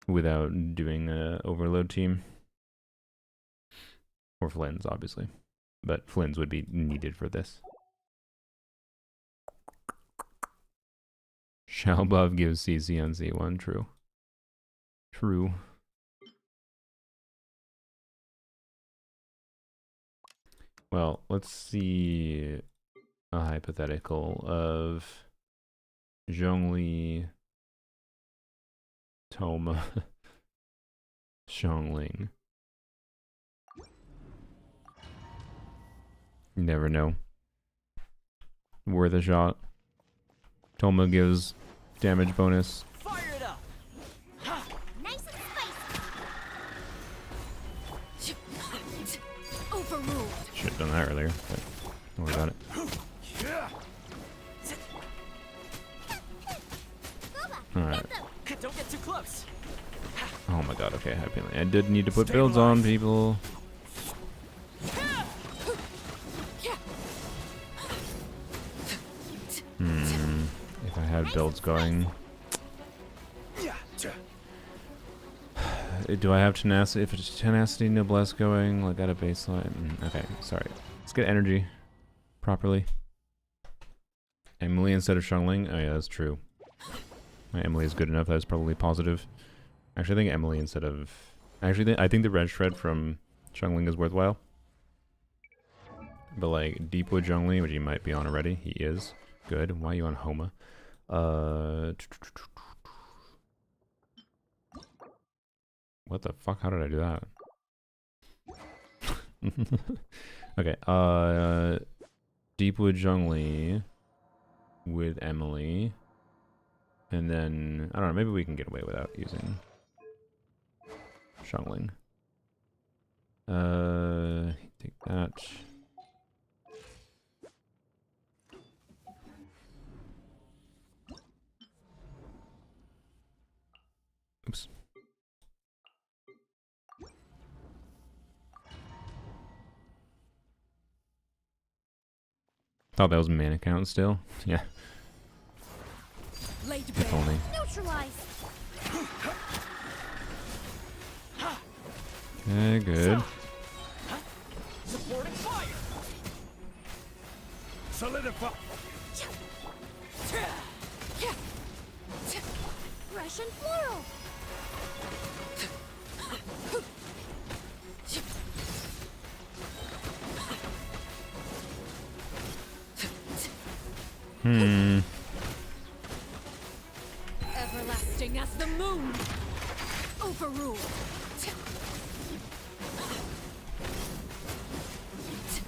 without doing a overload team. Or Flynn's, obviously. But Flynn's would be needed for this. Shalbov gives CC on Z1, true. True. Well, let's see a hypothetical of Zhongli, Toma, Xiangling. You never know. Worth a shot. Toma gives damage bonus. Fire it up. Nice and spicy. Overruled. Should have done that earlier, but don't worry about it. Alright. Don't get too close. Oh my god, okay, I did need to put builds on people. If I had builds going. Do I have tenacity? If it's tenacity, noblesse going, like at a baseline. Okay, sorry. Let's get energy properly. Emily instead of Xiangling? Oh yeah, that's true. My Emily is good enough. That's probably positive. Actually, I think Emily instead of... Actually, I think the red shred from Xiangling is worthwhile. But like, Deepwood Zhongli, which he might be on already. He is. Good. Why are you on Homa? What the fuck? How did I do that? Okay. Deepwood Zhongli with Emily. And then, I don't know, maybe we can get away without using Xiangling. Take that. Oops. Thought that was main account still. Yeah. If only. Neutralize. Okay, good. Supporting fire. Solidify. Russian floral. Everlasting as the moon. Overruled.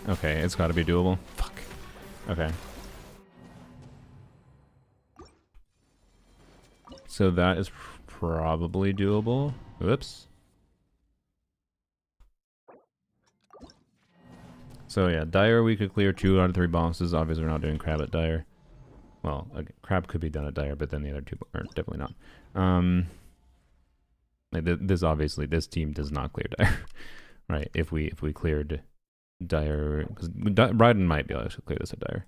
Okay, it's gotta be doable. Fuck. Okay. So that is probably doable. Whoops. So yeah, Dire we could clear 2 out of 3 bosses. Obviously we're not doing Crab at Dire. Well, Crab could be done at Dire, but then the other 2 are definitely not. Like this team does not clear Dire. Right, if we cleared Dire, because Bryden might be able to clear this at Dire.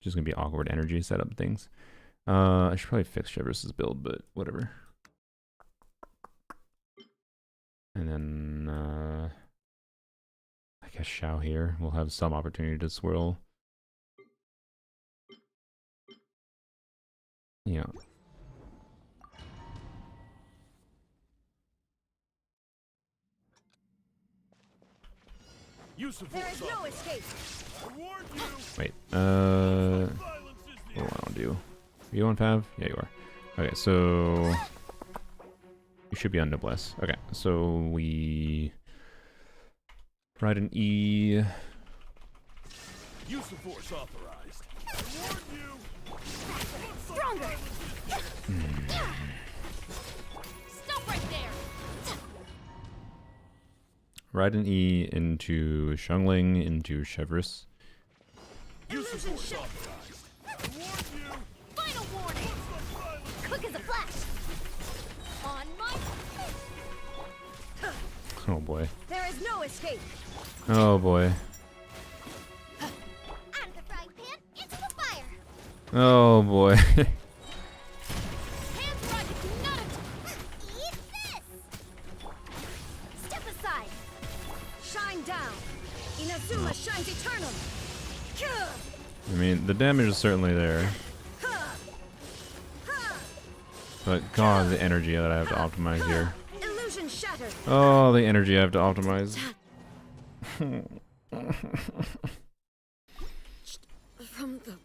Just gonna be awkward energy setup things. I should probably fix Shivers' build, but whatever. And then I guess Xiao here will have some opportunity to swirl. Yeah. Use of There force is no escape. I warned you. Wait. Violence is the What do I want to do? Are you on Pav? Yeah, you are. Okay, so you should be on Noblesse. Okay, so we write an E. Use of force authorized. I warn you. Stronger! Stop right there! Ride an E into Xiangling, into Chevris. Use of force authorized. I warn you. Final warning! Quick as a flash! On my... Oh boy. There is no escape! Oh boy. Out of the frying pan, into the fire! Oh boy. Hands rocket to not eat this! Step aside! Shine down! Inazuma shines eternal! I mean, the damage is certainly there. But god, the energy that I have to optimize here. Illusion shattered! Oh, the energy I have to optimize. From the...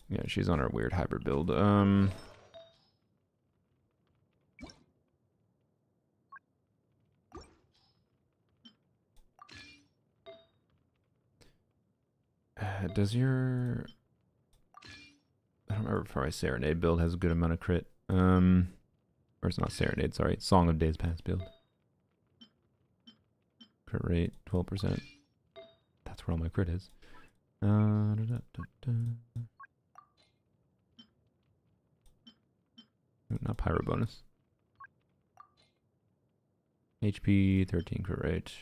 Yeah, she's on her weird hybrid build. Does your... I don't remember if my Serenade build has a good amount of crit. Or it's not Serenade, sorry. Song of Days Past build. Crit rate, 12%. That's where all my crit is. Ooh, not pyro bonus. HP, 13 crit rate.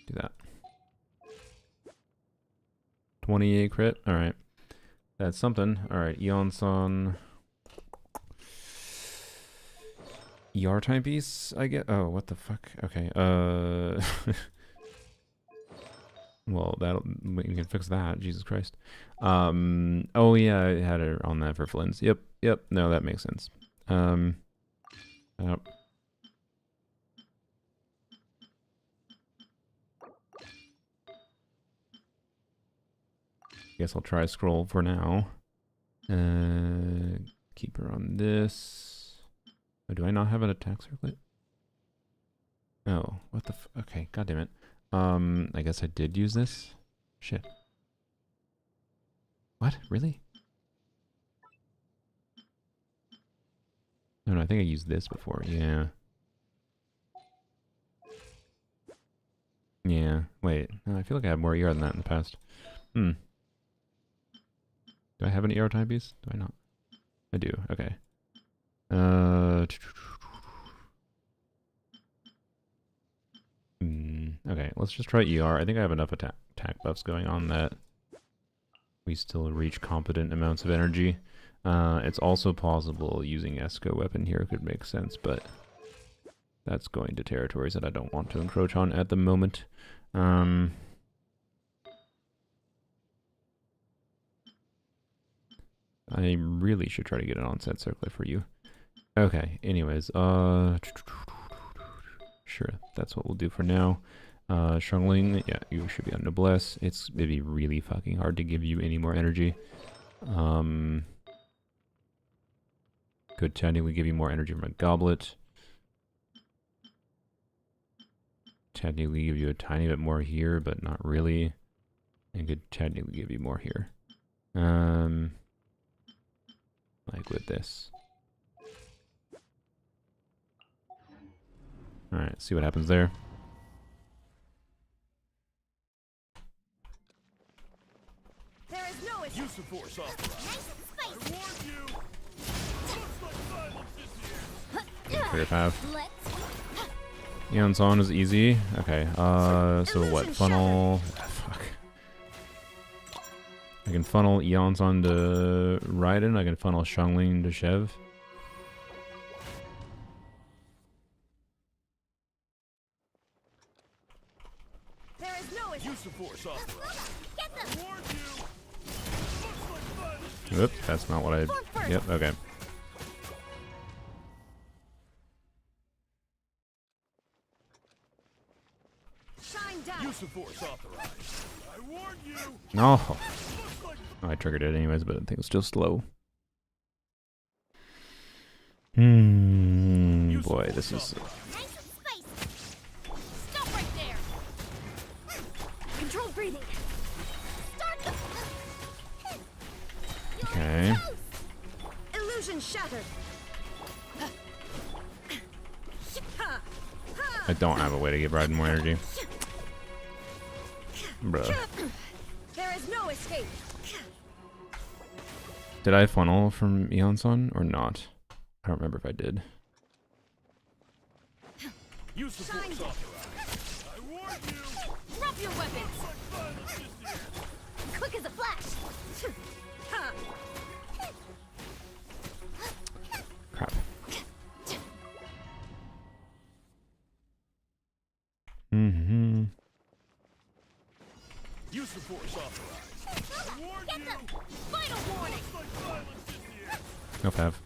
Do that. 28 crit. All right, that's something. All right, Eon-san. ER timepiece. I get. Oh, what the fuck? Okay. Well, we can fix that. Jesus Christ. Oh yeah, I had her on that for Flynn's. Yep. No, that makes sense. Yep. Guess I'll try scroll for now. Keep her on this. Oh, do I not have an attack circlet? Oh, what the okay, god damn it. I guess I did use this. Shit. What? Really? No, I think I used this before. Yeah. Yeah. Wait. No, I feel like I had more ER than that in the past. Do I have an ER timepiece? Do I not? I do. Okay. Okay, let's just try ER. I think I have enough attack buffs going on that we still reach competent amounts of energy. It's also possible using Esco weapon here could make sense, but that's going to territories that I don't want to encroach on at the moment. I really should try to get an onset circlet for you. Okay, anyways, sure, that's what we'll do for now. Xiangling, yeah, you should be on Noblesse. It'd be really fucking hard to give you any more energy. Could technically give you more energy from a goblet. Technically give you a tiny bit more here, but not really. And could technically give you more here. Like with this. Alright, see what happens there. There is no escape. Use of force authorized. Nice and I spicy. warn you. Looks like violence this year. Clear path. Let's... Eon-san is easy. Okay, so what? Funnel... fuck. I can funnel Eon-san to Raiden. I can funnel Xiangling to Chev. There is no escape. Use of force authorized. Get them. I warn you. Looks like violence. Oops, that's not what I... Form first. Yep, okay. Shine down. Use of force authorized. I warn you. No. Oh, I triggered it anyways, but I think it's still slow. Boy, this is... Nice and spicy. Stop right there. Control breathing. Start the. Okay. Illusion shattered. I don't have a way to give Raiden more energy. Bruh. There is no escape. Did I funnel from Eon-san or not? I don't remember if I did. Use the force authorized. I warn you. Drop your weapons. Violence is the end. Quick as a flash. Ha. Crap. Use the force authorized. I warn Get you. them. Final warning. Like violence is the end. No Pav.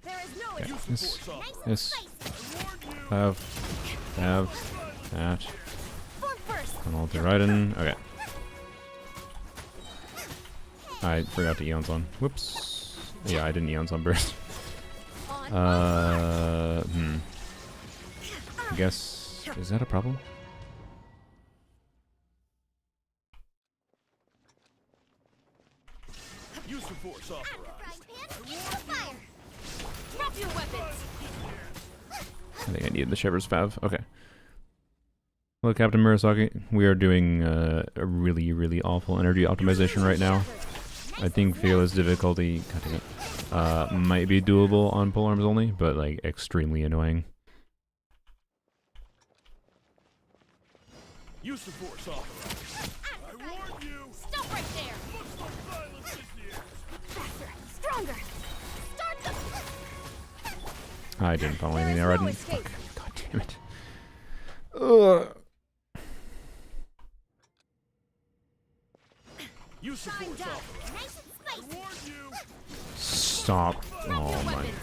There is no Okay. escape. This. Force authorized. This. I warn you. Pav. That. Form first. Funnel to Raiden. Okay. I forgot to Eon-san. Whoops. Yeah, I didn't Eon-san burst. On. I guess... Is that a problem? Use the force authorized. Fire. Drop your weapons. I think I needed the Shepherd's Pav. Okay. Well, Captain Murasaki, we are doing a really, really awful energy optimization right now. I think Fearless difficulty might be doable on polearms only, but like extremely annoying. Use the force authorized. I warn you. Stop right there. Looks like violence is the end. Faster. Stronger. Start the. I didn't follow anything there. I no didn't. escape. Fuck. God damn it. Ugh. Use the Shine force down. authorized. Nice and I spicy. warn you. Stop. Drop Oh your my weapons.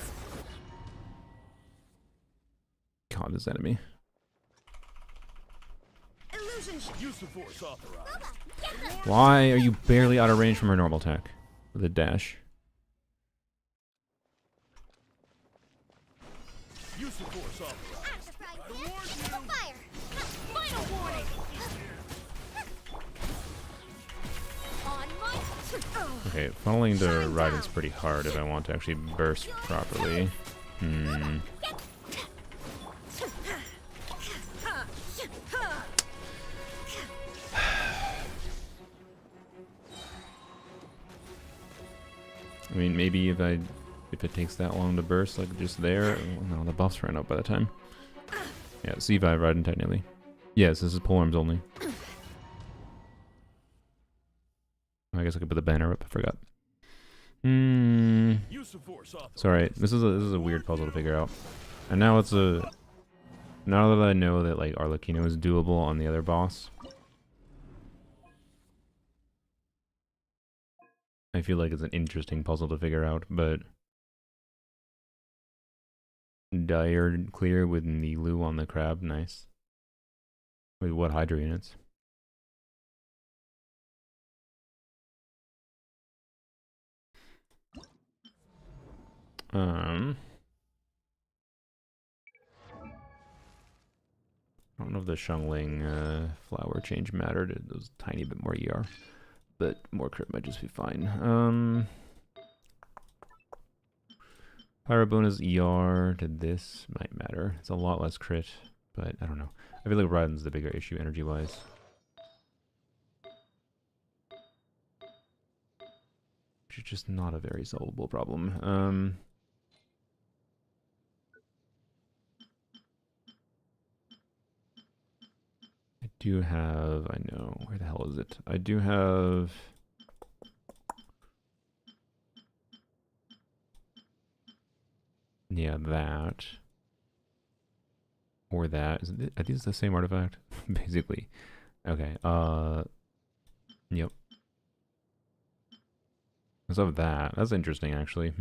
god, this enemy. Illusion Use the force authorized. Get them. Why are you barely out of range from her normal attack? With a dash. Use the force authorized. I warn you. Fire. Final warning. On my. Okay, funneling to Raiden's pretty hard if I want to actually burst properly. I mean, maybe if it takes that long to burst, like just there. Well, no, the buffs ran out by the time. Yeah, C5 Raiden technically. Yes, this is polearms only. I guess I could put the banner up. I forgot. Use the force authorized. Sorry, this is a weird puzzle to figure out. And now it's a. Now that I know that like Arlecchino is doable on the other boss, I feel like it's an interesting puzzle to figure out. But dire clear with Nilu on the crab, nice. Wait, what Hydra units? I don't know if the Shungling flower change mattered. It was a tiny bit more ER, but more crit might just be fine. Pyrobona's ER to this might matter. It's a lot less crit, but I don't know. I feel like Raiden's the bigger issue energy-wise. Which is just not a very solvable problem. I do have, I know, where the hell is it? I do have... Yeah, that. Or that. Are these the same artifact? Basically. Okay, yep. Let's have that. That's interesting, actually.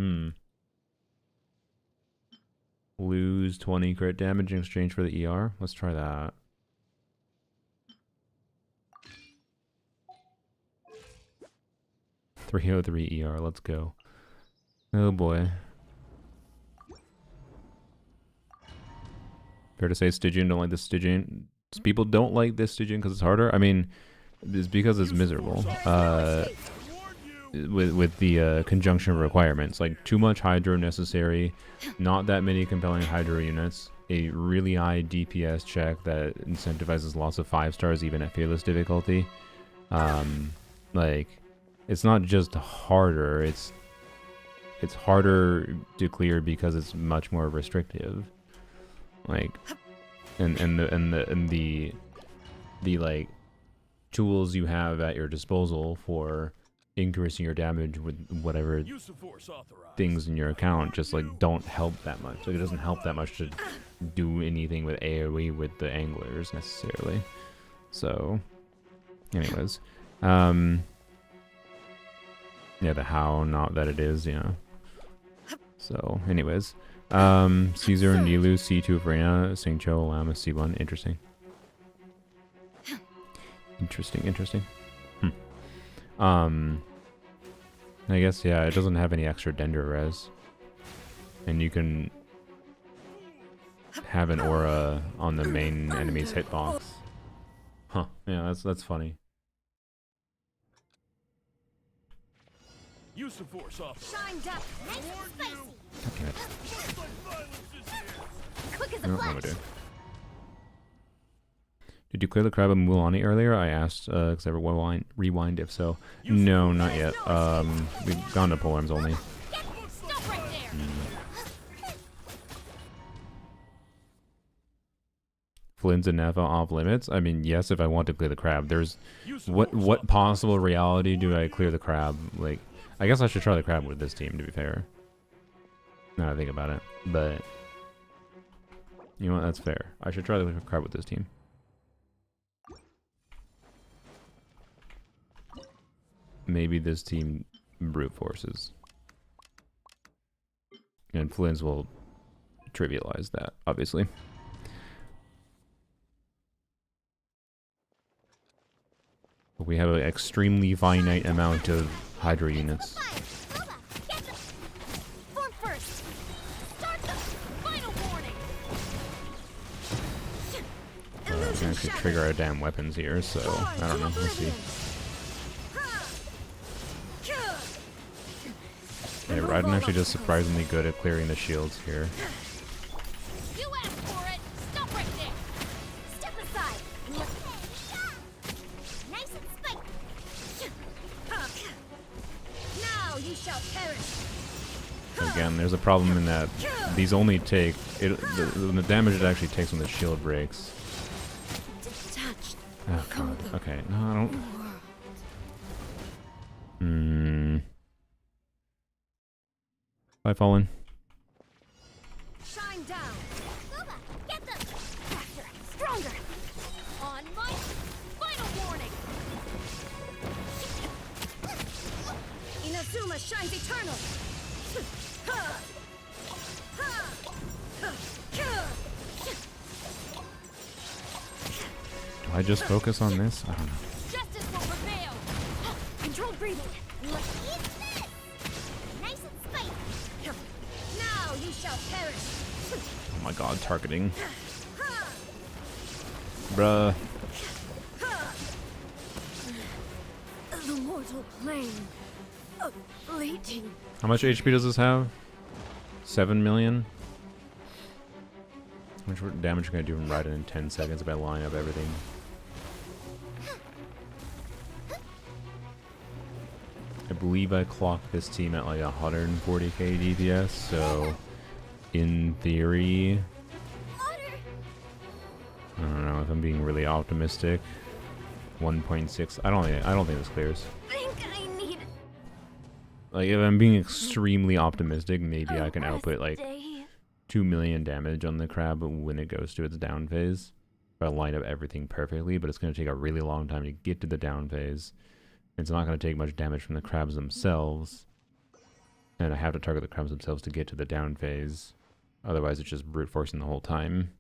Lose 20 crit damage in exchange for the ER. Let's try that. .303 ER. Let's go. Oh boy. Fair to say Stygian don't like this Stygian. People don't like this Stygian because it's harder. I mean, it's because it's miserable. With the conjunction requirements, like too much Hydro necessary, not that many compelling Hydro units, a really high DPS check that incentivizes lots of 5 stars even at fearless difficulty. Like, it's not just harder; it's harder to clear because it's much more restrictive. Like, and the like tools you have at your disposal for increasing your damage with whatever things in your account just like don't help that much. Like, it doesn't help that much to do anything with AoE with the anglers necessarily. So, anyways, yeah, the how, not that it is, you know. So, anyways, Caesar and Nilu, C2 for Reyna, Sing Cho, Lama, C1. Interesting. Interesting. I guess, yeah, it doesn't have any extra Dendro res. And you can have an aura on the main enemy's hitbox. Huh, yeah, that's funny. Use of force off. Shine down. Nice and spicy. Okay. Quick as I a don't know what flash. to do. Did you clear the crab of Mulanni earlier? I asked, because I rewind if so. No, not yet. We've gone to polearms only. Stop right there. Flynn's and Neva off limits? I mean, yes, if I want to clear the crab. There's... What possible reality do I clear the crab? Like, I guess I should try the crab with this team, to be fair. Now that I think about it. But... you know what? That's fair. I should try the crab with this team. Maybe this team brute forces. And Flynn's will trivialize that, obviously. But we have an extremely finite amount of Hydra units. Form first. Start the final warning. We can actually trigger our damn weapons here, so I don't know. We'll see. Yeah, Raiden actually does surprisingly good at clearing the shields here. You asked for it. Stop right there. Step aside. Nice and spiky. Now you shall perish. Again, there's a problem in that these only take the damage it actually takes when the shield breaks. Detached. Oh god. Okay, no, I don't. Bye, Fallen. Shine down. Luba, get them. Faster, stronger. On my final warning. Inazuma shines eternal. Do I just focus on this? I don't know. Justice will prevail. Control breathing. Look, eat this. Nice and spicy. Now you shall perish. Oh my god, targeting. Bruh. The mortal plane of fleeting. How much HP does this have? 7 million? How much damage can I do from Raiden in 10 seconds if I line up everything? I believe I clocked this team at like 140k DPS, so in theory, I don't know if I'm being really optimistic. 1.6. I don't think this clears. Think I need Like, if I'm being extremely optimistic, maybe I can a output like day. 2 2 million damage on the crab when it goes to its down phase. If I line up everything perfectly, but it's going to take a really long time to get to the down phase. It's not going to take much damage from the crabs themselves. And I have to target the crabs themselves to get to the down phase. Otherwise, it's just brute forcing the whole time.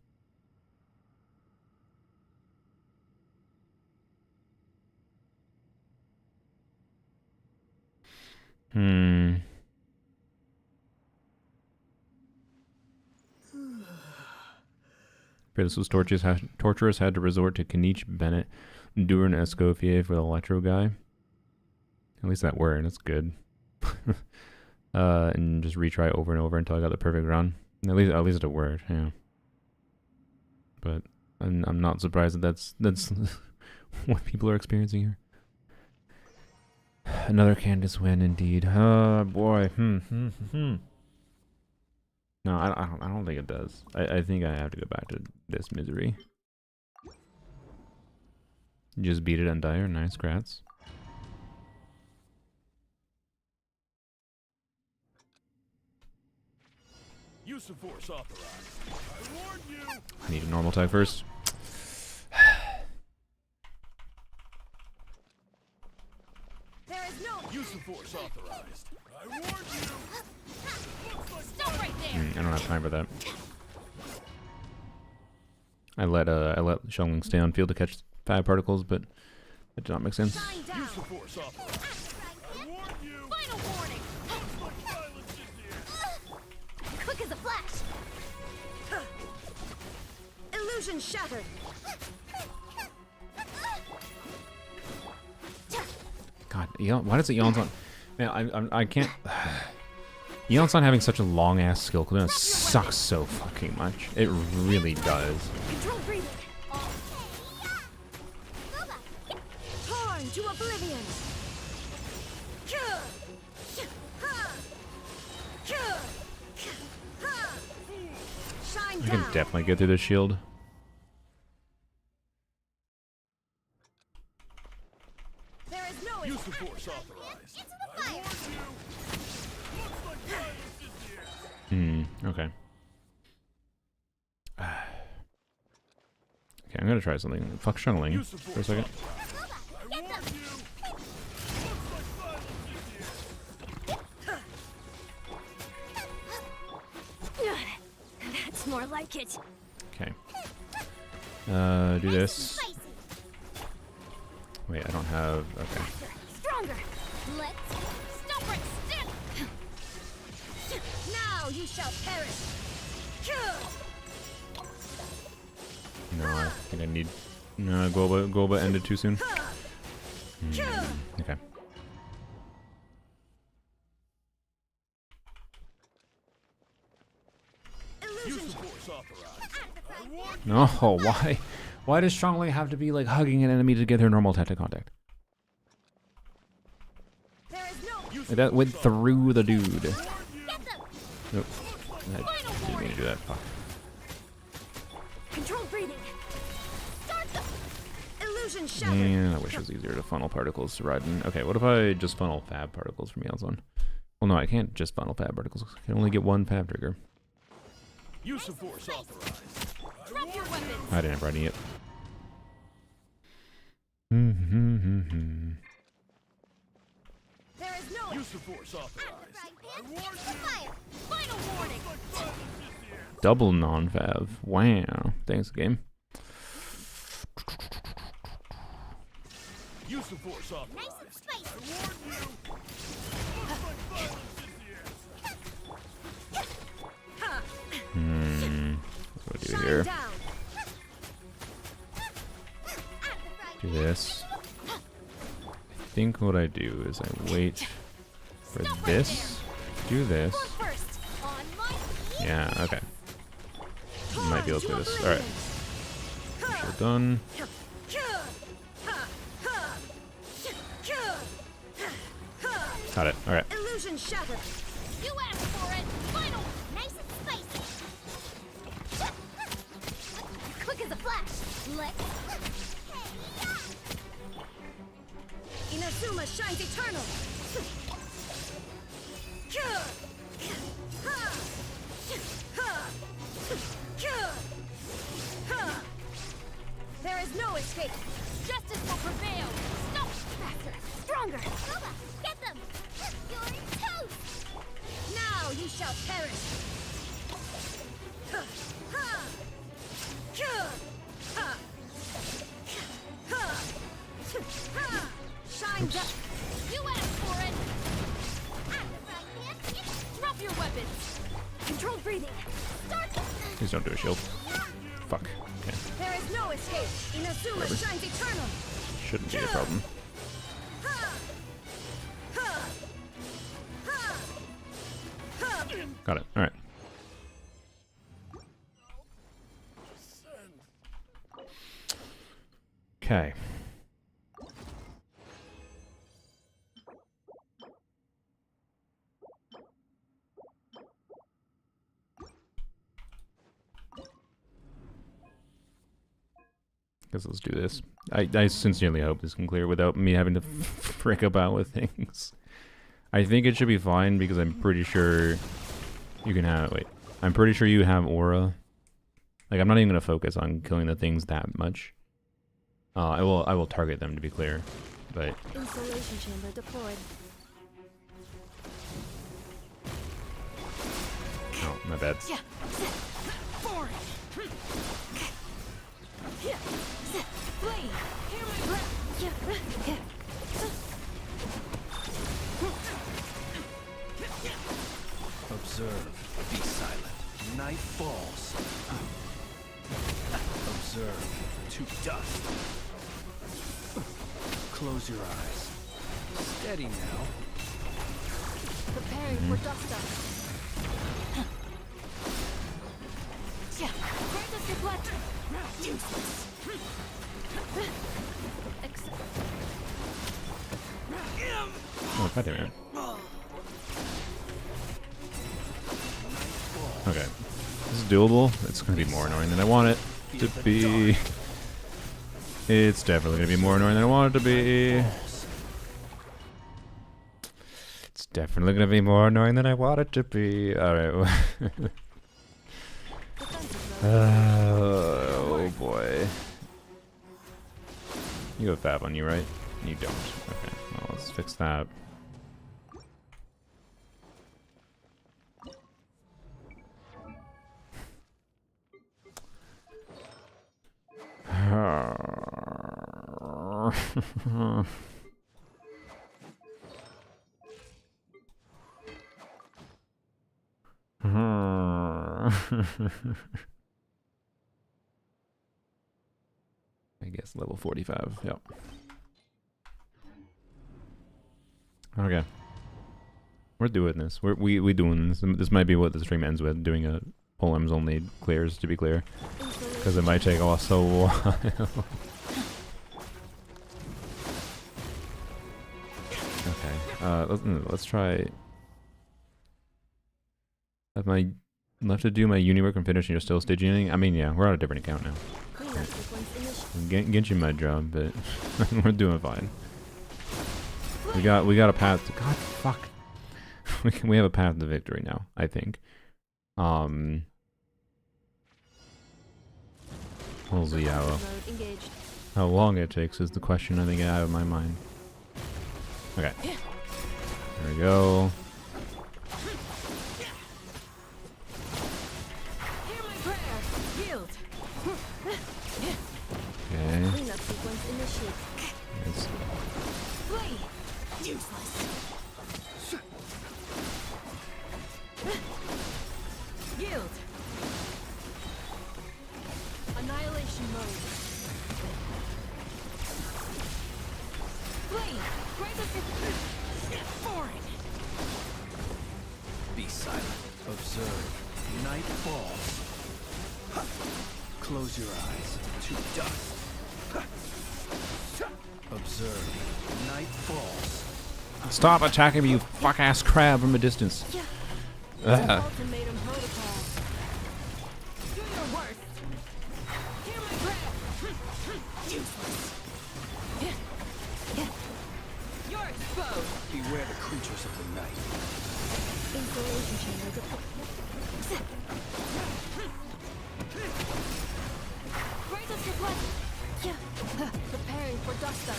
This was torturous had to resort to Kenichi Bennett, Duran Escoffier for the Electro guy. At least that word, that's good. And just retry over and over until I got the perfect run. At least a word, yeah. But I'm not surprised that that's what people are experiencing here. Another Candace win, indeed. Oh boy. No, I don't think it does. I think I have to go back to this misery. Just beat it and die. Nice, grats. Use of force authorized. I warn you. I need a normal tag first. There is no Use of force authorized. I warn you. stop right there. I don't have time for that. I let Xiangling stay on field to catch 5 particles, but that did not make sense. Shine down. Use of force authorized. I warn you. Final warning. Violence in the air. Quick as a flash. Illusion shattered. God, why does it Yonzon? Man, I can't. Yonzon having such a long ass skill cooldown sucks so fucking much. It really does. Control breathing. Torn to oblivion. Shine I can down. definitely get through this shield. There is no Use of force authorized. into the fire. Looks like violence in the air. Okay. Okay, I'm gonna try something. Fuck Xiangling Use of for a force second. authorized. I warn you. Looks like violence in the air. That's more like it. Okay. Do this. Spicy. Wait, I don't have. Okay. Stronger. Let's stop right still. Now you shall perish. No, I think I need. No, Goba ended too soon. Okay. Use of force authorized. I warn No, why? Why does Xiangling have to be like hugging an enemy to get her normal tactic contact? There is no you. Use Like, that went through the dude. get them. Nope. I didn't mean to do that. Fuck. Control breathing. Start the illusion shattered. Man, I wish it was easier to funnel particles to ride in. Okay, what if I just funnel fab particles from Yalzon? Well, no, I can't just funnel fab particles. I can only get one fab trigger. Use of force authorized. Drop your weapons. I didn't have riding it. There is no Use of force authorized. I warn you. fire. Final warning. Double non-fav. Wow. Thanks, game. Use of force authorized. Nice and spicy. I warn you. Looks like violence in the air. What do I do Shine here? down. Do this. I think what I do is I wait for this. Do this. First on my Yeah, okay. Might be able to do this. Alright. We're done. Got it. Alright. Illusion shattered. You asked for it. Final. Nice and spicy. Quick as a flash. Let's. Inazuma shines eternal. There is no escape. Justice will prevail. Stop. Faster. Stronger. Goba, get them. You're toast. Now you shall perish. Shine up. You asked for it. Drop your weapons. Controlled breathing. Start. Please don't do a shield. Fuck. Okay. There is no escape. Inazuma shines eternal. Shouldn't be a problem. Got it. Alright. Okay. Guess let's do this. I sincerely hope this can clear without me having to frick about with things. I think it should be fine because I'm pretty sure you can have... Wait. I'm pretty sure you have aura. Like, I'm not even going to focus on killing the things that much. I will target them, to be clear. But... Installation chamber deployed. Oh, my bad. Observe. Be silent. Night falls. Observe. To dust. Close your eyes. Steady now. Preparing for dust up. Greatest deflect. Useless. Oh, god damn it. Okay. This is doable. It's going to be more annoying than I want it to be. It's definitely going to be more annoying than I want it to be. It's definitely going to be more annoying than I want it to be. Alright. Oh boy. You have Fab on you, right? You don't. Okay. Well, let's fix that. I guess level 45. Yep. Okay. We're doing this. We doing this. This might be what the stream ends with, doing a polems only clears, to be clear. Because it might take also a while. Okay. Let's try... Have my left to do my uni work and finish and you're still Stygianing? I mean, yeah, we're on a different account now. Genshin my job, but we're doing fine. We got a path to... God, fuck. we have a path to victory now, I think. We'll see how long it takes is the question I think out of my mind. Okay. There we go. Okay. It's Yield. Annihilation mode. Be silent. Observe. Night falls. Close your eyes. To dust. Observe. Night falls. Stop attacking me, you fuck-ass crab from a distance. Ultimatum protocol. Do your worst. Hear my breath. Useless. You're exposed. Beware the creatures of the night. Installation chamber deployed. Greatest deflect. Preparing for dust up.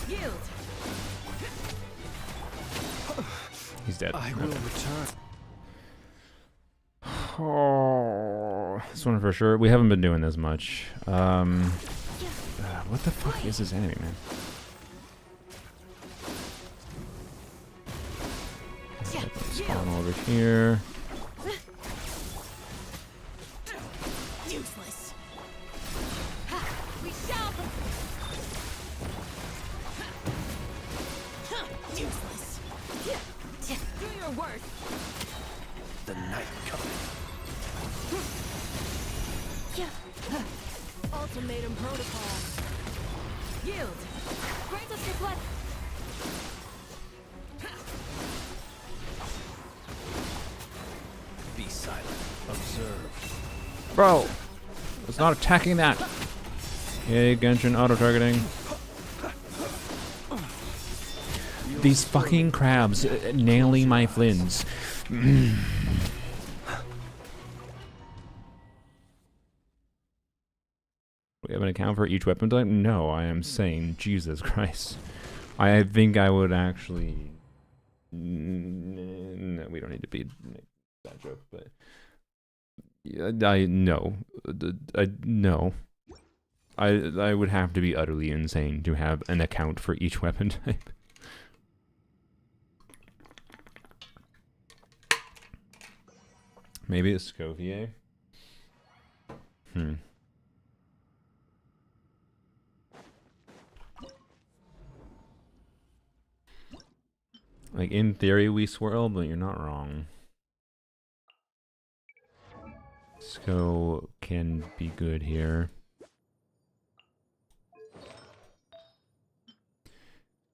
Yield. dead. I will return. Oh, this one for sure. We haven't been doing this much. What the fuck is this enemy, man? Spawn over here. Useless. We shall. Useless. Do your worst. The night coming. Ultimatum protocol. Yield. Grant us your blood. Be silent. Observe. Bro, it's not attacking that. Yay, Genshin auto-targeting. These fucking crabs nailing my flins. We have an account for each weapon type? No, I am saying, Jesus Christ. I think I would actually... No, we don't need to be that joke, but... No. No. I would have to be utterly insane to have an account for each weapon type. Maybe it's Scovier? Like, in theory, we swirl, but you're not wrong. Sco can be good here.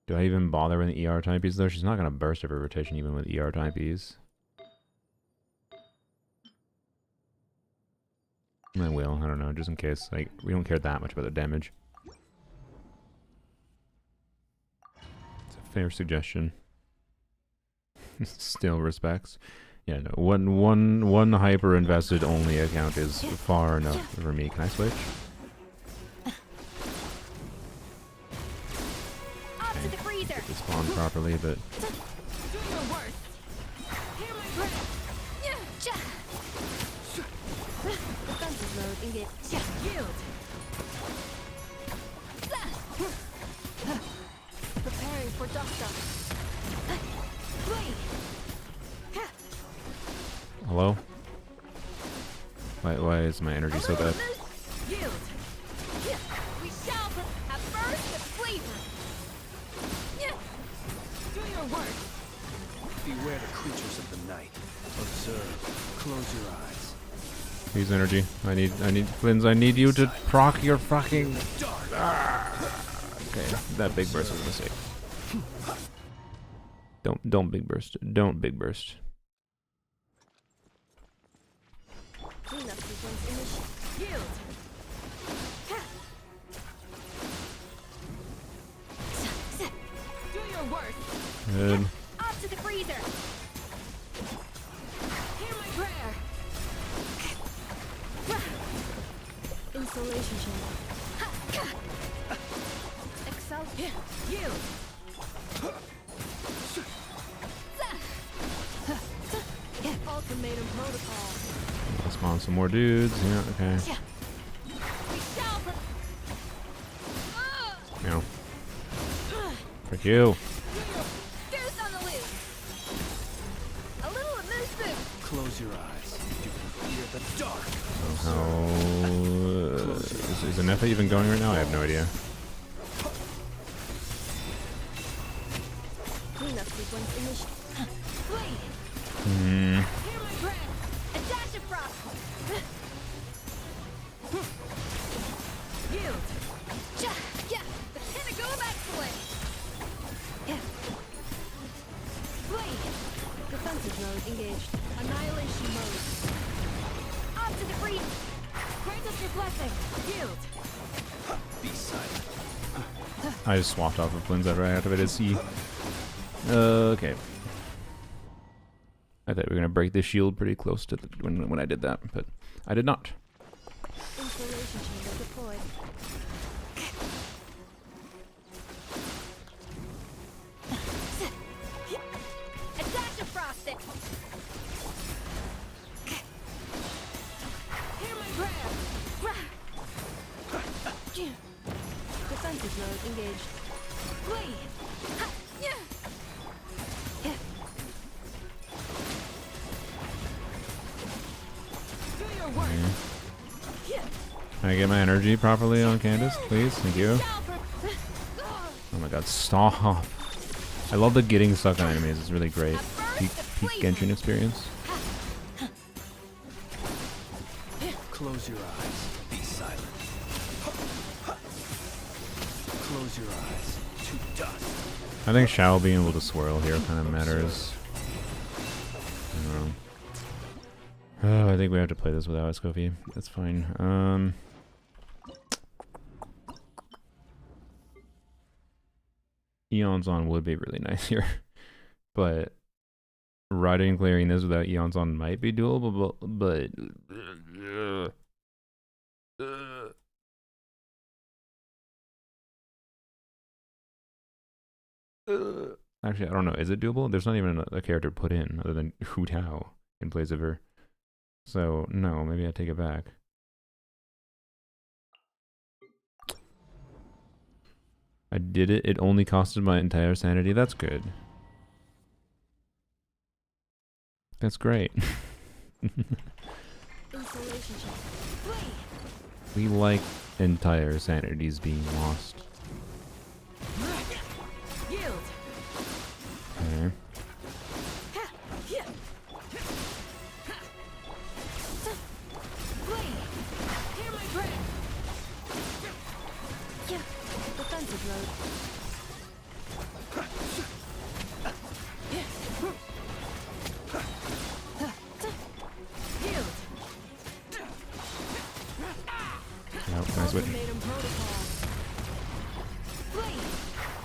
Do I even bother with the ER typees, though? She's not going to burst every rotation even with ER typees. I will, I don't know, just in case. Like, we don't care that much about the damage. It's a fair suggestion. Still respects. Yeah, no, one hyper invested only account is far enough for me. Can I switch? Up to the freezer. Get the spawn properly, but Do your worst. Hear my prayer. Defensive mode engaged. Yield. Preparing for dust up. Flee. hello? Why is my energy so bad? Yield. We shall have burst of flavor. Do your worst. Beware the creatures of the night. Observe. Close your eyes. Use energy. I need Flins, I need you to proc your fucking... Okay, that big burst was a mistake. Don't big burst. Don't big burst. Cleanup sequence initiated. Yield. Do your worst. Good. Up to the freezer. Hear my prayer. Installation channel. Excel. Yield. Ultimatum protocol. I'll spawn some more dudes. Yeah, okay. We shall. No. Frick you. Goose on the loose. A little elusive. Close your eyes. You can fear the dark. How... is Nefa even going right now? I have no idea. Cleanup sequence initiated. Flee. Hmm. Hear my prayer. A dash of frost. Yield. Yeah. The pinnacle of excellence. Flee. Defensive mode engaged. Annihilation mode. Up to the breach. Grant us your blessing. Yield. Be silent. I just swapped off of Flins after I activated C. Okay. I thought we were gonna break the shield pretty close to the, when I did that, but I did not. Installation chamber deployed. A dash of frost. mode engaged. Flee! Ha! Yeah! Yeah. Do your work! Yeah. Can I get my energy properly on Candace, please? Thank you. Oh my god, stop. I love the getting stuck on enemies. It's really great. Peak Genshin experience. Close your eyes. Be silent. Close your eyes. To dust. I think Shao being able to swirl here kind of matters. I don't know. Oh, I think we have to play this without Scofie. That's fine. Eons on would be really nice here. But riding and clearing this without Eons on might be doable, but actually, I don't know. Is it doable? There's not even a character put in other than Hu Tao in place of her. So, no, maybe I take it back. I did it. It only costed my entire sanity. That's good. That's great. Installation check. We like entire sanities being lost. Yield! Okay. Flee! Hear my prayer! Defensive mode. Yield! No, nice wit. Ultimatum protocol. Flee!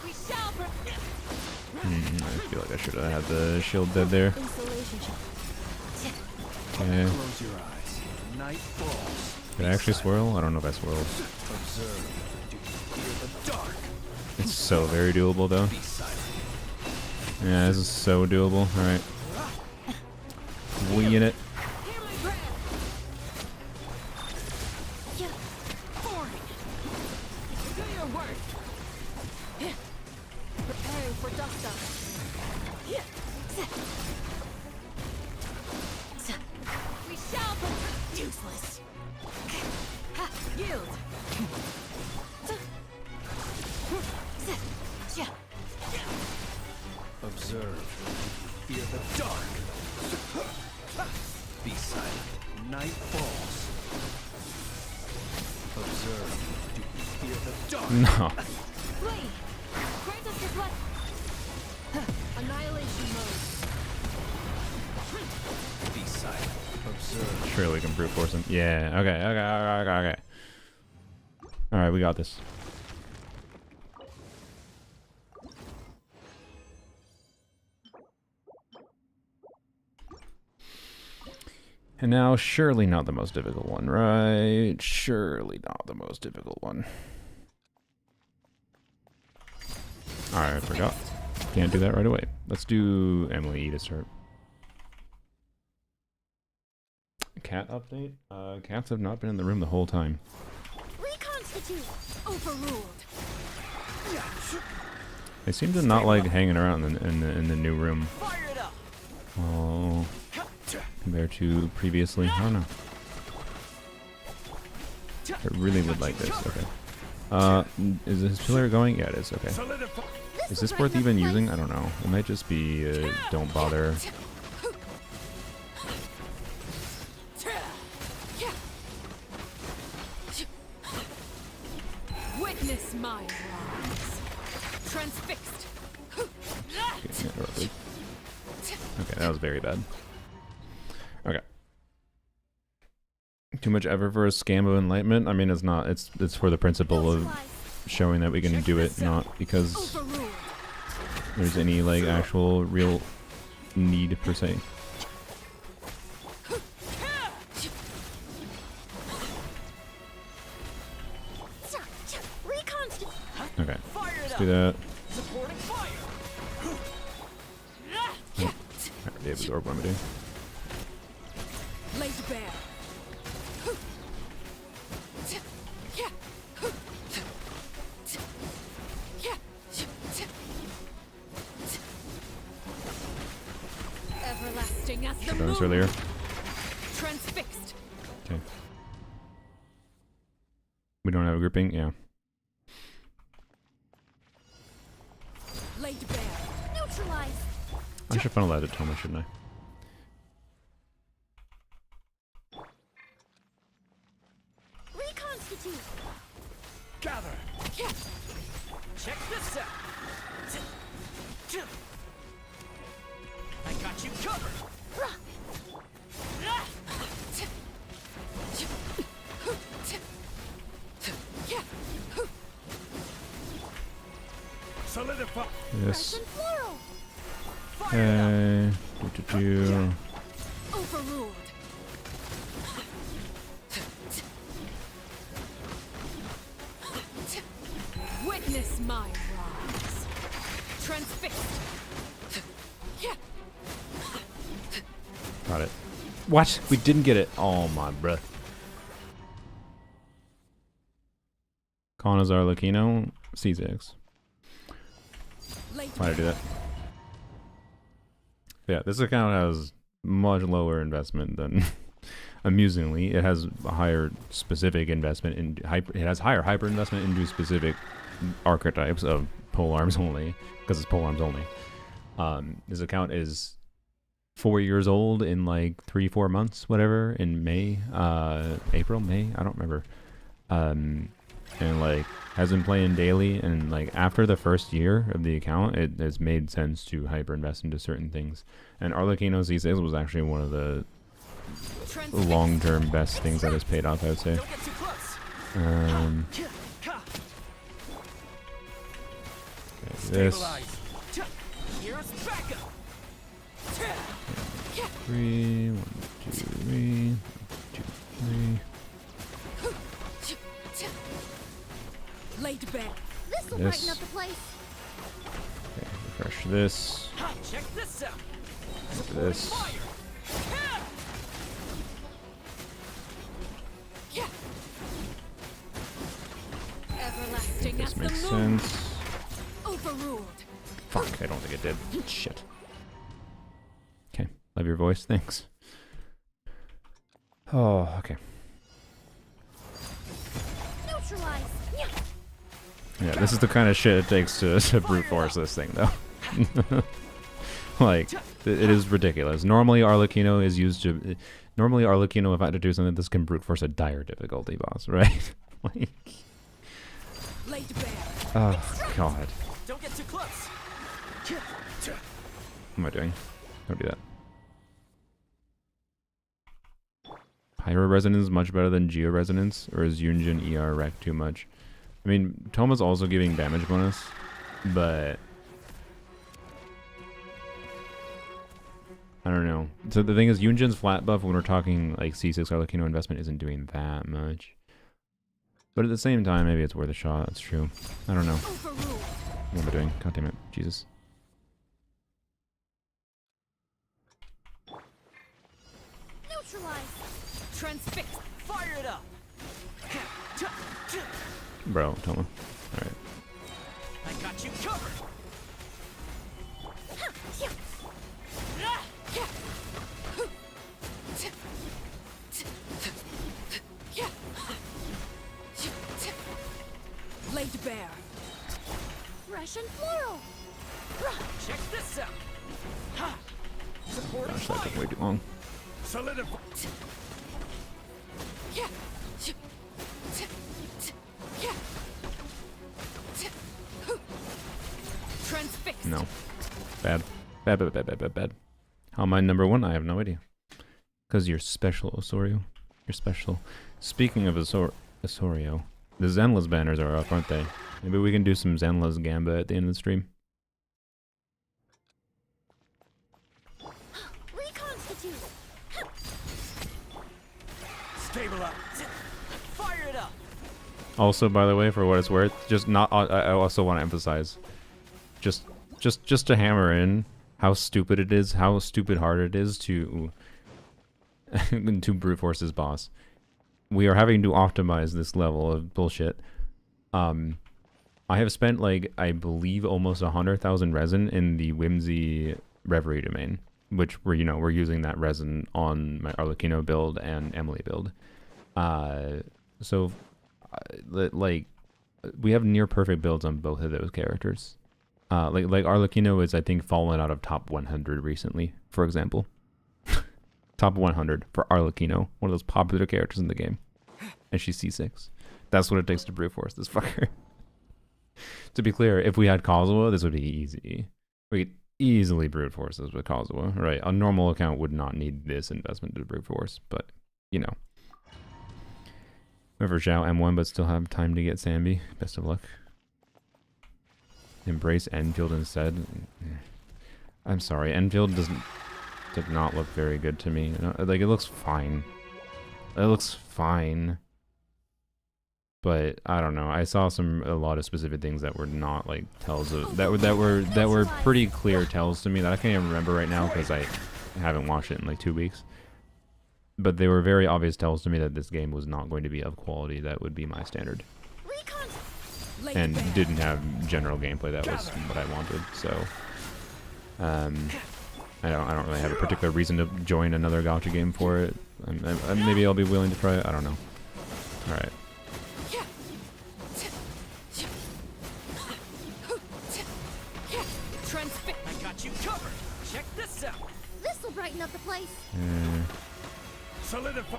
We shall I feel like I should have had the shield dead there. Installation check. Okay. Close your eyes. Night falls. Did I actually swirl? I don't know if I swirled. Observe. Do you fear the dark? It's so very doable though. Be silent. Yeah, this is so doable. Alright. Winging it. hear my prayer! Boring! Do your work! Preparing for dust up. We shall useless! Yield! Observe. Fear the dark. Be silent. Night falls. Observe. Do you fear the dark? No. Flee! Grant us your blood! Annihilation mode. Be silent. Observe. Surely we can brute force him. Yeah. Okay. Alright, we got this. And now, surely not the most difficult one, right? Surely not the most difficult one. Alright, I forgot. Can't do that right away. Let's do Emily E to start. Cat update? Cats have not been in the room the whole time. Reconstitute! Overruled! They seem to not like hanging around in the new room. Fire it up. Oh, compared to previously. I don't know. I really would like this. Okay. Is this pillar going? Yeah, it is. Okay. Solidify. Is this worth even using? I don't know. It might just be don't bother. Witness my rise. Transfixed. Getting it early. Okay, that was very bad. Okay. Too much effort for a scam of enlightenment? I mean, it's not. It's for the principle of showing that we can do it, not because Overruled. there's any like actual real need per se. Okay, let's do that. Supporting fire. Alright, they absorb what I'm doing. Laser bear. The Should've done this moon. earlier. Transfixed. Okay. We don't have a grouping? Yeah. Laid bare. Neutralized. I should funnel that to Toma, shouldn't I? Reconstitute. Gather. Check this out. I got you covered. Solidify. Yes. Russian floral. Do. Overruled. Witness my rise. Transfixed. Got it. What? We didn't get it. Oh my bruh. Conazar Lucino, C6. Laid Why did I do that? Yeah, this account has much lower investment than amusingly. It has a higher specific investment in hyper. It has higher hyper investment into specific archetypes of pole arms only, because it's pole arms only. This account is 4 years old in like 3-4 months, whatever, in May, April, May, I don't remember. And like has been playing daily, and like after the first year of the account, it has made sense to hyper invest into certain things. And Arlecchino C6 was actually one of the long-term best things that has paid off, I would say. Don't get too close. Okay, this Stabilize. Here's backup. 3, 1, 2, 3, 1, 2, 3. Laid bare. This'll This. brighten up the place. Okay, refresh this. Check this out. This. Fire. Everlasting This as the makes moon. sense. Overruled. Fuck, I don't think it did. Shit. Okay, love your voice, thanks. Oh, okay. Neutralized. Yeah, this is the kind of shit it takes to brute force this thing, though. Like, it is ridiculous. Normally, Arlecchino is used to... Normally, Arlecchino, if I had to do something, this can brute force a dire difficulty boss, right? Like... Laid bare. Oh, God. Don't get too close. What am I doing? Don't do that. Pyro Resonance much better than Geo Resonance, or is Yunjin ER wreck too much? I mean, Toma's also giving damage bonus, but... I don't know. So the thing is, Yunjin's flat buff when we're talking like C6 Arlecchino investment isn't doing that much. But at the same time, maybe it's worth a shot. That's true. I don't know. Overruled. What am I doing? God damn it. Jesus. Neutralized. Transfixed. Fire it up. Bro, Toma. Alright. I got you covered. Laid bare. Russian floral. Check this out. Ha. Support Gosh, that took fire. way too long. Solidify. Transfixed. No. Bad. Bad, bad, bad, bad, bad, bad. How am I number one? I have no idea. Because you're special, Osorio. You're special. Speaking of Osorio, the Zenless banners are up, aren't they? Maybe we can do some Zenless Gamba at the end of the stream. Reconstitute. Stabilize. Fire it up. Also, by the way, for what it's worth, just not. I also want to emphasize, just to hammer in how stupid it is, how stupid hard it is to to brute force this boss. We are having to optimize this level of bullshit. I have spent like I believe almost 100,000 resin in the Whimsy Reverie domain. which we're using that resin on my Arlecchino build and Emily build. So like we have near perfect builds on both of those characters. Like Arlecchino is, I think, fallen out of top 100 recently, for example. Top 100 for Arlecchino, one of those popular characters in the game. And she's C6. That's what it takes to brute force this fucker. To be clear, if we had Kazuha, this would be easy. We could easily brute force this with Kazuha, right? A normal account would not need this investment to brute force, but, you know. Whoever Zhao M1, but still have time to get Sambi. Best of luck. Embrace Enfield instead. I'm sorry, Enfield did not look very good to me. Like, it looks fine. It looks fine. But I don't know. I saw a lot of specific things that were not like tells of that were pretty clear tells to me that I can't even remember right now because I haven't watched it in like 2 weeks. But they were very obvious tells to me that this game was not going to be of quality that would be my standard. And didn't have general gameplay that was what I wanted. So I don't really have a particular reason to join another gacha game for it. Maybe I'll be willing to try it. I don't know. All right. I got you covered. Check this out. This'll brighten up the place. Solidify.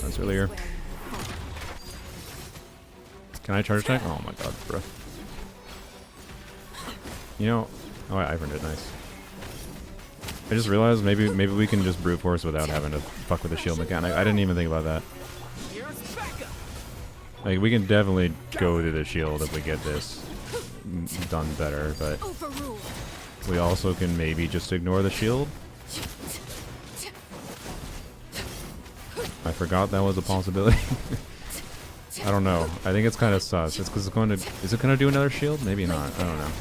That's earlier. Can I charge attack? Oh my god, bro. You know, oh, I earned it. Nice. I just realized maybe we can just brute force without having to fuck with the shield mechanic. I didn't even think about that. Like, we can definitely go to the shield if we get this done better, but we also can maybe just ignore the shield. I forgot that was a possibility. I don't know. I think it's kind of sus. It's because it's going to... Is it going to do another shield? Maybe not. I don't know.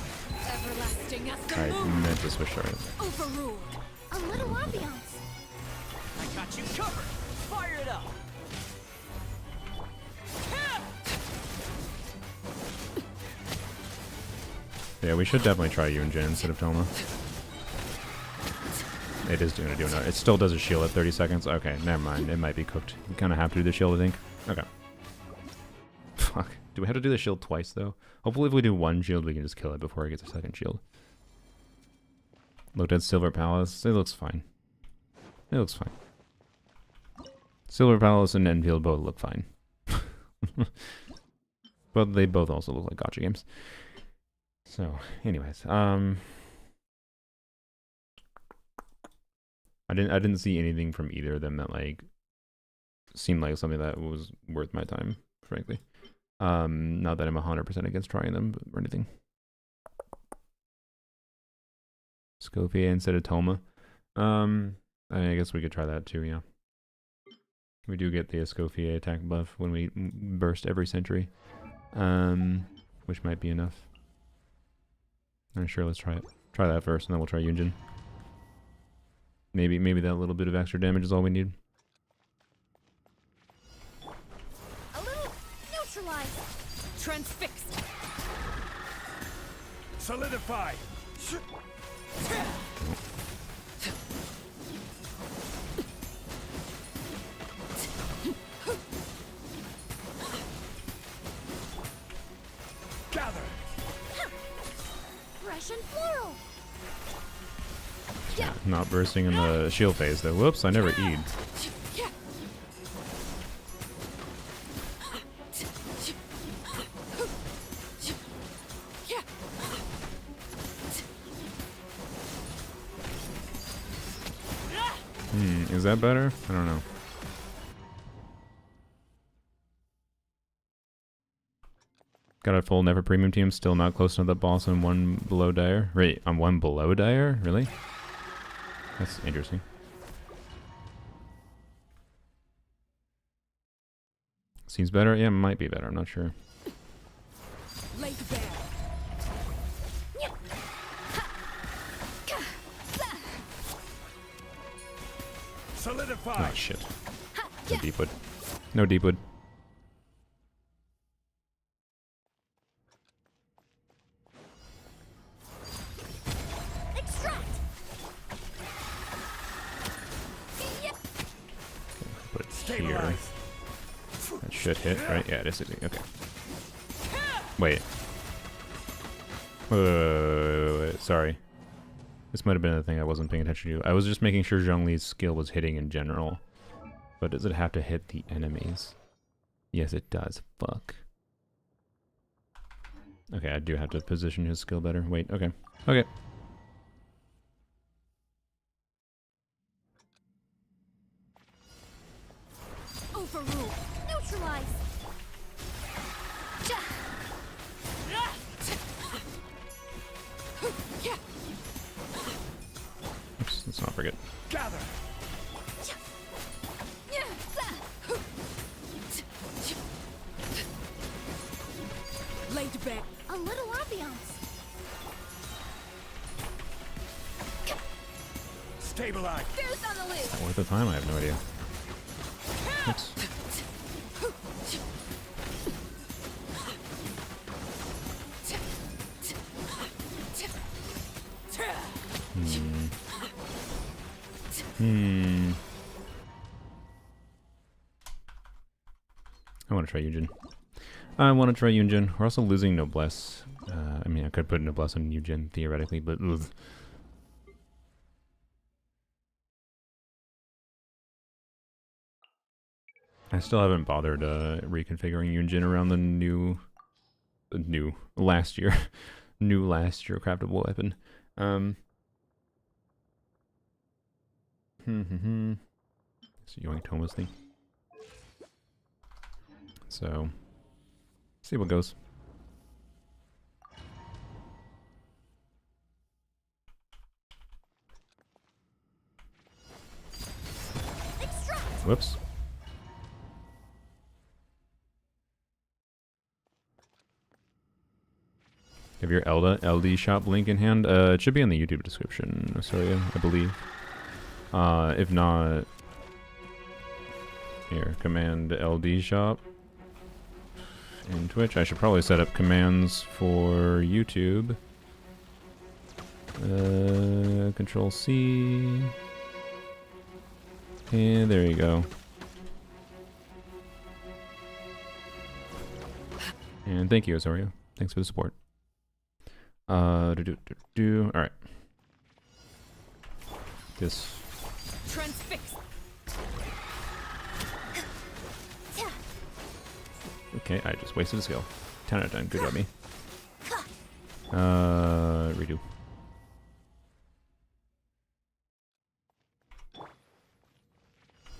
I meant to switch targets. A little ambiance. I got you covered. Fire it up. Yeah, we should definitely try Yunjin instead of Toma. It is going to do another. It still does a shield at 30 seconds. Okay, never mind. It might be cooked. We kind of have to do the shield, I think. Okay. Fuck. Do we have to do the shield twice, though? Hopefully if we do one shield, we can just kill it before it gets a second shield. Looked at Silver Palace. It looks fine. It looks fine. Silver Palace and Enfield both look fine. But they both also look like gacha games. So, anyways, I didn't see anything from either of them that like seemed like something that was worth my time, frankly. Not that I'm 100% against trying them or anything. Scofier instead of Toma. I guess we could try that too, yeah. We do get the Escoffier attack buff when we burst every century. Which might be enough. Alright, sure, let's try it. Try that first, and then we'll try Yunjin. Maybe that little bit of extra damage is all we need. A little neutralized. Transfixed. Solidify. Gather. Fresh and floral. Yeah, not bursting in the shield phase though. Whoops, I never E'd. Is that better? I don't know. Got a full Never Premium team, still not close to the boss on one below Dire. Wait, on one below Dire? Really? That's interesting. Seems better? Yeah, it might be better, I'm not sure. Lake Bear. Solidify. Oh shit. No deep wood. No deep wood. here. That should hit, right? Yeah, it is hitting. Okay. Wait. Wait. Sorry. This might have been a thing I wasn't paying attention to. I was just making sure Zhongli's skill was hitting in general. But does it have to hit the enemies? Yes, it does. Fuck. Okay, I do have to position his skill better. Wait, okay. Okay. Overrule. Neutralize. Oops, let's not forget. Gather. Laid back. A little ambiance. Stabilize. Fierce on the loose. Worth the time? I have no idea. Oops. I want to try Yujin. I want to try Yunjin. We're also losing Noblesse. I mean, I could put Noblesse on Yujin, theoretically, but... Ugh. I still haven't bothered reconfiguring Yunjin around the new last year craftable weapon. It's Yoink Thomas thing. So, see what goes. Whoops. Have your LD shop link in hand? It should be in the YouTube description, sorry, I believe. If not, here, command LD shop in Twitch. I should probably set up commands for YouTube. Control C. And there you go. And thank you, Azario. Thanks for the support. Alright. This. Transfix. Okay, I just wasted a skill. 10 out of 10. Good job, me. Redo.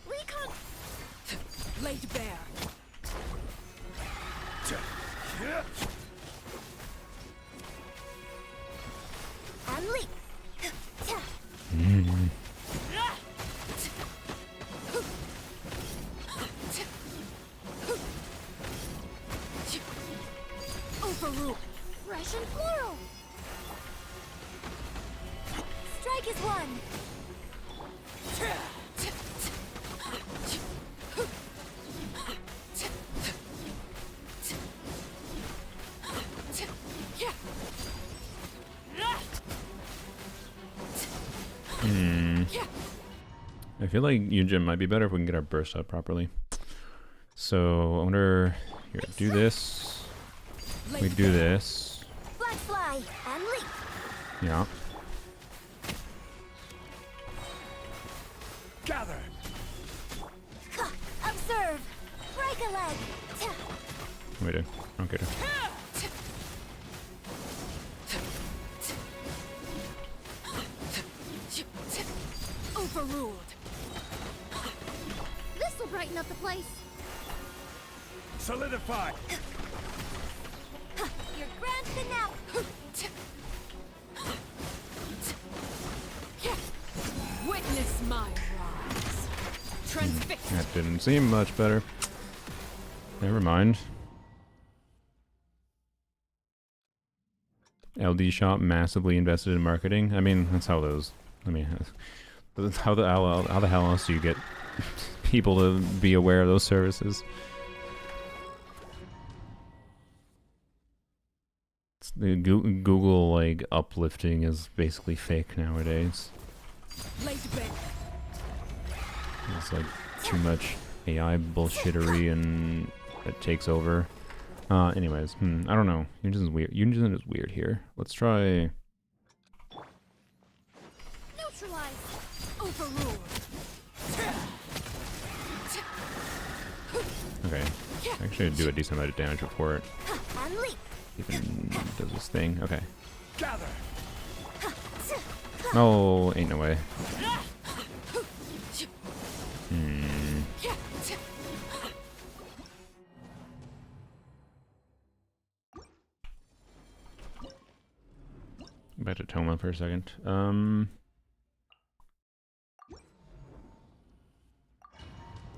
Recon. Laid bare. And leap. Overrule. Fresh and floral. Strike is one. I feel like Yunjin might be better if we can get our burst up properly. So, I wonder... Here, do this. We do this. Black fly and leap. Yeah. Gather. Observe. Break a leg. Wait, okay. Overruled. This will brighten up the place. Solidify. You're grand now. Witness my rise. Transfix. That didn't seem much better. Never mind. LD shop massively invested in marketing. I mean, that's how those... I mean, how the hell else do you get people to be aware of those services? It's the Google like uplifting is basically fake nowadays. Laid bare. It's like too much AI bullshittery and it takes over. Anyways, I don't know. Yunjin is weird. Yunjin is weird here. Let's try. Neutralize. Overruled. Okay. Actually, do a decent amount of damage before it Unleash. even does this thing. Okay. Gather. Oh, ain't no way. Back to Toma for a second.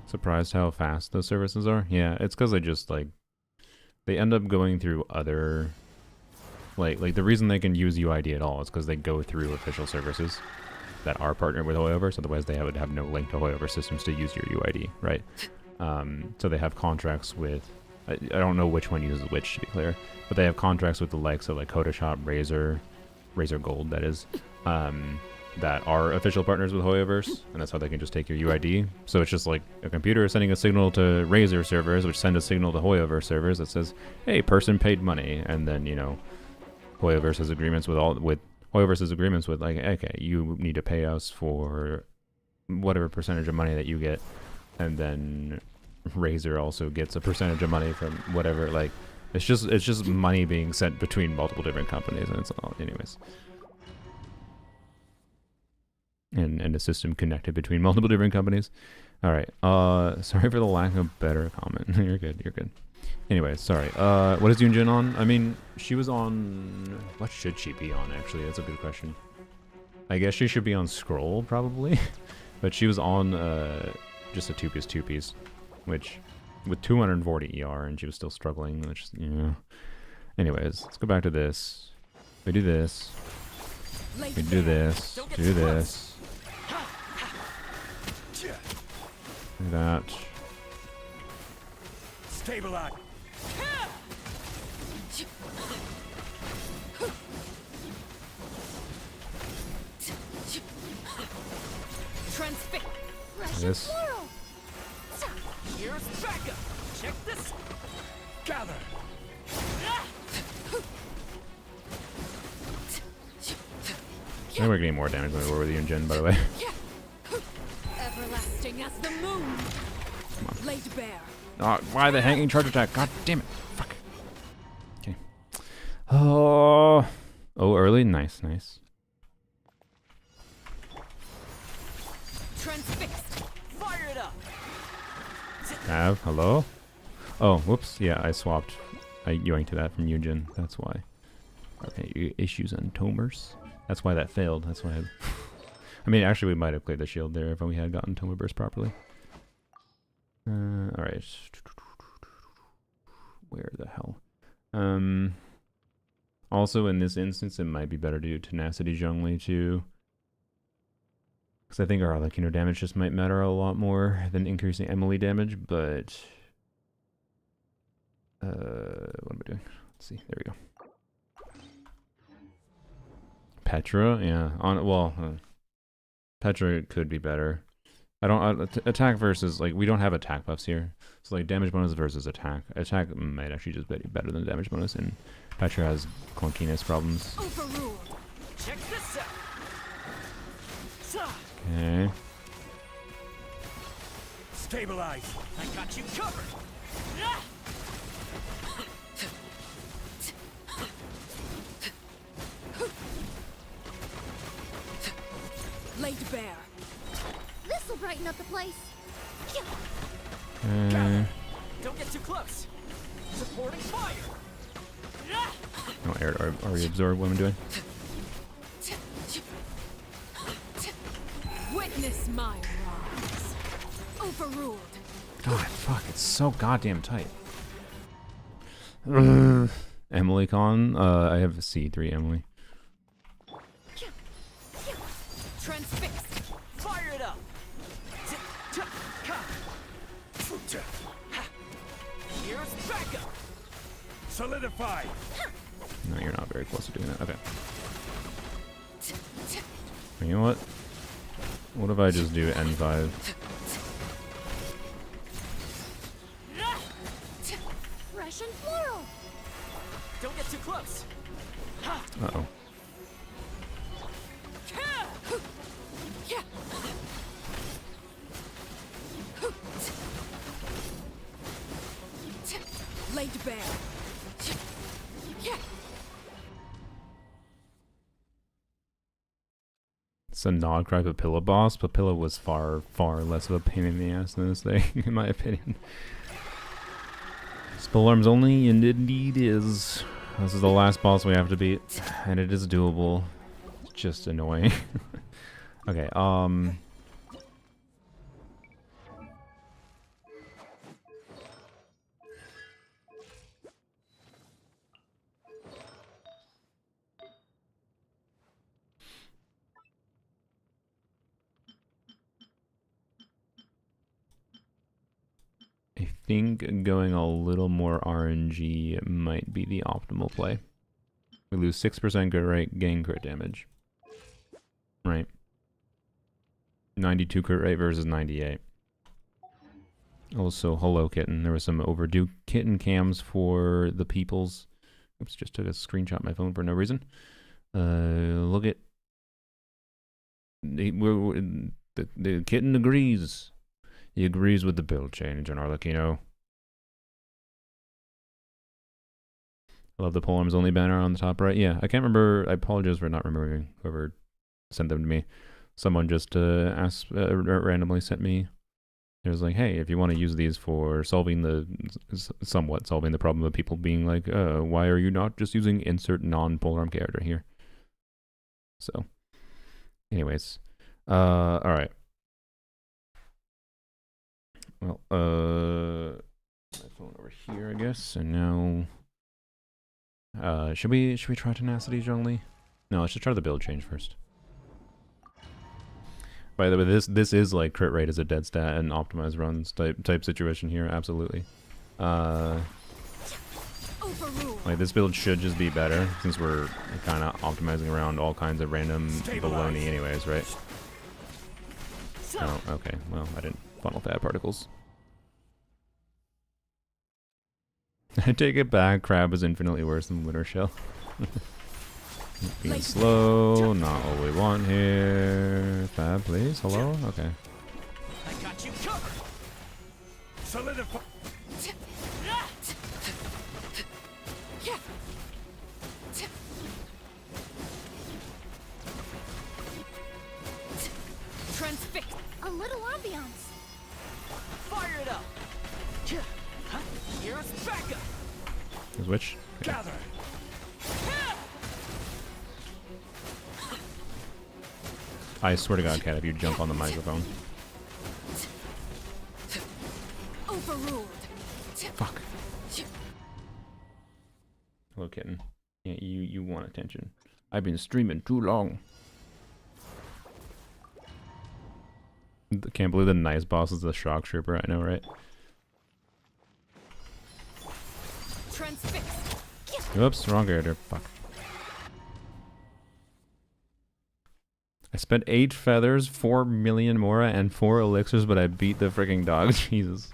Surprised how fast those services are? Yeah, it's because they just like they end up going through other like the reason they can use UID at all is because they go through official services that are partnered with Hoyoverse. Otherwise, they would have no link to Hoyoverse systems to use your UID, right? So they have contracts with. I don't know which one uses which, to be clear, but they have contracts with the likes of like Photoshop, Razer Gold, that is, that are official partners with Hoyoverse, and that's how they can just take your UID. So it's just like a computer sending a signal to Razer servers, which send a signal to Hoyoverse servers that says, "Hey, person paid money," and then Hoyoverse has agreements with Hoyoverse's agreements with like, okay, you need to pay us for whatever percentage of money that you get, and then Razer also gets a percentage of money from whatever. Like, it's just money being sent between multiple different companies, and it's all, anyways. And a system connected between multiple different companies. All right. Sorry for the lack of better comment. You're good. You're good. Anyways, sorry. What is Yunjin on? I mean, she was on. What should she be on? Actually, that's a good question. I guess she should be on Scroll probably, but she was on just a 2-piece, which with 240 ER, and she was still struggling. Which Anyways, let's go back to this. We do this. We do this. Do this. Do that. Stabilize. Transfix. This. Here's backup. Check this. Gather. I think we're getting more damage than we were with Yunjin, by the way. Everlasting as the moon. Laid bare. Oh, why the hanging charge attack? God damn it. Fuck. Okay. Oh, early? Nice. Transfixed. Fire it up. Hello? Oh, whoops. Yeah, I swapped. I yoinked that from Yunjin. That's why. Okay, issues on Tomers. That's why that failed. That's why I mean, actually, we might have played the shield there if we had gotten Toma Burst properly. Alright. Where the hell? Also, in this instance, it might be better to do Tenacity Zhongli too. Because I think our damage just might matter a lot more than increasing Emily damage, but... what am I doing? Let's see. There we go. Petra? Yeah. Petra could be better. I don't... attack versus... Like, we don't have attack buffs here. So, like, damage bonus versus attack. Attack might actually just be better than damage bonus, and Petra has clunkiness problems. Overruled. Check this out. Okay. Stabilize. I got you covered. Laid bare. This'll brighten up the place. Don't get too close. Supporting fire. Oh, already absorb what I'm doing. Witness my rise. Overruled. God, fuck, it's so goddamn tight. Emily Con, I have C3 Emily. Transfixed. Fire it up. Here's backup. Solidify. No, you're not very close to doing that. Okay. You know what? What if I just do N5? too close. Uh-oh. Laid bare. It's a Nodcry Papilla boss. Papilla was far, far less of a pain in the ass than this thing, in my opinion. Spell arms only, and it indeed is. This is the last boss we have to beat, and it is doable. It's just annoying. Okay, I think going a little more RNG might be the optimal play. We lose 6% crit rate, gain crit damage. Right. 92 crit rate versus 98. Also, hello kitten. There was some overdue kitten cams for the peoples. Oops, just took a screenshot of my phone for no reason. Look at... The kitten agrees. He agrees with the build change on Arlecchino. I love the polearms only banner on the top right. Yeah, I can't remember. I apologize for not remembering whoever sent them to me. Someone just asked, randomly sent me. It was like, hey, if you want to use these for somewhat solving the problem of people being like, why are you not just using insert non-polearm character here? So, anyways, all right. Well, my phone over here, I guess, and now, should we try tenacity, Zhongli? No, let's just try the build change first. By the way, this is like crit rate as a dead stat and optimized runs type situation here, absolutely. Like this build should just be better since we're kind of optimizing around all kinds of random baloney anyways, right? Oh, okay. Well, I didn't funnel fat particles. I take it back. Crab is infinitely worse than Winter Shell. Being slow, not what we want here. Fab, please. Hello? Okay. I got you covered. Solidify. Transfix. A little ambiance. Fire it up. Here's backup. Is which? Okay. Gather. I swear to God, Cat, if you jump on the microphone. Overruled. Fuck. Hello, kitten. Yeah, you want attention. I've been streaming too long. Can't believe the nice boss is the shock trooper. I know, right? Transfix. Oops, wrong character. Fuck. I spent 8 feathers, 4 million mora, and 4 elixirs, but I beat the freaking dog. Jesus.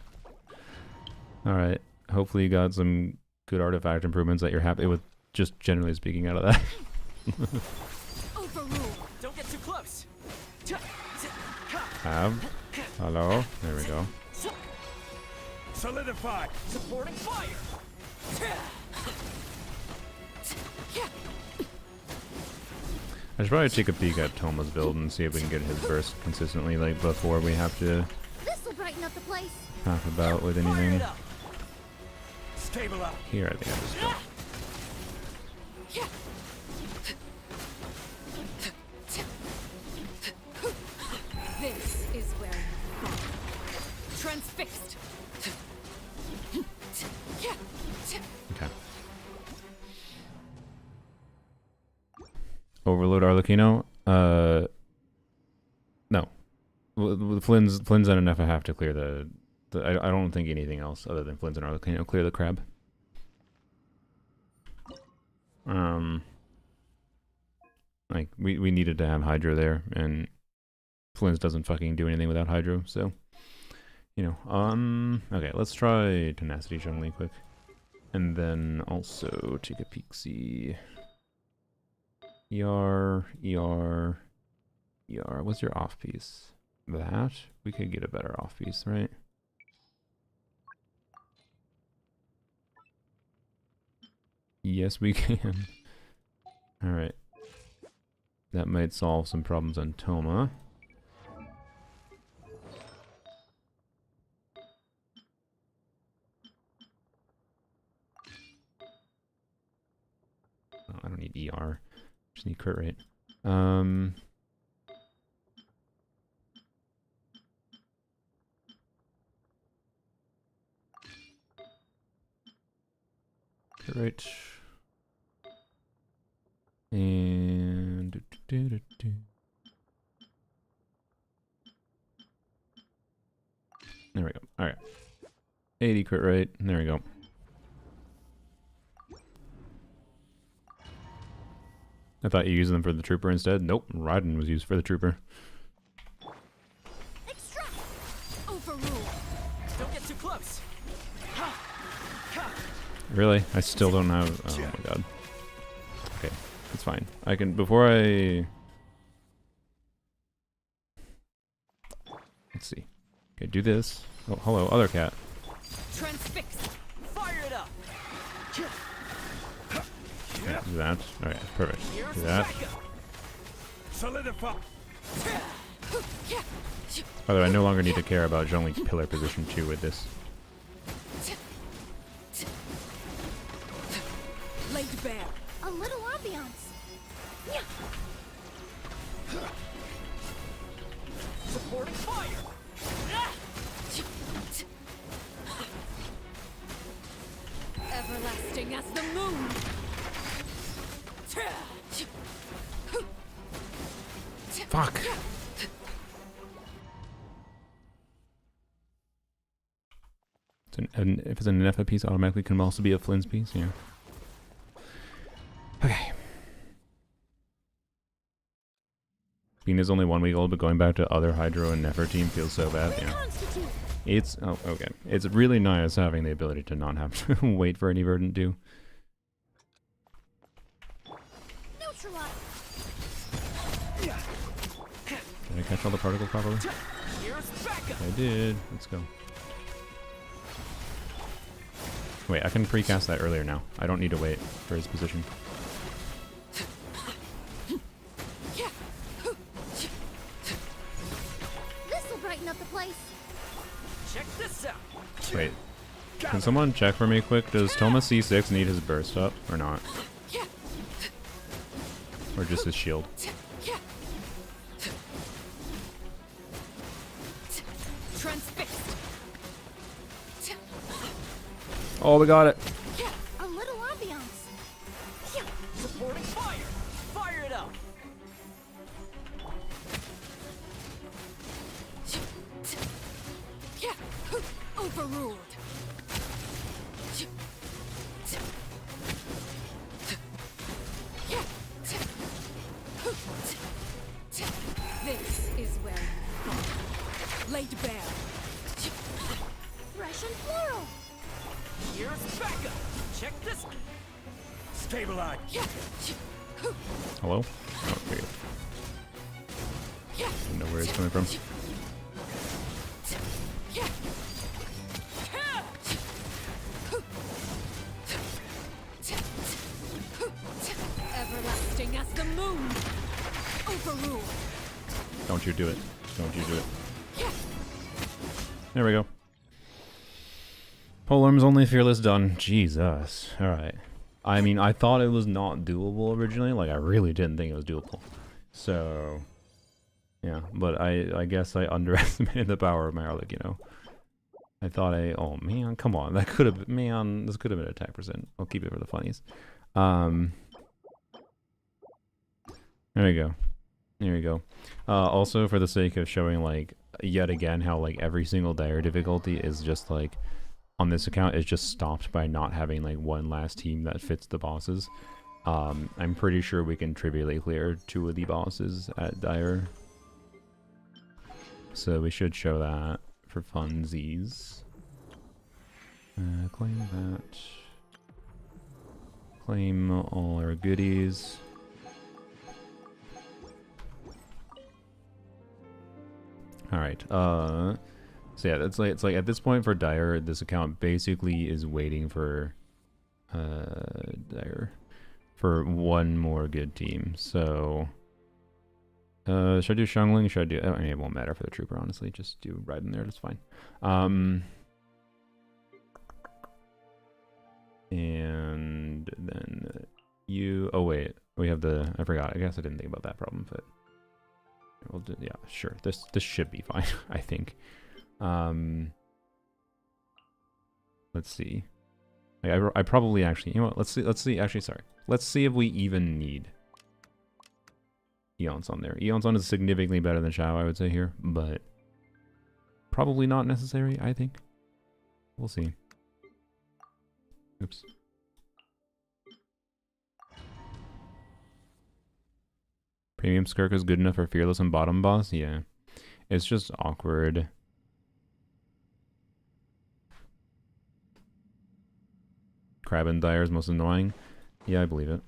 Alright. Hopefully you got some good artifact improvements that you're happy with, just generally speaking, out of that. Overruled. Don't get too close. Have. Hello. There we go. Solidify. Supporting fire. I should probably take a peek at Toma's build and see if we can get his burst consistently, like, before we have to This'll brighten up the place. half about with Fire anything. it up. Stabilize. Here, I think I just go. This is where you fall. Transfixed. Okay. Overload Arlecchino? No. Flynn's not enough. I have to clear the I don't think anything else other than Flynn's and Arlecchino clear the crab. Like, we needed to have Hydro there, and Flynn's doesn't fucking do anything without Hydro, so, you know, okay, let's try Tenacity Zhongli quick. And then also take a peek-see. ER, ER, ER. What's your off piece? That? We could get a better off piece, right? Yes, we can. Alright. That might solve some problems on Toma. Oh, I don't need ER. Just need crit rate. Crit rate. And there we go. All right, 80 crit rate. There we go. I thought you used them for the trooper instead. Nope, Raiden was used for the trooper. Extract! Overrule! Don't get too close. Really? I still don't have. Oh my god. Okay, it's fine. I can before I. Let's see. Okay, do this. Oh, hello, other cat. Transfix. Fire it up. Okay, do that. All right, perfect. Here's Do that. backup. Solidify. By the way, I no longer need to care about Zhongli's pillar position 2 with this. Laid bare. A little ambiance. Yeah. Supporting fire. Everlasting as the moon. Fuck. If it's an NFA piece, automatically can also be a Flynn's piece. Yeah. Okay. Being is only 1 week old, but going back to other Hydro and Nefer team feels so bad. Yeah. Reconstitute. It's okay. It's really nice having the ability to not have to wait for any verdant due. Neutralize. Did I catch all the particles properly? Here's backup. I did. Let's go. Wait, I can precast that earlier now. I don't need to wait for his position. This'll brighten up the place. Check this out. Wait. Can someone check for me quick? Does Toma C6 need his burst up or not? Or just his shield? Transfixed. Oh, we got it. A little ambiance. Supporting fire. Fire it up. Overruled. This is where you fall. Laid bare. Fresh and floral. Here's backup. Check this. Stabilize. Hello? Oh, there you go. Didn't know where it's coming from. Everlasting as the moon. Overruled. Don't you do it. Don't you do it. There we go. Polearm's only fearless done. Jesus. Alright. I mean, I thought it was not doable originally. Like, I really didn't think it was doable. So, yeah. But I guess I underestimated the power of my Arlic, you know. I thought oh man, come on. That could have been, man, this could have been attack percent. I'll keep it for the funnies. There we go. There we go. Also, for the sake of showing, like, yet again, how, like, every single dire difficulty is just, like, on this account is just stopped by not having, like, one last team that fits the bosses. I'm pretty sure we can trivially clear 2 of the bosses at dire. So we should show that for funsies. Claim that. Claim all our goodies. All right. So yeah, it's like at this point for Dire, this account basically is waiting for Dire for one more good team. So should I do Xiangling? Should I do? I mean, it won't matter for the trooper, honestly. Just do right in there. That's fine. And then you. Oh wait, we have the. I forgot. I guess I didn't think about that problem, but we'll do. Yeah, sure. This should be fine. I think. Let's see. I probably actually. You know what? Let's see. Actually, sorry. Let's see if we even need Eon's on there. Eon's on is significantly better than Shao, I would say here, but probably not necessary, I think. We'll see. Oops. Premium Skirk is good enough for Fearless and Bottom Boss? Yeah. It's just awkward. Crab and Dire is most annoying. Yeah, I believe it.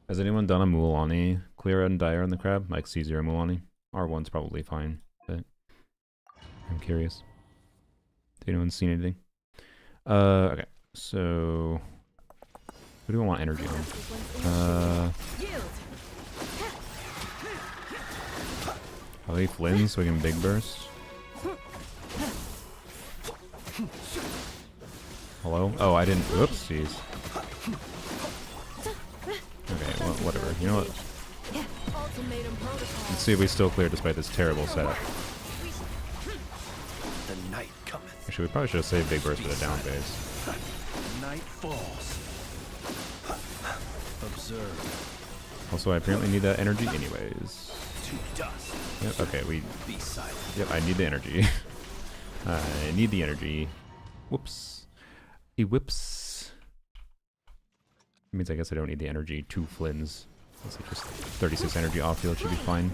Has anyone done a Mualani clear and Dire on the crab? Like C0 Mualani? R1's probably fine, but I'm curious. Has anyone seen anything? Okay, so who do I want energy on? Probably Flynn so we can big burst. Hello? Oh, I didn't. Whoops, jeez. Okay, well, whatever. You know what? Let's see if we still clear despite this terrible setup. The night cometh. Actually, we probably should have saved Big Burst for the down phase. Night falls. Observe. Also, I apparently need that energy anyways. To dust. Yep, okay, we... Be silent. Yep, I need the energy. I need the energy. Whoops. Whoops. Means I guess I don't need the energy. 2 Flins. Let's say just 36 energy off field should be fine.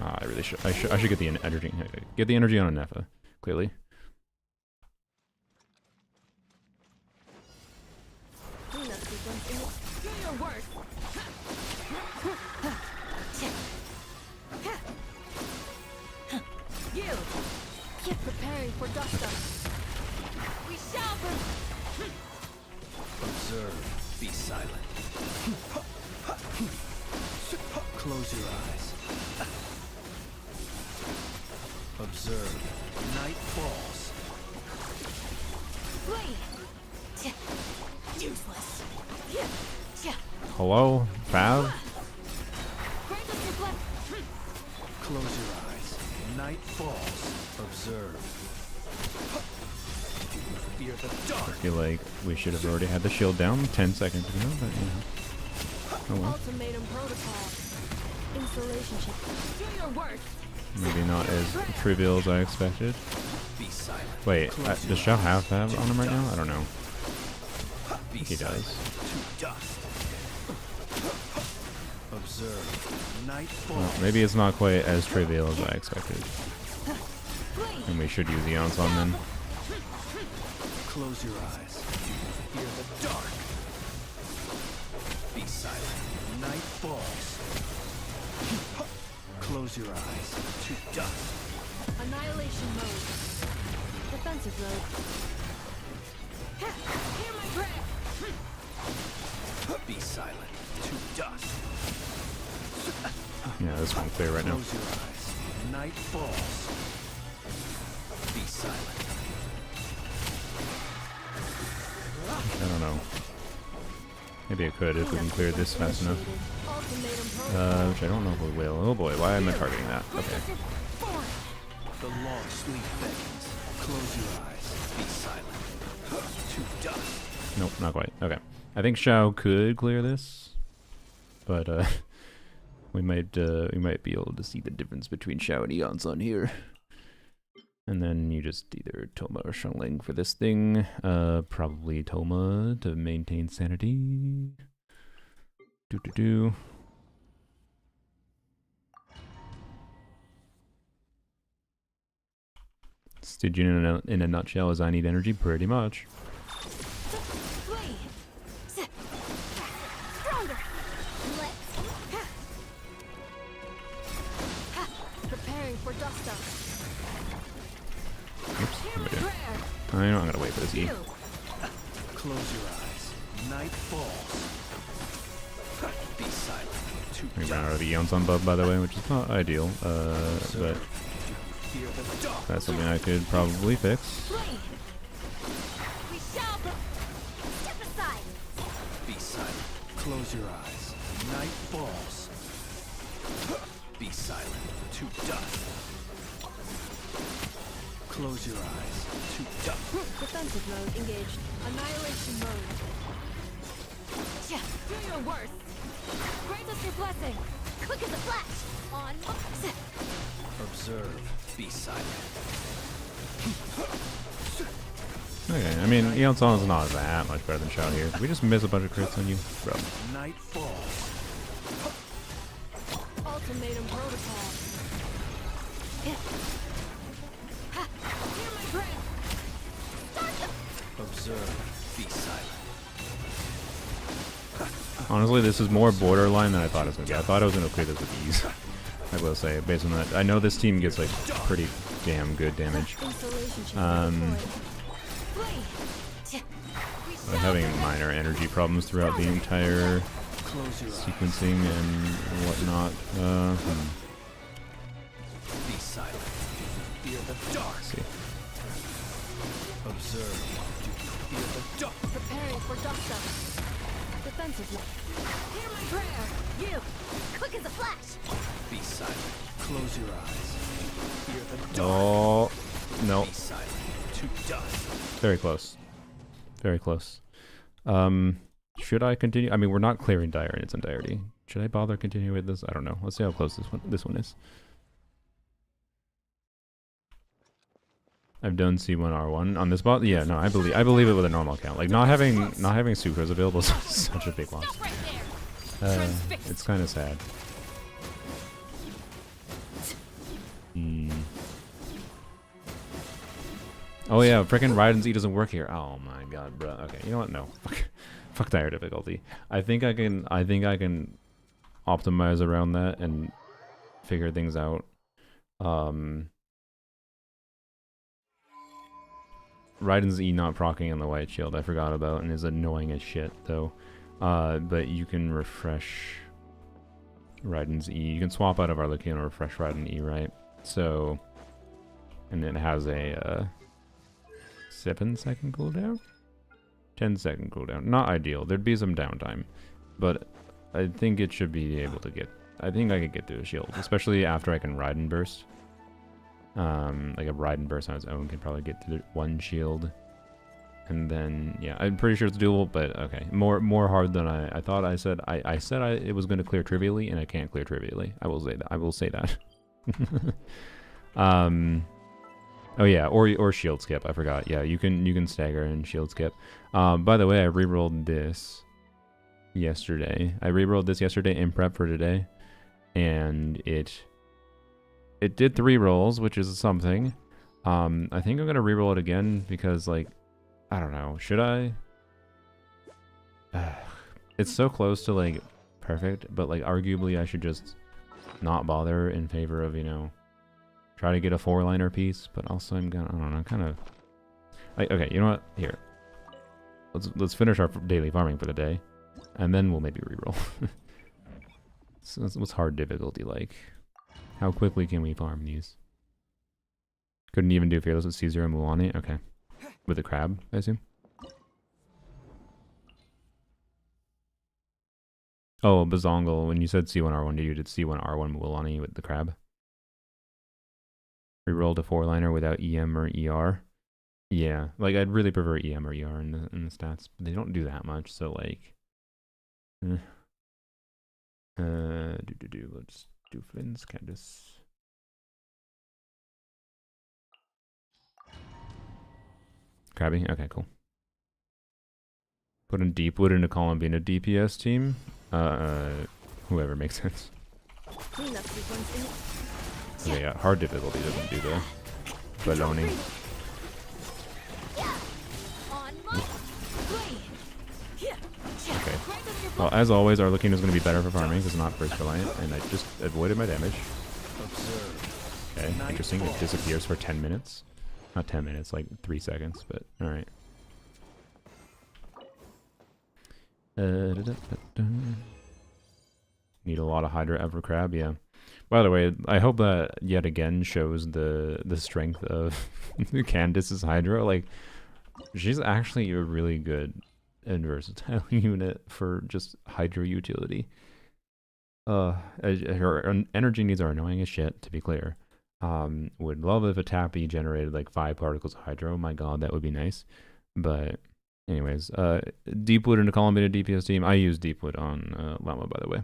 I really should. I should get the energy. Get the energy on a Nefa. Clearly. Preparing for dust up. We shall Observe. Be silent. Close your eyes. Observe. Night falls. Wait. Useless. Hello? Fav? Close your eyes. Night falls. Observe. Fear the dark. I feel like we should have already had the shield down 10 seconds ago, but you know. Oh well. Ultimatum protocol. Installation check. Do your work. Maybe not as trivial as I expected. Be silent. Wait, does Shao have Fav on him right now? I don't know. Be He silent. does. To dust. Observe. Night falls. Well, maybe it's not quite as trivial as I expected. And we should use Eon's on then. Close your eyes. Fear the dark. Be silent. Night falls. Close your eyes. To dust. Annihilation mode. Defensive mode. Hear my breath. Be silent. To dust. Yeah, this one's clear right now. Close your eyes. Night falls. Be silent. I don't know. Maybe it could if we can clear this fast enough. Which I don't know if we will. Oh boy, why am I targeting that? Okay. The long sleep beckons. Close your eyes. Be silent. To dust. Nope, not quite. Okay. I think Shao could clear this, but we might be able to see the difference between Shao and Eon's on here. And then you just either Toma or Xiangling for this thing. Probably Toma to maintain sanity. Stygian in a nutshell is I need energy pretty much. Stronger. Let's. Preparing for dust up. Oops. Hear What my am I doing? prayer. I know I'm gonna wait for this E. You. Close your eyes. Night falls. Be silent. To We ran out of dust. the Eons on buff, by the way, which is not ideal. But Hear the dark. that's something I could probably fix. Flee. We shall. Step aside. Be silent. Close your eyes. Night falls. Be silent. To dust. Close your eyes. To dust. Defensive mode engaged. Annihilation mode. Yeah. Do your worst. Grant us your blessing. Quick as a flash. On. Observe. Be silent. Okay, I mean, Eon's not that much better than Shout here. Did we just miss a bunch of crits on you? Bro. Night falls. Ultimatum protocol. Hear my prayer. Observe. Be silent. Honestly, this is more borderline than I thought it was going to be. I thought I was going to clear this with ease. I will say, based on that. I know this team gets, like, pretty damn good damage. Installation chamber Um, deployed. Flee. We I'm having minor energy problems throughout the entire Close your eyes. sequencing and whatnot. Be silent. Fear the dark. See. Observe. Fear the dark. Preparing for dust up. Defensive mode. Hear my prayer. You. Quick as a flash. Be silent. Close your eyes. Fear the dark. Oh, no. Be silent. To dust. Very close. Very close. Should I continue? I mean, we're not clearing Dire in its entirety. Should I bother continuing with this? I don't know. Let's see how close this one is. I've done C1R1 on this bot. Yeah, no, I believe it with a normal account. Like not having sucrose available is such a big loss. Stop right there. It's kind of sad. Oh yeah, frickin' Raiden's E doesn't work here. Oh my god, bro. Okay, you know what? No, fuck dire difficulty. I think I can optimize around that and figure things out. Raiden's E not proccing on the white shield, I forgot about, and is annoying as shit though. But you can refresh Raiden's E. You can swap out of Arlequin and refresh Raiden E, right? So, and it has a 7-second cooldown, 10-second cooldown. Not ideal. There'd be some downtime, but I think it should be able to get. I think I could get through a shield, especially after I can Raiden burst. Like a Raiden burst on its own can probably get through one shield, and then yeah, I'm pretty sure it's doable. But okay, more hard than I thought. I said it was going to clear trivially, and I can't clear trivially. I will say that. Oh yeah, or shield skip. I forgot. Yeah, you can stagger and shield skip. By the way, I rerolled this yesterday. In prep for today, and it did 3 rolls, which is something. I think I'm gonna reroll it again because, like, I don't know. Should I? It's so close to like perfect, but like arguably I should just not bother in favor of, you know, try to get a 4-liner piece. But also I don't know, kind of. Okay, you know what? Here, let's finish our daily farming for the day, and then we'll maybe reroll. So what's hard difficulty like? How quickly can we farm these? Couldn't even do Fearless with C0 and Mulanni? Okay. With the crab, I assume? Oh, Bazongle, when you said C1R1, you did C1R1 Mulanni with the crab? Rerolled a 4-liner without EM or ER? Yeah, like I'd really prefer EM or ER in the stats, but they don't do that much, so like... Let's do Flynn's Candace. Krabby? Okay, cool. Put in Deepwood into Columbina DPS team? Whoever makes sense. Cleanup sequence in. Okay, yeah, hard difficulty doesn't do the baloney. Well, as always, Arlecchino is going to be better for farming because it's not burst reliant, and I just avoided my damage. Observe. Okay, interesting. It disappears for 10 minutes. Not 10 minutes, like 3 seconds, but alright. Need a lot of Hydra Evercrab, yeah. By the way, I hope that yet again shows the strength of Candace's Hydra. Like, she's actually a really good and versatile unit for just Hydra utility. Her energy needs are annoying as shit, to be clear. Would love if a Tappy generated like 5 particles of Hydro. My god, that would be nice. But anyways, Deepwood into Columbina DPS team. I use Deepwood on Llama, by the way,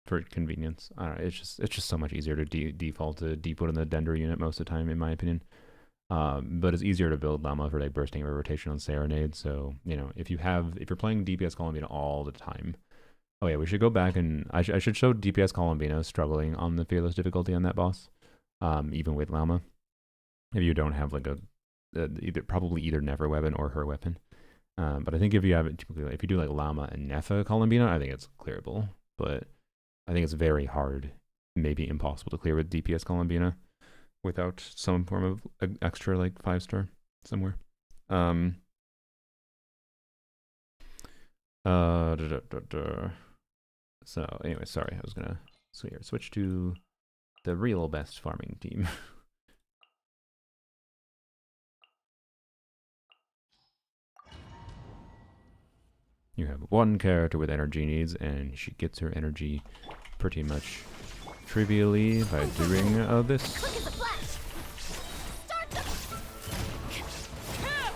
for convenience. I don't know, it's just so much easier to default to Deepwood in the Dender unit most of the time, in my opinion. But it's easier to build Llama for like bursting of rotation on Serenade. So, you know, if you're playing DPS Columbina all the time. Oh yeah, we should go back and I should show DPS Columbina struggling on the Fearless difficulty on that boss. Even with Llama. If you don't have like probably either Nefer weapon or her weapon. But I think if you have it typically, if you do like Llama and Nefa Columbina, I think it's clearable. But I think it's very hard, maybe impossible to clear with DPS Columbina without some form of extra like 5-star somewhere. So anyway, sorry, I was gonna switch to the real best farming team. You have one character with energy needs, and she gets her energy pretty much trivially by doing this.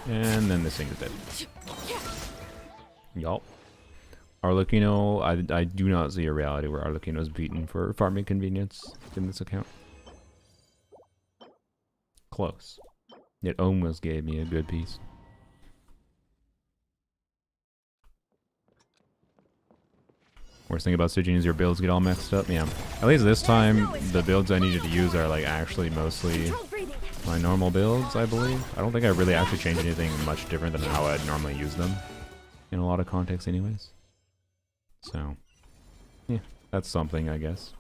And then this thing is dead. Yup. Arlecchino, I do not see a reality where Arlecchino is beaten for farming convenience in this account. Close. It almost gave me a good piece. Worst thing about Stygian is your builds get all messed up. Yeah. At least this time, the builds I needed to use are like actually mostly my normal builds, I believe. I don't think I really actually changed anything much different than how I'd normally use them. In a lot of contexts anyways. So, yeah, that's something, I guess.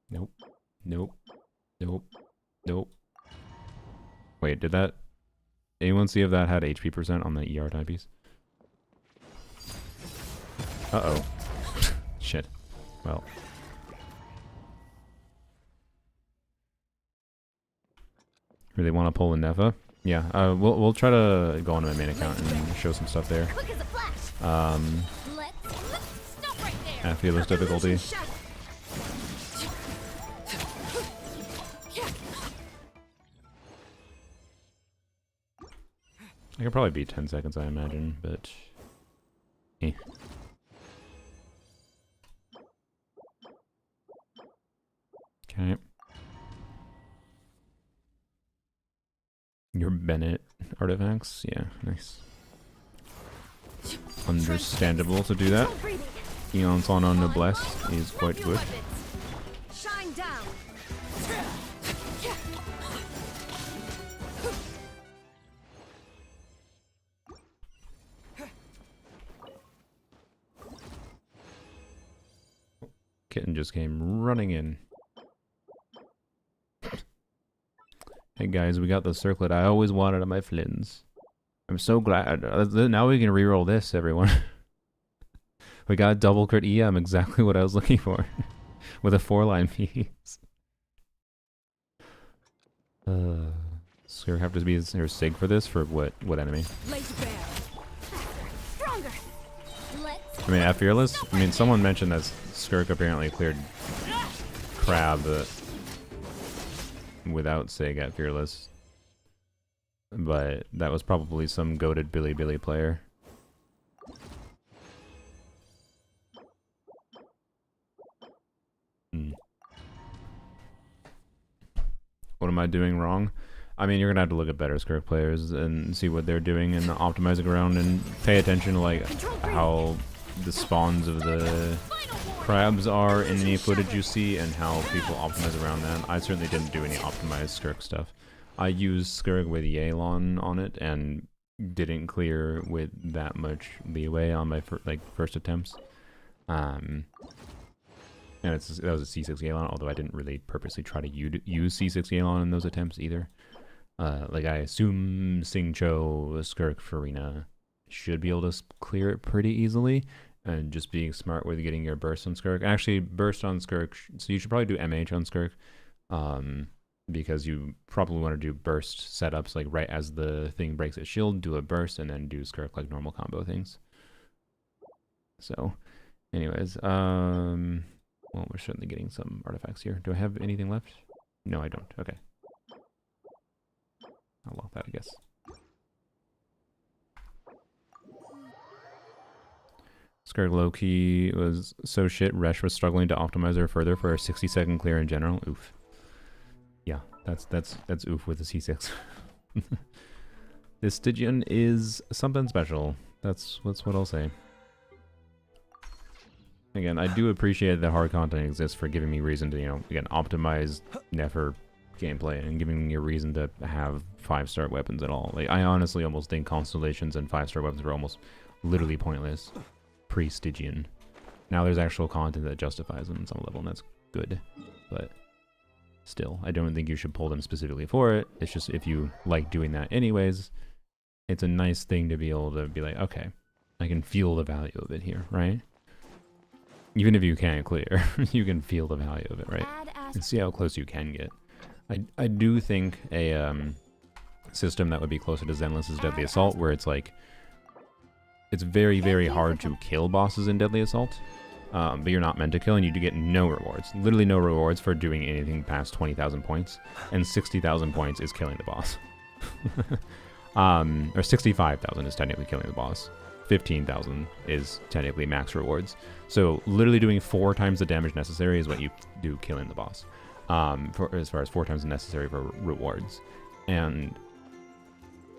Nope. Nope. Nope. Nope. Wait, did that... Anyone see if that had HP percent on the ER typepiece? Uh-oh. Shit. Well. Really want to pull a Nefa? Yeah, we'll try to go on my main account and show some stuff there. At Fearless difficulty. I could probably beat 10 seconds, I imagine, but... Eh. Okay. Your Bennett artifacts? Yeah, nice. Understandable to do that. Eon's on Noblesse is quite good. Shine down. Kitten just came running in. Hey guys, we got the circlet I always wanted on my Flins. I'm so glad. Now we can reroll this, everyone. We got double crit EM, exactly what I was looking for. With a 4-line piece. So we have to be her Sig for this? For what enemy? I mean, at Fearless? I mean, someone mentioned that Skirk apparently cleared Crab without Sig at Fearless. But that was probably some goated Billy player. What am I doing wrong? I mean, you're gonna have to look at better Skirk players and see what they're doing and optimize it around and pay attention to like how the spawns of the crabs are in any footage you see and how people optimize around that. I certainly didn't do any optimized Skirk stuff. I used Skirk with Yelan on it, and didn't clear with that much leeway on my first attempts. And that was a C6 Galon, although I didn't really purposely try to use C6 Galon in those attempts either. Like I assume Singcho, Skirk, Farina should be able to clear it pretty easily, and just being smart with getting your burst on Skirk. Actually, burst on Skirk, so you should probably do MH on Skirk, because you probably want to do burst setups, like right as the thing breaks its shield, do a burst, and then do Skirk like normal combo things. So, anyways, well, we're certainly getting some artifacts here. Do I have anything left? No, I don't. Okay. I'll lock that, I guess. Skirk low-key was so shit, Resh was struggling to optimize her further for a 60-second clear in general. Oof. Yeah, that's oof with the C6. This Stygian is something special. That's what I'll say. Again, I do appreciate that hard content exists for giving me reason to, you know, again, optimize Nefer gameplay and giving me a reason to have 5-star weapons at all. Like, I honestly almost think constellations and 5-star weapons were almost literally pointless pre-Stygian. Now there's actual content that justifies them on some level, and that's good. But still, I don't think you should pull them specifically for it. It's just if you like doing that anyways, it's a nice thing to be able to be like, okay, I can feel the value of it here, right? Even if you can't clear, you can feel the value of it, right? And see how close you can get. I do think a system that would be closer to Zenless is Deadly Assault, where it's like, it's very, very hard to kill bosses in Deadly Assault, but you're not meant to kill, and you do get no rewards. Literally no rewards for doing anything past 20,000 points, and 60,000 points is killing the boss. Or 65,000 is technically killing the boss. 15,000 is technically max rewards. So literally doing 4 times the damage necessary is what you do killing the boss. As far as 4 times the necessary for rewards. And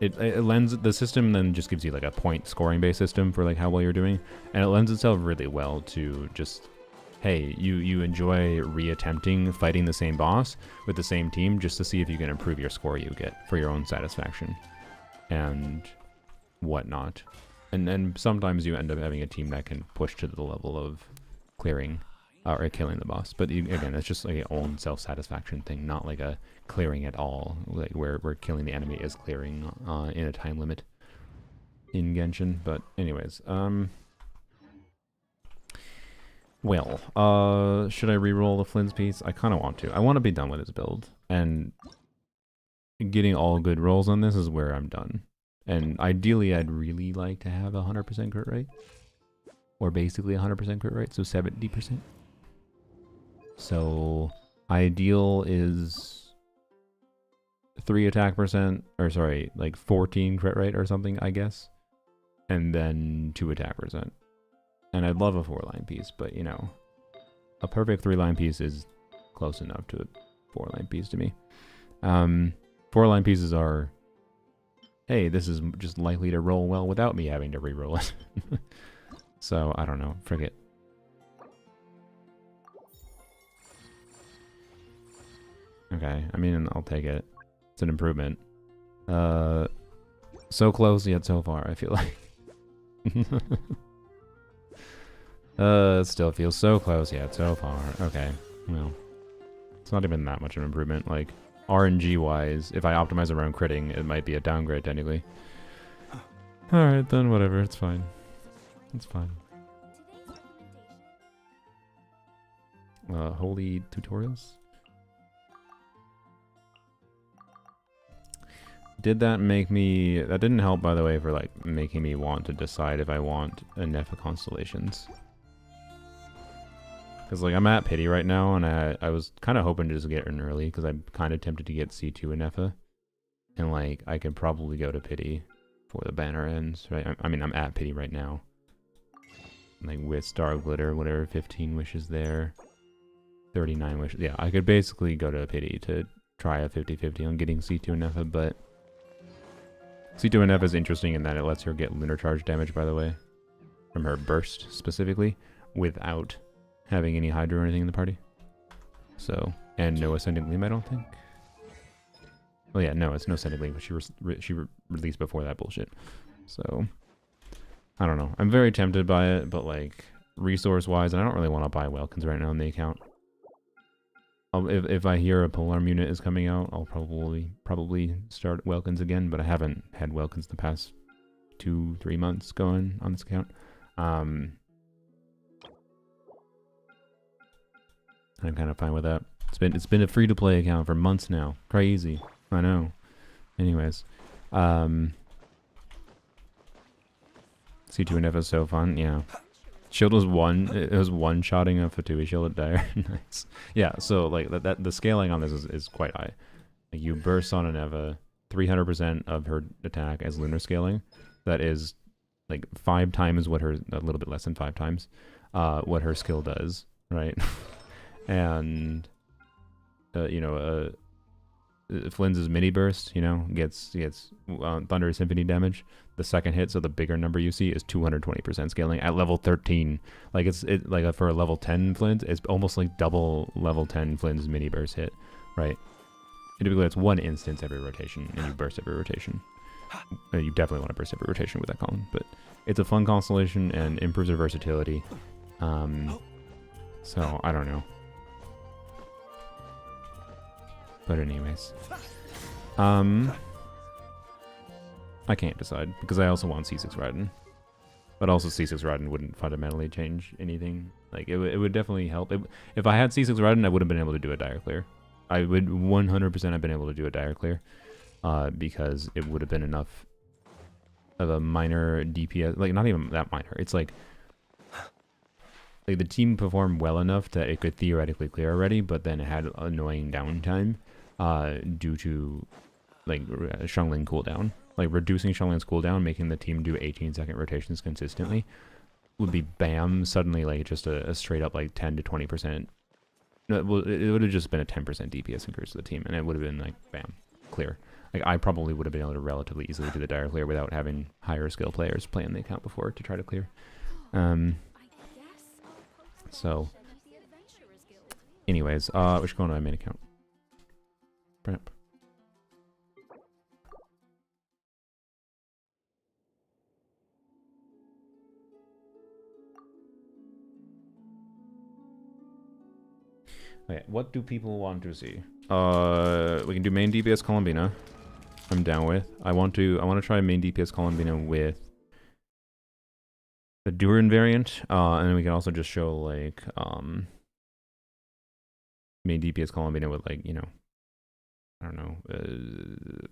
it lends, the system then just gives you like a point scoring based system for like how well you're doing, and it lends itself really well to just, hey, you enjoy reattempting fighting the same boss with the same team just to see if you can improve your score you get for your own satisfaction and whatnot. And then sometimes you end up having a team that can push to the level of clearing or killing the boss. But again, it's just like an own self-satisfaction thing, not like a clearing at all, like where killing the enemy is clearing in a time limit in Genshin. But anyways, well, should I re-roll the Flynn's piece? I kind of want to. I want to be done with this build, and getting all good rolls on this is where I'm done. And ideally, I'd really like to have 100% crit rate, or basically 100% crit rate, so 70%. So ideal is 3 attack percent, or sorry, like 14 crit rate or something, I guess, and then 2 attack percent. And I'd love a 4-line piece, but you know, a perfect 3-line piece is close enough to a 4-line piece to me. 4-line pieces are, hey, this is just likely to roll well without me having to re-roll it. So, I don't know. Forget. Okay, I mean, I'll take it. It's an improvement. So close yet so far, I feel like. It still feels so close yet so far. Okay, well. It's not even that much of an improvement. Like, RNG-wise, if I optimize around critting, it might be a downgrade, technically. Alright, then whatever. It's fine. It's fine. Holy tutorials? Did that make me... That didn't help, by the way, for, like, making me want to decide if I want a Nefa Constellations. Because, like, I'm at Pity right now, and I was kind of hoping to just get in early, because I'm kind of tempted to get C2 in Nefa. And, like, I could probably go to Pity for the banner ends, right? I mean, I'm at Pity right now. Like, with Star Glitter, whatever, 15 wishes there. 39 wishes. Yeah, I could basically go to Pity to try a 50-50 on getting C2 in Nefa, but... C2 in Nefa is interesting in that it lets her get Lunar Charge damage, by the way. From her burst, specifically, without having any Hydra or anything in the party. So, and no Ascending Gleam, I don't think. Well, yeah, no, it's no Sending Link, but she released before that bullshit. So, I don't know. I'm very tempted by it, but like, resource-wise, and I don't really want to buy Welkins right now in the account. If I hear a Polearm unit is coming out, I'll probably start Welkins again, but I haven't had Welkins the past 2-3 months going on this account. I'm kind of fine with that. It's been a free-to-play account for months now. Crazy. I know. Anyways. C2 and F is so fun, yeah. Shield was it was one-shotting a Fatui shield at Dire. Nice. Yeah, so like the scaling on this is quite high. Like you burst on an Eva, 300% of her attack as lunar scaling. That is like 5 times what her, a little bit less than 5 times, what her skill does, right? And you know, Flynn's mini burst, you know, gets Thunder Symphony damage. The second hit, so the bigger number you see, is 220% scaling at level 13. Like like for a level 10 Flynn's, it's almost like double level 10 Flynn's mini burst hit, right? Typically, it's 1 instance every rotation, and you burst every rotation. You definitely want to burst every rotation with that column, but it's a fun constellation and improves her versatility. So I don't know. But anyways, I can't decide because I also want C6 Raiden, but also C6 Raiden wouldn't fundamentally change anything. Like it would definitely help. If I had C6 Raiden, I would have been able to do a dire clear. I would 100% have been able to do a dire clear, because it would have been enough of a minor DPS, like not even that minor. It's like the team performed well enough that it could theoretically clear already, but then it had annoying downtime due to like Xiangling cooldown. Like reducing Xiangling's cooldown, making the team do 18-second rotations consistently would be bam, suddenly like just a straight up like 10 to 20%. No, it would have just been a 10% DPS increase to the team, and it would have been like bam, clear. Like I probably would have been able to relatively easily do the dire clear without having higher skill players playing the account before to try to clear. So, anyways, we should go to my main account. Prep. Okay, what do people want to see? We can do main DPS Columbina. I'm down with. I want to try main DPS Columbina with the Durin variant, and then we can also just show like main DPS Columbina with like, you know, I don't know,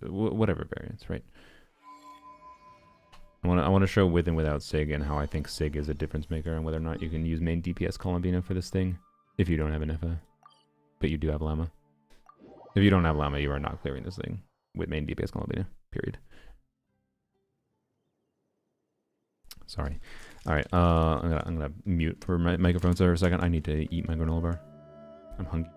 whatever variants, right? I want to show with and without Sig and how I think Sig is a difference maker and whether or not you can use main DPS Columbina for this thing if you don't have an FA, but you do have Llama. If you don't have Llama, you are not clearing this thing with main DPS Columbina, period. Sorry. All right, I'm gonna mute for my microphone for a second. I need to eat my granola bar. I'm hungry.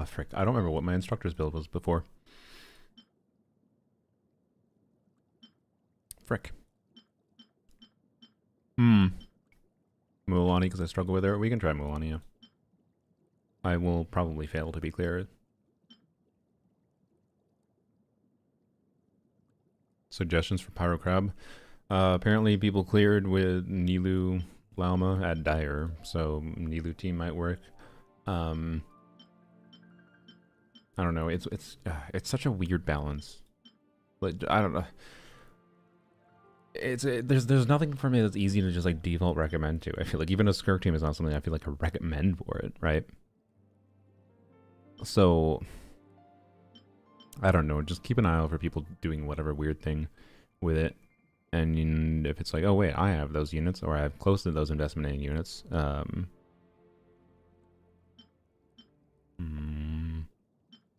Frick. I don't remember what my instructor's build was before. Frick. Mualani, because I struggle with her. We can try Mualani, yeah. I will probably fail, to be clear. Suggestions for Pyro Crab. Apparently people cleared with Nilu Lauma at Dire, so Nilu team might work. I don't know. It's such a weird balance. Like, I don't know. There's nothing for me that's easy to just like default recommend to. I feel like even a Skirk team is not something I feel like I recommend for it, right? So I don't know. Just keep an eye out for people doing whatever weird thing with it. And if it's like, oh wait, I have those units, or I have close to those investment in units.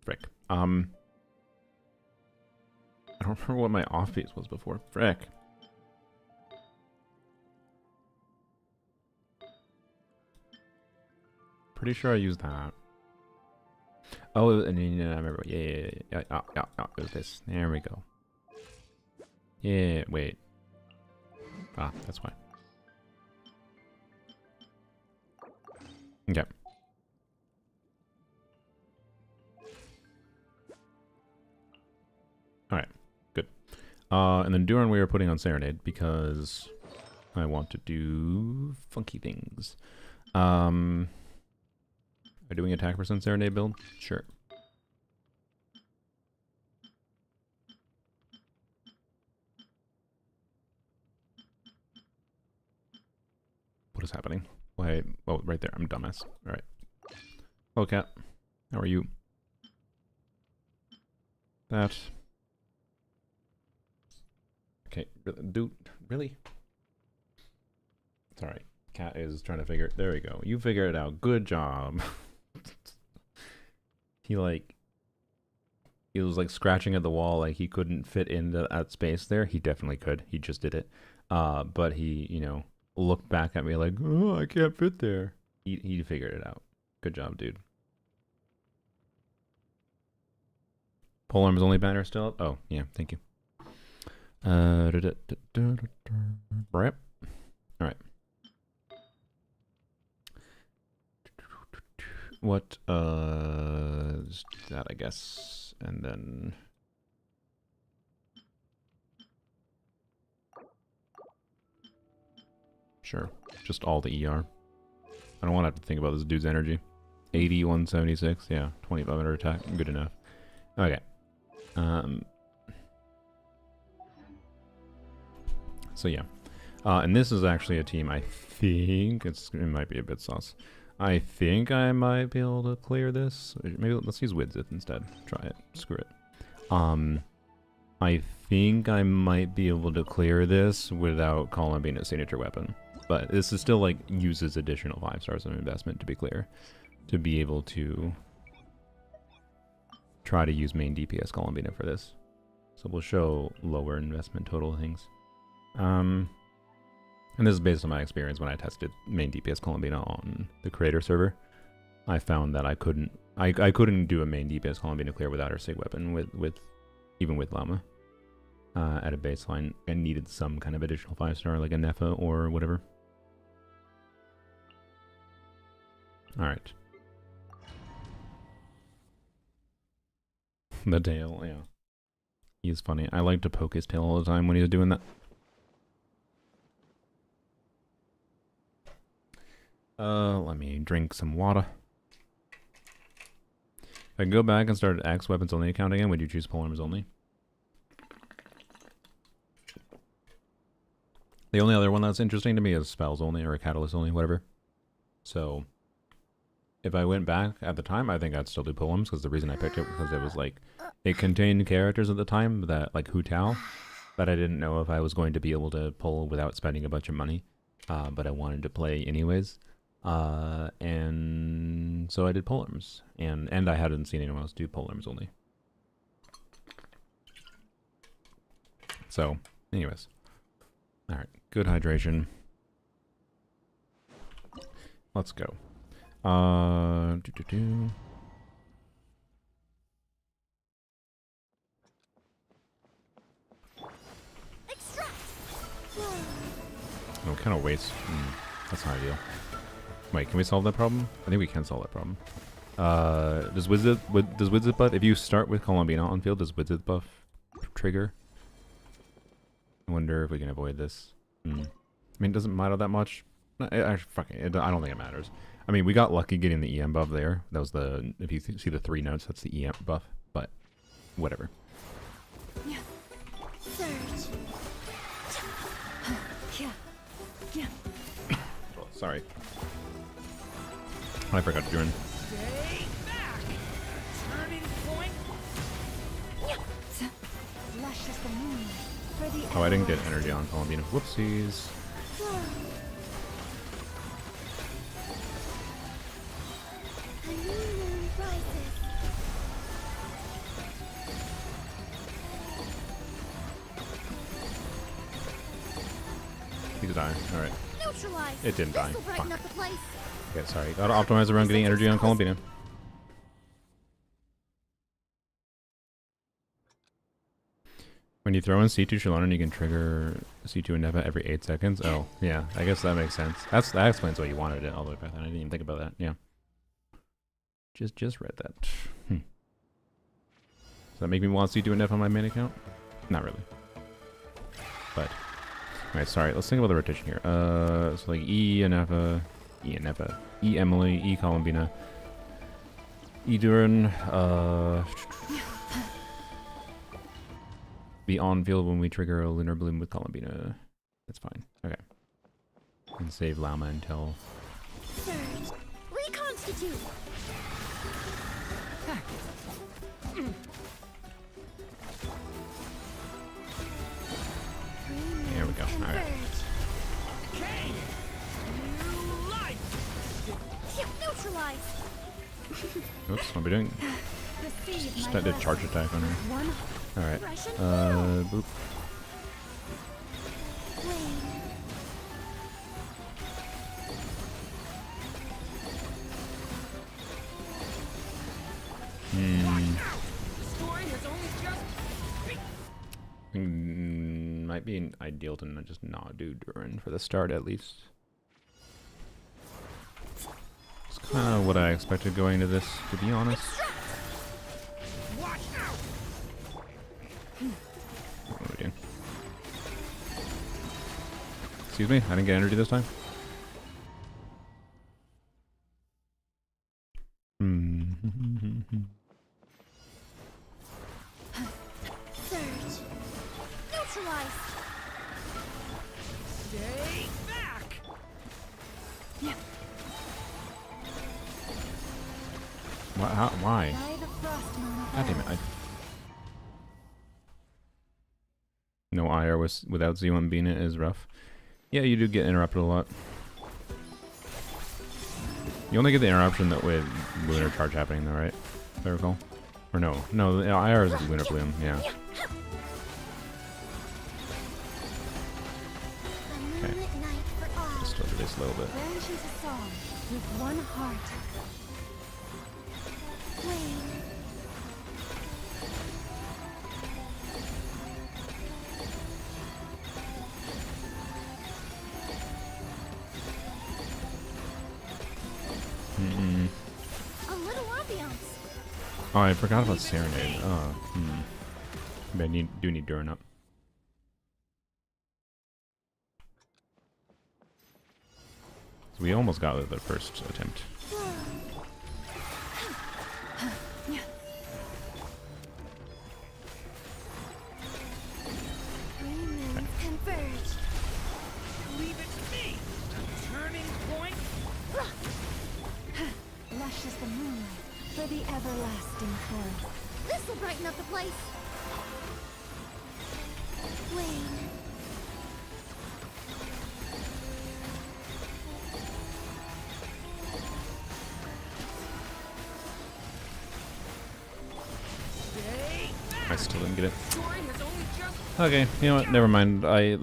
Frick. I don't remember what my off base was before. Frick. Pretty sure I used that. Oh, and I remember. Yeah. It was this. There we go. Yeah, wait. Ah, that's why. Okay. Alright, good. And then Duran we are putting on Serenade because I want to do funky things. Are doing attack percent Serenade build? Sure. What is happening? Why? Oh, right there. I'm dumbass. All right. Hello, cat. How are you? That. Okay, dude, really? It's all right. Cat is trying to figure it. There we go. You figure it out. Good job. He was like scratching at the wall, like he couldn't fit into that space there. He definitely could. He just did it. But he, you know, looked back at me like, oh, I can't fit there. He figured it out. Good job, dude. Polearm's only banner still up? Oh, yeah, thank you. Right. All right. What is that, I guess, and then sure, just all the ER. I don't want to have to think about this dude's energy. 80, 176, yeah, 2500 attack, good enough. Okay. So yeah, and this is actually a team I think it might be a bit sauce. I think I might be able to clear this. Maybe let's use Widzith instead. Try it. Screw it. I think I might be able to clear this without Colin being a signature weapon. But this is still like uses additional 5 stars of investment, to be clear, to be able to try to use main DPS Columbina for this. So we'll show lower investment total things. And this is based on my experience when I tested main DPS Columbina on the creator server. I found that I couldn't do a main DPS Columbina clear without her sig weapon even with Llama. At a baseline, I needed some kind of additional 5-star like a Nefa or whatever. Alright. The tail, yeah. He is funny. I like to poke his tail all the time when he was doing that. Let me drink some water. If I go back and start an Axe Weapons Only account again, would you choose Polearms Only? The only other one that's interesting to me is Spells Only or Catalyst Only, whatever. So, if I went back at the time, I think I'd still do Polearms, because the reason I picked it was because it was like, it contained characters at the time that, like Hu Tao, that I didn't know if I was going to be able to pull without spending a bunch of money, but I wanted to play anyways. And so I did Polearms, and I hadn't seen anyone else do Polearms Only. So, anyways. Alright, good hydration. Let's go. So kind of waste. That's not ideal. Wait, can we solve that problem? I think we can solve that problem. Does Wizard buff, if you start with Columbina on field, does Wizard buff trigger? I wonder if we can avoid this. I mean, it doesn't matter that much. I don't think it matters. I mean, we got lucky getting the EM buff there. That was the, if you see the 3 notes, that's the EM buff, but whatever. Surge. Oh, sorry. I forgot to join. Stay back! Turning point! Flush as the moon for the Oh, I didn't get energy on Columbina. Whoopsies. A new moon rises. He's dying. Alright. Neutralize. It didn't die. This'll brighten Fuck. up the place. Okay, sorry. Gotta optimize around getting energy on Columbina. When you throw in C2 Shalana, you can trigger C2 and Neva every 8 seconds. Oh, yeah. I guess that makes sense. That explains why you wanted it all the way back then. I didn't even think about that. Yeah. Just read that. Does that make me want C2 and Neva on my main account? Not really. But, alright, sorry. Let's think about the rotation here. So like E and Neva, E Emily, E Columbina, E Duran, be on field when we trigger a Lunar Bloom with Columbina. That's fine. Okay. And save Llama until... Surge. Reconstitute. There we go. Alright. Okay! New life! Neutralize. Oops, what are we doing? Receive Just my did a charge blessing. attack on her. One Alright. Russian Boop. Wayne. The story has only just Might be ideal to just not do Duran for the start at least. It's kind of what I expected going into this, to be honest. watch out! What are we doing? Excuse me, I didn't get energy this time. Surge. Neutralize. Stay back! Why? By the frost moon of God damn it. Earth. No IR without Z1 Bina is rough. Yeah, you do get interrupted a lot. You only get the interruption that with Lunar Charge happening though, right? If I recall. Or no. No, the IR is Lunar Bloom, yeah. The Okay. moonlit night for all. Still do this a little bit. Branches a song with one heart. Wayne. A little ambiance. Oh, I forgot about Serenade. Oh, Maybe I do need Duran up. So we almost got it the first attempt. Three moons converge. Leave it to me! Turning point! Lush as the moonlight for the everlasting forest. This'll brighten up the place. Wayne. Stay back! I still didn't get it. Story has only just Okay, you know what? Never mind. I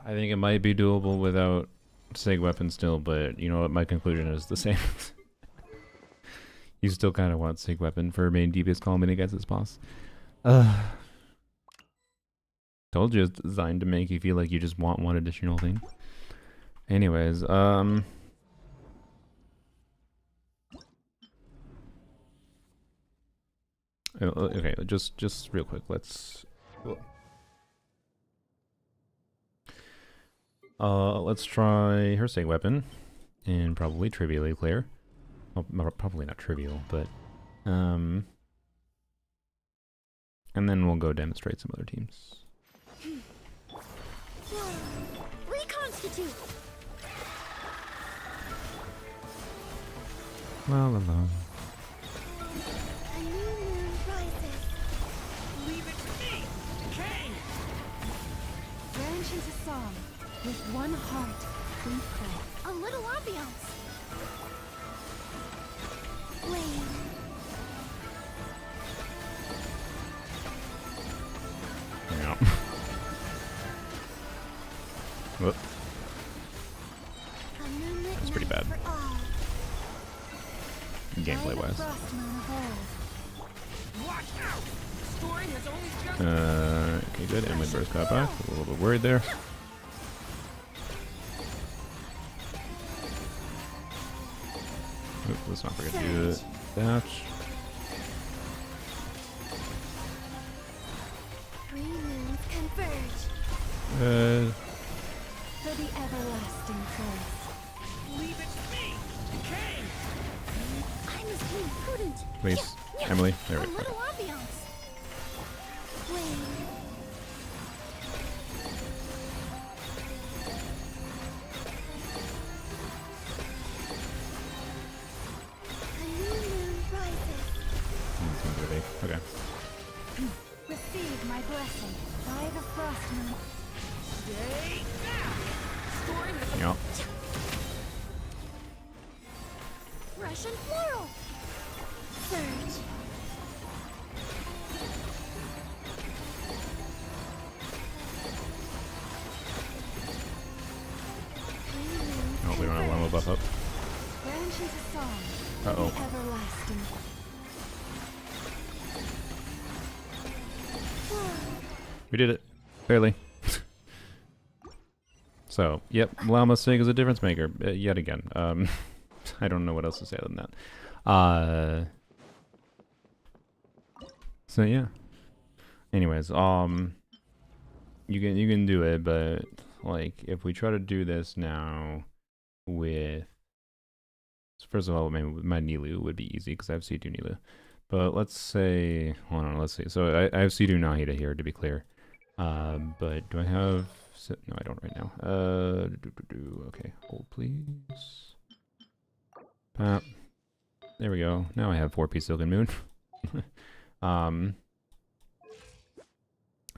think it might be doable without Sig Weapon still, but you know what? My conclusion is the same. You still kind of want Sig Weapon for main DPS column against this boss. Told you it's designed to make you feel like you just want one additional thing. Anyways, okay, just real quick, let's try her Sig weapon, and probably trivially clear. Well, probably not trivial, but and then we'll go demonstrate some other teams. Reconstitute. La la la. A new moon rises. Leave it to me! Kang! Branch into song. With one heart, we pray. A little ambiance. Flame. Yeah. Whoop. A moonlit That's pretty night bad. for all. Gameplay wise. Frost moon of old. Watch out! The story has only just... Okay, good. And Windburst got back. A little bit worried there. Oop, let's not forget to do the dash. Three moons converge. For the everlasting curse. Leave it to me! Kang! I must be prudent. Please, Emily. There A we go. little ambiance. Flame. A new moon rises. Okay. Receive my blessing by the frost moon. Stay back! Story has Yeah. Russian floral. Surge. Oh, we don't have Llama buff up. Branch into song. Uh-oh. The everlasting. We did it. Barely. So, yep, Llama Sig is a difference maker, yet again. I don't know what else to say other than that. So yeah. Anyways, you can do it, but like if we try to do this now with, first of all, my Nilu would be easy because I have C2 Nilu. But let's say, hold on, let's see. So I have C2 Nahida here to be clear. But do I have? No, I don't right now. Okay, hold please. Pop. There we go. Now I have 4P Silken Moon.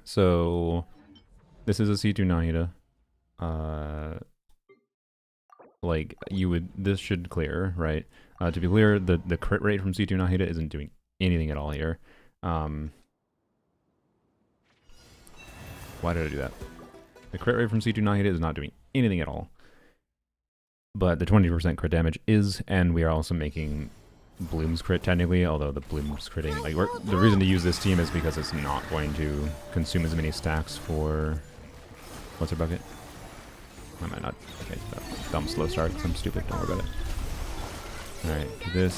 So this is a C2 Nahida. Like this should clear, right? To be clear, the crit rate from C2 Nahida isn't doing anything at all here. Why did I do that? The crit rate from C2 Nahida is not doing anything at all. But the 20% crit damage is, and we are also making Bloom's crit technically, although the Bloom's critting, like, the reason to use this team is because it's not going to consume as many stacks for, what's her bucket? I might not, okay, dumb slow start, because I'm stupid, don't worry about it. Alright, do this,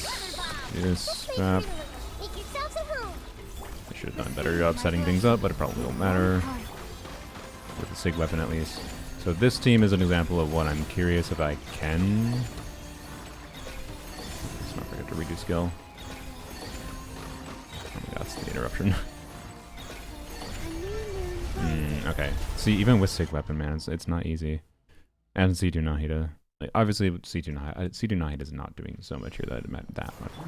snap. Make yourselves at home. I should have done a better job setting things up, but it probably won't matter. With the Sig weapon at least. So this team is an example of what I'm curious if I can. Let's not forget to redo skill. Oh my god, that's the interruption. Okay. See, even with Sig weapon, man, it's not easy. And C2 Nahida. Like, obviously, C2 Nahida is not doing so much here that it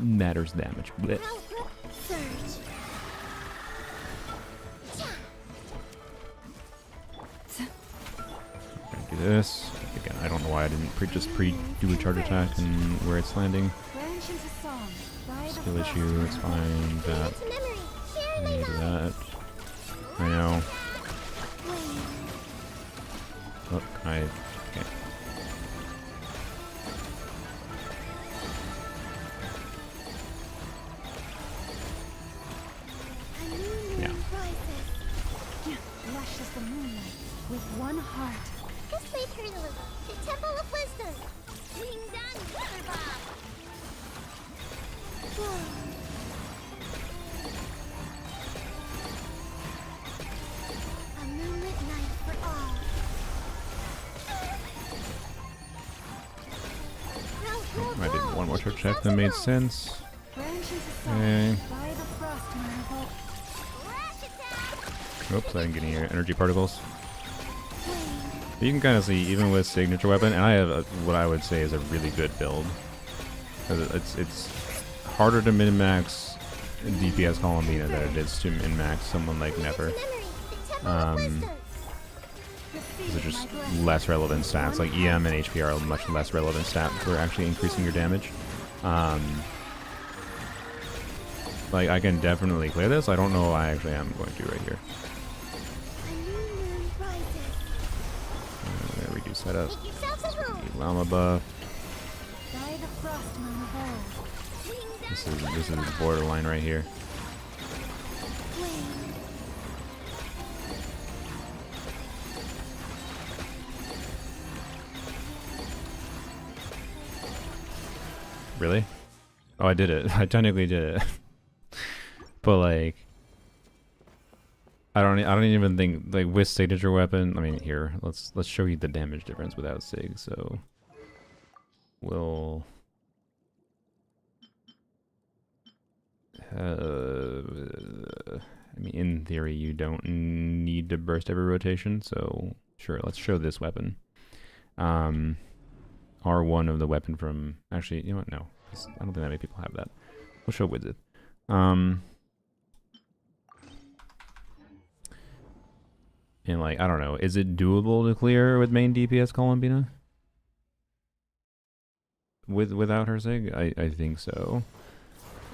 matters that much. Blech. Surge. Do this again. I don't know why I didn't just do a charge attack and where it's landing. Branch into song. By the Skill frost issue. moon. It's fine. That. To memory. I Share need the that. I know. flame. Oh, okay. A new moon Yeah. rises. Lush as the moonlight. With one heart. This may hurt a little. The Temple of A moonlit night for all. I did one more church check that made sense. Okay. Oops, I didn't get any energy particles. You can kind of see, even with signature weapon, and I have what I would say is a really good build. It's harder to min-max DPS Columbina than it is to min-max someone like Nefer. These are just less relevant stats. Like EM and HP are a much less relevant stat for actually increasing your damage. Like I can definitely clear this. I don't know what I actually am going to right here. Reduce that up. Llama buff. This is borderline right here. Really? Oh, I did it. I technically did it. But like, I don't even think like with signature weapon. I mean, here let's show you the damage difference without sig. So we'll. I mean, in theory, you don't need to burst every rotation. So sure, let's show this weapon. R1 of the weapon from actually, you know what? No, I don't think that many people have that. We'll show Wizard. And like, I don't know, is it doable to clear with main DPS Columbina? Without her sig? I think so.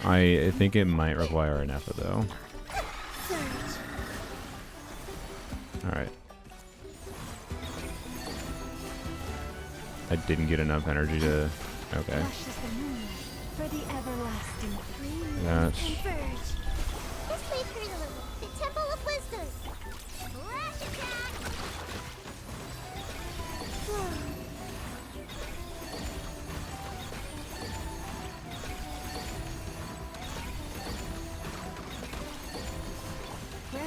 I think it might require an Effa though. Alright. I didn't get enough energy to... Okay. That's...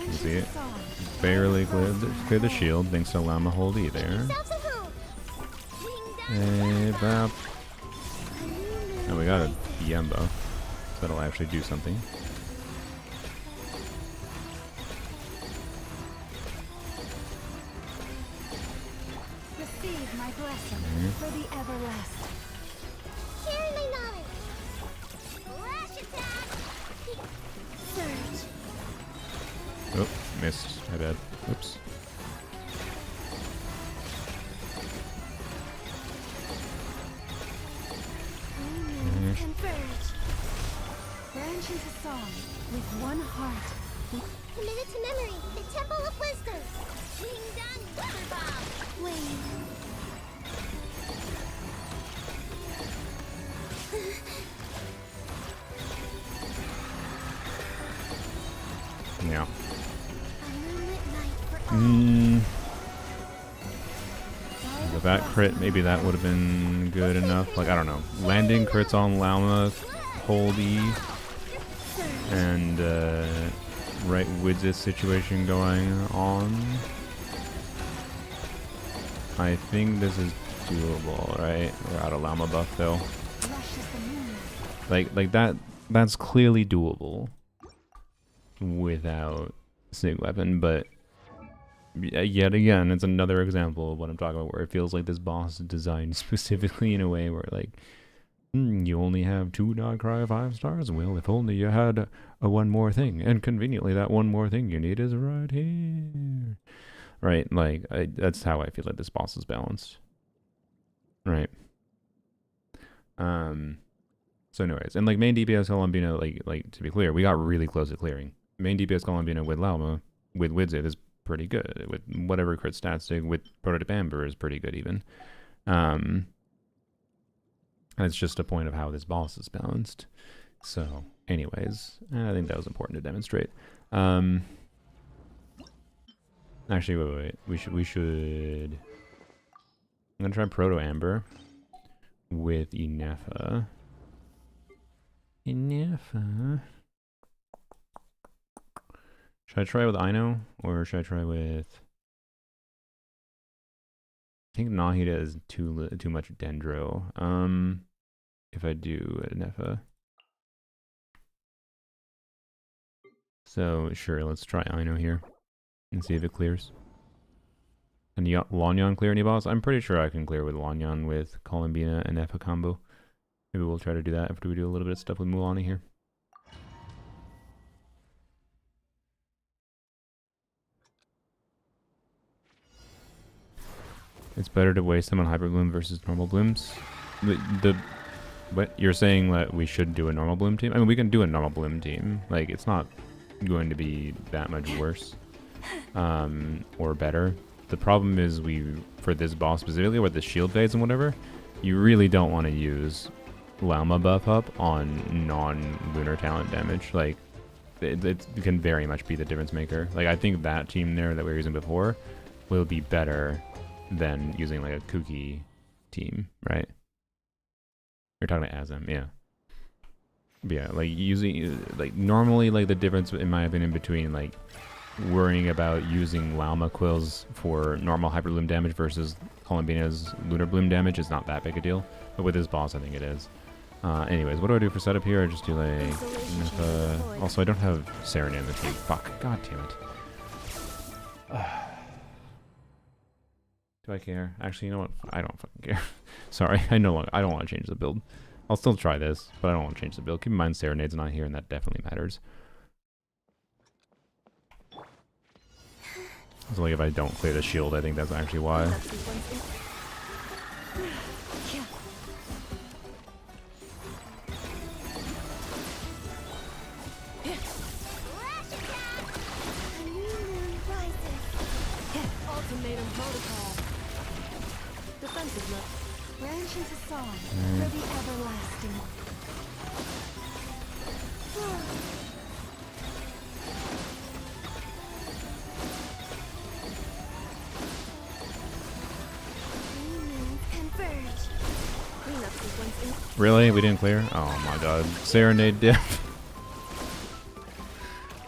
You see it? Barely cleared the shield, thanks to Llama Hold E there. And we got a EM buff, so that'll actually do something. Receive my blessing for the everlasting. Share my knowledge. Flash attack. Surge. Oh, missed. My bad. Oops. Converge. Branch into song with one heart. Committed to memory, the Temple of Wisdom. King Dun Weather Bomb. Wave. Yeah. A moonlit night for all. With that crit, maybe that would have been good enough. Like, I don't know. Landing crits on Llama, hold E, and right with this situation going on, I think this is doable, right? We're out of Llama buff though. Like that's clearly doable without Sig Weapon, but yet again, it's another example of what I'm talking about, where it feels like this boss is designed specifically in a way where, like, you only have 2 Darkrai 5 stars? Well, if only you had a one more thing. And conveniently, that one more thing you need is right here. Right? Like, that's how I feel like this boss is balanced. Right. So anyways, and like main DPS Columbina, like to be clear, we got really close to clearing. Main DPS Columbina with Llama, with Widzit is pretty good. With whatever crit stats dig with Prototype Amber is pretty good even. It's just a point of how this boss is balanced. So anyways, I think that was important to demonstrate. Actually, wait. We should. I'm gonna try Proto Amber with Inefa. Should I try with Ino or should I try with? I think Nahida is too much Dendro. If I do Nefa. So sure, let's try Ino here and see if it clears. Can Lanyan clear any boss? I'm pretty sure I can clear with Lanyan with Columbina and Nefa combo. Maybe we'll try to do that after we do a little bit of stuff with Mulanni here. It's better to waste them on Hyper Bloom versus normal blooms. What you're saying that we should do a normal bloom team? I mean, we can do a normal bloom team. Like, it's not going to be that much worse, or better. The problem is for this boss specifically, with the shield phase and whatever, you really don't want to use Llama buff up on non-lunar talent damage. Like, it can very much be the difference maker. Like, I think that team there that we were using before will be better than using like a kooky team, right? You're talking about Azam, yeah. But yeah, like using like normally like the difference in my opinion between like worrying about using Llama quills for normal hyper bloom damage versus Columbina's lunar bloom damage is not that big a deal. But with this boss, I think it is. Anyways, what do I do for setup here? I just do like also I don't have Serenade in the team. Fuck, god damn it. Do I care? Actually, you know what? I don't fucking care. Sorry, I don't want to change the build. I'll still try this, but I don't want to change the build. Keep in mind Serenade's not here, and that definitely matters. So like if I don't clear the shield, I think that's actually why. Ultimatum protocol. Defensive look. Branch into song for the everlasting. Converge. Cleanup sequence in. Really? We didn't clear? Oh my god. Serenade diff.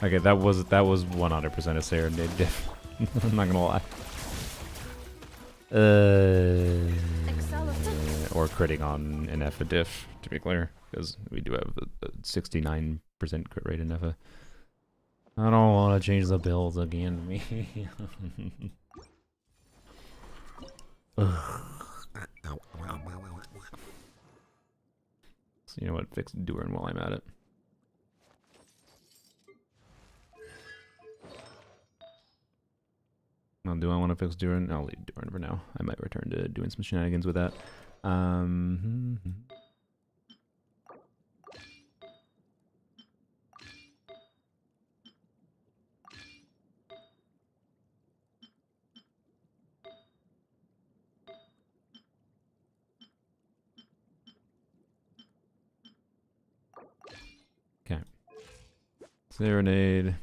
Okay, that was 100% a Serenade diff. I'm not gonna lie. Or critting on an Efa diff, to be clear, because we do have a 69% crit rate in Efa. I don't want to change the builds again, me. So you know what? Fix Durin while I'm at it. Well, do I want to fix Durin? I'll leave Durin for now. I might return to doing some shenanigans with that. Okay. Serenade.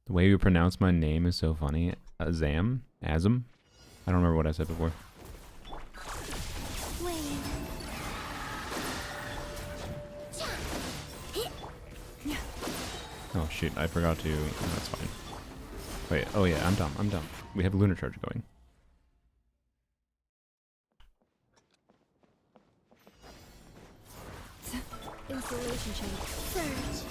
The way you pronounce my name is so funny. Azam? Azam? I don't remember what I said before. Oh shoot, I forgot to... Oh, that's fine. Wait, oh yeah, I'm dumb. We have Lunar Charge going. Installation chain. Surge.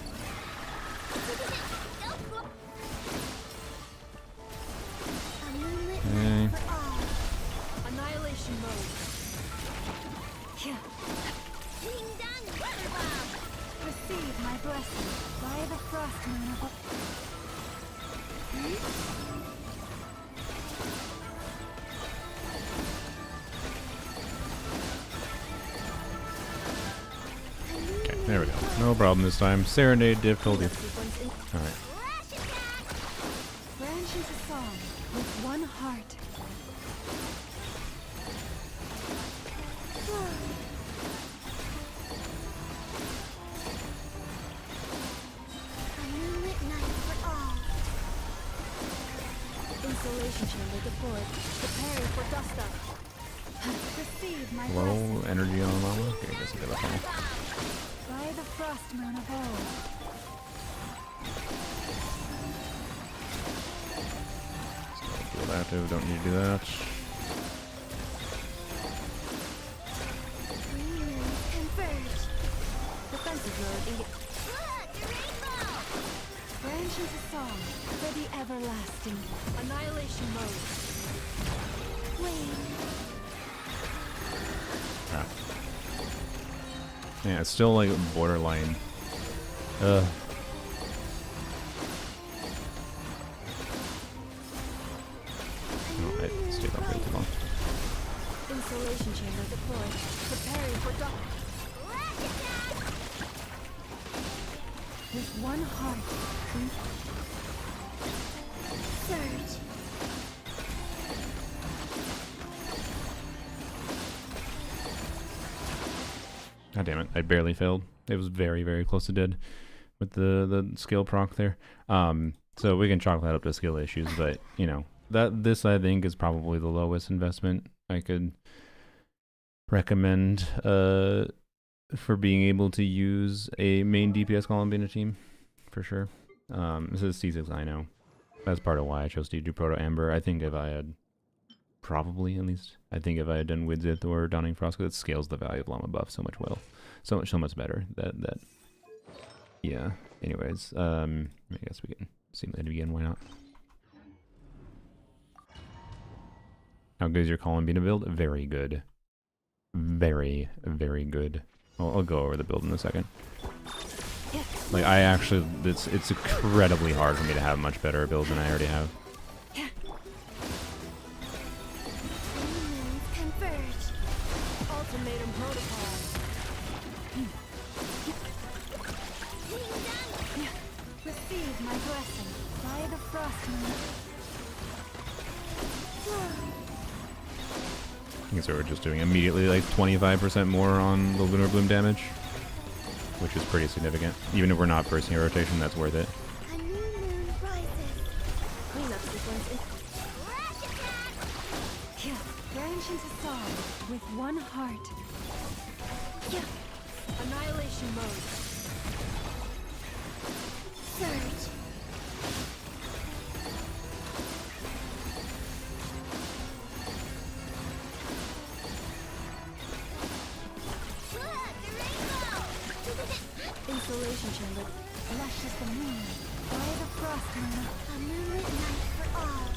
Okay. Annihilation mode. Receive my blessing by the frost moon of... Okay, there we go. No problem this time. Serenade diff told you. Alright. Branch into song with one heart. A moonlit night for all. Installation chamber deployed. Preparing for dust up. Receive my Low blessing energy on Lava. Okay, I guess I got a funnel. by the frost moon of old. Field active, don't need to do that. Converge. Defensive mode engaged. Look, the rainbow! Branch into song for the everlasting. Annihilation mode. Wayne. Ah. Yeah, it's still like borderline. Oh, I stayed up way too long. Insulation chamber deployed. Preparing for dock. With one heart. Surge. God damn it, I barely failed. It was very, very close to dead with the skill proc there. So we can chalk that up to skill issues, but you know, this I think is probably the lowest investment I could recommend for being able to use a main DPS column in a team, for sure. This is C6, I know. That's part of why I chose to do Proto Amber. I think if I had, probably at least, I think if I had done Widzith or Dawning Frost, because it scales the value of Llama buff so much so much better. Yeah. Anyways, I guess we can simulate it again. Why not? How good is your Columbina build? Very good. Very, very good. I'll go over the build in a second. Like, I actually, it's incredibly hard for me to have a much better build than I already have. Converge. Ultimatum protocol. Receive my blessing by the frost moon. I guess we're just doing immediately like 25% more on the Lunar Bloom damage, which is pretty significant. Even if we're not bursting a rotation, that's worth it. A new moon rises. Cleanup sequence in. Flash attack! Yeah. Branch into song with one heart. Yeah. Annihilation mode. Surge. Look, the rainbow! Insulation chamber. Luscious the moon. By the frost moon. A moonlit night for all.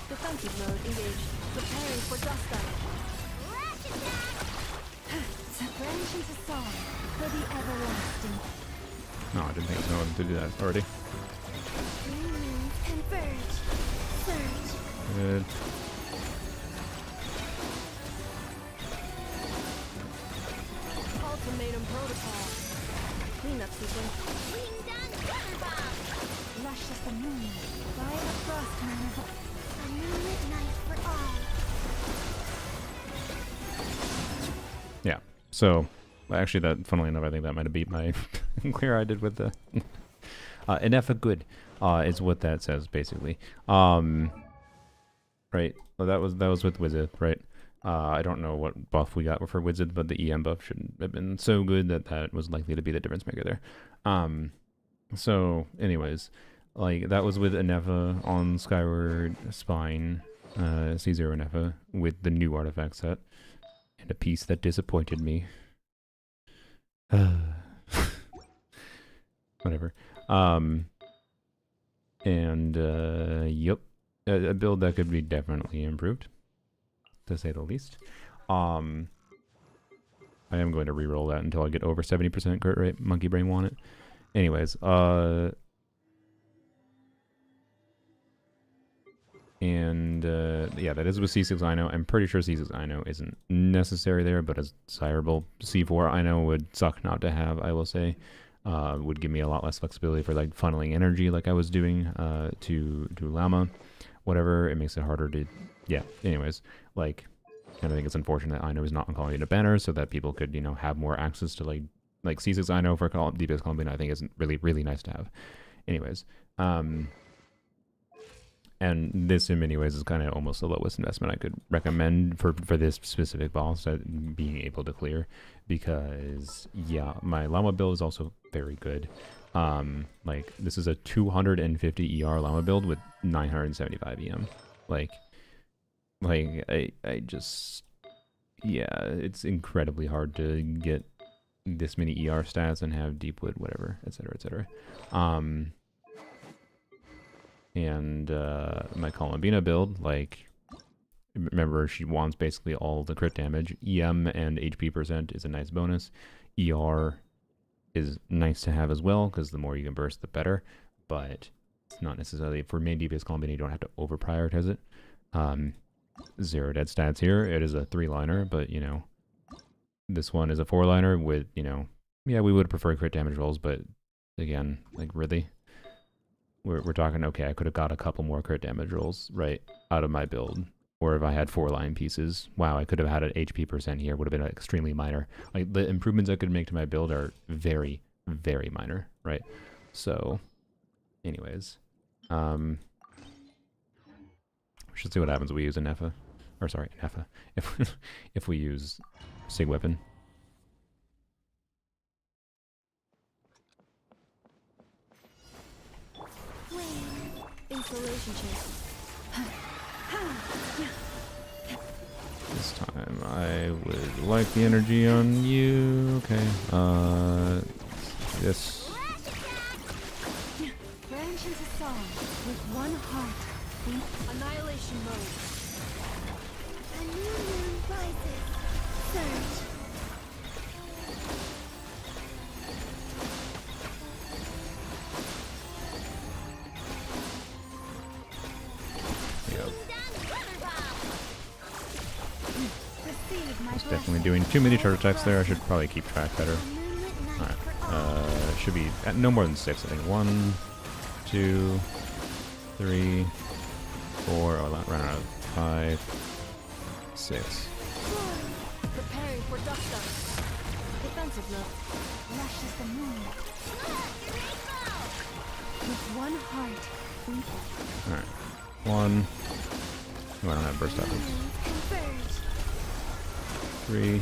Defensive mode engaged. Preparing for dust up. Flash attack! Branch into song for the everlasting. No, I didn't think so. To do that already. New moons converge. Surge. Good. Ultimatum protocol. Cleanup sequence. Wing down Thunderbomb! Luscious the moon. By the frost moon. A moonlit night for all. Yeah. So, actually, that, funnily enough, I think that might have beat my clear I did with the Inefa good is what that says basically. Right. Well, that was with Wizard, right? I don't know what buff we got for Wizard, but the EM buff shouldn't have been so good that was likely to be the difference maker there. So, anyways, like that was with Inefa on Skyward Spine, C0 Inefa with the new artifact set, and a piece that disappointed me. Whatever. Yep, a build that could be definitely improved, to say the least. I am going to re-roll that until I get over 70% crit rate. Monkey brain want it. Anyways, yeah, that is with C6 Ino. I'm pretty sure C6 Ino isn't necessary there, but as desirable. C4 Ino would suck not to have, I will say. Would give me a lot less flexibility for like funneling energy like I was doing to Llama. Whatever, it makes it harder to, yeah, anyways, like, and I think it's unfortunate that Ino is not on Columbina banner so that people could, you know, have more access to like C6 Ino for DPS Columbina. I think is really, really nice to have. Anyways, And this, in many ways, is kind of almost the lowest investment I could recommend for this specific boss, being able to clear. Because, yeah, my Llama build is also very good. Like, this is a 250 ER Llama build with 975 EM. Like I just... Yeah, it's incredibly hard to get this many ER stats and have Deepwood, whatever, etc., etc. And my Columbina build, like, remember, she wants basically all the crit damage. EM and HP percent is a nice bonus. ER is nice to have as well, because the more you can burst, the better. But it's not necessarily, for main DPS Columbina, you don't have to over-prioritize it. 0 dead stats here. It is a 3-liner, but, you know, this one is a 4-liner with, you know, yeah, we would prefer crit damage rolls, but again, like, really? We're talking, okay, I could have got a couple more crit damage rolls right out of my build. Or if I had 4-line pieces, wow, I could have had an HP percent here, would have been extremely minor. Like, the improvements I could make to my build are very, very minor, right? So, anyways, we should see what happens if we use a Nefa. Or sorry, Nefa. If we use Sig Weapon. Installation chip. This time I would like the energy on you. Okay. This. Branch into song with one heart. Annihilation mode. A new moon rises. Surge. Yep. Receive my It's definitely doing too many charge attacks there. I should probably keep track better. Alright. Should be at no more than 6, I think. 1, 2, 3, 4. Oh, run out of 5, 6. Preparing for dust up. Defensive look. Lushes the moon. With one heart. Alright. 1. Oh, I don't have burst weapons. Converge. 3,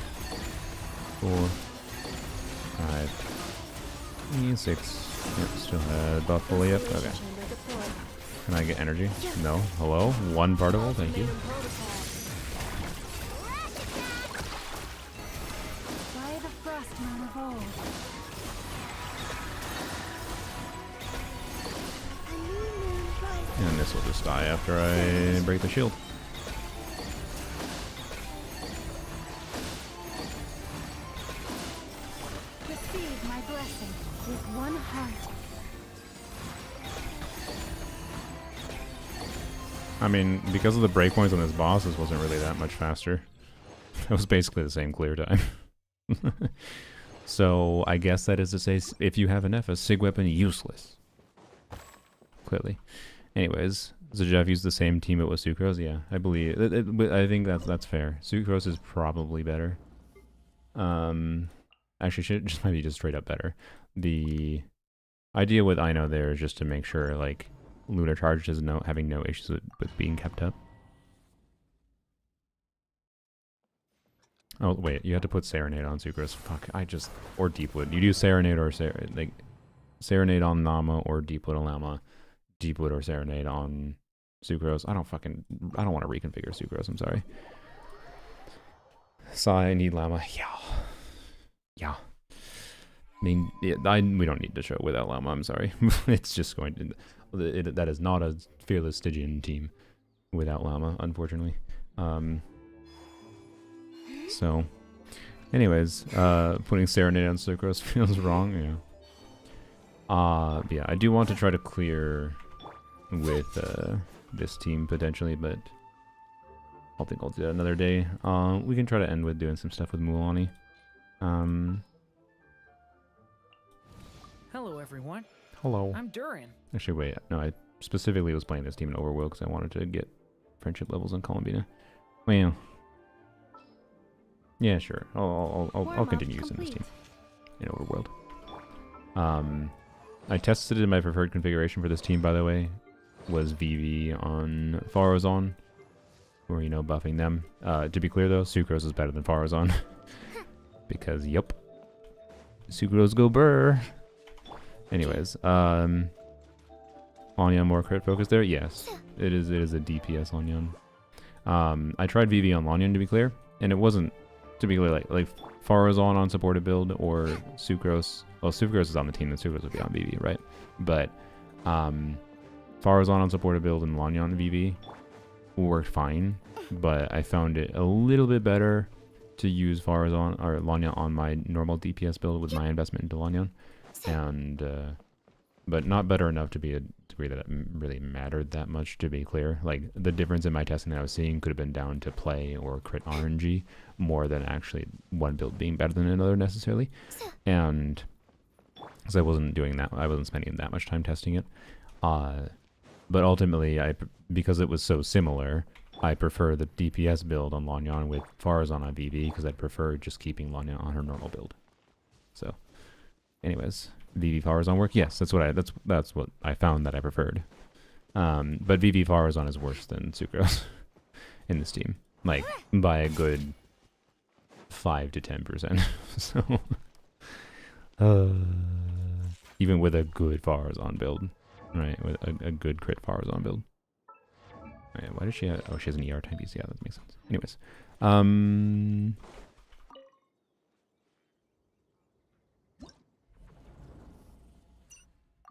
4, 5, 6. Yep, still had buff fully up. Okay. Chamber deployed. Can I get energy? No. Hello? 1 particle, thank you. Ultimatum protocol. By the frostmourne of old. A new moon rises. And this will just die after I break the shield. Receive my blessing with one heart. I mean, because of the breakpoints on this boss, this wasn't really that much faster. It was basically the same clear time. So, I guess that is to say, if you have an F, a Sig Weapon, useless. Clearly. Anyways, so Jeff used the same team with Sucrose? Yeah, I believe. I think that's fair. Sucrose is probably better. Actually, just might be just straight up better. The idea with Ino there is just to make sure, like, Lunar Charge is having no issues with being kept up. Oh, wait, you have to put Serenade on Sucrose. Fuck, or Deepwood. You do Serenade or Serenade on Nama or Deepwood on Llama. Deepwood or Serenade on Sucrose. I don't want to reconfigure Sucrose, I'm sorry. Sai, I need Llama. Yeah. I mean, we don't need to show without Llama, I'm sorry. It's just going to... that is not a fearless Stygian team without Llama, unfortunately. So, anyways, putting Serenade on Sucrose feels wrong, yeah. Yeah, I do want to try to clear with this team potentially, but I think I'll do that another day. We can try to end with doing some stuff with Mulaney. Hello, everyone. Hello. I'm Durin. Actually, wait. No, I specifically was playing this team in Overworld because I wanted to get friendship levels on Columbina. Well, yeah, sure. I'll continue using this team in Overworld. I tested it in my preferred configuration for this team, by the way. was VV on Farazon, or you know, buffing them. To be clear though, Sucrose is better than Farazon because yup, Sucrose go burr. Anyways, Onyan more crit focus there. Yes, it is. It is a DPS Onyan. I tried VV on Lonyan to be clear, and it wasn't, to be clear, like Farazon on supported build or Sucrose. Well, Sucrose is on the team, then Sucrose would be on VV, right? But Farazon on supported build and Lonyan VV worked fine, but I found it a little bit better to use Farazon or Lonyan on my normal DPS build with my investment into Lonyan, and but not better enough to be a degree that it really mattered that much, to be clear. Like, the difference in my testing that I was seeing could have been down to play or crit RNG more than actually one build being better than another necessarily. And because I wasn't doing that, I wasn't spending that much time testing it. But ultimately, because it was so similar, I prefer the DPS build on Lonyan with Farazon on VV, because I'd prefer just keeping Lonyan on her normal build. So, anyways, VV Farazon work? Yes, that's what I found that I preferred. But VV Farazon is worse than Sucrose in this team, like by a good 5 to 10%. So, even with a good Farazon build, right? With a good crit Farazon build. Right, why does she have... Oh, she has an ER type piece. Yeah, that makes sense. Anyways.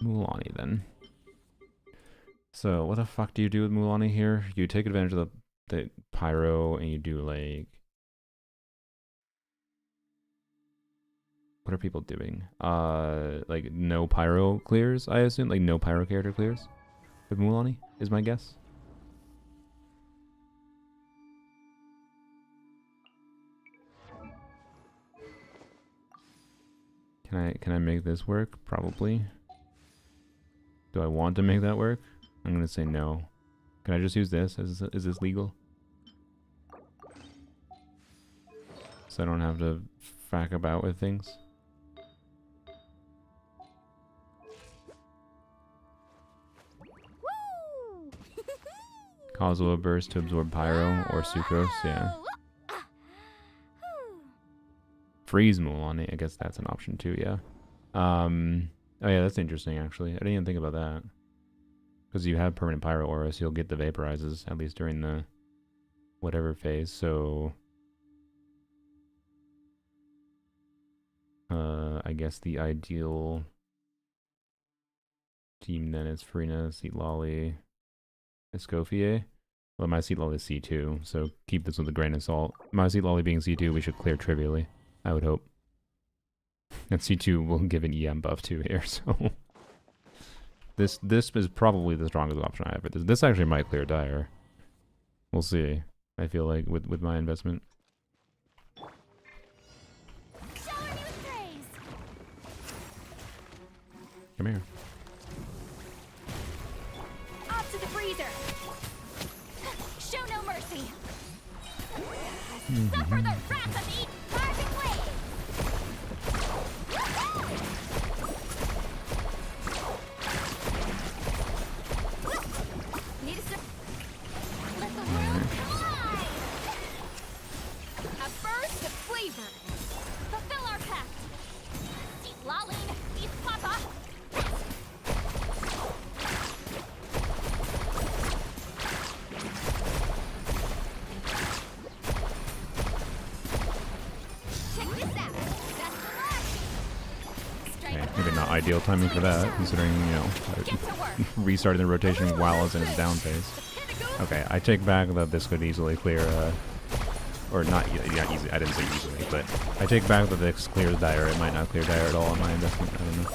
Mulanni, then. So, what the fuck do you do with Mulanni here? You take advantage of the pyro, and you do, like... What are people doing? Like, no pyro clears, I assume? Like, no pyro character clears? With Mulanni, is my guess. Can I make this work? Probably. Do I want to make that work? I'm gonna say no. Can I just use this? Is this legal? So I don't have to frack about with things. Causal burst to absorb pyro or sucrose, yeah. Freeze Mulanni, I guess that's an option too, yeah. Oh yeah, that's interesting actually. I didn't even think about that. Because you have permanent pyro aura, so you'll get the vaporizes, at least during the whatever phase, so... I guess the ideal team then is Farina, Seat Lolly, Escoffier. Well, my Seat Lolly is C2, so keep this with a grain of salt. My Seat Lolly being C2, we should clear trivially, I would hope. And C2 will give an EM buff too here, so... This is probably the strongest option I have. This actually might clear Dire. We'll see, I feel like, with my investment. Come here. Off to the freezer. Show no mercy. Suffer the wrath of the carving blade. Need a let the world fly. A burst of flavor. Fulfill our pact. Deep lolling, deep papa. Maybe not ideal timing for that, considering, you know, restarting the rotation while I was in its down phase. Okay, I take back that this could easily clear, or not easy, I didn't say easily, but I take back that this clears Dire. It might not clear Dire at all in my investment, I don't know.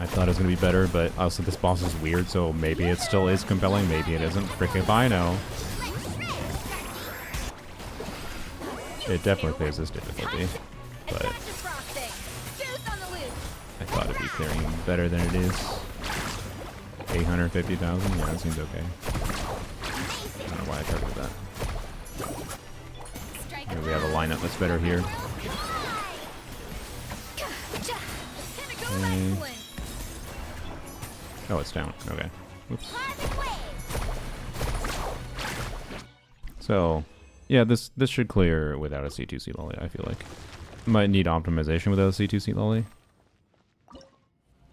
I thought it was going to be better, but also this boss is weird, so maybe it still is compelling, maybe it isn't. Frick if I know. It definitely clears this difficulty, but... I thought it'd be clearing better than it is. 850,000? Yeah, that seems okay. I don't know why I targeted that. Maybe we have a lineup that's better here. Okay. Oh, it's down. Okay. Whoops. So, yeah, this should clear without a C2C lolly, I feel like. Might need optimization without a C2C lolly.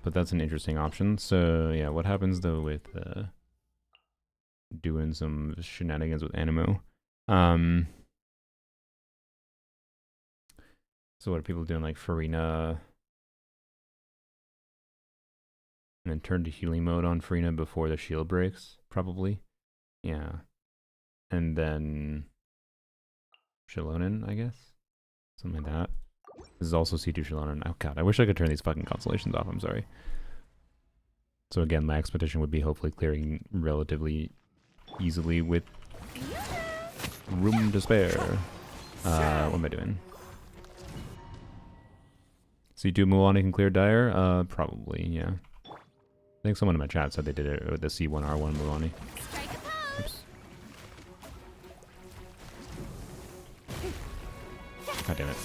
But that's an interesting option. So, yeah, what happens though with doing some shenanigans with Animo? So what are people doing, like Farina? And then turn to healing mode on Farina before the shield breaks, probably. Yeah. And then Shilonen, I guess? Something like that. This is also C2 Shilonen. Oh god, I wish I could turn these fucking constellations off, I'm sorry. So again, my expedition would be hopefully clearing relatively easily with room to spare. What am I doing? C2 Mulan can clear Dire? Probably, yeah. I think someone in my chat said they did it with the C1R1 Mulani. Oops. God damn it.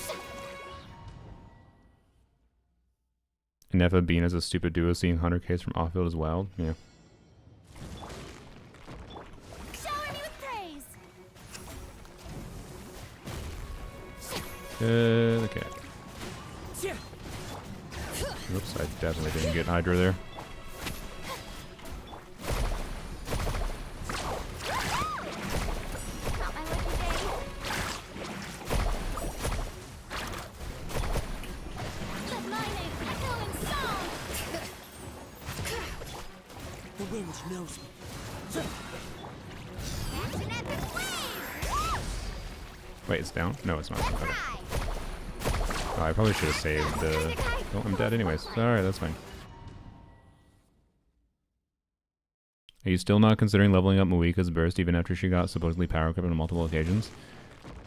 Nefa Bean is a stupid duo, seeing Hunter case from offfield as wild. Yeah. Okay. Oops, I definitely didn't get Hydra there. The wind knows me. Wait, it's down? No, it's not. Okay. Oh, I probably should have saved the... Oh, I'm dead anyways. Alright, that's fine. Are you still not considering leveling up Muika's burst even after she got supposedly power crept on multiple occasions?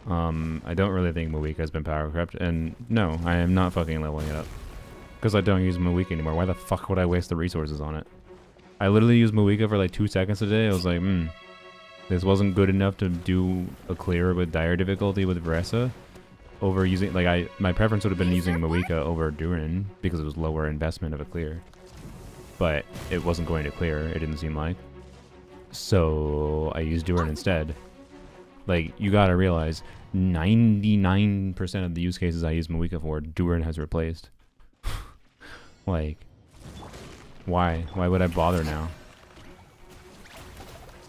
I don't really think Muika has been power crept, and no, I am not fucking leveling it up. Because I don't use Muika anymore. Why the fuck would I waste the resources on it? I literally use Muika for like 2 seconds a day. I was like, this wasn't good enough to do a clear with dire difficulty with Vressa. Over using, like, my preference would have been using Muika over Durin because it was lower investment of a clear. But it wasn't going to clear, it didn't seem like. So I used Durin instead. Like, you gotta realize, 99% of the use cases I use Muika for, Durin has replaced. Like, why? Why would I bother now?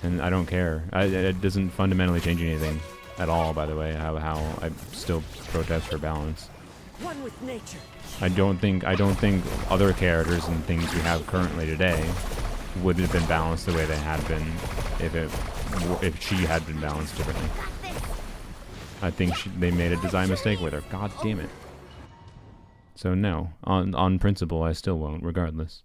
And I don't care. It doesn't fundamentally change anything at all, by the way, how I still protest for balance. One with nature. I don't think other characters and things we have currently today would have been balanced the way they had been if she had been balanced differently. I think they made a design mistake with her. God damn it. So no, on principle, I still won't, regardless.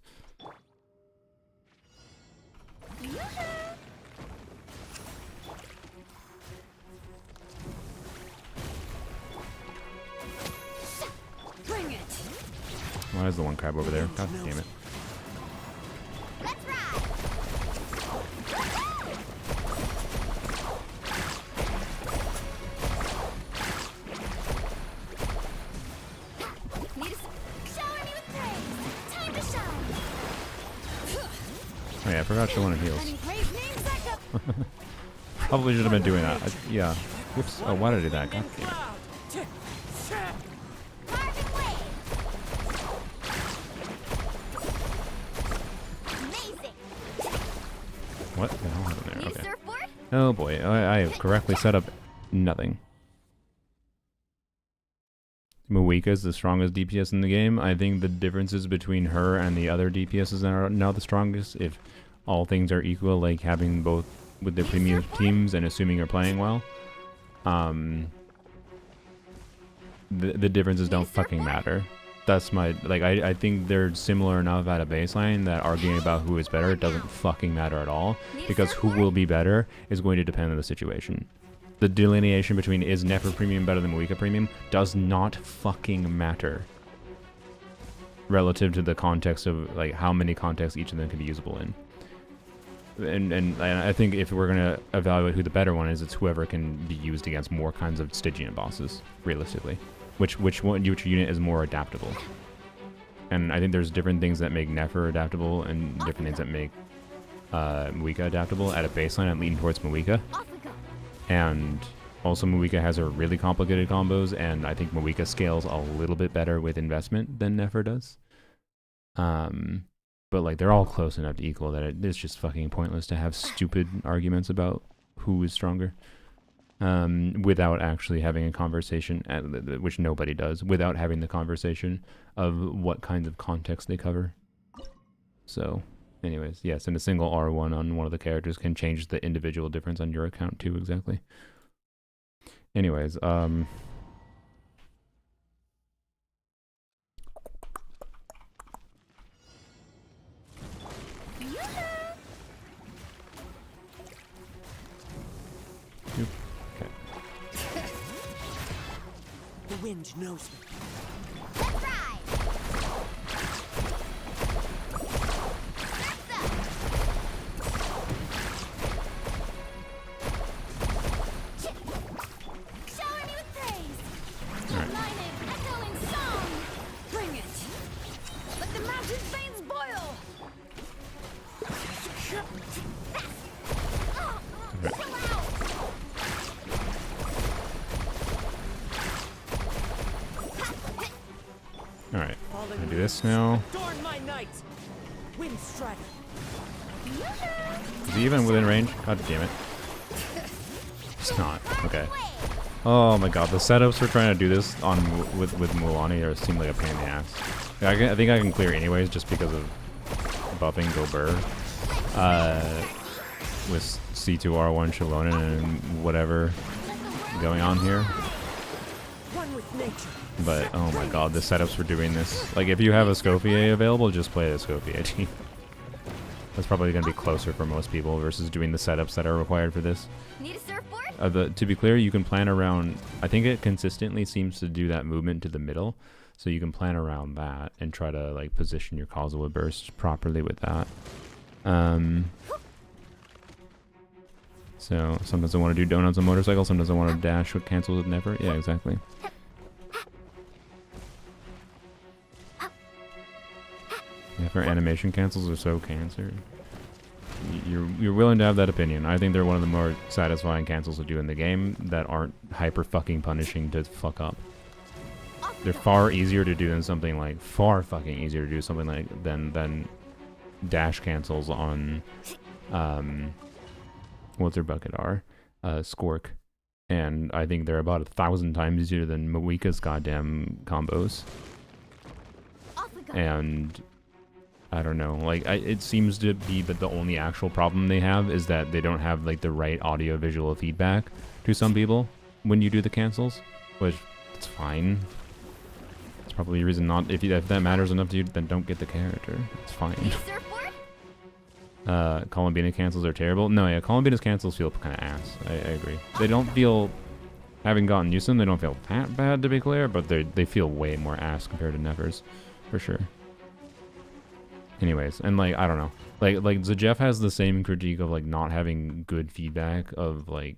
Why is the one crab over there? God damn it. Oh yeah, I forgot she wanted heals. Probably should have been doing that. Yeah. Whoops. Oh, why did I do that? God damn it. What the hell happened there? Okay. Oh boy, I have correctly set up nothing. Muika is the strongest DPS in the game. I think the differences between her and the other DPSs that are now the strongest, if all things are equal, like having both with their premium teams and assuming you're playing well, the differences don't fucking matter. That's my, like, I think they're similar enough at a baseline that arguing about who is better doesn't fucking matter at all, because who will be better is going to depend on the situation. The delineation between is Nefer Premium better than Muika Premium does not fucking matter relative to the context of, like, how many contexts each of them can be usable in. And I think if we're going to evaluate who the better one is, it's whoever can be used against more kinds of Stygian bosses, realistically. Which unit is more adaptable. And I think there's different things that make Nefer adaptable and different things that make Moika adaptable at a baseline. I'm leaning towards Moika. Off we go. And also Moika has her really complicated combos, and I think Moika scales a little bit better with investment than Nefer does. But like they're all close enough to equal that it's just fucking pointless to have stupid arguments about who is stronger. Without actually having a conversation, which nobody does, without having the conversation of what kinds of context they cover. So, anyways, yes, and a single R1 on one of the characters can change the individual difference on your account too, exactly. Anyways, The wind knows me. Let's ride. That's up. Shower me with praise. Alright. Lightning, echoing song. Bring it. Let the mountain veins boil. Chill out. alright. Gonna do this now. Adorn my night. Wind strike. Is he even within range? God damn it. It's not. Okay. Oh my god, the setups for trying to do this on with Mulan seem like a pain in the ass. I think I can clear anyways just because of buffing Gobert. With C2R1 Shallonen and whatever going on here. One with nature. But oh my god, the setups for doing this. Like if you have a Scofier available, just play the Scofier team. That's probably going to be closer for most people versus doing the setups that are required for this. Need a surfboard? To be clear, you can plan around... I think it consistently seems to do that movement to the middle. So you can plan around that and try to like position your Kazuha burst properly with that. So sometimes I want to do donuts on motorcycle, sometimes I want to dash with cancels with never. Yeah, exactly. Yeah, for animation cancels are so cancer. You're willing to have that opinion. I think they're one of the more satisfying cancels to do in the game that aren't hyper fucking punishing to fuck up. They're far easier to do than something like than dash cancels on what's their bucket are? Skork. And I think they're about 1,000 times easier than Moika's goddamn combos. And I don't know, like it seems to be that the only actual problem they have is that they don't have like the right audio visual feedback to some people when you do the cancels, which it's fine. It's probably a reason not, if that matters enough to you, then don't get the character. It's fine. Columbina cancels are terrible. No, yeah, Columbina's cancels feel kind of ass. I agree. They don't feel, having gotten used to them, they don't feel that bad to be clear, but they feel way more ass compared to Nevers, for sure. Anyways, and like I don't know, like Zajeff has the same critique of like not having good feedback of like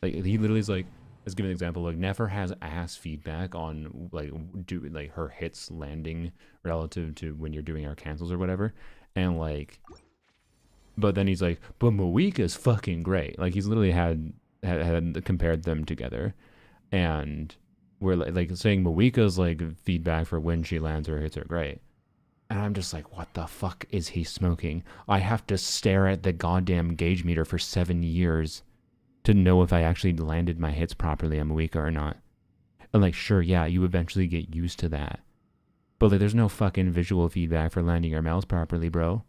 he literally is like, let's give an example, like Nefer has ass feedback on like her hits landing relative to when you're doing our cancels or whatever, and like, but then he's like, but Moika's fucking great. Like he's literally had compared them together, and we're like saying Moika's like feedback for when she lands her hits are great. And I'm just like, what the fuck is he smoking? I have to stare at the goddamn gauge meter for 7 years to know if I actually landed my hits properly on Moika or not. And like, sure, yeah, you eventually get used to that. But like, there's no fucking visual feedback for landing your mouse properly, bro.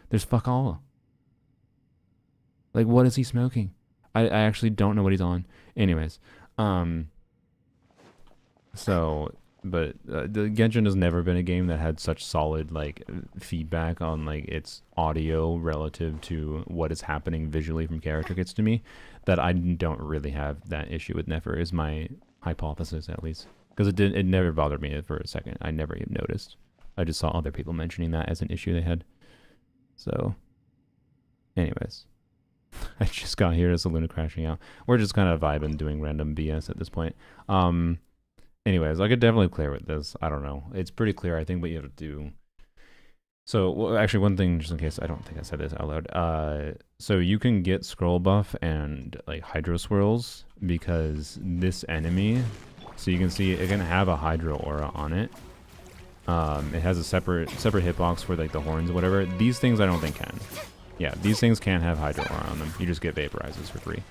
There's fuck all. Like, what is he smoking? I actually don't know what he's on. Anyways, so... But the Genshin has never been a game that had such solid like feedback on like its audio relative to what is happening visually from character kits to me, that I don't really have that issue with Nefer, is my hypothesis at least, because it never bothered me for a second. I never even noticed. I just saw other people mentioning that as an issue they had. So, anyways, I just got here as the Luna crashing out. We're just kind of vibing, doing random BS at this point. anyways, I could definitely clear with this. I don't know. It's pretty clear, I think, what you have to do. So, well, actually, one thing, just in case I don't think I said this out loud. So you can get scroll buff and like hydro swirls because this enemy. So you can see it can have a hydro aura on it. It has a separate hitbox for like the horns or whatever. These things I don't think can. Yeah, these things can't have hydro aura on them. You just get vaporizes for free.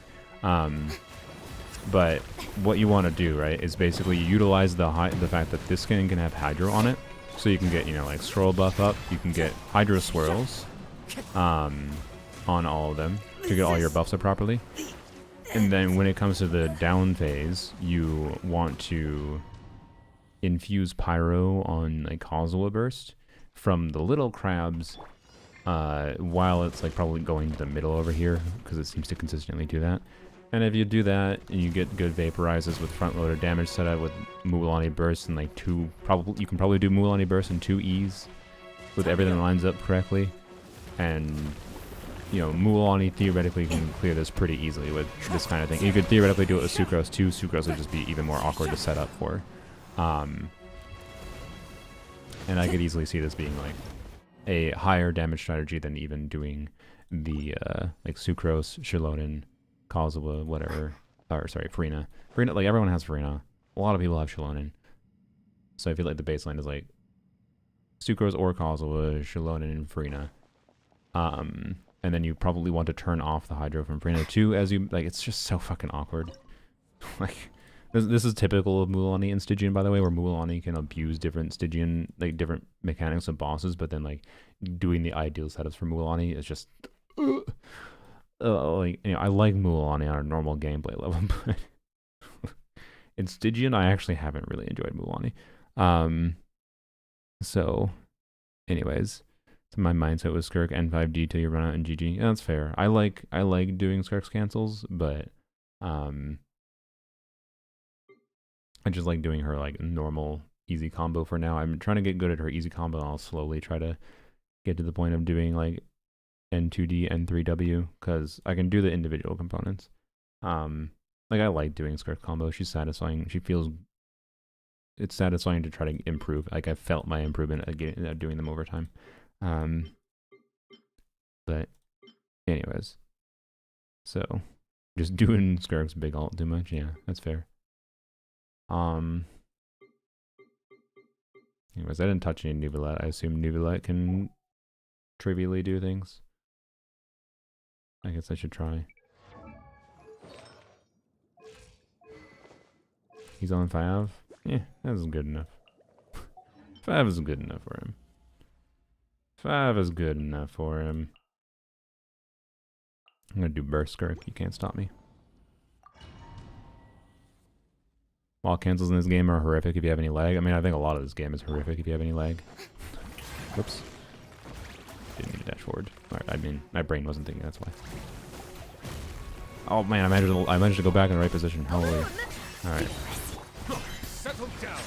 But what you want to do, right, is basically utilize the fact that this skin can have hydro on it. So you can get, you know, like scroll buff up. You can get hydro swirls on all of them to get all your buffs up properly. And then when it comes to the down phase, you want to infuse pyro on like Kazuha burst from the little crabs while it's like probably going to the middle over here because it seems to consistently do that. And if you do that and you get good vaporizes with front loader damage setup with Mulan burst and like you can probably do Mulan burst in 2 E's with everything lines up correctly. And you know, Mulan theoretically can clear this pretty easily with this kind of thing. You could theoretically do it with Sucrose too. Sucrose would just be even more awkward to set up for. And I could easily see this being like a higher damage strategy than even doing the like Sucrose, Shilonen, Kazuha, whatever. Or sorry, Furina. Furina, like everyone has Furina. A lot of people have Shilonen. So I feel like the baseline is like Sucrose or Kazuha, Shilonen, and Furina. And then you probably want to turn off the hydro from Furina too, as you like. It's just so fucking awkward. Like this is typical of Mulan and Stygian, by the way, where Mulan can abuse different Stygian, like different mechanics of bosses, but then like doing the ideal setups for Mulan is just like, you know, I like Mulan on a normal gameplay level, but in Stygian I actually haven't really enjoyed Mulan. So anyways. So my mindset was Skirk N5D till you run out in GG. Yeah, that's fair. I like doing Skirk's cancels, but I just like doing her like normal easy combo for now. I'm trying to get good at her easy combo, and I'll slowly try to get to the point of doing like N2D, N3W, because I can do the individual components. Like I like doing Skirk combo. She's satisfying. It's satisfying to try to improve. Like I felt my improvement at doing them over time. But anyways, so just doing Skirk's big ult too much, yeah, that's fair. Anyways, I didn't touch any Nuvolette. I assume Nuvolette can trivially do things. I guess I should try. He's on 5. Yeah, that's good enough. 5 is good enough for him. 5 is good enough for him. I'm gonna do burst Skirk. You can't stop me. Wall cancels in this game are horrific if you have any lag. I mean, I think a lot of this game is horrific if you have any lag. Whoops. Didn't mean to dash forward. Alright, I mean, my brain wasn't thinking, that's why. Oh man, I managed to go back in the right position. Holy. Alright. Settle down.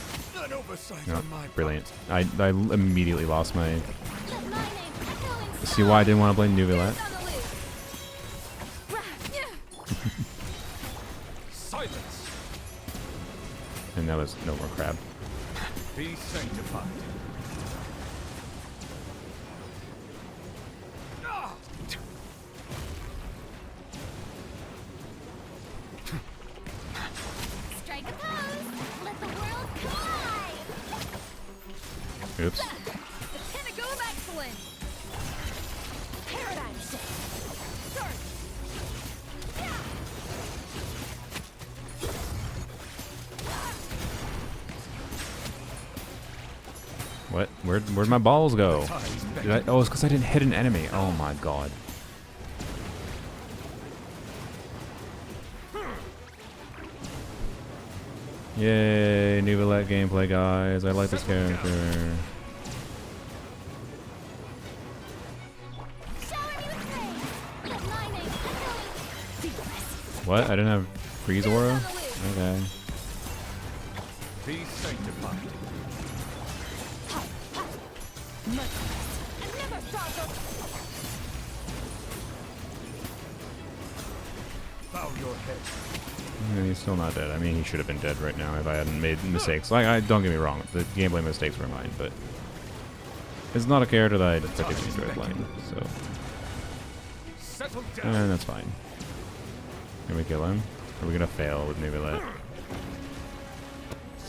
An oversight No, on my brilliant. I immediately lost my... See why I didn't want to play Nuvolette? Silence. And that was no more crab. Be sanctified. Strike a pose. Let the world collide. Oops. The pinnacle of excellence. Paradigm shift. Surge. What? Where'd my balls go? Oh, it's because I didn't hit an enemy. Oh my god. Yay, Nuvolette gameplay, guys. I like this character. What? I didn't have freeze aura? Okay. Be sanctified. Bow your head. And he's still not dead. I mean, he should have been dead right now if I hadn't made mistakes. Like, I don't get me wrong, the gameplay mistakes were mine, but it's not a character that I particularly enjoy playing, so. And that's fine. Can we kill him? Are we gonna fail with maybe that?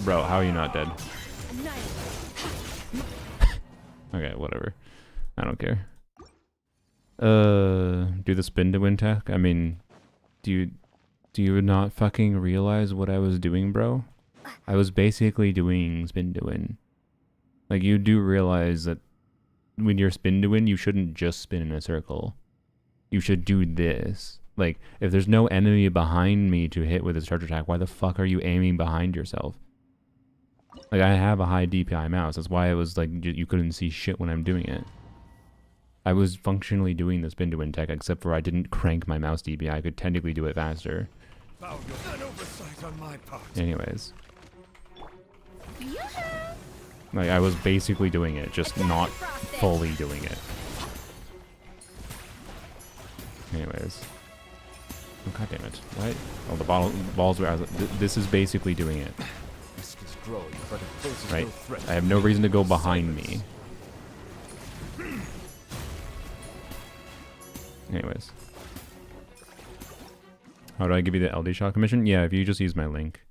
Bro, how are you not dead? Okay, whatever. I don't care. Do the spin to win tech? I mean, do you not fucking realize what I was doing, bro? I was basically doing spin to win. Like, you do realize that when you're spin to win, you shouldn't just spin in a circle. You should do this. Like, if there's no enemy behind me to hit with a charge attack, why the fuck are you aiming behind yourself? Like, I have a high DPI mouse. That's why it was like, you couldn't see shit when I'm doing it. I was functionally doing the spin to win tech, except for I didn't crank my mouse DPI. I could technically do it faster. Anyways. Like, I was basically doing it, just not fully doing it. Anyways. Oh, God damn it. What? Oh, the balls were... This is basically doing it. Right? I have no reason to go behind me. Anyways. How do I give you the LD shot commission? Yeah, if you just use my link.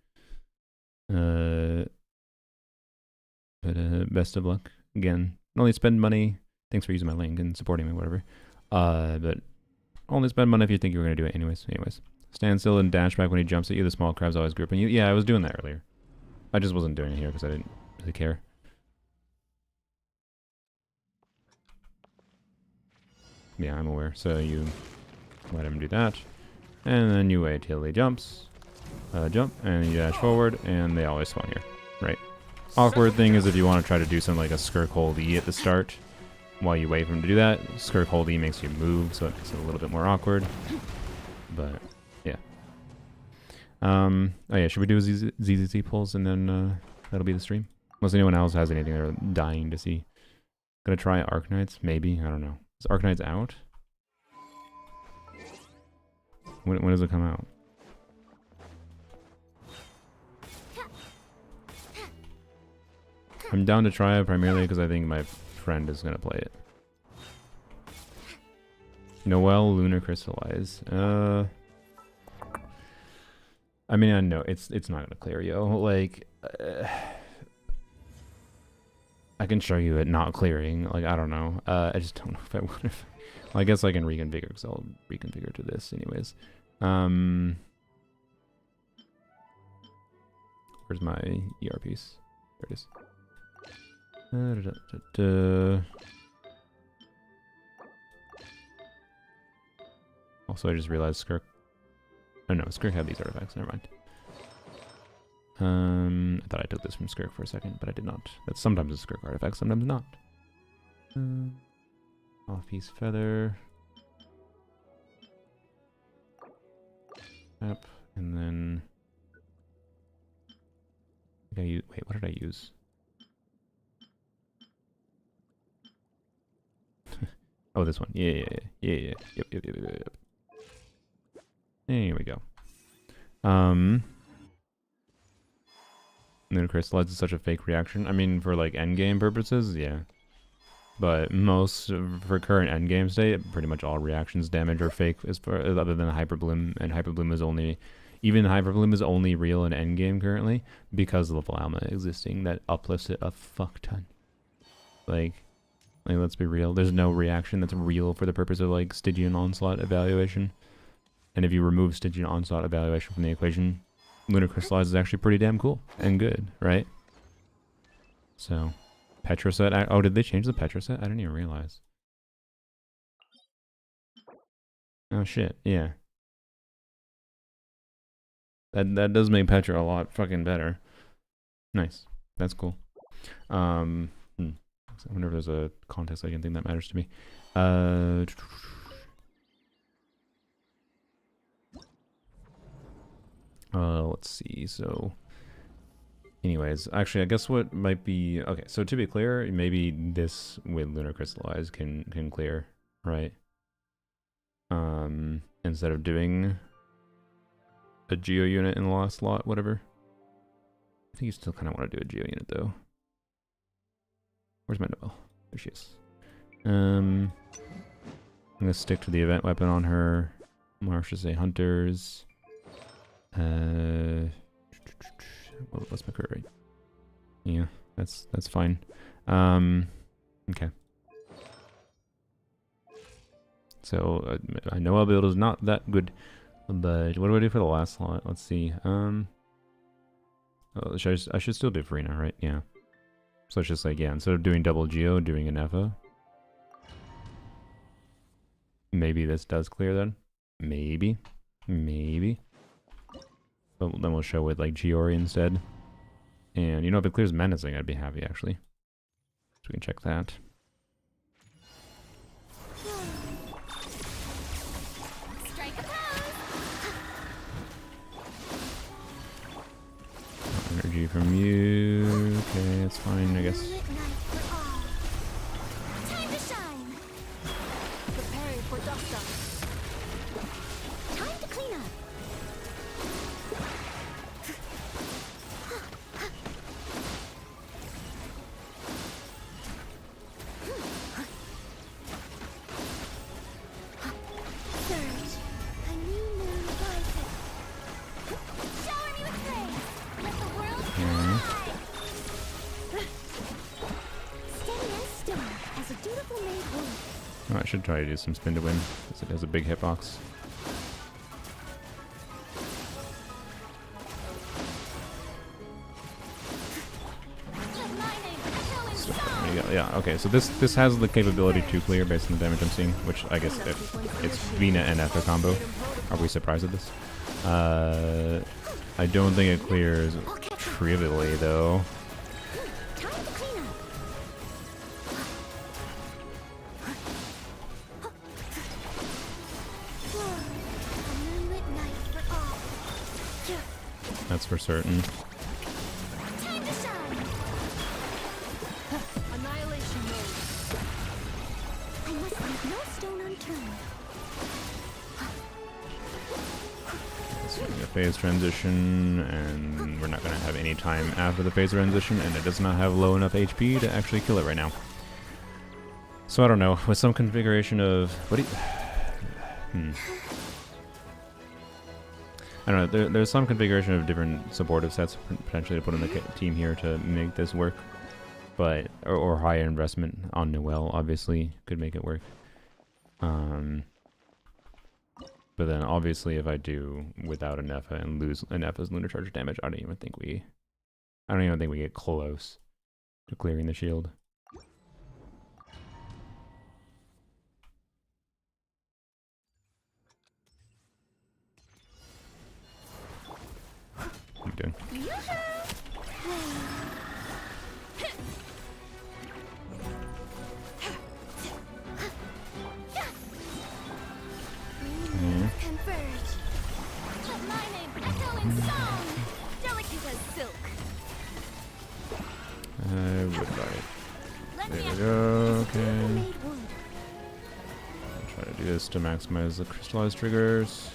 But best of luck. Again, only spend money. Thanks for using my link and supporting me, whatever. But only spend money if you think you're going to do it anyways. Stand still and dash back when he jumps at you. The small crab's always gripping you. Yeah, I was doing that earlier. I just wasn't doing it here because I didn't really care. Yeah, I'm aware. So you let him do that. And then you wait till he jumps. Jump, and you dash forward, and they always spawn here. Right. Awkward thing is if you want to try to do something like a skirk hold E at the start, while you wait for him to do that, skirk hold E makes you move, so it makes it a little bit more awkward. But, yeah. Oh yeah, should we do ZZZ pulls, and then that'll be the stream? Unless anyone else has anything they're dying to see. Gonna try Arknights? Maybe? I don't know. Is Arknights out? When does it come out? I'm down to try it primarily because I think my friend is going to play it. Noelle Lunar Crystallize. I mean, I know it's not going to clear, yo. Like, I can show you it not clearing. Like, I don't know. I just don't know if I would have. Well, I guess I can reconfigure because I'll reconfigure to this anyways. Where's my ER piece? There it is. Also, I just realized Skirk. Oh no, Skirk had these artifacts. Never mind. I thought I took this from Skirk for a second, but I did not. That's sometimes a Skirk artifact, sometimes not. Off-piece feather. Yep, and then. Wait, what did I use? Oh, this one. Yeah. Yep. There we go. Lunar Crystallize is such a fake reaction. I mean, for like endgame purposes, yeah. But for current endgame state, pretty much all reactions damage are fake, other than Hyperbloom, and Hyperbloom is only, even Hyperbloom is only real in endgame currently because of the Plasma existing that uplifts it a fuck ton. Like, let's be real. There's no reaction that's real for the purpose of like Stygian Onslaught evaluation. And if you remove Stygian Onslaught evaluation from the equation, Lunar Crystallize is actually pretty damn cool and good, right? So, Petra set. Oh, did they change the Petra set? I didn't even realize. Oh shit, yeah. That does make Petra a lot fucking better. Nice. That's cool. I wonder if there's a context like anything that matters to me. Let's see. So, anyways, actually, I guess what might be okay. So to be clear, maybe this with Lunar Crystallize can clear, right? Instead of doing a Geo unit in the last slot, whatever. I think you still kind of want to do a Geo unit though. Where's my Noelle? There she is. I'm gonna stick to the event weapon on her. Or should say hunters. What's my crit rate? Yeah, that's fine. Okay. So I know our build is not that good, but what do I do for the last slot? Let's see. Oh, I should still do Farina, right? Yeah. So it's just like, yeah, instead of doing double Geo, doing an Effa. Maybe this does clear then. Maybe. But then we'll show with like Giori instead. And you know, if it clears menacing, I'd be happy actually. So we can check that. Strike a pose. Energy from you. Okay, that's fine, I guess. Moonlit night for all. Time to shine. Preparing for dust up. Time to clean up. Surge. A new moon rises. Shower me with praise. Let the world fly. Steady as stone, as a dutiful maid would. Oh, I should try to do some spin to win, because it has a big hitbox. Let my name echo in So, song. there you go. Yeah, okay, so this has the capability to clear based on the damage I'm seeing, which I guess if it's Vina and Ether combo. Are we surprised at this? I don't think it clears trivially though. Time to clean up. A moonlit night for all. That's for certain. Time to shine. Annihilation mode. I must leave no stone unturned. So we got phase transition, and we're not going to have any time after the phase transition, and it does not have low enough HP to actually kill it right now. So I don't know, with some configuration of... What do you... I don't know, there's some configuration of different supportive sets potentially to put in the team here to make this work. But, or higher investment on Noelle, obviously, could make it work. But then obviously if I do without an Effa and lose an Effa's lunar charge damage, I don't even think we get close to clearing the shield. What are you doing? Converge. Let my name echo in song. Delicate as silk. I would buy it. Let There me we out. go, okay. Made wood. I'll try to do this to maximize the crystallized triggers.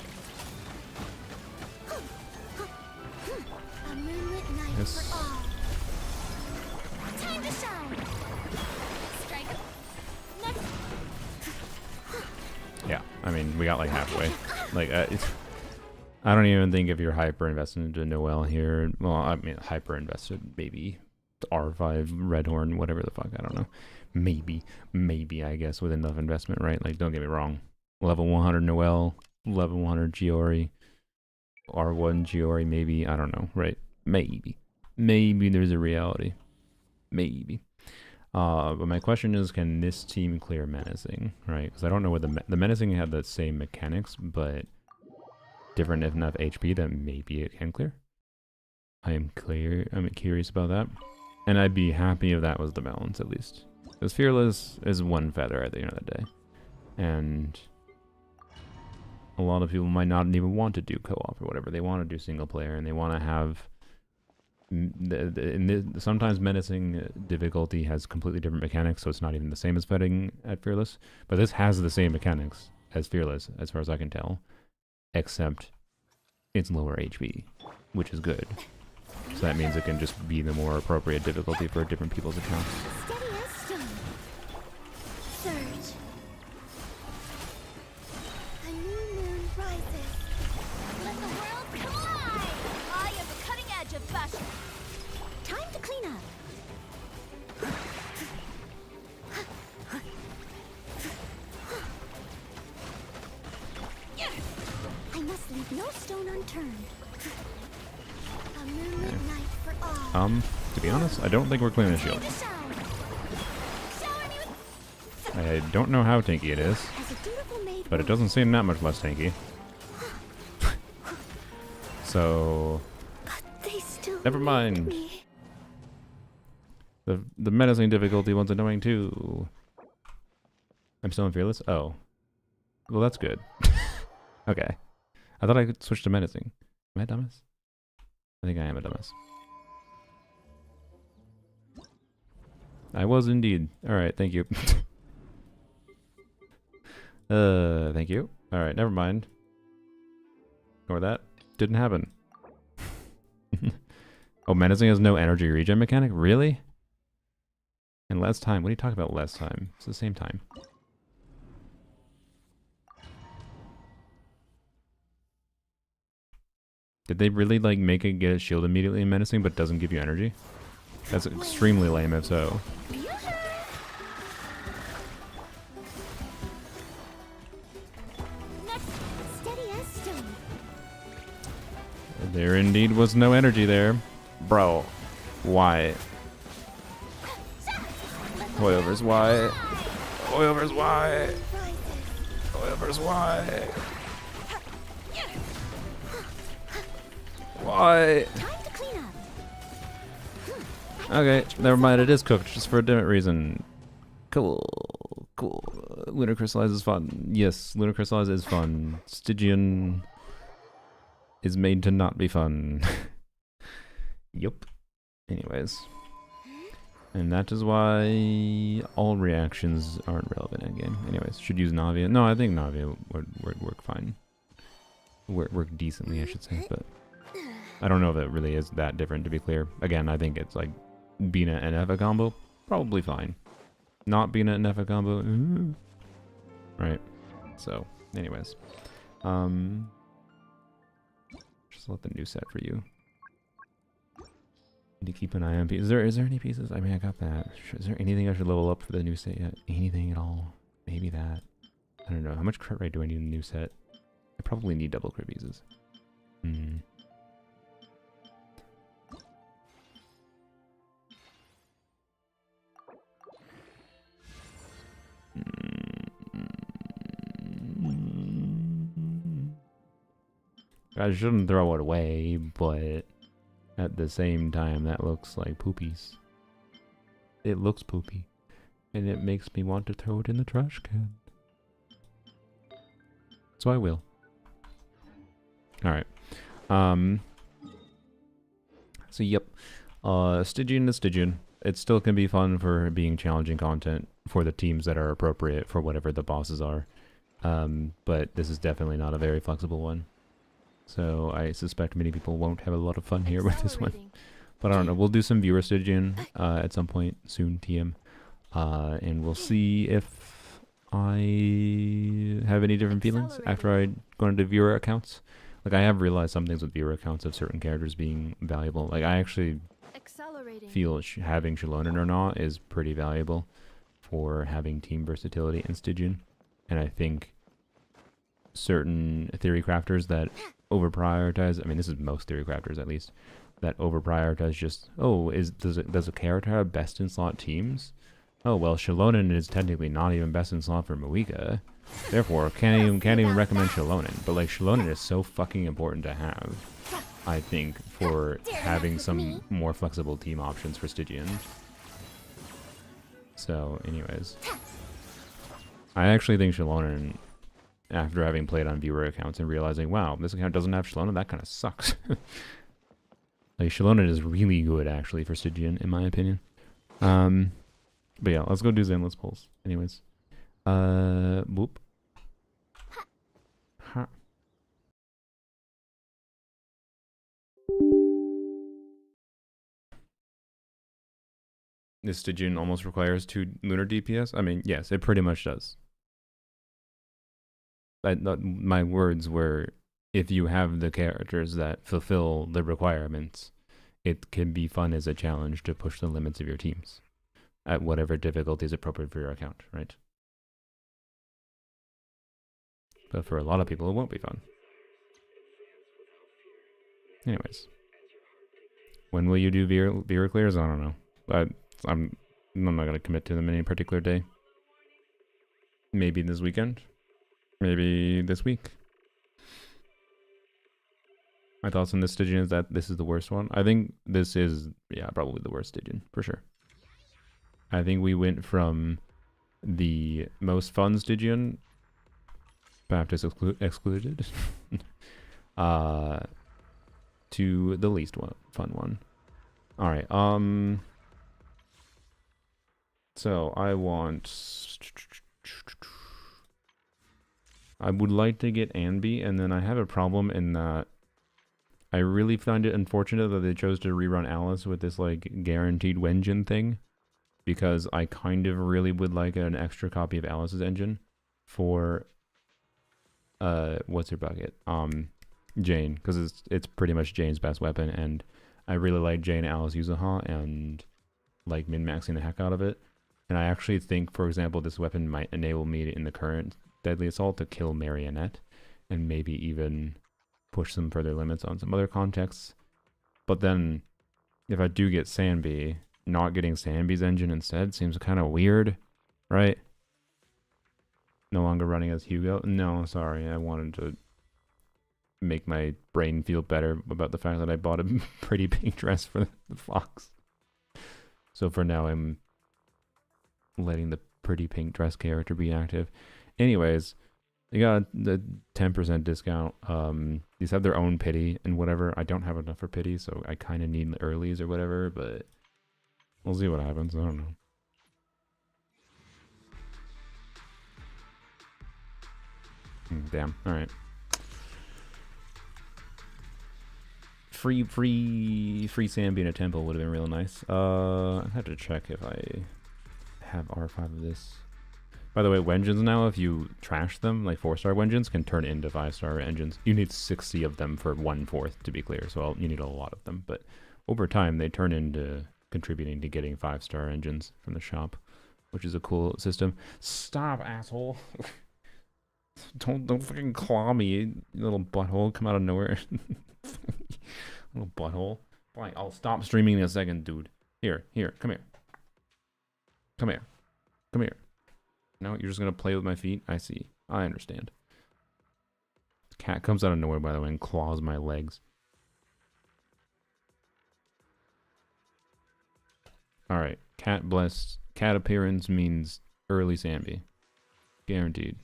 A moonlit night Yes. for all. Time to shine. Strike. Next. Yeah, I mean, we got like halfway. Like, I don't even think if you're hyper invested into Noelle here. Well, I mean, hyper invested, maybe R5, Redhorn, whatever the fuck, I don't know. Maybe, I guess, with enough investment, right? Like, don't get me wrong. Level 100 Noelle, level 100 Giori, R1 Giori, maybe, I don't know, right? Maybe there's a reality. Maybe. But my question is, can this team clear menacing, right? Because I don't know whether the menacing had the same mechanics, but different enough HP that maybe it can clear. I'm curious about that. And I'd be happy if that was the balance, at least. Because Fearless is one feather at the end of the day. And a lot of people might not even want to do co-op or whatever. They want to do single player, and they want to have... sometimes menacing difficulty has completely different mechanics, so it's not even the same as fighting at Fearless. But this has the same mechanics as Fearless, as far as I can tell. Except it's lower HP, which is good. So that means it can just be the more appropriate difficulty for different people's accounts. Steady as stone. Surge. A new moon rises. Let the world come alive! I am the cutting edge of fashion. Time to clean up. I must leave no stone unturned. A moonlit night for all. To be honest, I don't think we're clearing the shield. To shine. Shower me with I don't know how tanky it is, as a dutiful maid but it will. doesn't seem that much less tanky. So, They still never need mind. me. The menacing difficulty one's annoying too. I'm still in fearless? Oh. Well, that's good. Okay. I thought I could switch to menacing. Am I a dumbass? I think I am a dumbass. I was indeed. Alright, thank you. Thank you. Alright, never mind. Ignore that. Didn't happen. Oh, menacing has no energy regen mechanic? Really? And less time. What are you talking about less time? It's the same time. Did they really like make it get a shield immediately in menacing but doesn't give you energy? That's extremely lame if so. Next, steady as stone. There indeed was no energy there. Bro, why? Hoyover's why? Hoyover's why? Hoyover's why? Why? Time to clean up. Okay, never mind, it is cooked, just for a different reason. Cool, cool. Lunar Crystallize is fun. Yes, Lunar Crystallize is fun. Stygian is made to not be fun. Yup. Anyways. And that is why all reactions aren't relevant in game. Anyways, should use Navia. No, I think Navia would work fine. Work decently, I should say, but I don't know if it really is that different, to be clear. Again, I think it's like Bina and Eva combo, probably fine. Not Bina and Eva combo, right? So, anyways, just let the new set for you. Need to keep an eye on pieces. Is there any pieces? I mean, I got that. Is there anything I should level up for the new set yet? Anything at all? Maybe that. I don't know. How much crit rate do I need in the new set? I probably need double crit pieces. I shouldn't throw it away, but at the same time, that looks like poopies. It looks poopy, and it makes me want to throw it in the trash can. So I will. Alright. So yep. Stygian is Stygian. It still can be fun for being challenging content for the teams that are appropriate for whatever the bosses are. But this is definitely not a very flexible one. So I suspect many people won't have a lot of fun here with this one. But I don't know, we'll do some viewer Stygian at some point soon, TM. And we'll see if I have any different feelings after I go into viewer accounts. Like, I have realized some things with viewer accounts of certain characters being valuable. Like, I actually feel having Shalonen or not is pretty valuable for having team versatility in Stygian. And I think certain theory crafters that over prioritize, I mean, this is most theory crafters at least, that over prioritize just, oh, does a character have best in slot teams? Oh, well, Shalonen is technically not even best in slot for Moika, therefore can't even recommend Shalonen. But like, Shalonen is so fucking important to have, I think, for having some more flexible team options for Stygian. So anyways, I actually think Shalonen, after having played on viewer accounts and realizing, wow, this account doesn't have Shalonen, that kind of sucks. Like, Shalonen is really good, actually, for Stygian, in my opinion. But yeah, let's go do Zenless Pulse. Anyways. Boop. this Stygian almost requires 2 lunar DPS? I mean, yes, it pretty much does. My words were, if you have the characters that fulfill the requirements, it can be fun as a challenge to push the limits of your teams at whatever difficulty is appropriate for your account, right? But for a lot of people, it won't be fun. Anyways. When will you do viewer clears? I don't know. I'm not going to commit to them any particular day. Maybe this weekend. Maybe this week. My thoughts on this Stygian is that this is the worst one. I think this is, yeah, probably the worst Stygian, for sure. I think we went from the most fun Stygian, Baptist excluded, to the least fun one. All right. So I would like to get Anby, and then I have a problem in that I really find it unfortunate that they chose to rerun Alice with this like guaranteed Wenjin thing, because I kind of really would like an extra copy of Alice's engine for what's her bucket? Jane, because it's pretty much Jane's best weapon, and I really like Jane Alice Yuzuha and like min-maxing the heck out of it. And I actually think, for example, this weapon might enable me in the current Deadly Assault to kill Marionette and maybe even push some further limits on some other contexts. But then if I do get Sanby, not getting Sanby's engine instead seems kind of weird, right? No longer running as Hugo? No, sorry, I wanted to make my brain feel better about the fact that I bought a pretty pink dress for the fox. So for now, I'm letting the pretty pink dress character be active. Anyways, they got the 10% discount. These have their own pity and whatever. I don't have enough for pity, so I kind of need the earlies or whatever, but we'll see what happens. I don't know. Damn. All right. Free Sambi in a temple would have been real nice. I have to check if I have R5 of this. By the way, Wenjins now, if you trash them, like 4-star Wenjins can turn into 5-star engines. You need 60 of them for 1/4 to be clear, so you need a lot of them. But over time, they turn into contributing to getting 5-star engines from the shop, which is a cool system. Stop, asshole! Don't fucking claw me, you little butthole! Come out of nowhere. Little butthole. Fine, I'll stop streaming in a second, dude. Here, come here. Come here. No, you're just gonna play with my feet? I see. I understand. Cat comes out of nowhere, by the way, and claws my legs. Alright, cat blessed. Cat appearance means early Sambi. Guaranteed.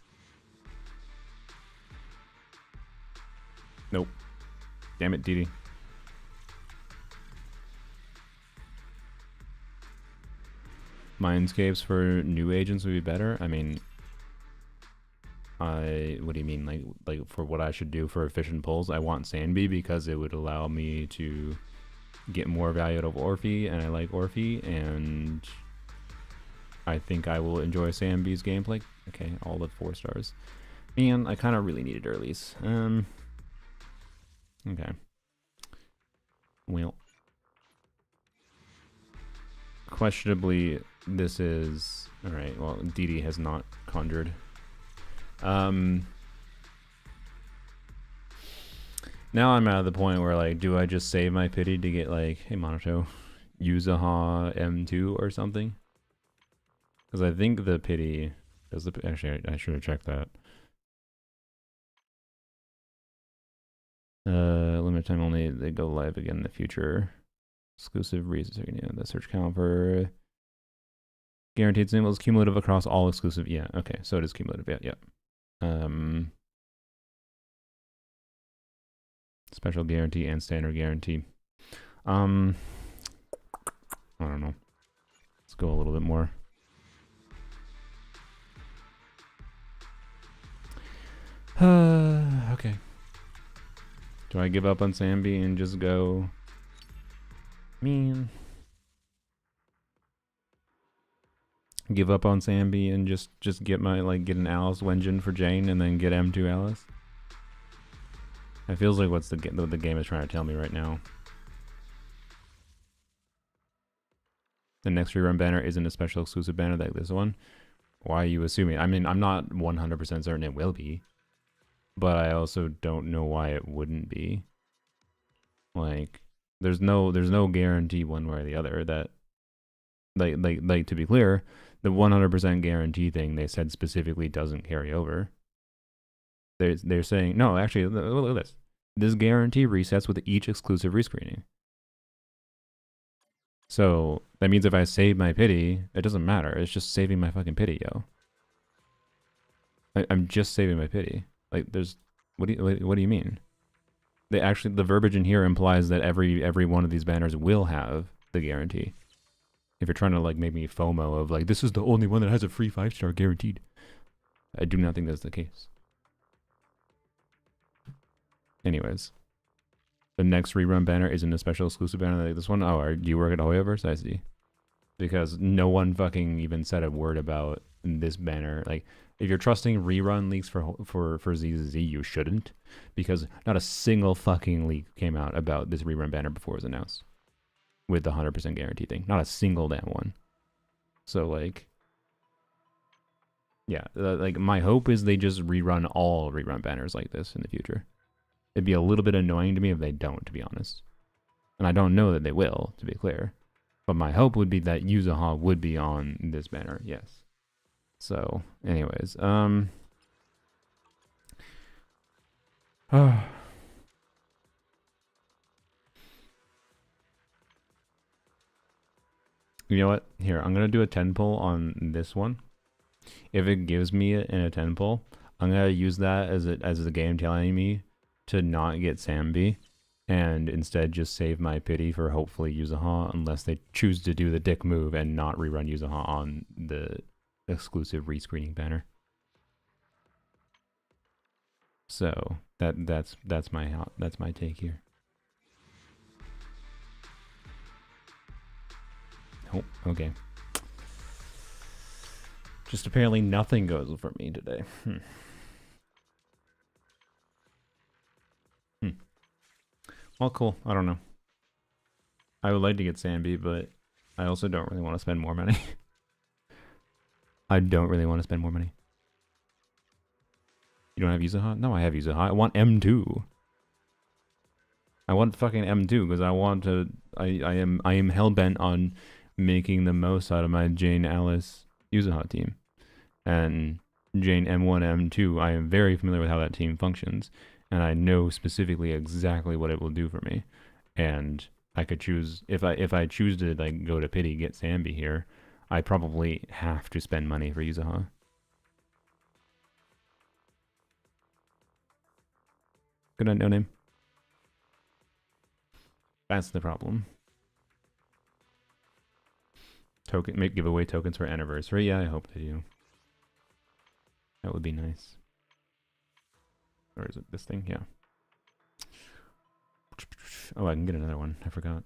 Nope. Damn it, Didi. Mindscapes for new agents would be better. I mean, what do you mean? Like for what I should do for efficient pulls? I want Sanby because it would allow me to get more value out of Orphe, and I like Orphe, and I think I will enjoy Sanby's gameplay. Okay, all the 4 stars. And I kind of really needed earlies. Okay. Well, questionably, this is... Alright, well, Didi has not conjured. Now I'm at the point where, like, do I just save my pity to get, like, hey, Monato, Yuzuha M2 or something? Because I think the pity... Actually, I should have checked that. Limited time only. They go live again in the future. Exclusive reasons. Yeah, the search count for guaranteed singles cumulative across all exclusive. Yeah, okay, so it is cumulative. Yeah. Special guarantee and standard guarantee. I don't know. Let's go a little bit more. Okay. Do I give up on Sambi and just go? Man. Give up on Sambi and just get my get an Alice Wenjin for Jane and then get M2 Alice. It feels like what the game is trying to tell me right now. The next rerun banner isn't a special exclusive banner like this one. Why are you assuming? I mean, I'm not 100% certain it will be, but I also don't know why it wouldn't be. Like, there's no guarantee one way or the other that, like to be clear, the 100% guarantee thing they said specifically doesn't carry over. They're saying, no, actually, look at this. This guarantee resets with each exclusive rescreening. So that means if I save my pity, it doesn't matter. It's just saving my fucking pity, yo. I'm just saving my pity. Like, there's, what do you mean? The verbiage in here implies that every one of these banners will have the guarantee. If you're trying to make me FOMO of this is the only one that has a free 5-star guaranteed, I do not think that's the case. Anyways, the next rerun banner isn't a special exclusive banner like this one. Oh, do you work at Hoyoverse? I see. Because no one fucking even said a word about this banner. Like, if you're trusting rerun leaks for ZZZ, you shouldn't. Because not a single fucking leak came out about this rerun banner before it was announced. With the 100% guarantee thing. Not a single damn one. So, yeah. My hope is they just rerun all rerun banners like this in the future. It'd be a little bit annoying to me if they don't, to be honest. And I don't know that they will, to be clear. But my hope would be that Yuzuha would be on this banner, yes. So, anyways, you know what? Here, I'm going to do a 10 pull on this one. If it gives me it in a 10 pull, I'm going to use that as the game telling me to not get Sambi and instead just save my pity for hopefully Yuzuha, unless they choose to do the dick move and not rerun Yuzuha on the exclusive rescreening banner. So that's my take here. Oh, okay. Just apparently nothing goes for me today. Well, cool. I don't know. I would like to get Sambi, but I also don't really want to spend more money. I don't really want to spend more money. You don't have Yuzuha? No, I have Yuzuha. I want M2. I want fucking M2 because I want to. I am hell-bent on making the most out of my Jane Alice Yuzuha team. And Jane M1, M2, I am very familiar with how that team functions. And I know specifically exactly what it will do for me. And I could choose, if I choose to go to pity, get Sambi here, I probably have to spend money for Yuzuha. Good night, no name. That's the problem. Give away tokens for anniversary. Yeah, I hope they do. That would be nice. Or is it this thing? Yeah. Oh, I can get another one. I forgot.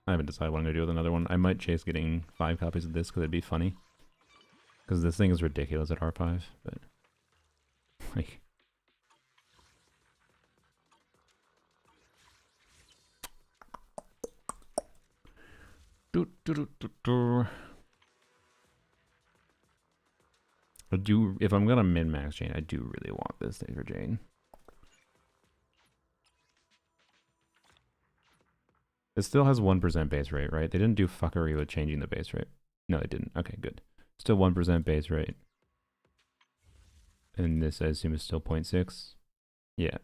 I haven't decided what I'm going to do with another one. I might chase getting 5 copies of this because it'd be funny. Because this thing is ridiculous at R5. But, like... If I'm gonna min-max Jane, I do really want this thing for Jane. It still has 1% base rate, right? They didn't do fuckery with changing the base rate. No, they didn't. Okay, good. Still 1% base rate. And this, I assume, is still 0.6. Yeah.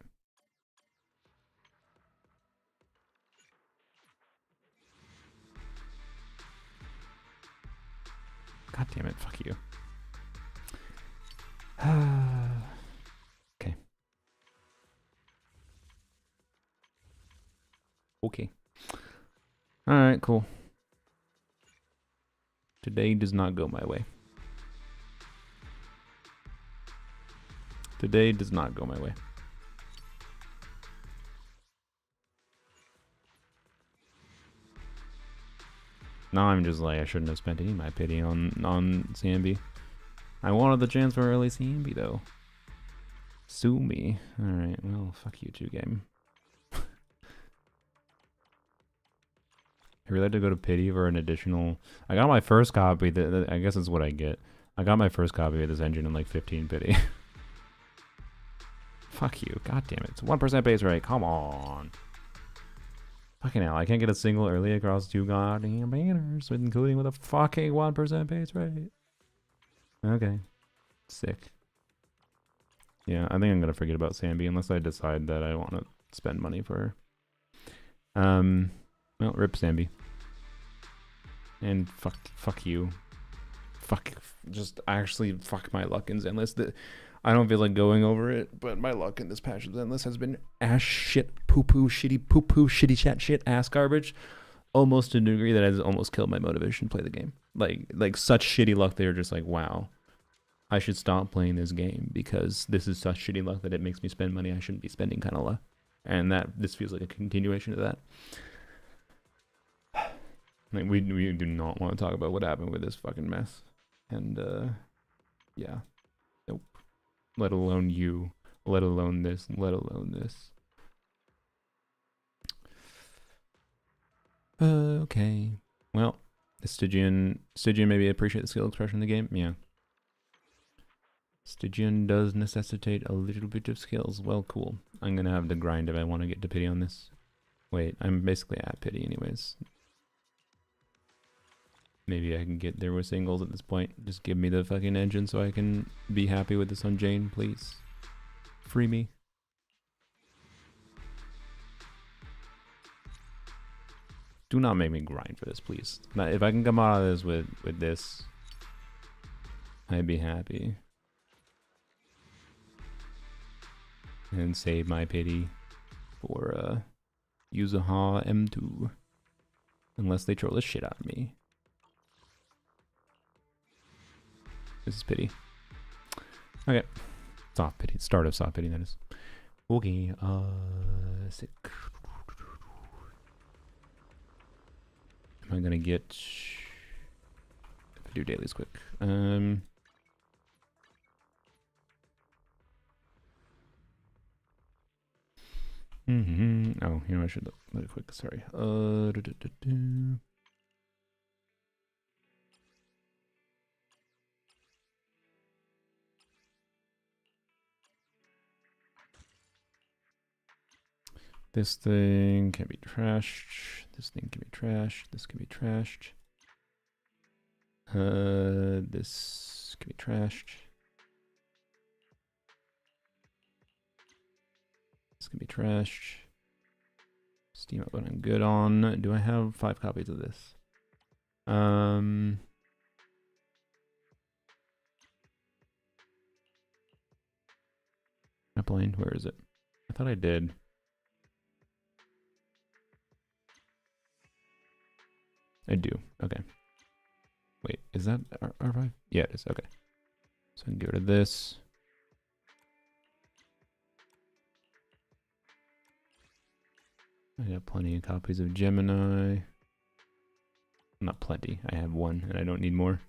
God damn it, fuck you. Okay. Okay. Alright, cool. Today does not go my way. Today does not go my way. Now I'm just like, I shouldn't have spent any of my pity on Sambi. I wanted the chance for early Sambi though. Sue me. Alright, well, fuck you too, game. I really had to go to pity for an additional... I got my first copy, I guess that's what I get. I got my first copy of this engine in like 15 pity. Fuck you, god damn it. It's 1% base rate, come on. Fucking hell, I can't get a single early across 2 goddamn banners, including with a fucking 1% base rate. Okay. Sick. Yeah, I think I'm gonna forget about Sambi unless I decide that I want to spend money for her. Well, rip Sambi. And fuck you. Just actually fuck my luck in Zenless. I don't feel like going over it, but my luck in this patch of Zenless has been ass shit, poo-poo, shitty chat shit, ass garbage. Almost to a degree that has almost killed my motivation to play the game. Like such shitty luck, they're just like, wow, I should stop playing this game because this is such shitty luck that it makes me spend money I shouldn't be spending, kind of luck. And this feels like a continuation of that. Like we do not want to talk about what happened with this fucking mess. And yeah. Nope. Let alone you. Let alone this. Let alone this. Okay. Well, the Stygian maybe appreciate the skill expression in the game? Yeah. Stygian does necessitate a little bit of skills. Well, cool. I'm gonna have to grind if I want to get to pity on this. Wait, I'm basically at pity anyways. Maybe I can get there with singles at this point. Just give me the fucking engine so I can be happy with this on Jane, please. Free me. Do not make me grind for this, please. Now, if I can come out of this with this, I'd be happy. And save my pity for Yuzuha M2. Unless they troll the shit out of me. This is pity. Okay. Soft pity. Start of soft pity, that is. Okay, sick. Am I gonna get... If I do dailies quick. Oh, you know, I should look it quick, sorry. This thing can be trashed. This thing can be trashed. This can be trashed. This can be trashed. This can be trashed. Steam up what I'm good on. Do I have 5 copies of this? Am I blind? Where is it? I thought I did. I do. Okay. Wait, is that R5? Yeah, it is. Okay. So I can get rid of this. I got plenty of copies of Gemini. Not plenty. I have 1 and I don't need more.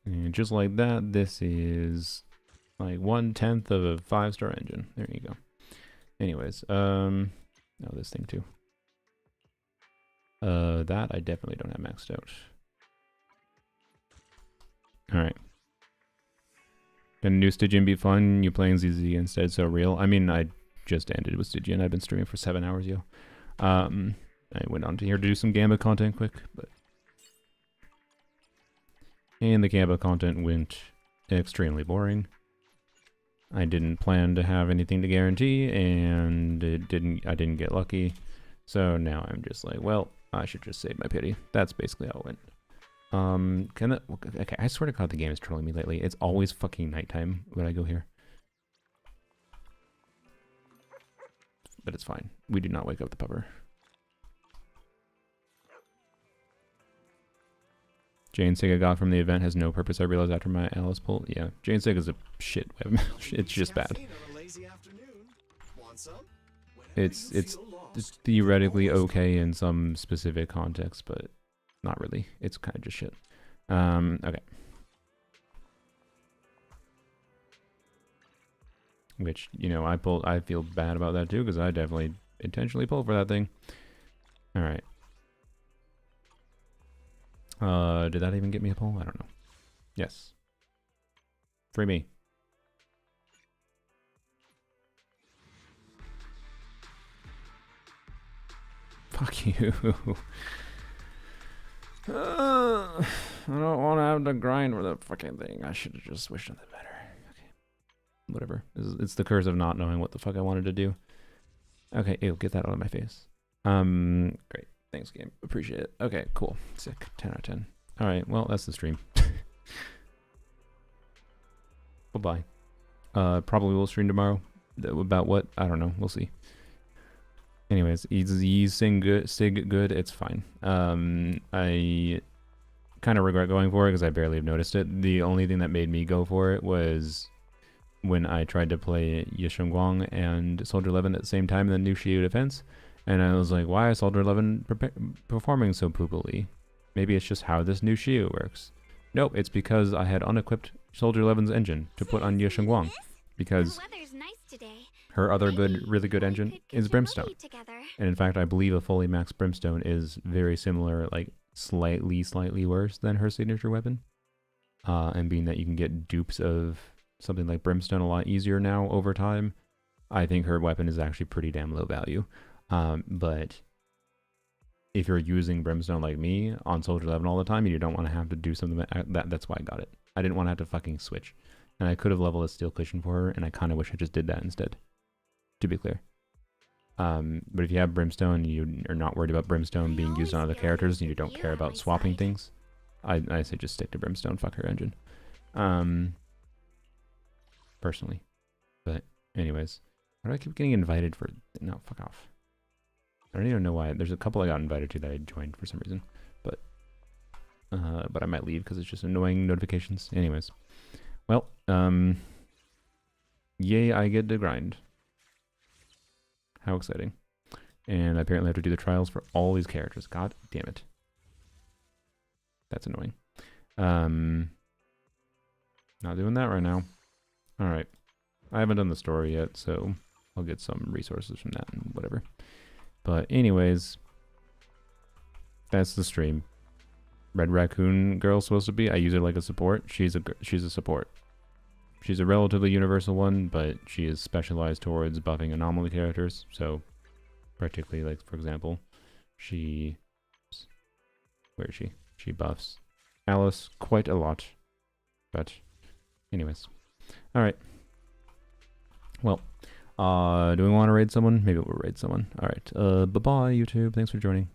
And just like that, this is like 1/10 of a 5-star engine. There you go. Anyways, oh, this thing too. That I definitely don't have maxed out. Alright. Can new Stygian be fun? You playing ZZ instead so real? I mean, I just ended with Stygian. I've been streaming for 7 hours, yo. I went on to here to do some Gamba content quick, but... And the Gamba content went extremely boring. I didn't plan to have anything to guarantee, and I didn't get lucky. So now I'm just like, well, I should just save my pity. That's basically how it went. Okay, I swear to God the game is trolling me lately. It's always fucking nighttime when I go here. But it's fine. We do not wake up the pupper. Jane Sig I got from the event has no purpose. I realized after my Alice pull. Yeah, Jane Sig is a shit weapon. It's just bad. It's theoretically okay in some specific context, but not really. It's kind of just shit. Okay. Which, you know, I feel bad about that too, because I definitely intentionally pulled for that thing. Alright. Did that even get me a pull? I don't know. Yes. Free me. Fuck you. I don't want to have to grind for the fucking thing. I should have just wished something better. Okay. Whatever. It's the curse of not knowing what the fuck I wanted to do. Okay, ew, get that out of my face. Great. Thanks, game. Appreciate it. Okay, cool. Sick. 10 out of 10. Alright, well, that's the stream. Bye-bye. Probably will stream tomorrow. About what? I don't know. We'll see. Anyways, he's Sig good. It's fine. I kind of regret going for it because I barely have noticed it. The only thing that made me go for it was when I tried to play Yishengguang and Soldier 11 at the same time in the new Shield defense. And I was like, why is Soldier 11 performing so poopily? Maybe it's just how this new Shield works. Nope, it's because I had unequipped Soldier 11's engine to put on Yishengguang. Because her other really good engine is Brimstone. And in fact, I believe a fully maxed Brimstone is very similar, like slightly worse than her signature weapon. And being that you can get dupes of something like Brimstone a lot easier now over time, I think her weapon is actually pretty damn low value. But if you're using Brimstone like me on Soldier 11 all the time and you don't want to have to do something that's why I got it. I didn't want to have to fucking switch. And I could have leveled a Steel Cushion for her, and I kind of wish I just did that instead, to be clear. But if you have Brimstone, you are not worried about Brimstone being used on other characters, and you don't care about swapping things, I say just stick to Brimstone, fuck her engine. Personally. But anyways, why do I keep getting invited for... No, fuck off. I don't even know why. There's a couple I got invited to that I joined for some reason. But I might leave because it's just annoying notifications. Anyways. Well, yay, I get to grind. How exciting. And I apparently have to do the trials for all these characters. God damn it. That's annoying. Not doing that right now. Alright. I haven't done the story yet, so I'll get some resources from that and whatever. But anyways, that's the stream. Red Raccoon Girl's supposed to be. I use her like a support. She's a support. She's a relatively universal one, but she is specialized towards buffing anomaly characters. So, particularly, like, for example, where is she? She buffs Alice quite a lot. But, anyways. Alright. Well, do we want to raid someone? Maybe we'll raid someone. Alright. Bye-bye, YouTube. Thanks for joining.